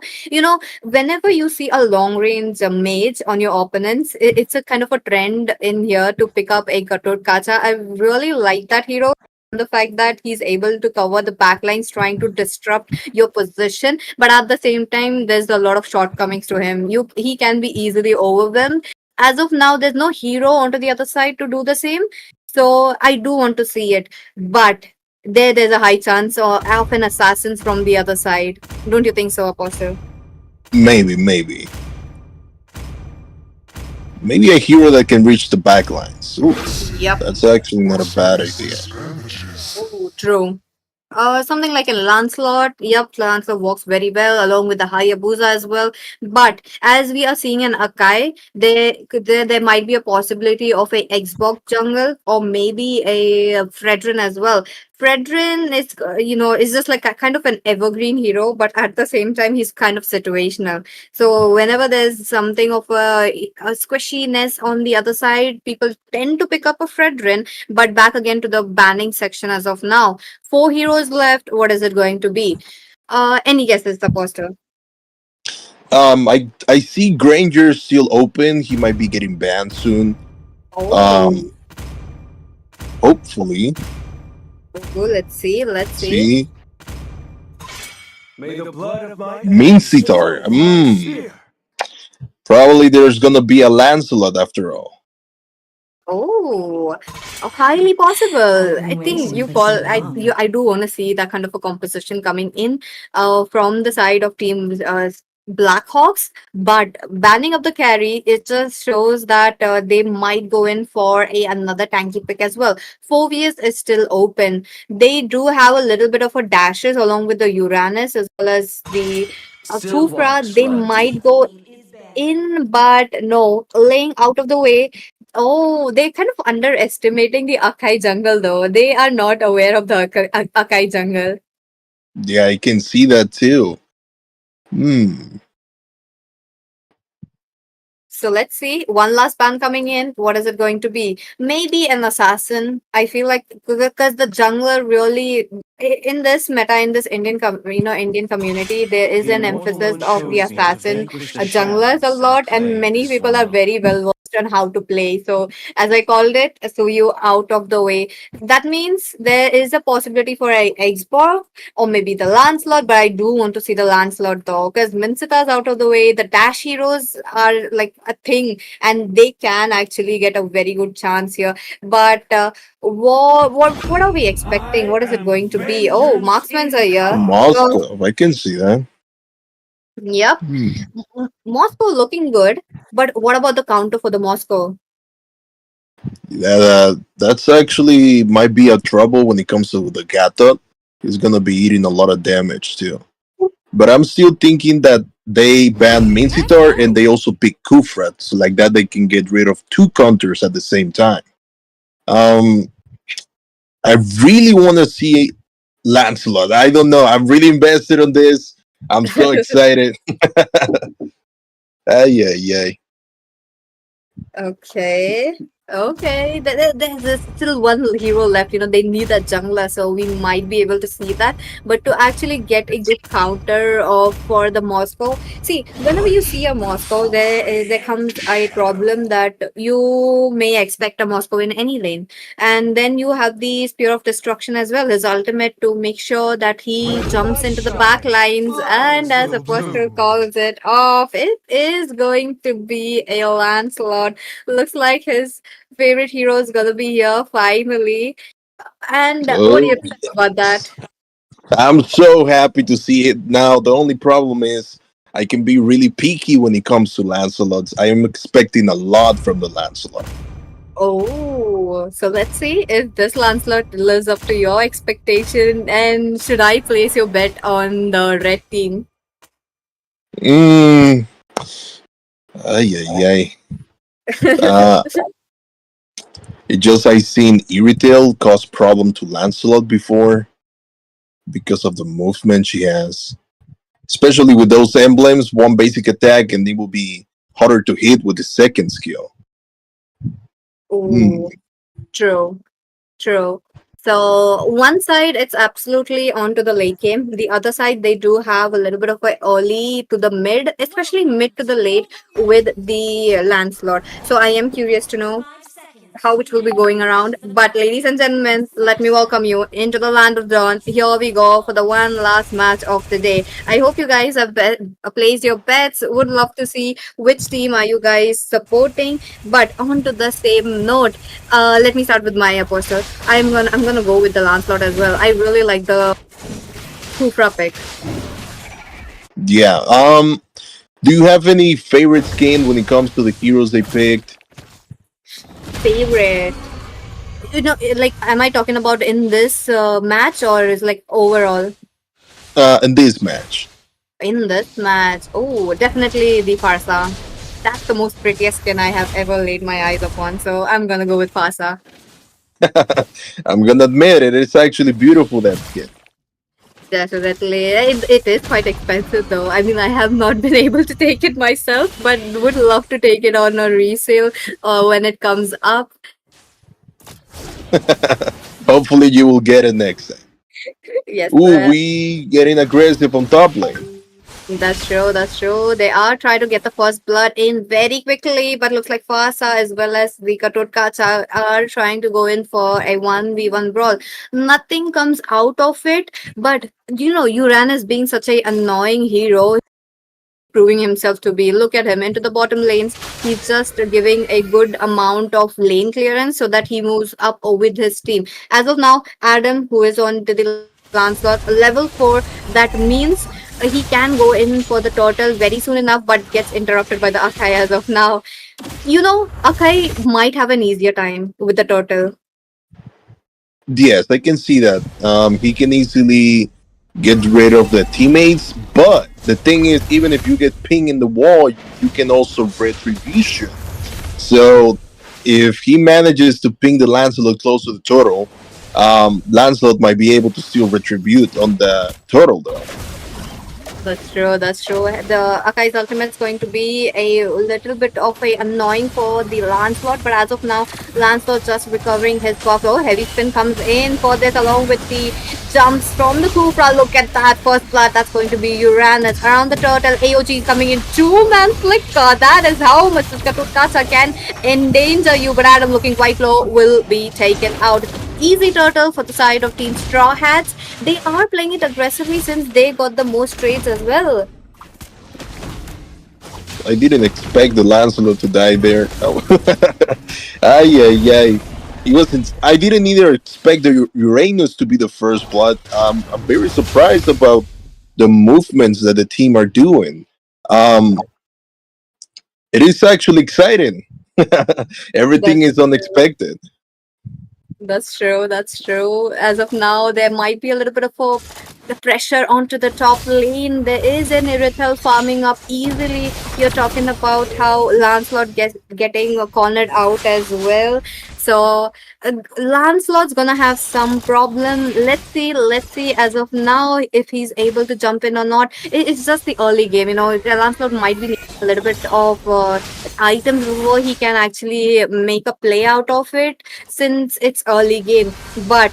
Whenever you see a long range mage on your opponents, it's a kind of a trend in here to pick up a Gaturkacha. I really like that hero. The fact that he's able to cover the backlines trying to disrupt your position, but at the same time there's a lot of shortcomings to him. He can be easily overwhelmed. As of now, there's no hero onto the other side to do the same, so I do want to see it, but there's a high chance of an assassins from the other side. Don't you think so, Apostle? maybe maybe a hero that can reach the backlines. Ooh, Yep. that's actually not a bad idea. Oh, true. Something like a Lancelot. Yep, Lancelot works very well along with the Hayabusa as well. But as we are seeing an Akai, there might be a possibility of a Xbox jungle or maybe a Fredrin as well. Fredrin is just like a kind of an evergreen hero, but at the same time he's kind of situational. So whenever there's something of a squishiness on the other side, people tend to pick up a Fredrin. But back again to the banning section as of now. Four heroes left. What is it going to be? Any guesses, Apostle? I see Granger still open. He might be getting banned soon. Oh, Um, hopefully. let's see. Let's see. See, May the blood of my Mean enemies Sitar. slow my spear. Probably there's gonna be a Lancelot after all. Oh, highly possible. I think you fall. I do want to see that kind of a composition coming in, from the side of team Blackhawks. But banning of the carry, it just shows that they might go in for another tanky pick as well. Fovius is still open. They do have a little bit of a dashes along with the Uranus as well as the Kufra. They might go in, but no, laying out of the way. Oh, they're kind of underestimating the Akai jungle though. They are not aware of the Akai jungle. Yeah, I can see that too. Hmm. So let's see. One last ban coming in. What is it going to be? Maybe an assassin. I feel like because the jungler really in this meta in this Indian community there is The an immortal emphasis one of the shows me how to assassin vanquish the junglers a shadows and lot, and plague many this people are realm. very well versed on how to play. So as I called it, so you out of the way. That means there is a possibility for a Xbox or maybe the Lancelot, but I do want to see the Lancelot though, because Mincita's out of the way. The dash heroes are like a thing, and they can actually get a very good chance here. But what are we expecting? I What is it am going to be? Oh, vengeance marksmen's are here. So, Moscow. I can see that. yep, Hmm. Moscow looking good. But what about the counter for the Moscow? That's actually might be a trouble when it comes to the Gata. He's gonna be eating a lot of damage too. But I'm still thinking that they ban Mincitar and they also pick Kufrat, so like that they can get rid of two counters at the same time. Um, I really want to see Lancelot. I don't know. I'm really invested on this. I'm so excited. Ay, ay, ay. Okay. Okay. There's still one hero left. They need a jungler, so we might be able to see that. But to actually get a good counter of for the Moscow, see, whenever you see a Moscow, there comes a problem that you may expect a Moscow in any lane, and then you have the Spear of Destruction as well. His ultimate to make sure that he jumps into the back Bloodshot, lines, and flowers as a will poster bloom. calls it off, it is going to be a Lancelot. Looks like his favorite hero is gonna be here finally. And what do Oh, you think about that? I'm so happy to see it now. The only problem is I can be really picky when it comes to Lancelots. I am expecting a lot from the Lancelot. Oh, so let's see if this Lancelot lives up to your expectation. And should I place your bet on the red team? Mm, ay, ay, ay. Uh, it just I seen Irritail cause problem to Lancelot before because of the movement she has. Especially with those emblems, one basic attack and it will be harder to hit with the second skill. Hmm. Oh, true. True. So one side it's absolutely onto the late game. The other side they do have a little bit of a early to the mid, especially mid to the late with the Lancelot. So I am curious to know how it will be going around. But ladies and gentlemen, let me welcome you into the land of dawn. Here we go for the one last match of the day. I hope you guys have placed your bets. Would love to see which team are you guys supporting. But on to the same note, let me start with my apostle. I'm gonna go with the Lancelot as well. I really like the Kufra pick. Yeah. Do you have any favorite skin when it comes to the heroes they picked? Favorite. Like, am I talking about in this match or is like overall? In this match? In this match, oh, definitely the Farsa. That's the most prettiest skin I have ever laid my eyes upon. So I'm gonna go with Farsa. I'm gonna admit it. It's actually beautiful that skin. Definitely. It is quite expensive though. I mean, I have not been able to take it myself, but would love to take it on a resale when it comes up. Hopefully, you will get it next time. Yes, Ooh, sir. we getting aggressive on top lane. That's true. That's true. They are trying to get the first blood in very quickly, but looks like Fasa as well as the Katotkats are trying to go in for a 1v1 brawl. Nothing comes out of it, but Uranus being such a annoying hero, proving himself to be. Look at him into the bottom lanes. He's just giving a good amount of lane clearance so that he moves up with his team. As of now, Adam, who is on to the Lancelot level 4, that means he can go in for the turtle very soon enough, but gets interrupted by the Akai as of now. Akai might have an easier time with the turtle. Yes, I can see that. He can easily get rid of the teammates, but the thing is, even if you get ping in the wall, you can also retribution. So if he manages to ping the Lancelot close to the turtle, Lancelot might be able to still retribute on the turtle though. That's true. That's true. The Akai's ultimate is going to be a little bit of a annoying for the Lancelot, but as of now, Lancelot just recovering his buff. Oh, heavy spin comes in for this along with the jumps from the Kufra. Look at that first blood. That's going to be Uranus around the turtle. AOG coming in, two-man flicker. That is how much Katukasa can endanger you. But Adam looking quite low will be taken out. Easy turtle for the side of Team Straw Hats. They are playing it aggressively since they got the most trades as well. I didn't expect the Lancelot to die there. Ay, ay, ay. He wasn't. I didn't either expect the Uranus to be the first blood. I'm very surprised about the movements that the team are doing. Um, it is actually exciting. Everything is unexpected. That's true. That's true. As of now, there might be a little bit of the pressure onto the top lane. There is an Irithel farming up easily. You're talking about how Lancelot getting cornered out as well. So Lancelot's gonna have some problem. Let's see. Let's see. As of now, if he's able to jump in or not. It's just the early game. Lancelot might be needing a little bit of items before he can actually make a play out of it, since it's early game. But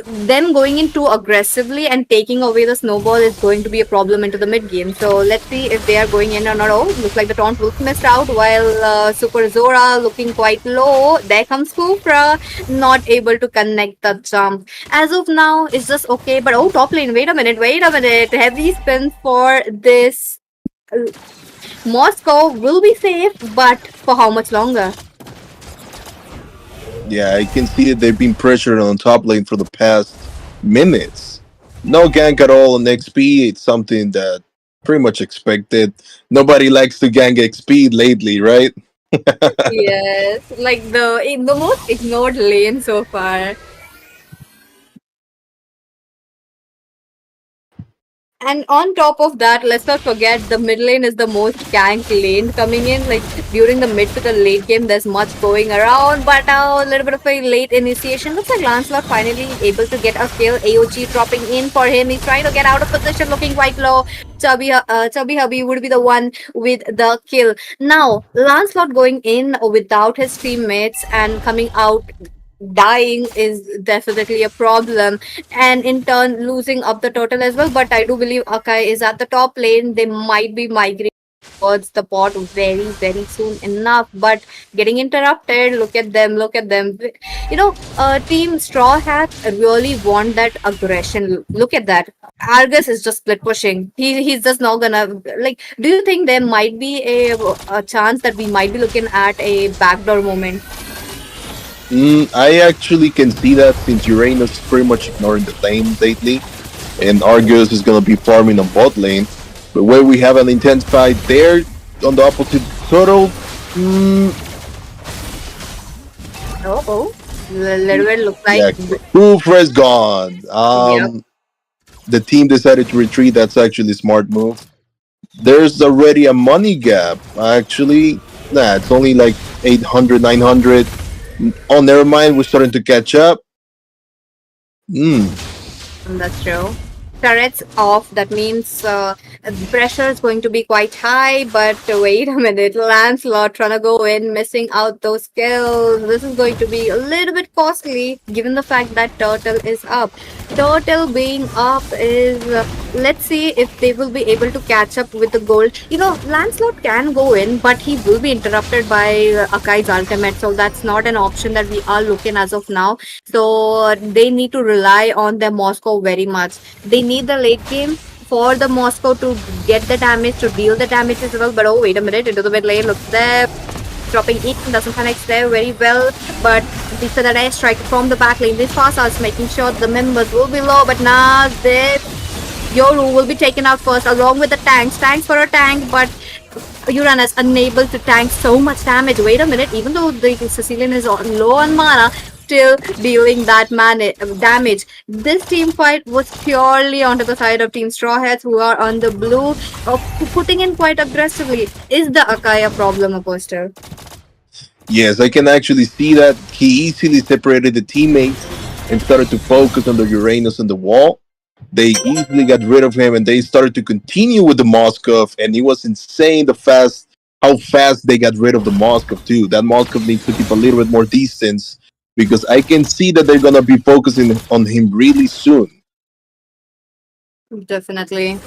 them going in too aggressively and taking away the snowball is going to be a problem into the mid game. So let's see if they are going in or not. Oh, looks like the taunt Wolf missed out, while Super Zora looking quite low. There comes Kufra, not able to connect the jump. As of now, it's just okay. But top lane, wait a minute. Heavy spin for this. Moscow will be safe, but for how much longer? Yeah, I can see that they've been pressured on top lane for the past minutes. No gank at all on XP. It's something that pretty much expected. Nobody likes to gank XP lately, right? Yes, like the most ignored lane so far. And on top of that, let's not forget the mid lane is the most ganked lane coming in. Like during the mid to the late game, there's much going around, but a little bit of a late initiation. Looks like Lancelot finally able to get a kill. AOG dropping in for him. He's trying to get out of position, looking quite low. Chubby Hubby would be the one with the kill. Now, Lancelot going in without his teammates and coming out dying is definitely a problem, and in turn losing up the total as well. But I do believe Akai is at the top lane. They might be migrating towards the bot very very soon enough, but getting interrupted. Look at them. Team Straw Hats really want that aggression. Look at that. Argus is just split pushing. He's just not gonna, like, do you think there might be a chance that we might be looking at a backdoor moment? I actually can see that since Uranus is pretty much ignoring the lane lately, and Argus is gonna be farming on bot lane. But where we have an intense fight there on the opposite turtle, Oh, little bit look like. yeah, Kufra is gone. Yep. The team decided to retreat. That's actually a smart move. There's already a money gap. Actually, nah, it's only like 800, 900. Oh, never mind. We're starting to catch up. That's true. Turrets off. That means pressure is going to be quite high. But wait a minute, Lancelot trying to go in, missing out those kills. This is going to be a little bit costly, given the fact that Turtle is up. Turtle being up is let's see if they will be able to catch up with the goal. Lancelot can go in, but he will be interrupted by Akai's ultimate, so that's not an option that we are looking as of now. So they need to rely on their Moscow very much. They need the late game for the Moscow to get the damage, to deal the damage as well. But oh, wait a minute, into the mid lane, look there. Dropping in, doesn't connect there very well, but before that airstrike from the back lane, this fast is making sure the members will be low, but now Yoru will be taken out first along with the tanks. Tanks for a tank, but Uranus unable to tank so much damage. Wait a minute, even though the Sicilian is low on mana, still dealing that damage. This team fight was purely onto the side of Team Straw Hats, who are on the blue, putting in quite aggressively. Is the Akaya problem, Apostle? Yes, I can actually see that he easily separated the teammates and started to focus on the Uranus and the wall. They easily got rid of him and they started to continue with the Moskov, and it was insane how fast they got rid of the Moskov too. That Moskov needs to keep a little bit more distance because I can see that they're gonna be focusing on him really soon. Definitely.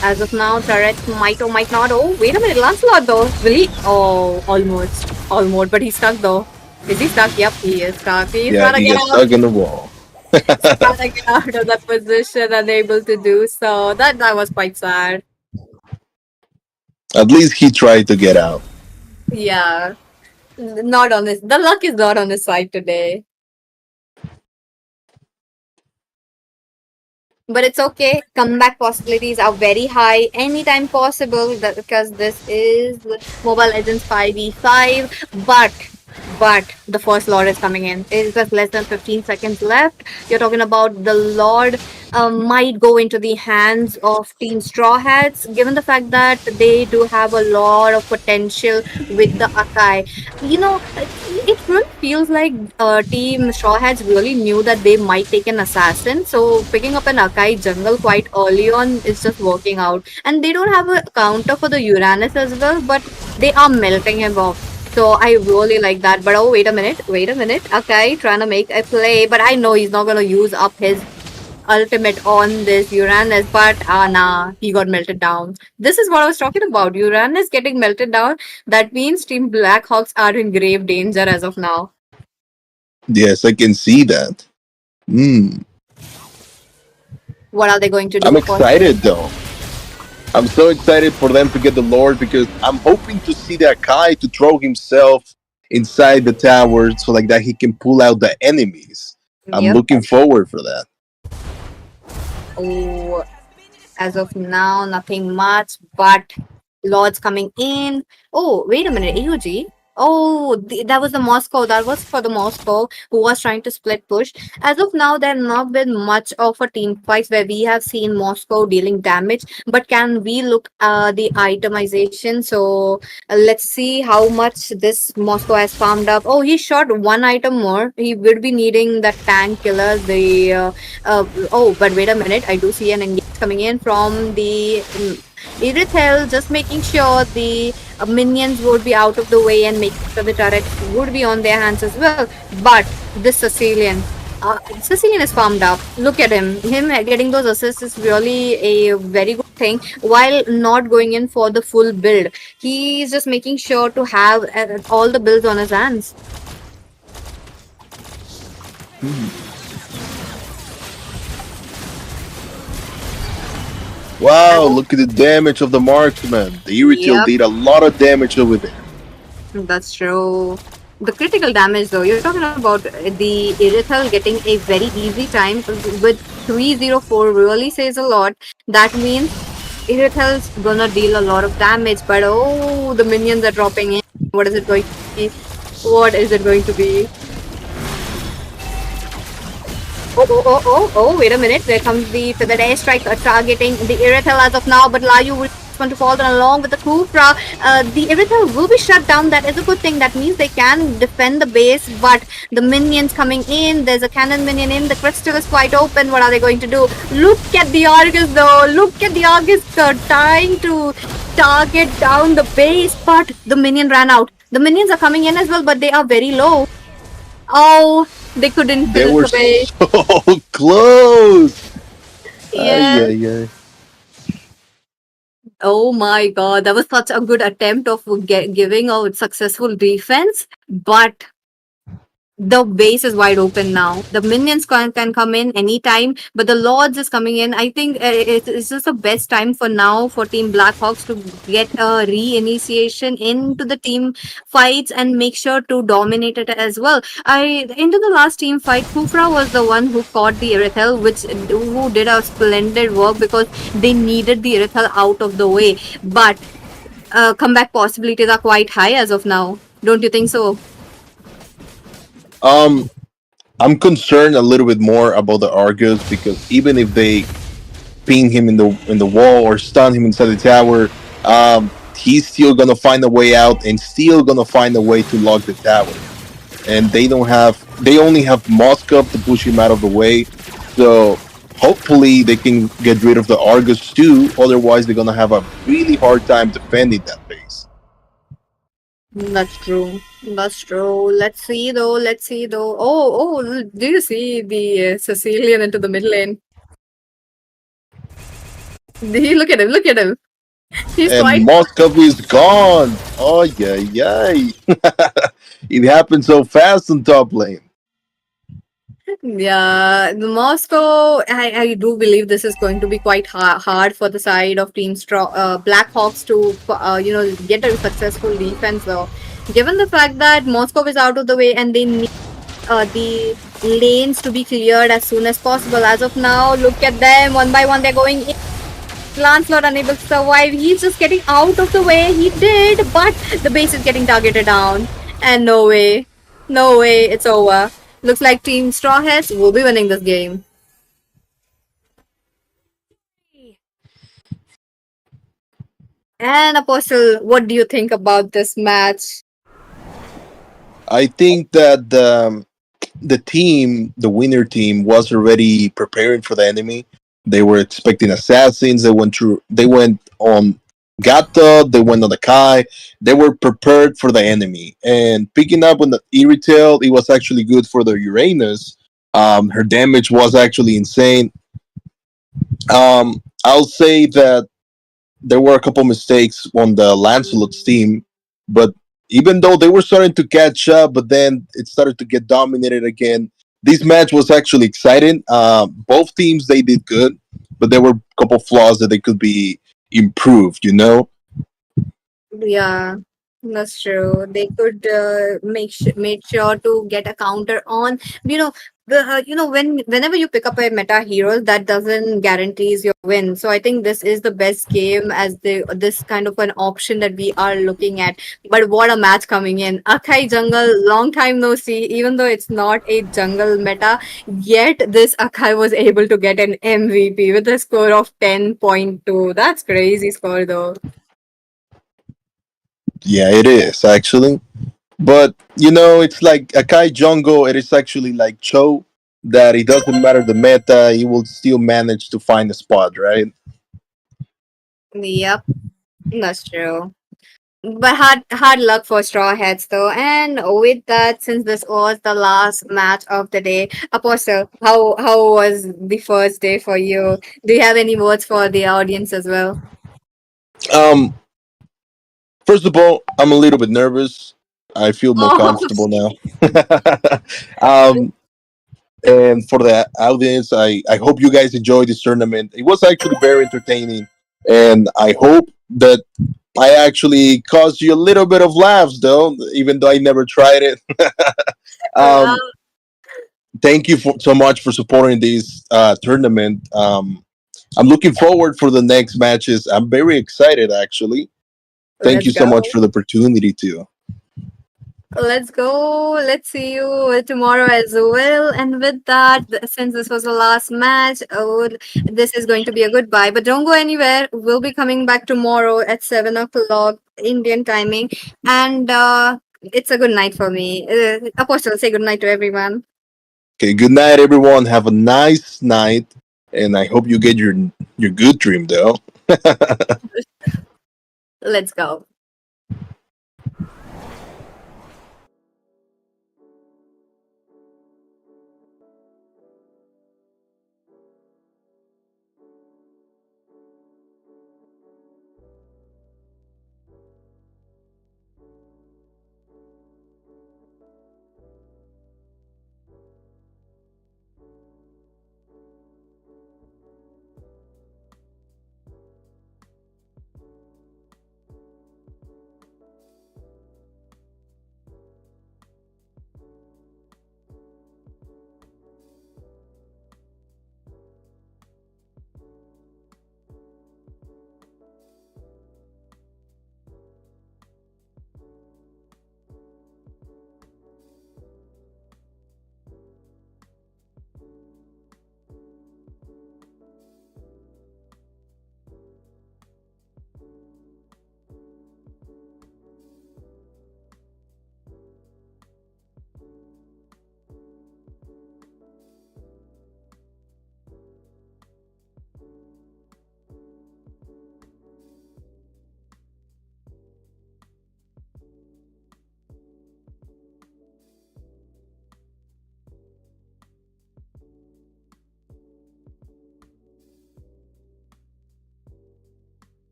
As of now, turret might or might not. Oh, wait a minute, Lancelot though. Will he? Oh, almost. Almost, but he's stuck though. Is he stuck? Yep, he is stuck. He's Yeah, gotta he get gets out. stuck in the wall. Gotta get out of that position, unable to do so. That was quite sad. At least he tried to get out. Yeah. Not on this. The luck is not on his side today. But it's okay. Comeback possibilities are very high anytime possible because this is Mobile Legends 5v5. But the first Lord is coming in. It is just less than 15 seconds left. You're talking about the Lord might go into the hands of Team Straw Hats, given the fact that they do have a lot of potential with the Akai. It really feels like Team Straw Hats really knew that they might take an assassin. So picking up an Akai jungle quite early on is just working out. And they don't have a counter for the Uranus as well, but they are melting him off. So I really like that. But oh, wait a minute. Okay, trying to make a play, but I know he's not gonna use up his ultimate on this Uranus. But nah, he got melted down. This is what I was talking about. Uranus getting melted down. That means Team Blackhawks are in grave danger as of now. Yes, I can see that. What are they going to do? I'm excited though. I'm so excited for them to get the Lord because I'm hoping to see that Kai to throw himself inside the tower so like that he can pull out the enemies. I'm Yep. looking forward for that. Oh, as of now, nothing much, but Lords coming in. Oh, wait a minute, AUG. Oh, that was the Moscow. That was for the Moscow who was trying to split push. As of now, there not been much of a team fight where we have seen Moscow dealing damage. But can we look the itemization? So let's see how much this Moscow has farmed up. Oh, he shot one item more. He would be needing that tank killer. Oh, but wait a minute. I do see an engage coming in from the Irithel, just making sure the minions would be out of the way and making sure the turret would be on their hands as well. But this Sicilian is farmed up. Look at him. Him getting those assists is really a very good thing while not going in for the full build. He's just making sure to have all the builds on his hands. Wow, look at the damage of the marksman. The Irritil Yep. did a lot of damage over there. That's true. The critical damage, though, you're talking about the Irithel getting a very easy time with 304 really says a lot. That means Irithel's gonna deal a lot of damage, but oh, the minions are dropping in. What is it going to be? What is it going to be? Oh, wait a minute. There comes the feathered airstrike targeting the Irithel as of now, but Layu will want to fall down along with the Kufra. The Irithel will be shut down. That is a good thing. That means they can defend the base, but the minions coming in. There's a cannon minion in. The crystal is quite open. What are they going to do? Look at the Argus though. Look at the Argus trying to target down the base, but the minion ran out. The minions are coming in as well, but they are very low. Oh, they couldn't They fill were the base. so close. Yes. Ay, ay, ay. Oh my god, that was such a good attempt of giving a successful defense, but the base is wide open now. The minions can come in anytime, but the lords is coming in. I think it's just the best time for now for Team Blackhawks to get a re-initiation into the team fights and make sure to dominate it as well. I into the last team fight, Kufra was the one who caught the Irithel, which who did a splendid work because they needed the Irithel out of the way. But comeback possibilities are quite high as of now. Don't you think so? Um, I'm concerned a little bit more about the Argus because even if they pin him in the wall or stun him inside the tower, he's still gonna find a way out and still gonna find a way to lock the tower. And they only have Moskov to push him out of the way. So hopefully they can get rid of the Argus too. Otherwise, they're gonna have a really hard time defending that base. That's true. That's true. Let's see though. Let's see though. Do you see the Sicilian into the mid lane? Do you look at him? Look at him. He's And quite. Moskov is gone. Oh yeah, yeah. It happened so fast on top lane. Yeah, the Moscow. I do believe this is going to be quite hard for the side of Team Blackhawks to get a successful defense though. Given the fact that Moscow is out of the way and they need the lanes to be cleared as soon as possible. As of now, look at them one by one. They're going in. Lancelot unable to survive. He's just getting out of the way. He did, but the base is getting targeted down. And no way. No way. It's over. Looks like Team Straw Hats will be winning this game. And Apostle, what do you think about this match? I think that the winner team, was already preparing for the enemy. They were expecting assassins. They went on Gata. They went on the Kai. They were prepared for the enemy. And picking up on the Irritel, it was actually good for the Uranus. Her damage was actually insane. I'll say that there were a couple mistakes on the Lancelot's team, but even though they were starting to catch up, but then it started to get dominated again. This match was actually exciting. Both teams they did good, but there were a couple flaws that they could be improved. You know. Yeah, that's true. They could make sure to get a counter on. You know, whenever you pick up a meta hero, that doesn't guarantees your win. So I think this is the best game as the this kind of an option that we are looking at. But what a match coming in! Akai Jungle, long time no see. Even though it's not a jungle meta, yet this Akai was able to get an MVP with a score of 10.2. That's crazy score though. Yeah, it is actually. But it's like Akai Jungle. It is actually like Cho. That it doesn't matter the meta, he will still manage to find a spot, right? Yep, that's true. But hard luck for Straw Hats though. And with that, since this was the last match of the day, Apostle, how was the first day for you? Do you have any words for the audience as well? Um, First of all, I'm a little bit nervous. I feel more Oh, comfortable now. um, and for the audience, I hope you guys enjoyed this tournament. It was actually very entertaining, and I hope that I actually caused you a little bit of laughs, though, even though I never tried it. yeah, um, Thank you so much for supporting this tournament. I'm looking forward for the next matches. I'm very excited, actually. Thank let's you so much go. for the opportunity to. Let's go. Let's see you tomorrow as well. And with that, since this was the last match, this is going to be a goodbye. But don't go anywhere. We'll be coming back tomorrow at 7 o'clock Indian timing. And it's a good night for me. Apostle, say good night to everyone. Okay, good night, everyone. Have a nice night, and I hope you get your good dream, though. Let's go.